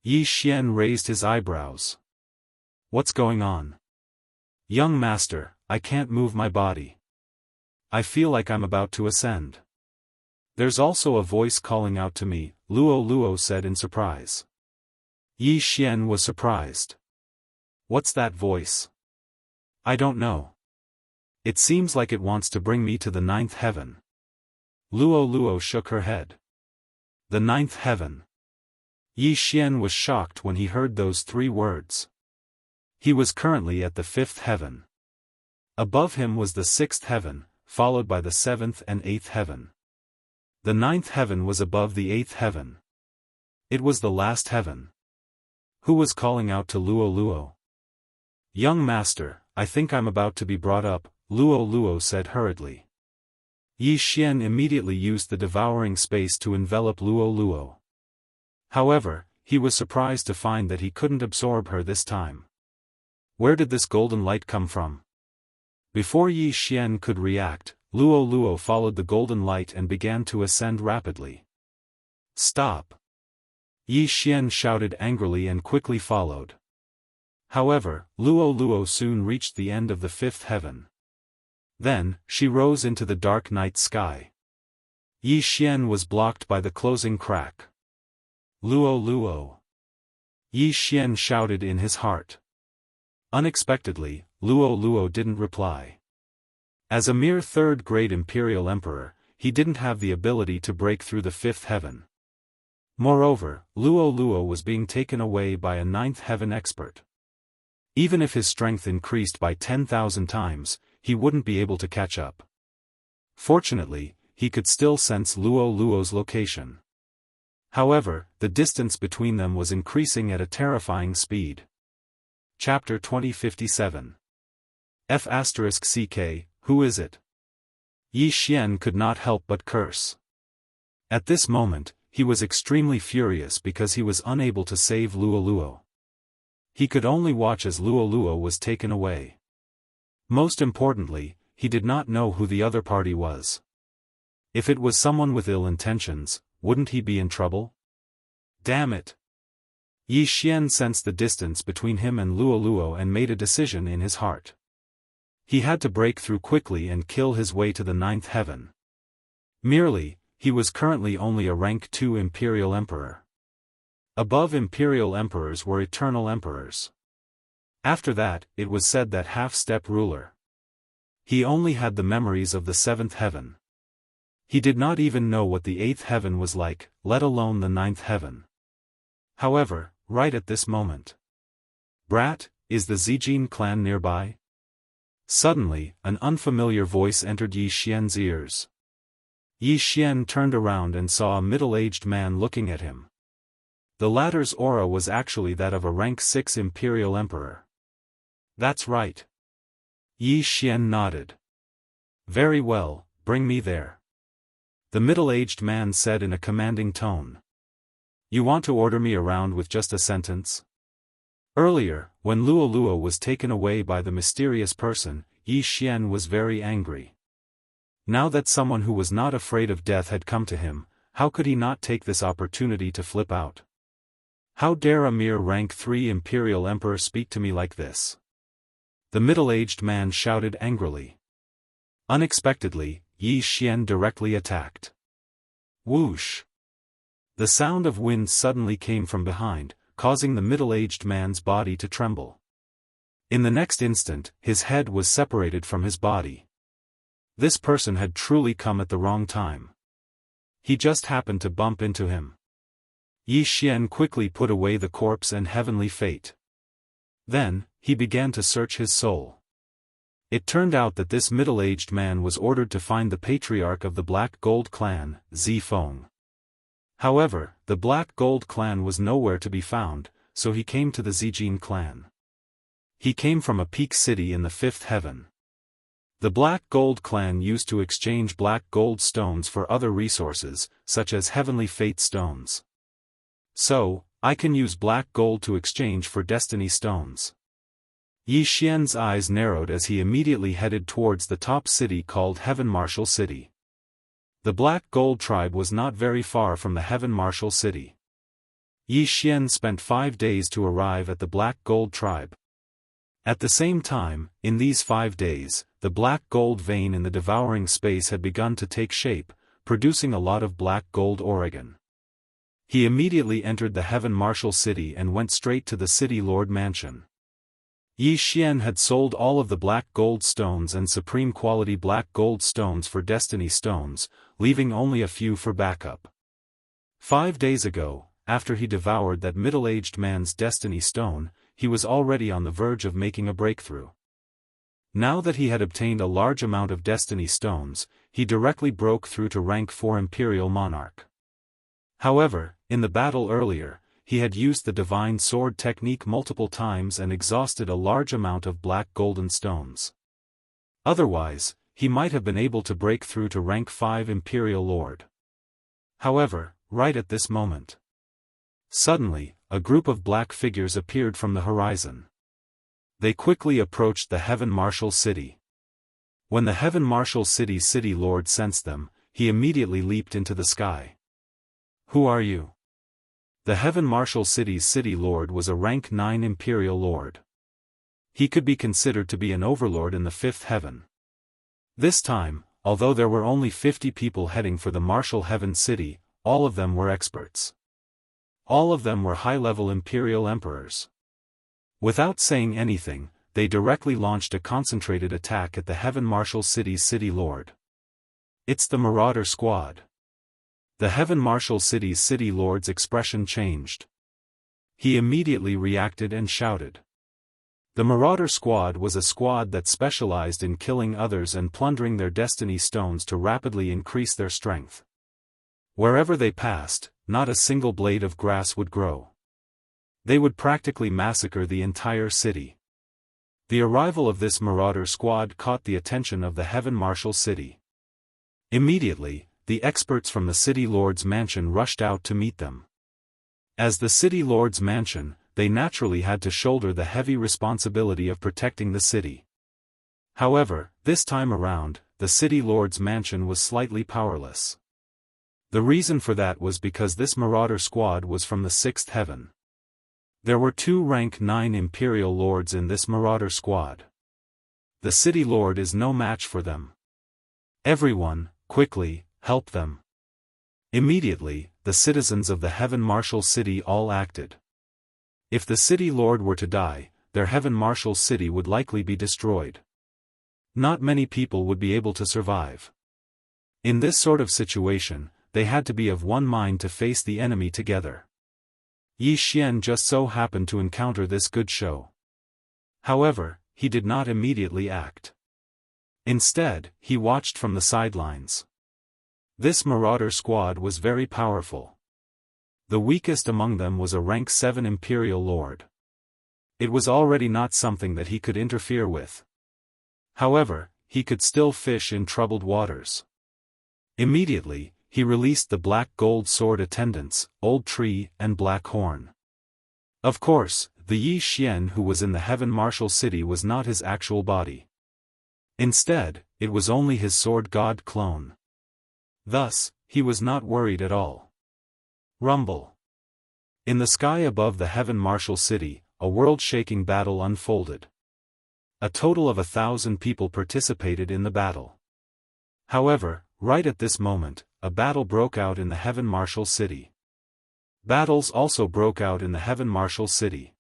Yi Xian raised his eyebrows. "What's going on?" "Young master, I can't move my body. I feel like I'm about to ascend." "There's also a voice calling out to me," Luo Luo said in surprise. Yi Xian was surprised. "What's that voice?" "I don't know. It seems like it wants to bring me to the 9th heaven." Luo Luo shook her head. The 9th heaven. Yi Xian was shocked when he heard those 3 words. He was currently at the 5th heaven. Above him was the 6th heaven, followed by the 7th and 8th heaven. The 9th heaven was above the 8th heaven. It was the last heaven. Who was calling out to Luo Luo? "Young master, I think I'm about to be brought up," Luo Luo said hurriedly. Yi Xian immediately used the devouring space to envelop Luo Luo. However, he was surprised to find that he couldn't absorb her this time. Where did this golden light come from? Before Yi Xian could react, Luo Luo followed the golden light and began to ascend rapidly. "Stop!" Yi Xian shouted angrily and quickly followed. However, Luo Luo soon reached the end of the 5th heaven. Then, she rose into the dark night sky. Yi Xian was blocked by the closing crack. "Luo Luo!" Yi Xian shouted in his heart. Unexpectedly, Luo Luo didn't reply. As a mere 3rd-grade Imperial Emperor, he didn't have the ability to break through the 5th heaven. Moreover, Luo Luo was being taken away by a 9th heaven expert. Even if his strength increased by 10,000 times, he wouldn't be able to catch up. Fortunately, he could still sense Luo Luo's location. However, the distance between them was increasing at a terrifying speed. Chapter 2057. F***CK, who is it? Yi Xian could not help but curse. At this moment, he was extremely furious because he was unable to save Luo Luo. He could only watch as Luo Luo was taken away. Most importantly, he did not know who the other party was. If it was someone with ill intentions, wouldn't he be in trouble? Damn it! Yi Xian sensed the distance between him and Luo Luo and made a decision in his heart. He had to break through quickly and kill his way to the 9th heaven. Merely, he was currently only a rank 2 Imperial Emperor. Above Imperial Emperors were Eternal Emperors. After that, it was said that half-step ruler. He only had the memories of the 7th heaven. He did not even know what the 8th heaven was like, let alone the 9th heaven. However, right at this moment. "Brat, is the Zijin clan nearby?" Suddenly, an unfamiliar voice entered Yi Xian's ears. Yi Xian turned around and saw a middle-aged man looking at him. The latter's aura was actually that of a rank 6 Imperial Emperor. "That's right." Yi Xian nodded. "Very well, bring me there," the middle-aged man said in a commanding tone. You want to order me around with just a sentence? Earlier, when Luo was taken away by the mysterious person, Yi Xian was very angry. Now that someone who was not afraid of death had come to him, how could he not take this opportunity to flip out? How dare a mere rank 3 imperial emperor speak to me like this? The middle-aged man shouted angrily. Unexpectedly, Yi Xian directly attacked. Whoosh! The sound of wind suddenly came from behind, causing the middle-aged man's body to tremble. In the next instant, his head was separated from his body. This person had truly come at the wrong time. He just happened to bump into him. Yi Xian quickly put away the corpse and heavenly fate. Then, he began to search his soul. It turned out that this middle-aged man was ordered to find the patriarch of the Black Gold clan, Zifeng. However, the Black Gold clan was nowhere to be found, so he came to the Zijin clan. He came from a peak city in the 5th heaven. The Black Gold clan used to exchange black gold stones for other resources, such as heavenly fate stones. So, I can use black gold to exchange for destiny stones. Yi Xian's eyes narrowed as he immediately headed towards the top city called Heaven Martial City. The Black Gold tribe was not very far from the Heaven Martial City. Yi Xian spent 5 days to arrive at the Black Gold tribe. At the same time, in these 5 days, the black gold vein in the devouring space had begun to take shape, producing a lot of black gold Oregon. He immediately entered the Heaven Martial City and went straight to the City Lord Mansion. Yi Xian had sold all of the black gold stones and supreme quality black gold stones for destiny stones, leaving only a few for backup. 5 days ago, after he devoured that middle-aged man's destiny stone, he was already on the verge of making a breakthrough. Now that he had obtained a large amount of destiny stones, he directly broke through to rank 4 Imperial Monarch. However, in the battle earlier, he had used the divine sword technique multiple times and exhausted a large amount of black golden stones. Otherwise, he might have been able to break through to rank 5 Imperial Lord. However, right at this moment, suddenly, a group of black figures appeared from the horizon. They quickly approached the Heaven Martial City. When the Heaven Martial City's City Lord sensed them, he immediately leaped into the sky. Who are you? The Heaven Martial City's City Lord was a rank 9 Imperial Lord. He could be considered to be an overlord in the 5th heaven. This time, although there were only 50 people heading for the Martial Heaven City, all of them were experts. All of them were high-level Imperial Emperors. Without saying anything, they directly launched a concentrated attack at the Heaven Martial City's City Lord. It's the Marauder Squad. The Heaven Martial City's City Lord's expression changed. He immediately reacted and shouted. The Marauder Squad was a squad that specialized in killing others and plundering their destiny stones to rapidly increase their strength. Wherever they passed, not a single blade of grass would grow. They would practically massacre the entire city. The arrival of this Marauder Squad caught the attention of the Heaven Martial City. Immediately, the experts from the City Lord's mansion rushed out to meet them. As the City Lord's mansion, they naturally had to shoulder the heavy responsibility of protecting the city. However, this time around, the City Lord's mansion was slightly powerless. The reason for that was because this Marauder Squad was from the 6th heaven. There were 2 rank 9 Imperial Lords in this Marauder Squad. The City Lord is no match for them. Everyone, quickly, help them. Immediately, the citizens of the Heaven Martial City all acted. If the City Lord were to die, their Heaven Martial City would likely be destroyed. Not many people would be able to survive. In this sort of situation, they had to be of one mind to face the enemy together. Yi Xian just so happened to encounter this good show. However, he did not immediately act. Instead, he watched from the sidelines. This Marauder Squad was very powerful. The weakest among them was a rank 7 Imperial Lord. It was already not something that he could interfere with. However, he could still fish in troubled waters. Immediately, he released the black gold sword attendants, Old Tree and Black Horn. Of course, the Yi Xian who was in the Heaven Martial City was not his actual body. Instead, it was only his sword god clone. Thus, he was not worried at all. Rumble. In the sky above the Heaven Martial City, a world-shaking battle unfolded. A total of 1,000 people participated in the battle. However, right at this moment, a battle broke out in the Heaven Martial City. Battles also broke out in the Heaven Martial City.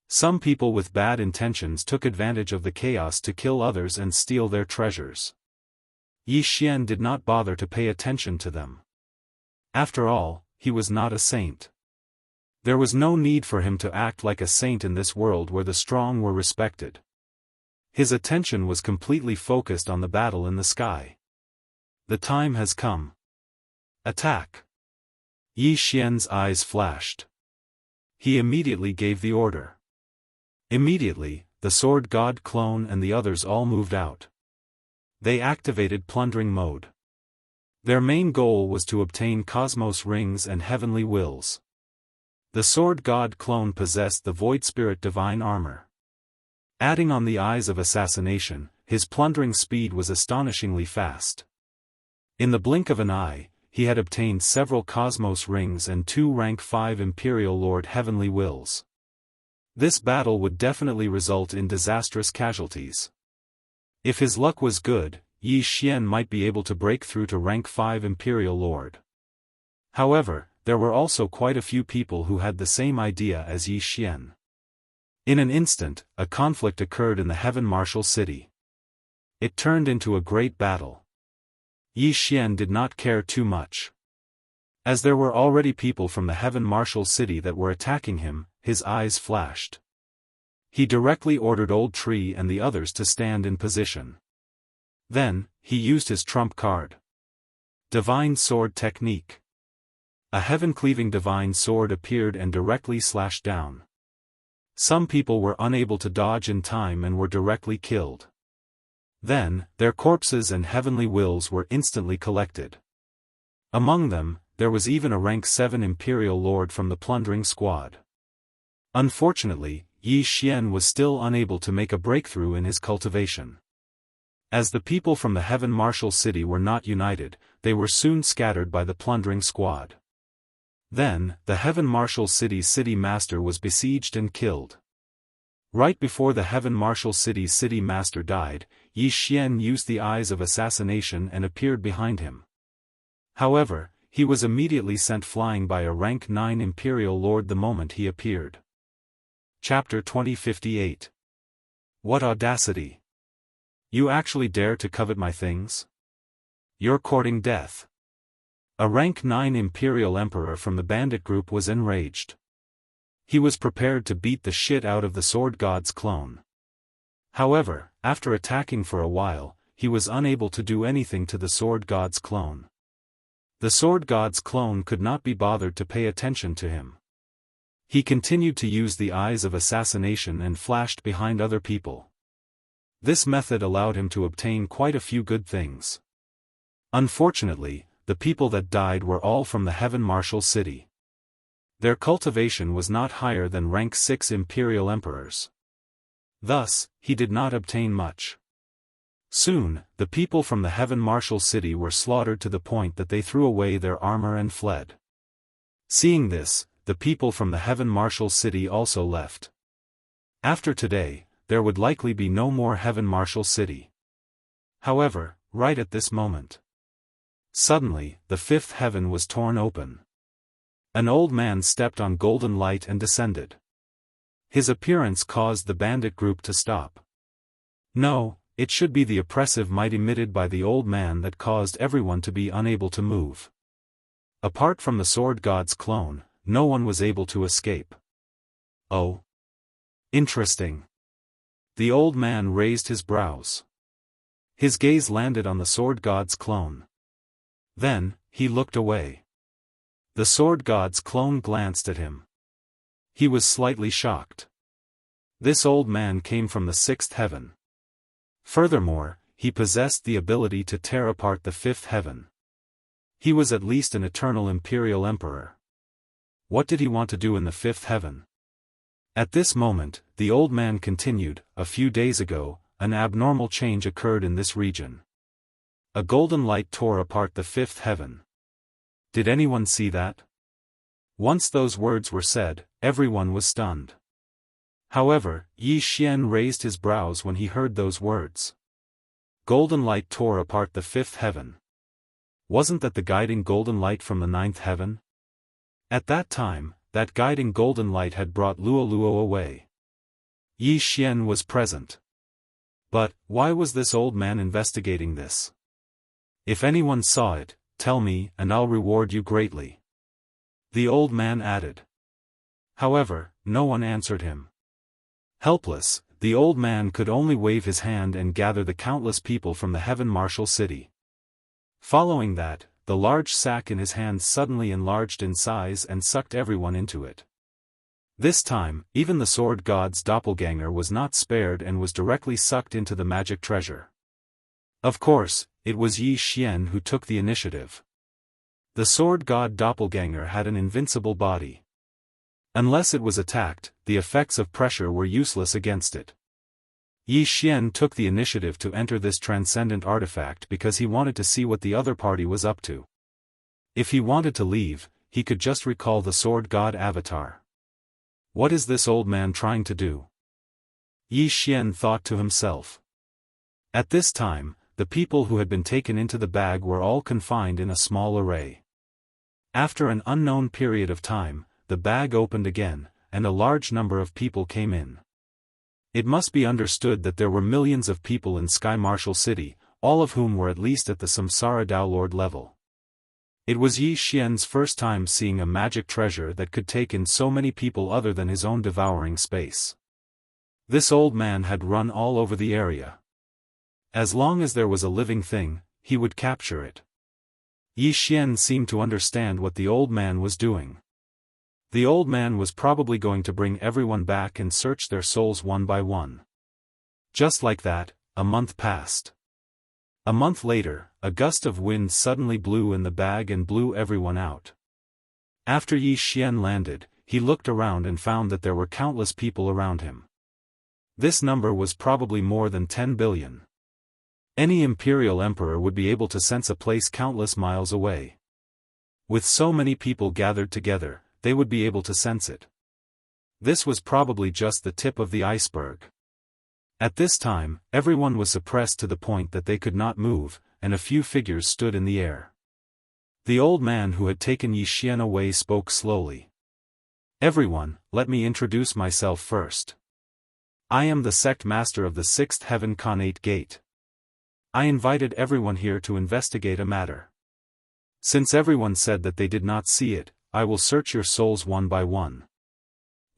Some people with bad intentions took advantage of the chaos to kill others and steal their treasures. Yi Xian did not bother to pay attention to them. After all, he was not a saint. There was no need for him to act like a saint in this world where the strong were respected. His attention was completely focused on the battle in the sky. The time has come. Attack! Yi Xian's eyes flashed. He immediately gave the order. Immediately, the sword god clone and the others all moved out. They activated plundering mode. Their main goal was to obtain cosmos rings and heavenly wills. The sword god clone possessed the void spirit divine armor. Adding on the eyes of assassination, his plundering speed was astonishingly fast. In the blink of an eye, he had obtained several cosmos rings and 2 rank 5 Imperial Lord heavenly wills. This battle would definitely result in disastrous casualties. If his luck was good, Yi Xian might be able to break through to rank 5 Imperial Lord. However, there were also quite a few people who had the same idea as Yi Xian. In an instant, a conflict occurred in the Heaven Martial City. It turned into a great battle. Yi Xian did not care too much. As there were already people from the Heaven Martial City that were attacking him, his eyes flashed. He directly ordered Old Tree and the others to stand in position. Then, he used his trump card. Divine Sword Technique. A heaven-cleaving divine sword appeared and directly slashed down. Some people were unable to dodge in time and were directly killed. Then, their corpses and heavenly wills were instantly collected. Among them, there was even a rank 7 Imperial Lord from the plundering squad. Unfortunately, Yi Xian was still unable to make a breakthrough in his cultivation. As the people from the Heaven Martial City were not united, they were soon scattered by the plundering squad. Then, the Heaven Martial City's city master was besieged and killed. Right before the Heaven Martial City's city master died, Yi Xian used the eyes of assassination and appeared behind him. However, he was immediately sent flying by a rank 9 Imperial Lord the moment he appeared. Chapter 2058. What audacity! You actually dare to covet my things? You're courting death. A rank 9 Imperial Emperor from the bandit group was enraged. He was prepared to beat the shit out of the sword god's clone. However, after attacking for a while, he was unable to do anything to the sword god's clone. The sword god's clone could not be bothered to pay attention to him. He continued to use the eyes of assassination and flashed behind other people. This method allowed him to obtain quite a few good things. Unfortunately, the people that died were all from the Heaven Martial City. Their cultivation was not higher than rank 6 Imperial Emperors. Thus, he did not obtain much. Soon, the people from the Heaven Martial City were slaughtered to the point that they threw away their armor and fled. Seeing this, the people from the Heaven Martial City also left. After today, there would likely be no more Heaven Martial City. However, right at this moment, suddenly, the 5th heaven was torn open. An old man stepped on golden light and descended. His appearance caused the bandit group to stop. No, it should be the oppressive might emitted by the old man that caused everyone to be unable to move. Apart from the sword god's clone, no one was able to escape. Oh. Interesting. The old man raised his brows. His gaze landed on the sword god's clone. Then, he looked away. The sword god's clone glanced at him. He was slightly shocked. This old man came from the 6th heaven. Furthermore, he possessed the ability to tear apart the 5th heaven. He was at least an eternal imperial emperor. What did he want to do in the fifth heaven? At this moment, the old man continued, a few days ago, an abnormal change occurred in this region. A golden light tore apart the fifth heaven. Did anyone see that? Once those words were said, everyone was stunned. However, Yi Xian raised his brows when he heard those words. Golden light tore apart the fifth heaven. Wasn't that the guiding golden light from the ninth heaven? At that time, that guiding golden light had brought Luo Luo away. Yi Xian was present. But, why was this old man investigating this? If anyone saw it, tell me, and I'll reward you greatly. The old man added. However, no one answered him. Helpless, the old man could only wave his hand and gather the countless people from the heaven martial city. Following that, the large sack in his hand suddenly enlarged in size and sucked everyone into it. This time, even the sword god's doppelganger was not spared and was directly sucked into the magic treasure. Of course, it was Yi Xian who took the initiative. The sword god doppelganger had an invincible body. Unless it was attacked, the effects of pressure were useless against it. Yi Xian took the initiative to enter this transcendent artifact because he wanted to see what the other party was up to. If he wanted to leave, he could just recall the sword god avatar. What is this old man trying to do? Yi Xian thought to himself. At this time, the people who had been taken into the bag were all confined in a small array. After an unknown period of time, the bag opened again, and a large number of people came in. It must be understood that there were millions of people in Sky Martial City, all of whom were at least at the Samsara Downlord level. It was Yi Xian's first time seeing a magic treasure that could take in so many people other than his own devouring space. This old man had run all over the area. As long as there was a living thing, he would capture it. Yi Xian seemed to understand what the old man was doing. The old man was probably going to bring everyone back and search their souls one by one. Just like that, a month passed. A month later, a gust of wind suddenly blew in the bag and blew everyone out. After Yi Xian landed, he looked around and found that there were countless people around him. This number was probably more than 10 billion. Any imperial emperor would be able to sense a place countless miles away. With so many people gathered together, they would be able to sense it. This was probably just the tip of the iceberg. At this time, everyone was suppressed to the point that they could not move, and a few figures stood in the air. The old man who had taken Yi Xian away spoke slowly. Everyone, let me introduce myself first. I am the sect master of the sixth heaven Khanate Gate. I invited everyone here to investigate a matter. Since everyone said that they did not see it, I will search your souls one by one.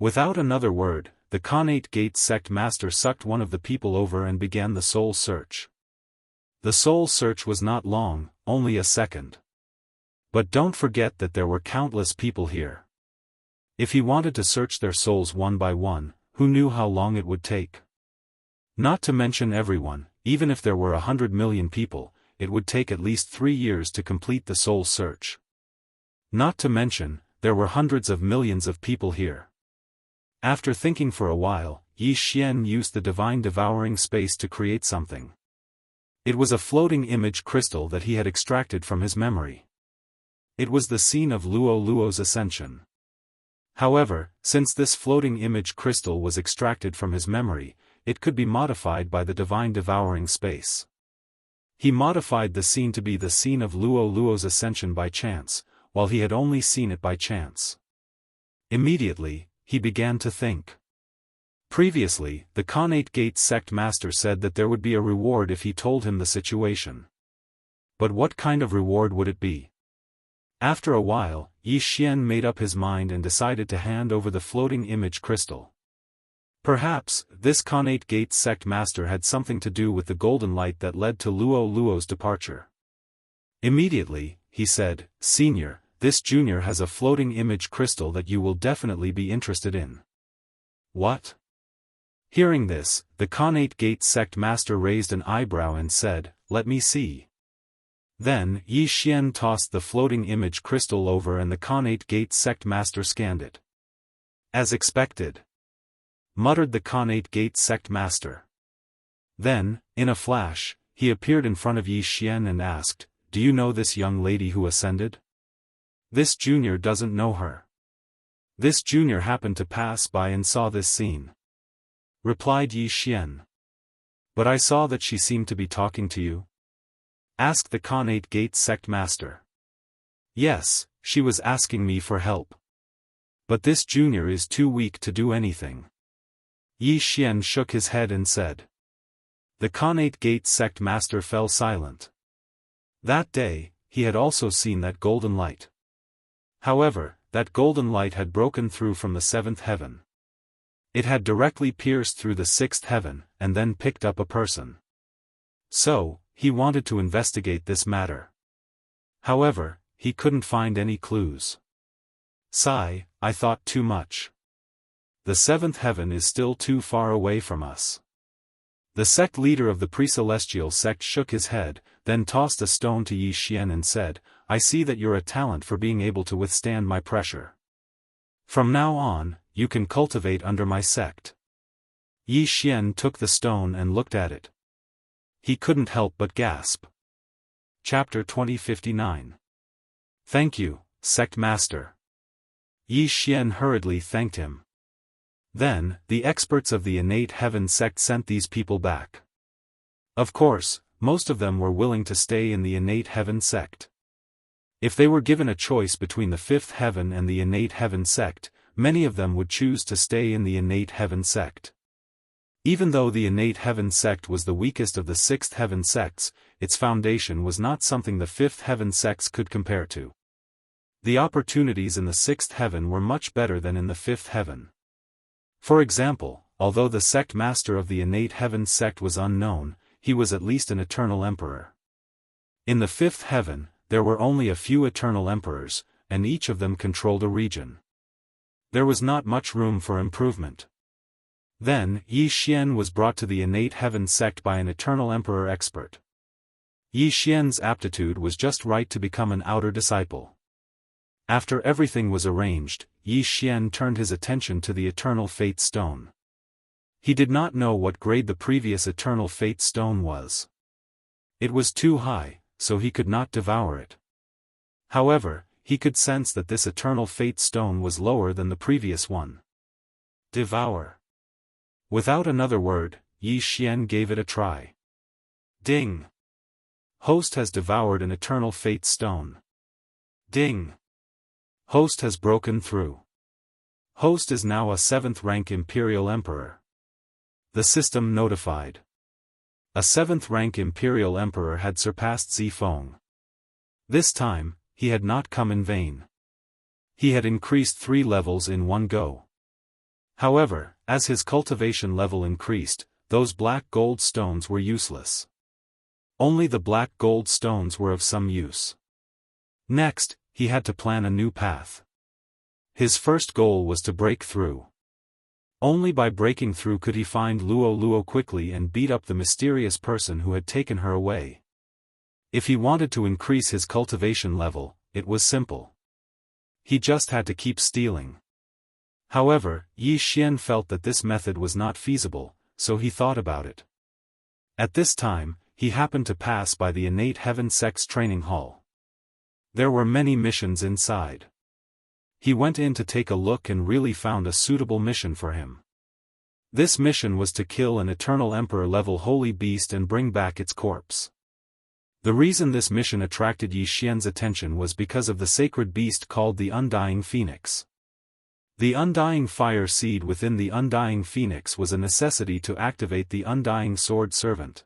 Without another word, the Khanate Gate sect master sucked one of the people over and began the soul search. The soul search was not long, only a second. But don't forget that there were countless people here. If he wanted to search their souls one by one, who knew how long it would take? Not to mention everyone, even if there were 100 million people, it would take at least 3 years to complete the soul search. Not to mention, there were hundreds of millions of people here. After thinking for a while, Yi Xian used the divine devouring space to create something. It was a floating image crystal that he had extracted from his memory. It was the scene of Luo Luo's ascension. However, since this floating image crystal was extracted from his memory, it could be modified by the divine devouring space. He modified the scene to be the scene of Luo Luo's ascension by chance, while he had only seen it by chance. Immediately, he began to think. Previously, the Khanate Gate sect master said that there would be a reward if he told him the situation. But what kind of reward would it be? After a while, Yi Xian made up his mind and decided to hand over the floating image crystal. Perhaps, this Khanate Gate sect master had something to do with the golden light that led to Luo Luo's departure. Immediately, he said, "Senior, this junior has a floating image crystal that you will definitely be interested in." What? Hearing this, the Khanate Gate sect master raised an eyebrow and said, "Let me see." Then, Yi Xian tossed the floating image crystal over and the Khanate Gate sect master scanned it. As expected, muttered the Khanate Gate sect master. Then, in a flash, he appeared in front of Yi Xian and asked, "Do you know this young lady who ascended?" "This junior doesn't know her. This junior happened to pass by and saw this scene," replied Yi Xian. "But I saw that she seemed to be talking to you?" asked the Khanate Gate sect master. "Yes, she was asking me for help. But this junior is too weak to do anything." Yi Xian shook his head and said. The Khanate Gate sect master fell silent. That day, he had also seen that golden light. However, that golden light had broken through from the seventh heaven. It had directly pierced through the sixth heaven, and then picked up a person. So, he wanted to investigate this matter. However, he couldn't find any clues. "Sigh, I thought too much. The seventh heaven is still too far away from us." The sect leader of the pre-celestial sect shook his head, then tossed a stone to Yi Xian and said, "I see that you're a talent for being able to withstand my pressure. From now on, you can cultivate under my sect." Yi Xian took the stone and looked at it. He couldn't help but gasp. Chapter 2059. "Thank you, sect master." Yi Xian hurriedly thanked him. Then, the experts of the innate heaven sect sent these people back. Of course, most of them were willing to stay in the innate heaven sect. If they were given a choice between the fifth heaven and the innate heaven sect, many of them would choose to stay in the innate heaven sect. Even though the innate heaven sect was the weakest of the sixth heaven sects, its foundation was not something the fifth heaven sects could compare to. The opportunities in the sixth heaven were much better than in the fifth heaven. For example, although the sect master of the innate heaven sect was unknown, he was at least an eternal emperor. In the fifth heaven, there were only a few eternal emperors, and each of them controlled a region. There was not much room for improvement. Then, Yi Xian was brought to the innate heaven sect by an eternal emperor expert. Yi Xian's aptitude was just right to become an outer disciple. After everything was arranged, Yi Xian turned his attention to the Eternal Fate Stone. He did not know what grade the previous Eternal Fate Stone was. It was too high, so he could not devour it. However, he could sense that this Eternal Fate Stone was lower than the previous one. Devour. Without another word, Yi Xian gave it a try. Ding! Host has devoured an Eternal Fate Stone. Ding! Host has broken through. Host is now a 7th-rank Imperial Emperor. The system notified. A 7th-rank Imperial Emperor had surpassed Zifeng. This time, he had not come in vain. He had increased 3 levels in one go. However, as his cultivation level increased, those black gold stones were useless. Only the black gold stones were of some use. Next, he had to plan a new path. His first goal was to break through. Only by breaking through could he find Luo Luo quickly and beat up the mysterious person who had taken her away. If he wanted to increase his cultivation level, it was simple. He just had to keep stealing. However, Yi Xian felt that this method was not feasible, so he thought about it. At this time, he happened to pass by the innate heaven sect's training hall. There were many missions inside. He went in to take a look and really found a suitable mission for him. This mission was to kill an Eternal Emperor-level holy beast and bring back its corpse. The reason this mission attracted Yi Xian's attention was because of the sacred beast called the Undying Phoenix. The Undying Fire Seed within the Undying Phoenix was a necessity to activate the Undying Sword Servant.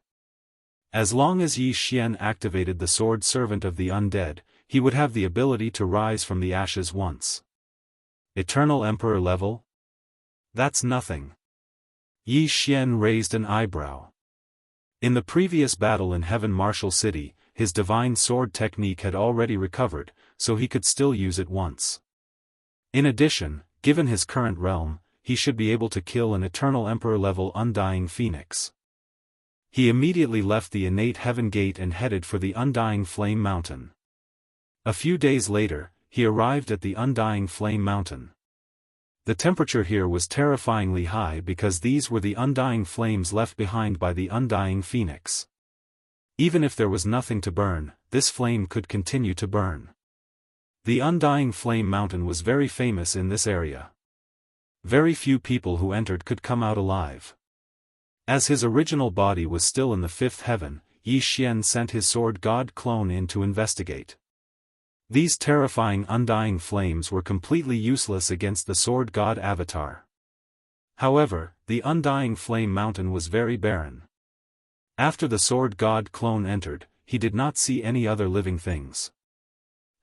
As long as Yi Xian activated the Sword Servant of the Undead, he would have the ability to rise from the ashes once. Eternal Emperor level? That's nothing. Yi Xian raised an eyebrow. In the previous battle in Heaven Martial City, his divine sword technique had already recovered, so he could still use it once. In addition, given his current realm, he should be able to kill an Eternal Emperor level Undying Phoenix. He immediately left the innate heaven gate and headed for the Undying Flame Mountain. A few days later, he arrived at the Undying Flame Mountain. The temperature here was terrifyingly high because these were the undying flames left behind by the undying phoenix. Even if there was nothing to burn, this flame could continue to burn. The Undying Flame Mountain was very famous in this area. Very few people who entered could come out alive. As his original body was still in the fifth heaven, Yi Xian sent his sword god clone in to investigate. These terrifying undying flames were completely useless against the sword god avatar. However, the Undying Flame Mountain was very barren. After the sword god clone entered, he did not see any other living things.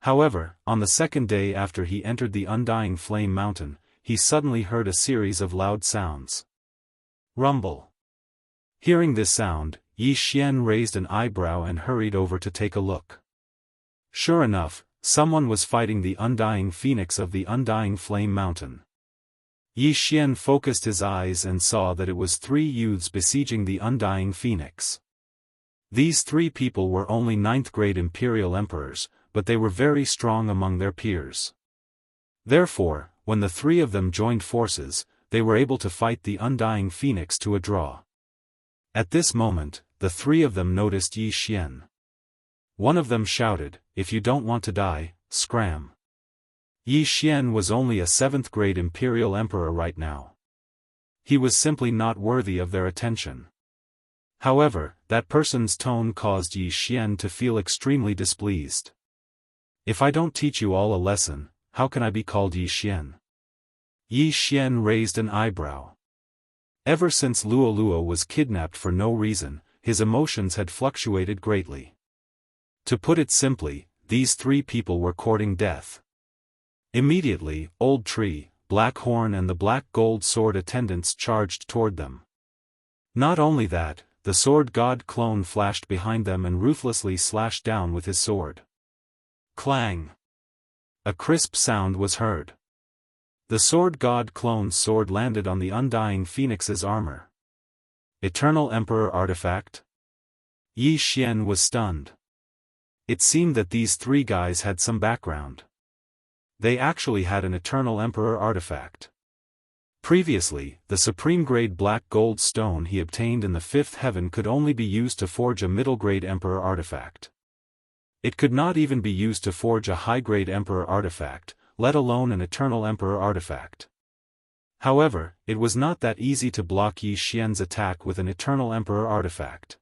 However, on the second day after he entered the Undying Flame Mountain, he suddenly heard a series of loud sounds. Rumble. Hearing this sound, Yi Xian raised an eyebrow and hurried over to take a look. Sure enough, someone was fighting the undying phoenix of the Undying Flame Mountain. Yi Xian focused his eyes and saw that it was 3 youths besieging the undying phoenix. These 3 people were only 9th-grade imperial emperors, but they were very strong among their peers. Therefore, when the 3 of them joined forces, they were able to fight the undying phoenix to a draw. At this moment, the 3 of them noticed Yi Xian. One of them shouted, "If you don't want to die, scram." Yi Xian was only a 7th-grade imperial emperor right now. He was simply not worthy of their attention. However, that person's tone caused Yi Xian to feel extremely displeased. "If I don't teach you all a lesson, how can I be called Yi Xian?" Yi Xian raised an eyebrow. Ever since Luo was kidnapped for no reason, his emotions had fluctuated greatly. To put it simply, these 3 people were courting death. Immediately, Old Tree, Black Horn and the Black Gold Sword attendants charged toward them. Not only that, the sword god clone flashed behind them and ruthlessly slashed down with his sword. Clang! A crisp sound was heard. The sword god clone's sword landed on the undying phoenix's armor. Eternal Emperor artifact? Yi Xian was stunned. It seemed that these 3 guys had some background. They actually had an Eternal Emperor artifact. Previously, the supreme-grade black gold stone he obtained in the 5th heaven could only be used to forge a middle-grade Emperor artifact. It could not even be used to forge a high-grade Emperor artifact, let alone an Eternal Emperor artifact. However, it was not that easy to block Yi Xian's attack with an Eternal Emperor artifact.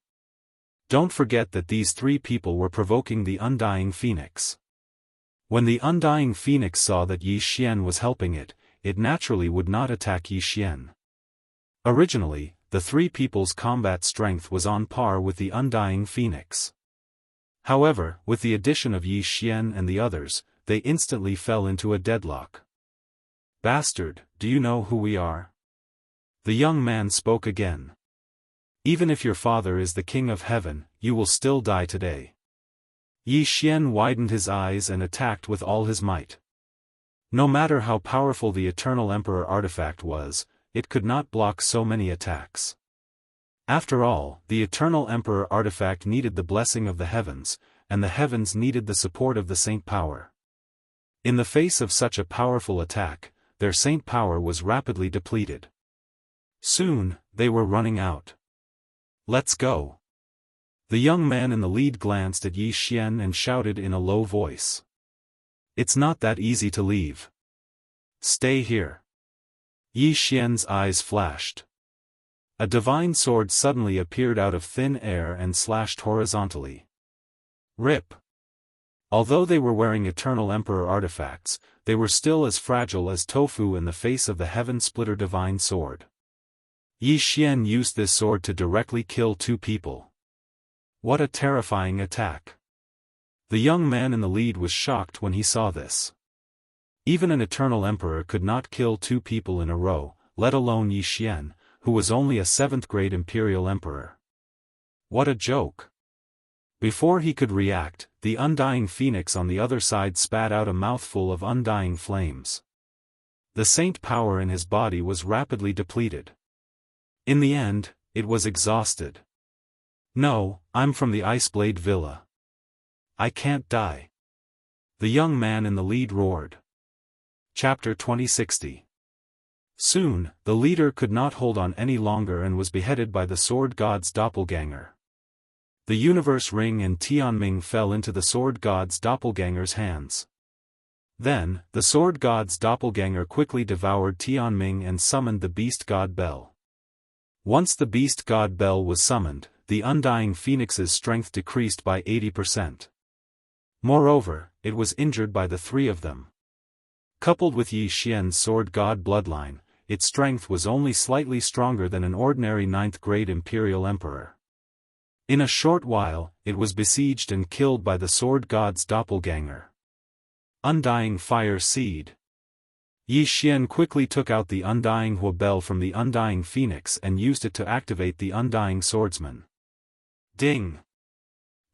Don't forget that these 3 people were provoking the Undying Phoenix. When the Undying Phoenix saw that Yi Xian was helping it, it naturally would not attack Yi Xian. Originally, the 3 people's combat strength was on par with the Undying Phoenix. However, with the addition of Yi Xian and the others, they instantly fell into a deadlock. "Bastard, do you know who we are?" The young man spoke again. "Even if your father is the king of heaven, you will still die today." Yi Xian widened his eyes and attacked with all his might. No matter how powerful the Eternal Emperor artifact was, it could not block so many attacks. After all, the Eternal Emperor artifact needed the blessing of the heavens, and the heavens needed the support of the saint power. In the face of such a powerful attack, their saint power was rapidly depleted. Soon, they were running out. "Let's go." The young man in the lead glanced at Yi Xian and shouted in a low voice. "It's not that easy to leave. Stay here." Yi Xian's eyes flashed. A divine sword suddenly appeared out of thin air and slashed horizontally. Rip! Although they were wearing Eternal Emperor artifacts, they were still as fragile as tofu in the face of the Heaven Splitter divine sword. Yi Xian used this sword to directly kill 2 people. What a terrifying attack! The young man in the lead was shocked when he saw this. Even an Eternal Emperor could not kill 2 people in a row, let alone Yi Xian, who was only a 7th-grade Imperial Emperor. What a joke! Before he could react, the Undying Phoenix on the other side spat out a mouthful of undying flames. The saint power in his body was rapidly depleted. In the end, it was exhausted. No, I'm from the Iceblade Villa. I can't die. The young man in the lead roared. Chapter 2060. Soon, the leader could not hold on any longer and was beheaded by the sword god's doppelganger. The universe ring and Tianming fell into the sword god's doppelganger's hands. Then, the sword god's doppelganger quickly devoured Tianming and summoned the beast god Bell. Once the beast god Bell was summoned, the undying phoenix's strength decreased by 80%. Moreover, it was injured by the three of them. Coupled with Yi Xian's sword god bloodline, its strength was only slightly stronger than an ordinary 9th-grade imperial emperor. In a short while, it was besieged and killed by the sword god's doppelganger. Undying Fire Seed. Yi Xian quickly took out the Undying Hua Bell from the Undying Phoenix and used it to activate the Undying Swordsman. Ding!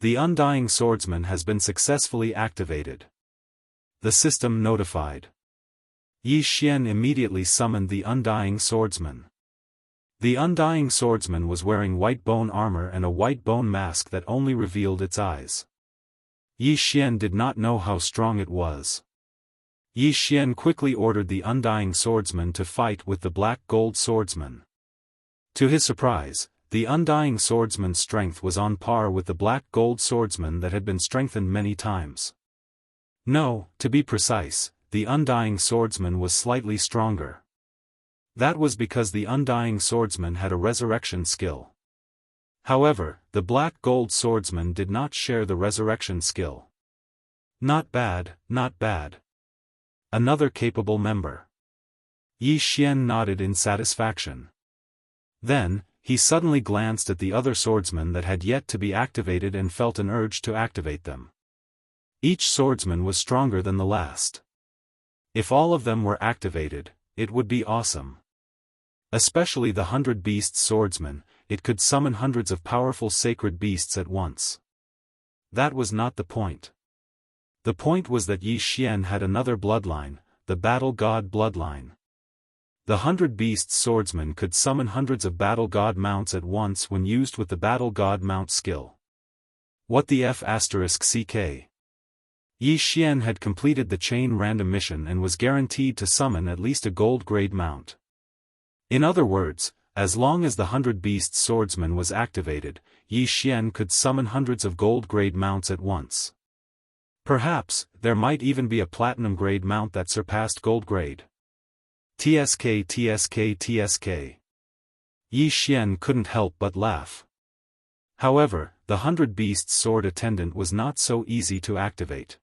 The Undying Swordsman has been successfully activated. The system notified. Yi Xian immediately summoned the Undying Swordsman. The Undying Swordsman was wearing white bone armor and a white bone mask that only revealed its eyes. Yi Xian did not know how strong it was. Yi Xian quickly ordered the Undying Swordsman to fight with the Black Gold Swordsman. To his surprise, the Undying Swordsman's strength was on par with the Black Gold Swordsman that had been strengthened many times. No, to be precise, the Undying Swordsman was slightly stronger. That was because the Undying Swordsman had a resurrection skill. However, the Black Gold Swordsman did not share the resurrection skill. Not bad, not bad. Another capable member. Yi Xian nodded in satisfaction. Then, he suddenly glanced at the other swordsmen that had yet to be activated and felt an urge to activate them. Each swordsman was stronger than the last. If all of them were activated, it would be awesome. Especially the 100 Beasts swordsman, it could summon hundreds of powerful sacred beasts at once. That was not the point. The point was that Yi Xian had another bloodline, the Battle God bloodline. The 100 Beasts swordsman could summon hundreds of Battle God mounts at once when used with the Battle God mount skill. What the F***ck? Yi Xian had completed the chain random mission and was guaranteed to summon at least a gold grade mount. In other words, as long as the 100 Beasts swordsman was activated, Yi Xian could summon hundreds of gold grade mounts at once. Perhaps, there might even be a platinum grade mount that surpassed gold grade. TSK. Yi Xian couldn't help but laugh. However, the 100 Beasts sword attendant was not so easy to activate.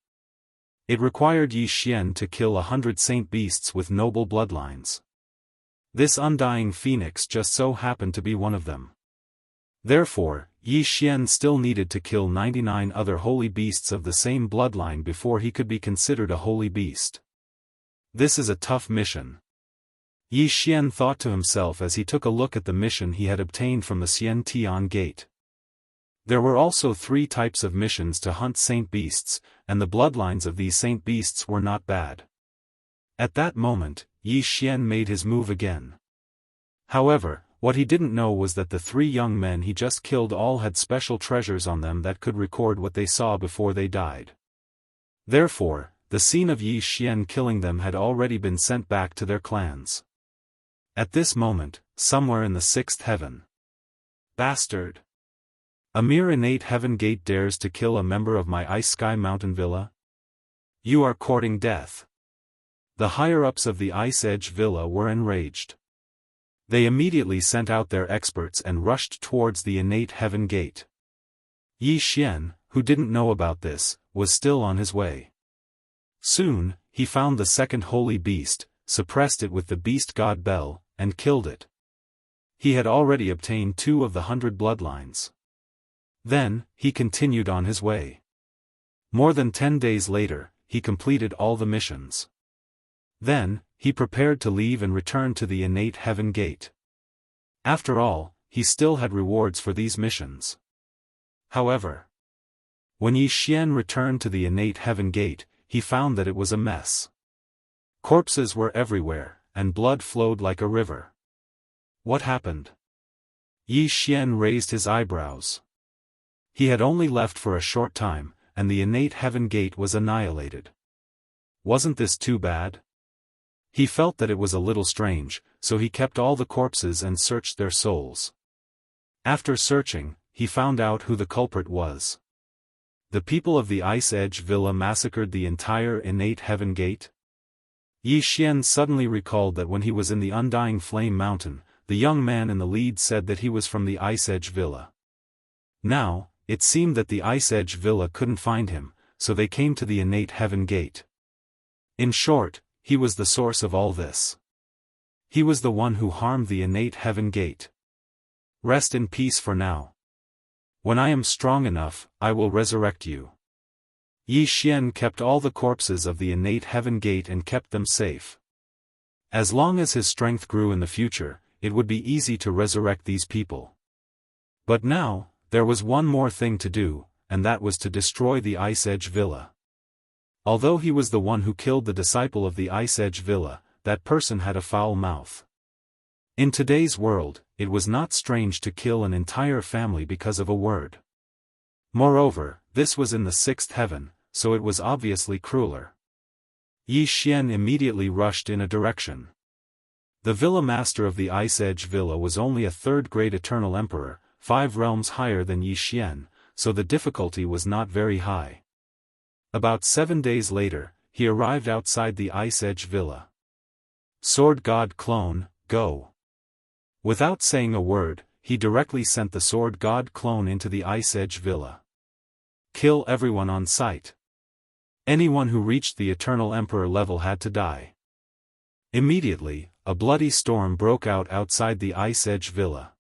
It required Yi Xian to kill 100 saint beasts with noble bloodlines. This Undying Phoenix just so happened to be one of them. Therefore, Yi Xian still needed to kill 99 other holy beasts of the same bloodline before he could be considered a holy beast. This is a tough mission. Yi Xian thought to himself as he took a look at the mission he had obtained from the Xian Tian Gate. There were also 3 types of missions to hunt saint beasts, and the bloodlines of these saint beasts were not bad. At that moment, Yi Xian made his move again. However, what he didn't know was that the 3 young men he just killed all had special treasures on them that could record what they saw before they died. Therefore, the scene of Yi Xian killing them had already been sent back to their clans. At this moment, somewhere in the 6th heaven. Bastard! A mere innate heaven gate dares to kill a member of my Ice Sky Mountain Villa? You are courting death. The higher-ups of the Ice Edge Villa were enraged. They immediately sent out their experts and rushed towards the innate heaven gate. Yi Xian, who didn't know about this, was still on his way. Soon, he found the second holy beast, suppressed it with the beast god Bell, and killed it. He had already obtained 2 of the 100 bloodlines. Then, he continued on his way. More than 10 days later, he completed all the missions. Then, he prepared to leave and return to the innate heaven gate. After all, he still had rewards for these missions. However, when Yi Xian returned to the innate heaven gate, he found that it was a mess. Corpses were everywhere, and blood flowed like a river. What happened? Yi Xian raised his eyebrows. He had only left for a short time, and the innate heaven gate was annihilated. Wasn't this too bad? He felt that it was a little strange, so he kept all the corpses and searched their souls. After searching, he found out who the culprit was. The people of the Ice Edge Villa massacred the entire innate heaven gate. Yi Xian suddenly recalled that when he was in the Undying Flame Mountain, the young man in the lead said that he was from the Ice Edge Villa. Now, it seemed that the Ice Edge Villa couldn't find him, so they came to the innate heaven gate. In short, he was the source of all this. He was the one who harmed the innate heaven gate. Rest in peace for now. When I am strong enough, I will resurrect you. Yi Xian kept all the corpses of the innate heaven gate and kept them safe. As long as his strength grew in the future, it would be easy to resurrect these people. But now, there was one more thing to do, and that was to destroy the Ice Edge Villa. Although he was the one who killed the disciple of the Ice Edge Villa, that person had a foul mouth. In today's world, it was not strange to kill an entire family because of a word. Moreover, this was in the sixth heaven, so it was obviously crueler. Yi Xian immediately rushed in a direction. The Villa Master of the Ice Edge Villa was only a third-grade Eternal Emperor, 5 realms higher than Yi Xian, so the difficulty was not very high. About 7 days later, he arrived outside the Ice Edge Villa. Sword God Clone, go. Without saying a word, he directly sent the Sword God Clone into the Ice Edge Villa. Kill everyone on sight. Anyone who reached the Eternal Emperor level had to die. Immediately, a bloody storm broke out outside the Ice Edge Villa.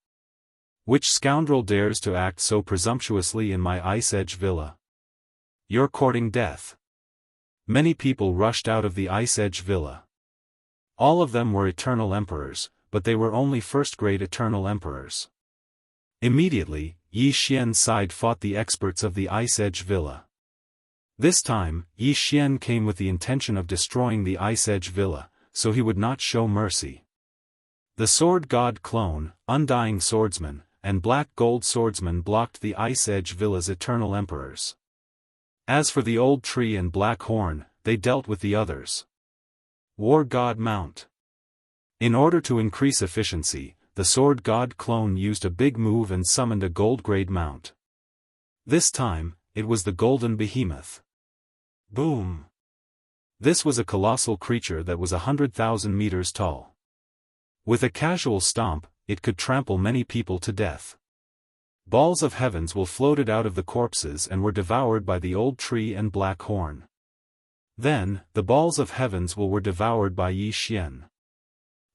Which scoundrel dares to act so presumptuously in my Ice Edge Villa? You're courting death. Many people rushed out of the Ice Edge Villa. All of them were Eternal Emperors, but they were only first-grade Eternal Emperors. Immediately, Yi Xian's side fought the experts of the Ice Edge Villa. This time, Yi Xian came with the intention of destroying the Ice Edge Villa, so he would not show mercy. The Sword God Clone, Undying Swordsman, and Black Gold Swordsman blocked the Ice Edge Villa's Eternal Emperors. As for the Old Tree and Black Horn, they dealt with the others. War God Mount. In order to increase efficiency, the Sword God Clone used a big move and summoned a gold-grade mount. This time, it was the Golden Behemoth. Boom! This was a colossal creature that was 100,000 meters tall. With a casual stomp, it could trample many people to death. Balls of heavens will floated out of the corpses and were devoured by the Old Tree and Black Horn. Then, the balls of heavens were devoured by Yi Xian.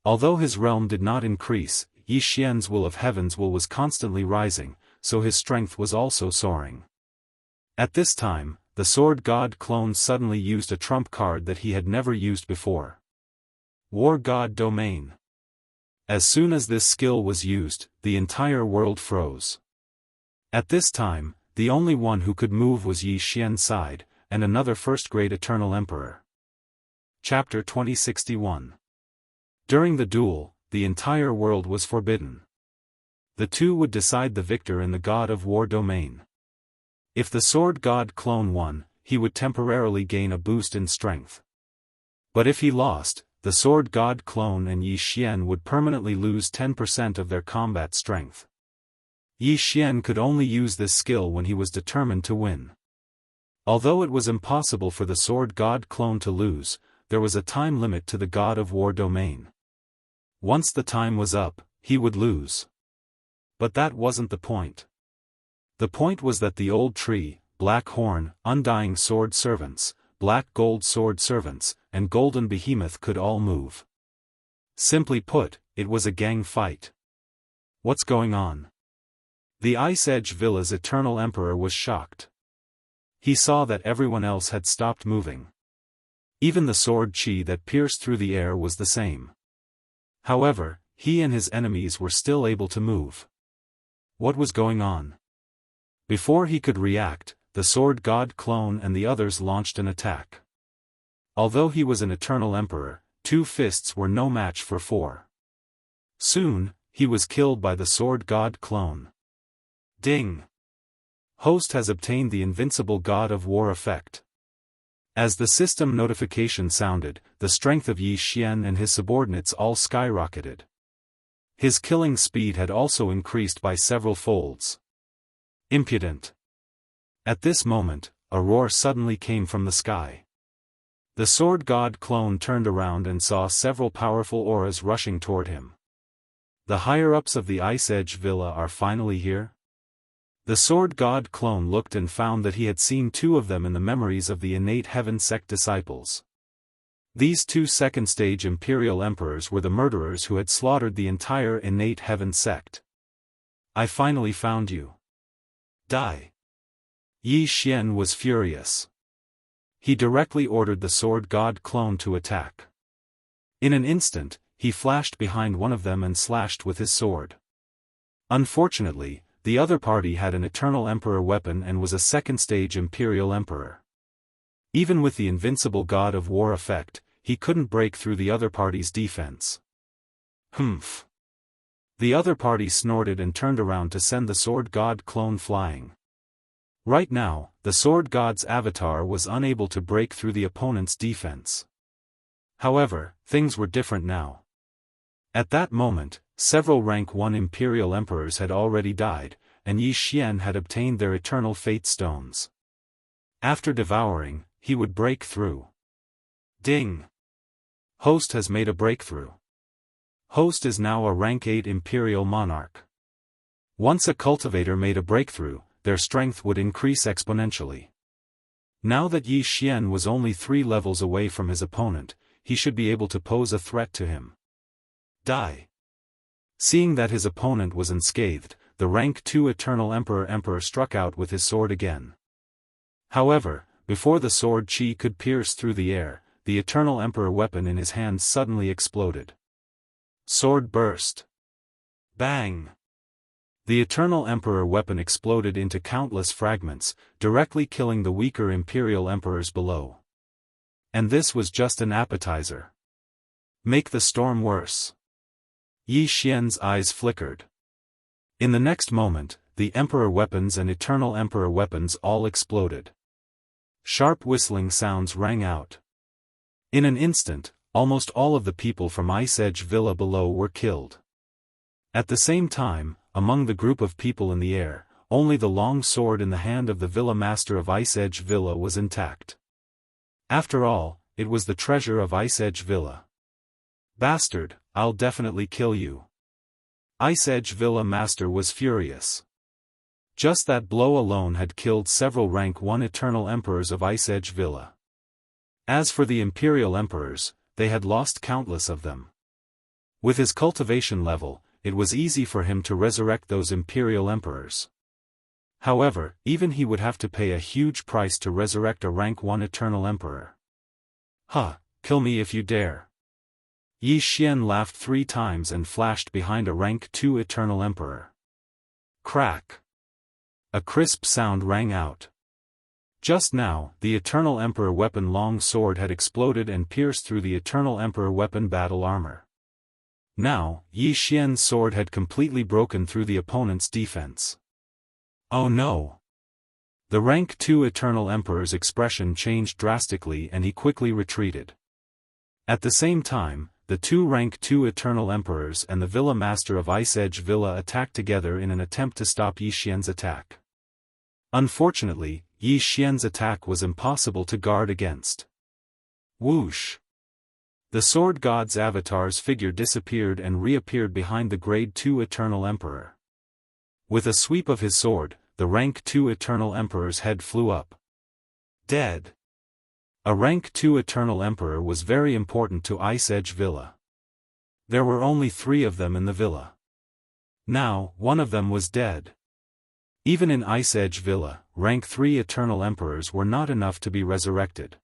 Although his realm did not increase, Yi Xian's will of heavens was constantly rising, so his strength was also soaring. At this time, the Sword God Clone suddenly used a trump card that he had never used before. War God Domain. As soon as this skill was used, the entire world froze. At this time, the only one who could move was Yi Xian's side, and another first-grade Eternal Emperor. Chapter 2061. During the duel, the entire world was forbidden. The two would decide the victor in the God of War domain. If the Sword God Clone won, he would temporarily gain a boost in strength. But if he lost, the Sword God Clone and Yi Xian would permanently lose 10% of their combat strength. Yi Xian could only use this skill when he was determined to win. Although it was impossible for the Sword God Clone to lose, there was a time limit to the God of War domain. Once the time was up, he would lose. But that wasn't the point. The point was that the Old Tree, Black Horn, Undying Sword Servants, Black Gold Sword Servants, and Golden Behemoth could all move. Simply put, it was a gang fight. What's going on? The Ice Edge Villa's Eternal Emperor was shocked. He saw that everyone else had stopped moving. Even the sword chi that pierced through the air was the same. However, he and his enemies were still able to move. What was going on? Before he could react, the Sword God Clone and the others launched an attack. Although he was an Eternal Emperor, 2 fists were no match for 4. Soon, he was killed by the Sword God Clone. Ding! Host has obtained the invincible God of War effect. As the system notification sounded, the strength of Yi Xian and his subordinates all skyrocketed. His killing speed had also increased by several folds. Impudent. At this moment, a roar suddenly came from the sky. The sword god clone turned around and saw several powerful auras rushing toward him. The higher-ups of the Ice Edge Villa are finally here? The sword god clone looked and found that he had seen two of them in the memories of the innate heaven sect disciples. These two second-stage imperial emperors were the murderers who had slaughtered the entire innate heaven sect. I finally found you. Die. Yi Xian was furious. He directly ordered the sword god clone to attack. In an instant, he flashed behind one of them and slashed with his sword. Unfortunately, the other party had an Eternal Emperor weapon and was a second-stage Imperial Emperor. Even with the invincible God of War effect, he couldn't break through the other party's defense. Humph. The other party snorted and turned around to send the sword god clone flying. Right now, the sword god's avatar was unable to break through the opponent's defense. However, things were different now. At that moment, several rank 1 Imperial Emperors had already died, and Yi Xian had obtained their eternal fate stones. After devouring, he would break through. Ding! Host has made a breakthrough. Host is now a rank 8 Imperial Monarch. Once a cultivator made a breakthrough, their strength would increase exponentially. Now that Yi Xian was only 3 levels away from his opponent, he should be able to pose a threat to him. Die. Seeing that his opponent was unscathed, the rank 2 Eternal Emperor struck out with his sword again. However, before the sword chi could pierce through the air, the Eternal Emperor weapon in his hand suddenly exploded. Sword burst. Bang! The Eternal Emperor weapon exploded into countless fragments, directly killing the weaker Imperial Emperors below. And this was just an appetizer. Make the storm worse. Yi Xian's eyes flickered. In the next moment, the Emperor weapons and Eternal Emperor weapons all exploded. Sharp whistling sounds rang out. In an instant, almost all of the people from Ice Edge Villa below were killed. At the same time, among the group of people in the air, only the long sword in the hand of the Villa Master of Ice Edge Villa was intact. After all, it was the treasure of Ice Edge Villa. Bastard, I'll definitely kill you. Ice Edge Villa Master was furious. Just that blow alone had killed several rank 1 Eternal Emperors of Ice Edge Villa. As for the Imperial Emperors, they had lost countless of them. With his cultivation level, it was easy for him to resurrect those Imperial Emperors. However, even he would have to pay a huge price to resurrect a rank 1 Eternal Emperor. Kill me if you dare. Yi Xian laughed 3 times and flashed behind a rank 2 Eternal Emperor. Crack! A crisp sound rang out. Just now, the Eternal Emperor weapon long sword had exploded and pierced through the Eternal Emperor weapon battle armor. Now, Yi Xian's sword had completely broken through the opponent's defense. Oh no! The rank 2 Eternal Emperor's expression changed drastically and he quickly retreated. At the same time, the 2 rank 2 Eternal Emperors and the Villa Master of Ice Edge Villa attacked together in an attempt to stop Yi Xian's attack. Unfortunately, Yi Xian's attack was impossible to guard against. Whoosh! The sword god's avatar's figure disappeared and reappeared behind the grade 2 Eternal Emperor. With a sweep of his sword, the rank 2 Eternal Emperor's head flew up. Dead. A rank 2 Eternal Emperor was very important to Ice Edge Villa. There were only 3 of them in the villa. Now, one of them was dead. Even in Ice Edge Villa, rank 3 Eternal Emperors were not enough to be resurrected.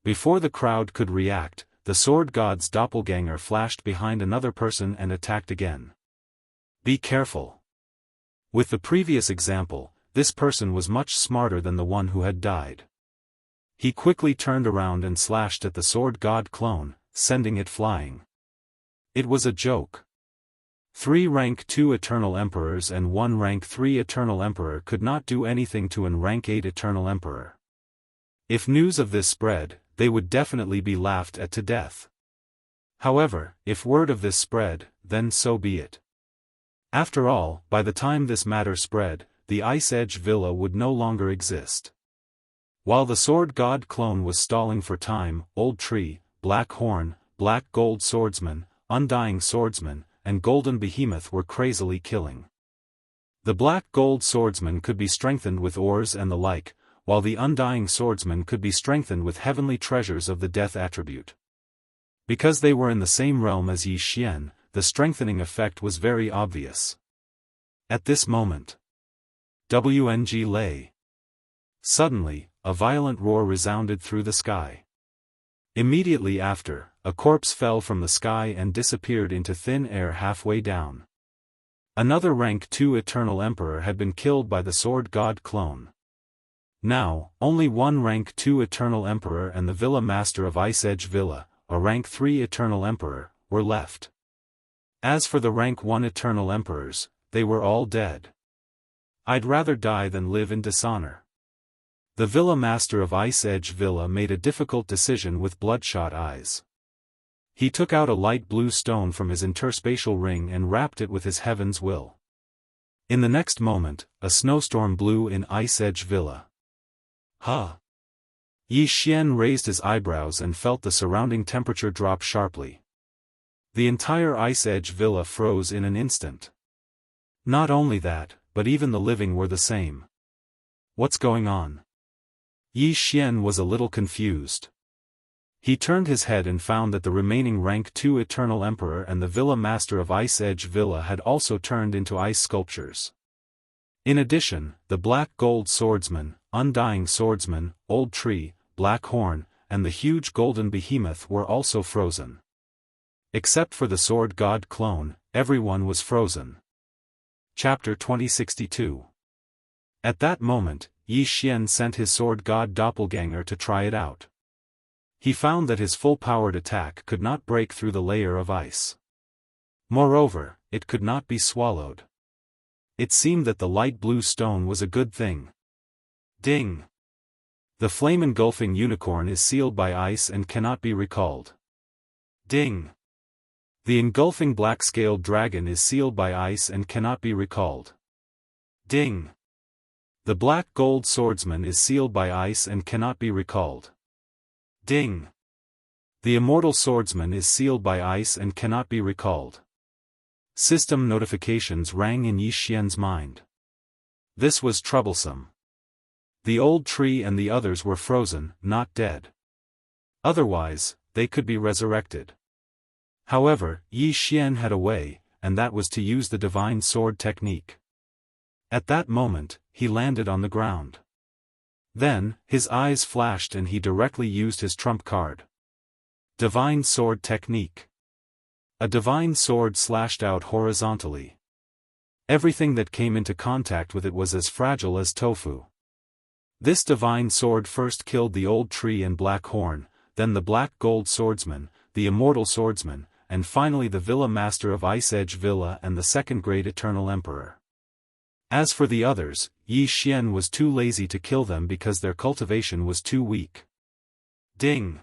Before the crowd could react, the sword god's doppelganger flashed behind another person and attacked again. Be careful. With the previous example, this person was much smarter than the one who had died. He quickly turned around and slashed at the sword god clone, sending it flying. It was a joke. 3 rank 2 Eternal Emperors and 1 rank 3 Eternal Emperor could not do anything to an rank 8 Eternal Emperor. If news of this spread, they would definitely be laughed at to death. However, if word of this spread, then so be it. After all, by the time this matter spread, the Ice Edge Villa would no longer exist. While the Sword God clone was stalling for time, Old Tree, Black Horn, Black Gold Swordsman, Undying Swordsman, and Golden Behemoth were crazily killing. The Black Gold Swordsman could be strengthened with ores and the like, while the Undying Swordsman could be strengthened with heavenly treasures of the death attribute. Because they were in the same realm as Yi Xian, the strengthening effect was very obvious. At this moment, WNG lay. Suddenly, a violent roar resounded through the sky. Immediately after, a corpse fell from the sky and disappeared into thin air halfway down. Another rank 2 Eternal Emperor had been killed by the Sword God clone. Now, only 1 rank 2 Eternal Emperor and the Villa Master of Ice Edge Villa, a rank 3 Eternal Emperor, were left. As for the rank 1 Eternal Emperors, they were all dead. I'd rather die than live in dishonor. The Villa Master of Ice Edge Villa made a difficult decision with bloodshot eyes. He took out a light blue stone from his interspatial ring and wrapped it with his heaven's will. In the next moment, a snowstorm blew in Ice Edge Villa. Huh? Yi Xian raised his eyebrows and felt the surrounding temperature drop sharply. The entire Ice Edge Villa froze in an instant. Not only that, but even the living were the same. What's going on? Yi Xian was a little confused. He turned his head and found that the remaining rank 2 Eternal Emperor and the Villa Master of Ice Edge Villa had also turned into ice sculptures. In addition, the Black Gold Swordsman, Undying Swordsman, Old Tree, Black Horn, and the huge Golden Behemoth were also frozen. Except for the Sword God clone, everyone was frozen. Chapter 2062. At that moment, Yi Xian sent his Sword God doppelganger to try it out. He found that his full-powered attack could not break through the layer of ice. Moreover, it could not be swallowed. It seemed that the light blue stone was a good thing. Ding! The flame-engulfing unicorn is sealed by ice and cannot be recalled. Ding! The engulfing black-scaled dragon is sealed by ice and cannot be recalled. Ding! The Black Gold Swordsman is sealed by ice and cannot be recalled. Ding! The Immortal Swordsman is sealed by ice and cannot be recalled. System notifications rang in Yi Xian's mind. This was troublesome. The Old Tree and the others were frozen, not dead. Otherwise, they could be resurrected. However, Yi Xian had a way, and that was to use the Divine Sword technique. At that moment, he landed on the ground. Then, his eyes flashed and he directly used his trump card. Divine Sword Technique. A divine sword slashed out horizontally. Everything that came into contact with it was as fragile as tofu. This divine sword first killed the Old Tree and Black Horn, then the Black Gold Swordsman, the Immortal Swordsman, and finally the Villa Master of Ice Edge Villa and the Second Great Eternal Emperor. As for the others, Yi Xian was too lazy to kill them because their cultivation was too weak. Ding!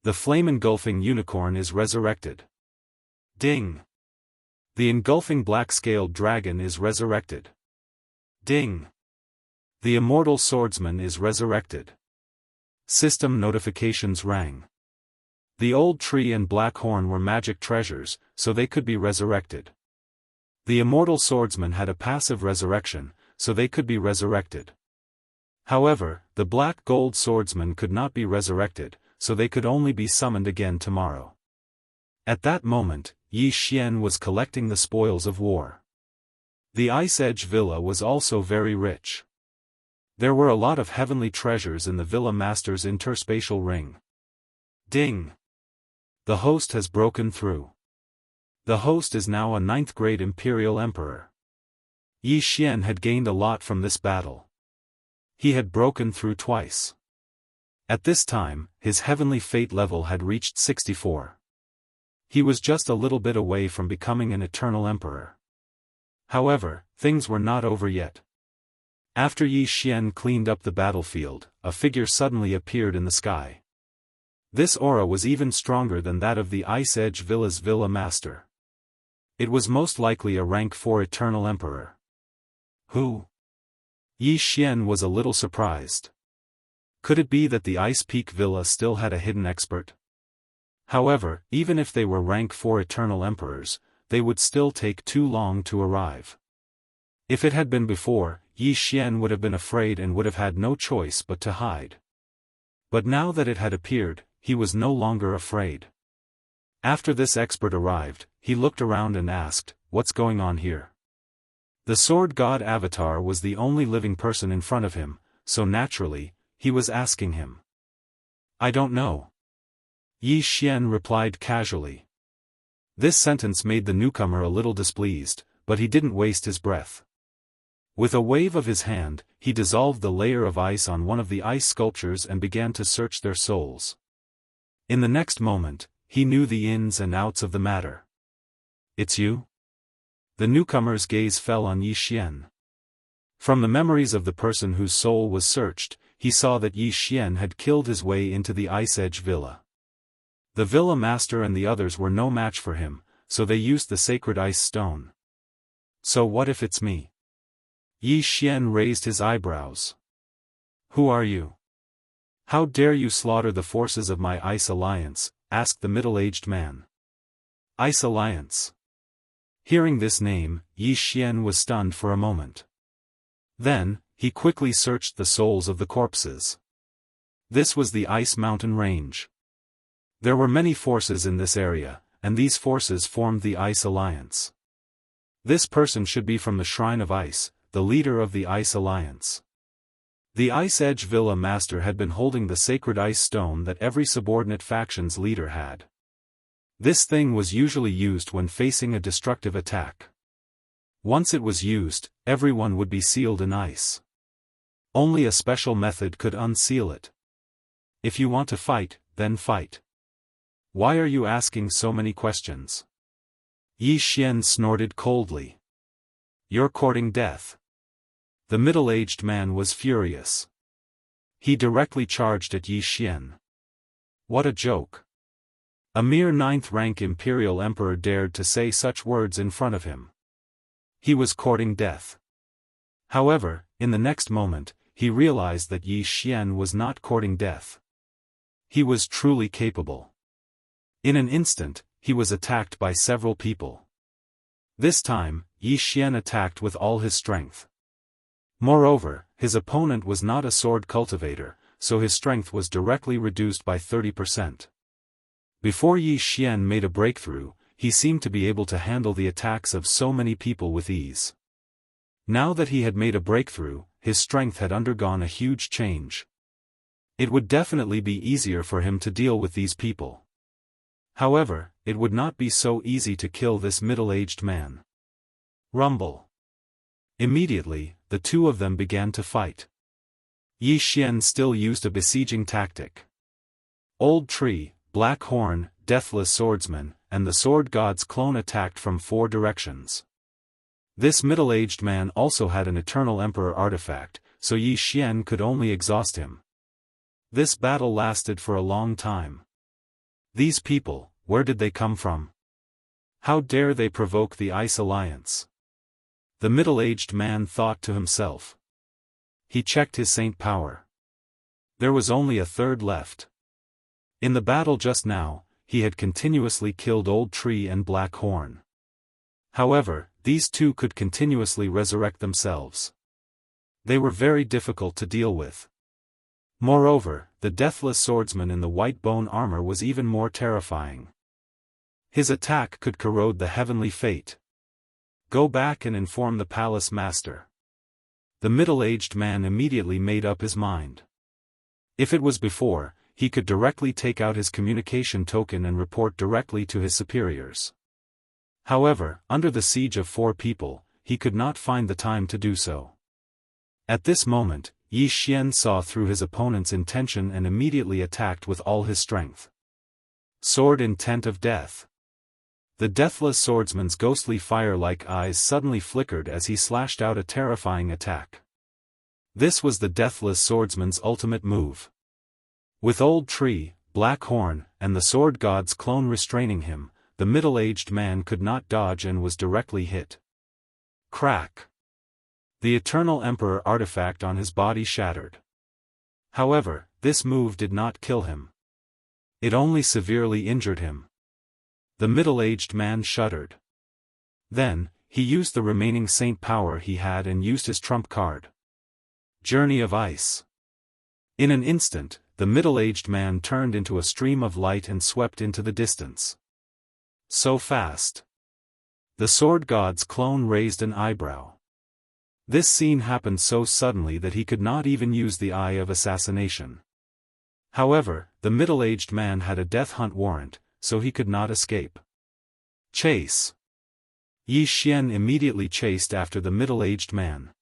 The flame-engulfing unicorn is resurrected. Ding! The engulfing black-scaled dragon is resurrected. Ding! The Immortal Swordsman is resurrected. System notifications rang. The Old Tree and Black Horn were magic treasures, so they could be resurrected. The Immortal Swordsman had a passive resurrection, so they could be resurrected. However, the Black Gold Swordsman could not be resurrected, so they could only be summoned again tomorrow. At that moment, Yi Xian was collecting the spoils of war. The Ice Edge Villa was also very rich. There were a lot of heavenly treasures in the Villa Master's interspatial ring. Ding! The host has broken through. The host is now a 9th grade Imperial Emperor. Yi Xian had gained a lot from this battle. He had broken through twice. At this time, his heavenly fate level had reached 64. He was just a little bit away from becoming an eternal emperor. However, things were not over yet. After Yi Xian cleaned up the battlefield, a figure suddenly appeared in the sky. This aura was even stronger than that of the Ice Edge Villa's Villa Master. It was most likely a rank 4 eternal emperor. Who? Yi Xian was a little surprised. Could it be that the Ice Peak Villa still had a hidden expert? However, even if they were rank 4 eternal emperors, they would still take too long to arrive. If it had been before, Yi Xian would have been afraid and would have had no choice but to hide. But now that it had appeared, he was no longer afraid. After this expert arrived, he looked around and asked, "What's going on here?" The sword god avatar was the only living person in front of him, so naturally, he was asking him. "I don't know." Yi Xian replied casually. This sentence made the newcomer a little displeased, but he didn't waste his breath. With a wave of his hand, he dissolved the layer of ice on one of the ice sculptures and began to search their souls. In the next moment, he knew the ins and outs of the matter. "It's you?" The newcomer's gaze fell on Yi Xian. From the memories of the person whose soul was searched, he saw that Yi Xian had killed his way into the Ice Edge Villa. The Villa Master and the others were no match for him, so they used the sacred ice stone. "So what if it's me?" Yi Xian raised his eyebrows. "Who are you? How dare you slaughter the forces of my Ice Alliance?" asked the middle-aged man. Ice Alliance. Hearing this name, Yi Xian was stunned for a moment. Then, he quickly searched the souls of the corpses. This was the Ice Mountain Range. There were many forces in this area, and these forces formed the Ice Alliance. This person should be from the Shrine of Ice, the leader of the Ice Alliance. The Ice Edge Villa Master had been holding the sacred ice stone that every subordinate faction's leader had. This thing was usually used when facing a destructive attack. Once it was used, everyone would be sealed in ice. Only a special method could unseal it. If you want to fight, then fight. Why are you asking so many questions? Yi Xian snorted coldly. You're courting death. The middle-aged man was furious. He directly charged at Yi Xian. What a joke. A mere 9th-rank Imperial Emperor dared to say such words in front of him. He was courting death. However, in the next moment, he realized that Yi Xian was not courting death. He was truly capable. In an instant, he was attacked by several people. This time, Yi Xian attacked with all his strength. Moreover, his opponent was not a sword cultivator, so his strength was directly reduced by 30%. Before Yi Xian made a breakthrough, he seemed to be able to handle the attacks of so many people with ease. Now that he had made a breakthrough, his strength had undergone a huge change. It would definitely be easier for him to deal with these people. However, it would not be so easy to kill this middle-aged man. Rumble. Immediately, the two of them began to fight. Yi Xian still used a besieging tactic. Old Tree, Black Horn, Deathless Swordsman, and the Sword God's clone attacked from 4 directions. This middle-aged man also had an Eternal Emperor artifact, so Yi Xian could only exhaust him. This battle lasted for a long time. These people, where did they come from? How dare they provoke the Ice Alliance? The middle-aged man thought to himself. He checked his saint power. There was only a third left. In the battle just now, he had continuously killed Old Tree and Black Horn. However, these two could continuously resurrect themselves. They were very difficult to deal with. Moreover, the Deathless Swordsman in the white bone armor was even more terrifying. His attack could corrode the heavenly fate. Go back and inform the palace master. The middle-aged man immediately made up his mind. If it was before, he could directly take out his communication token and report directly to his superiors. However, under the siege of 4 people, he could not find the time to do so. At this moment, Yi Xian saw through his opponent's intention and immediately attacked with all his strength. Sword Intent of Death. The deathless swordsman's ghostly fire-like eyes suddenly flickered as he slashed out a terrifying attack. This was the deathless swordsman's ultimate move. With Old Tree, Black Horn, and the sword god's clone restraining him, the middle-aged man could not dodge and was directly hit. Crack! The Eternal Emperor artifact on his body shattered. However, this move did not kill him. It only severely injured him. The middle-aged man shuddered. Then, he used the remaining saint power he had and used his trump card. Journey of Ice. In an instant, the middle-aged man turned into a stream of light and swept into the distance. So fast. The sword god's clone raised an eyebrow. This scene happened so suddenly that he could not even use the eye of assassination. However, the middle-aged man had a death hunt warrant, so he could not escape. Chase. Yi Xian immediately chased after the middle-aged man.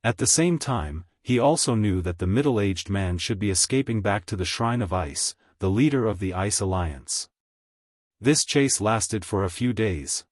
At the same time, he also knew that the middle-aged man should be escaping back to the Shrine of Ice, the leader of the Ice Alliance. This chase lasted for a few days.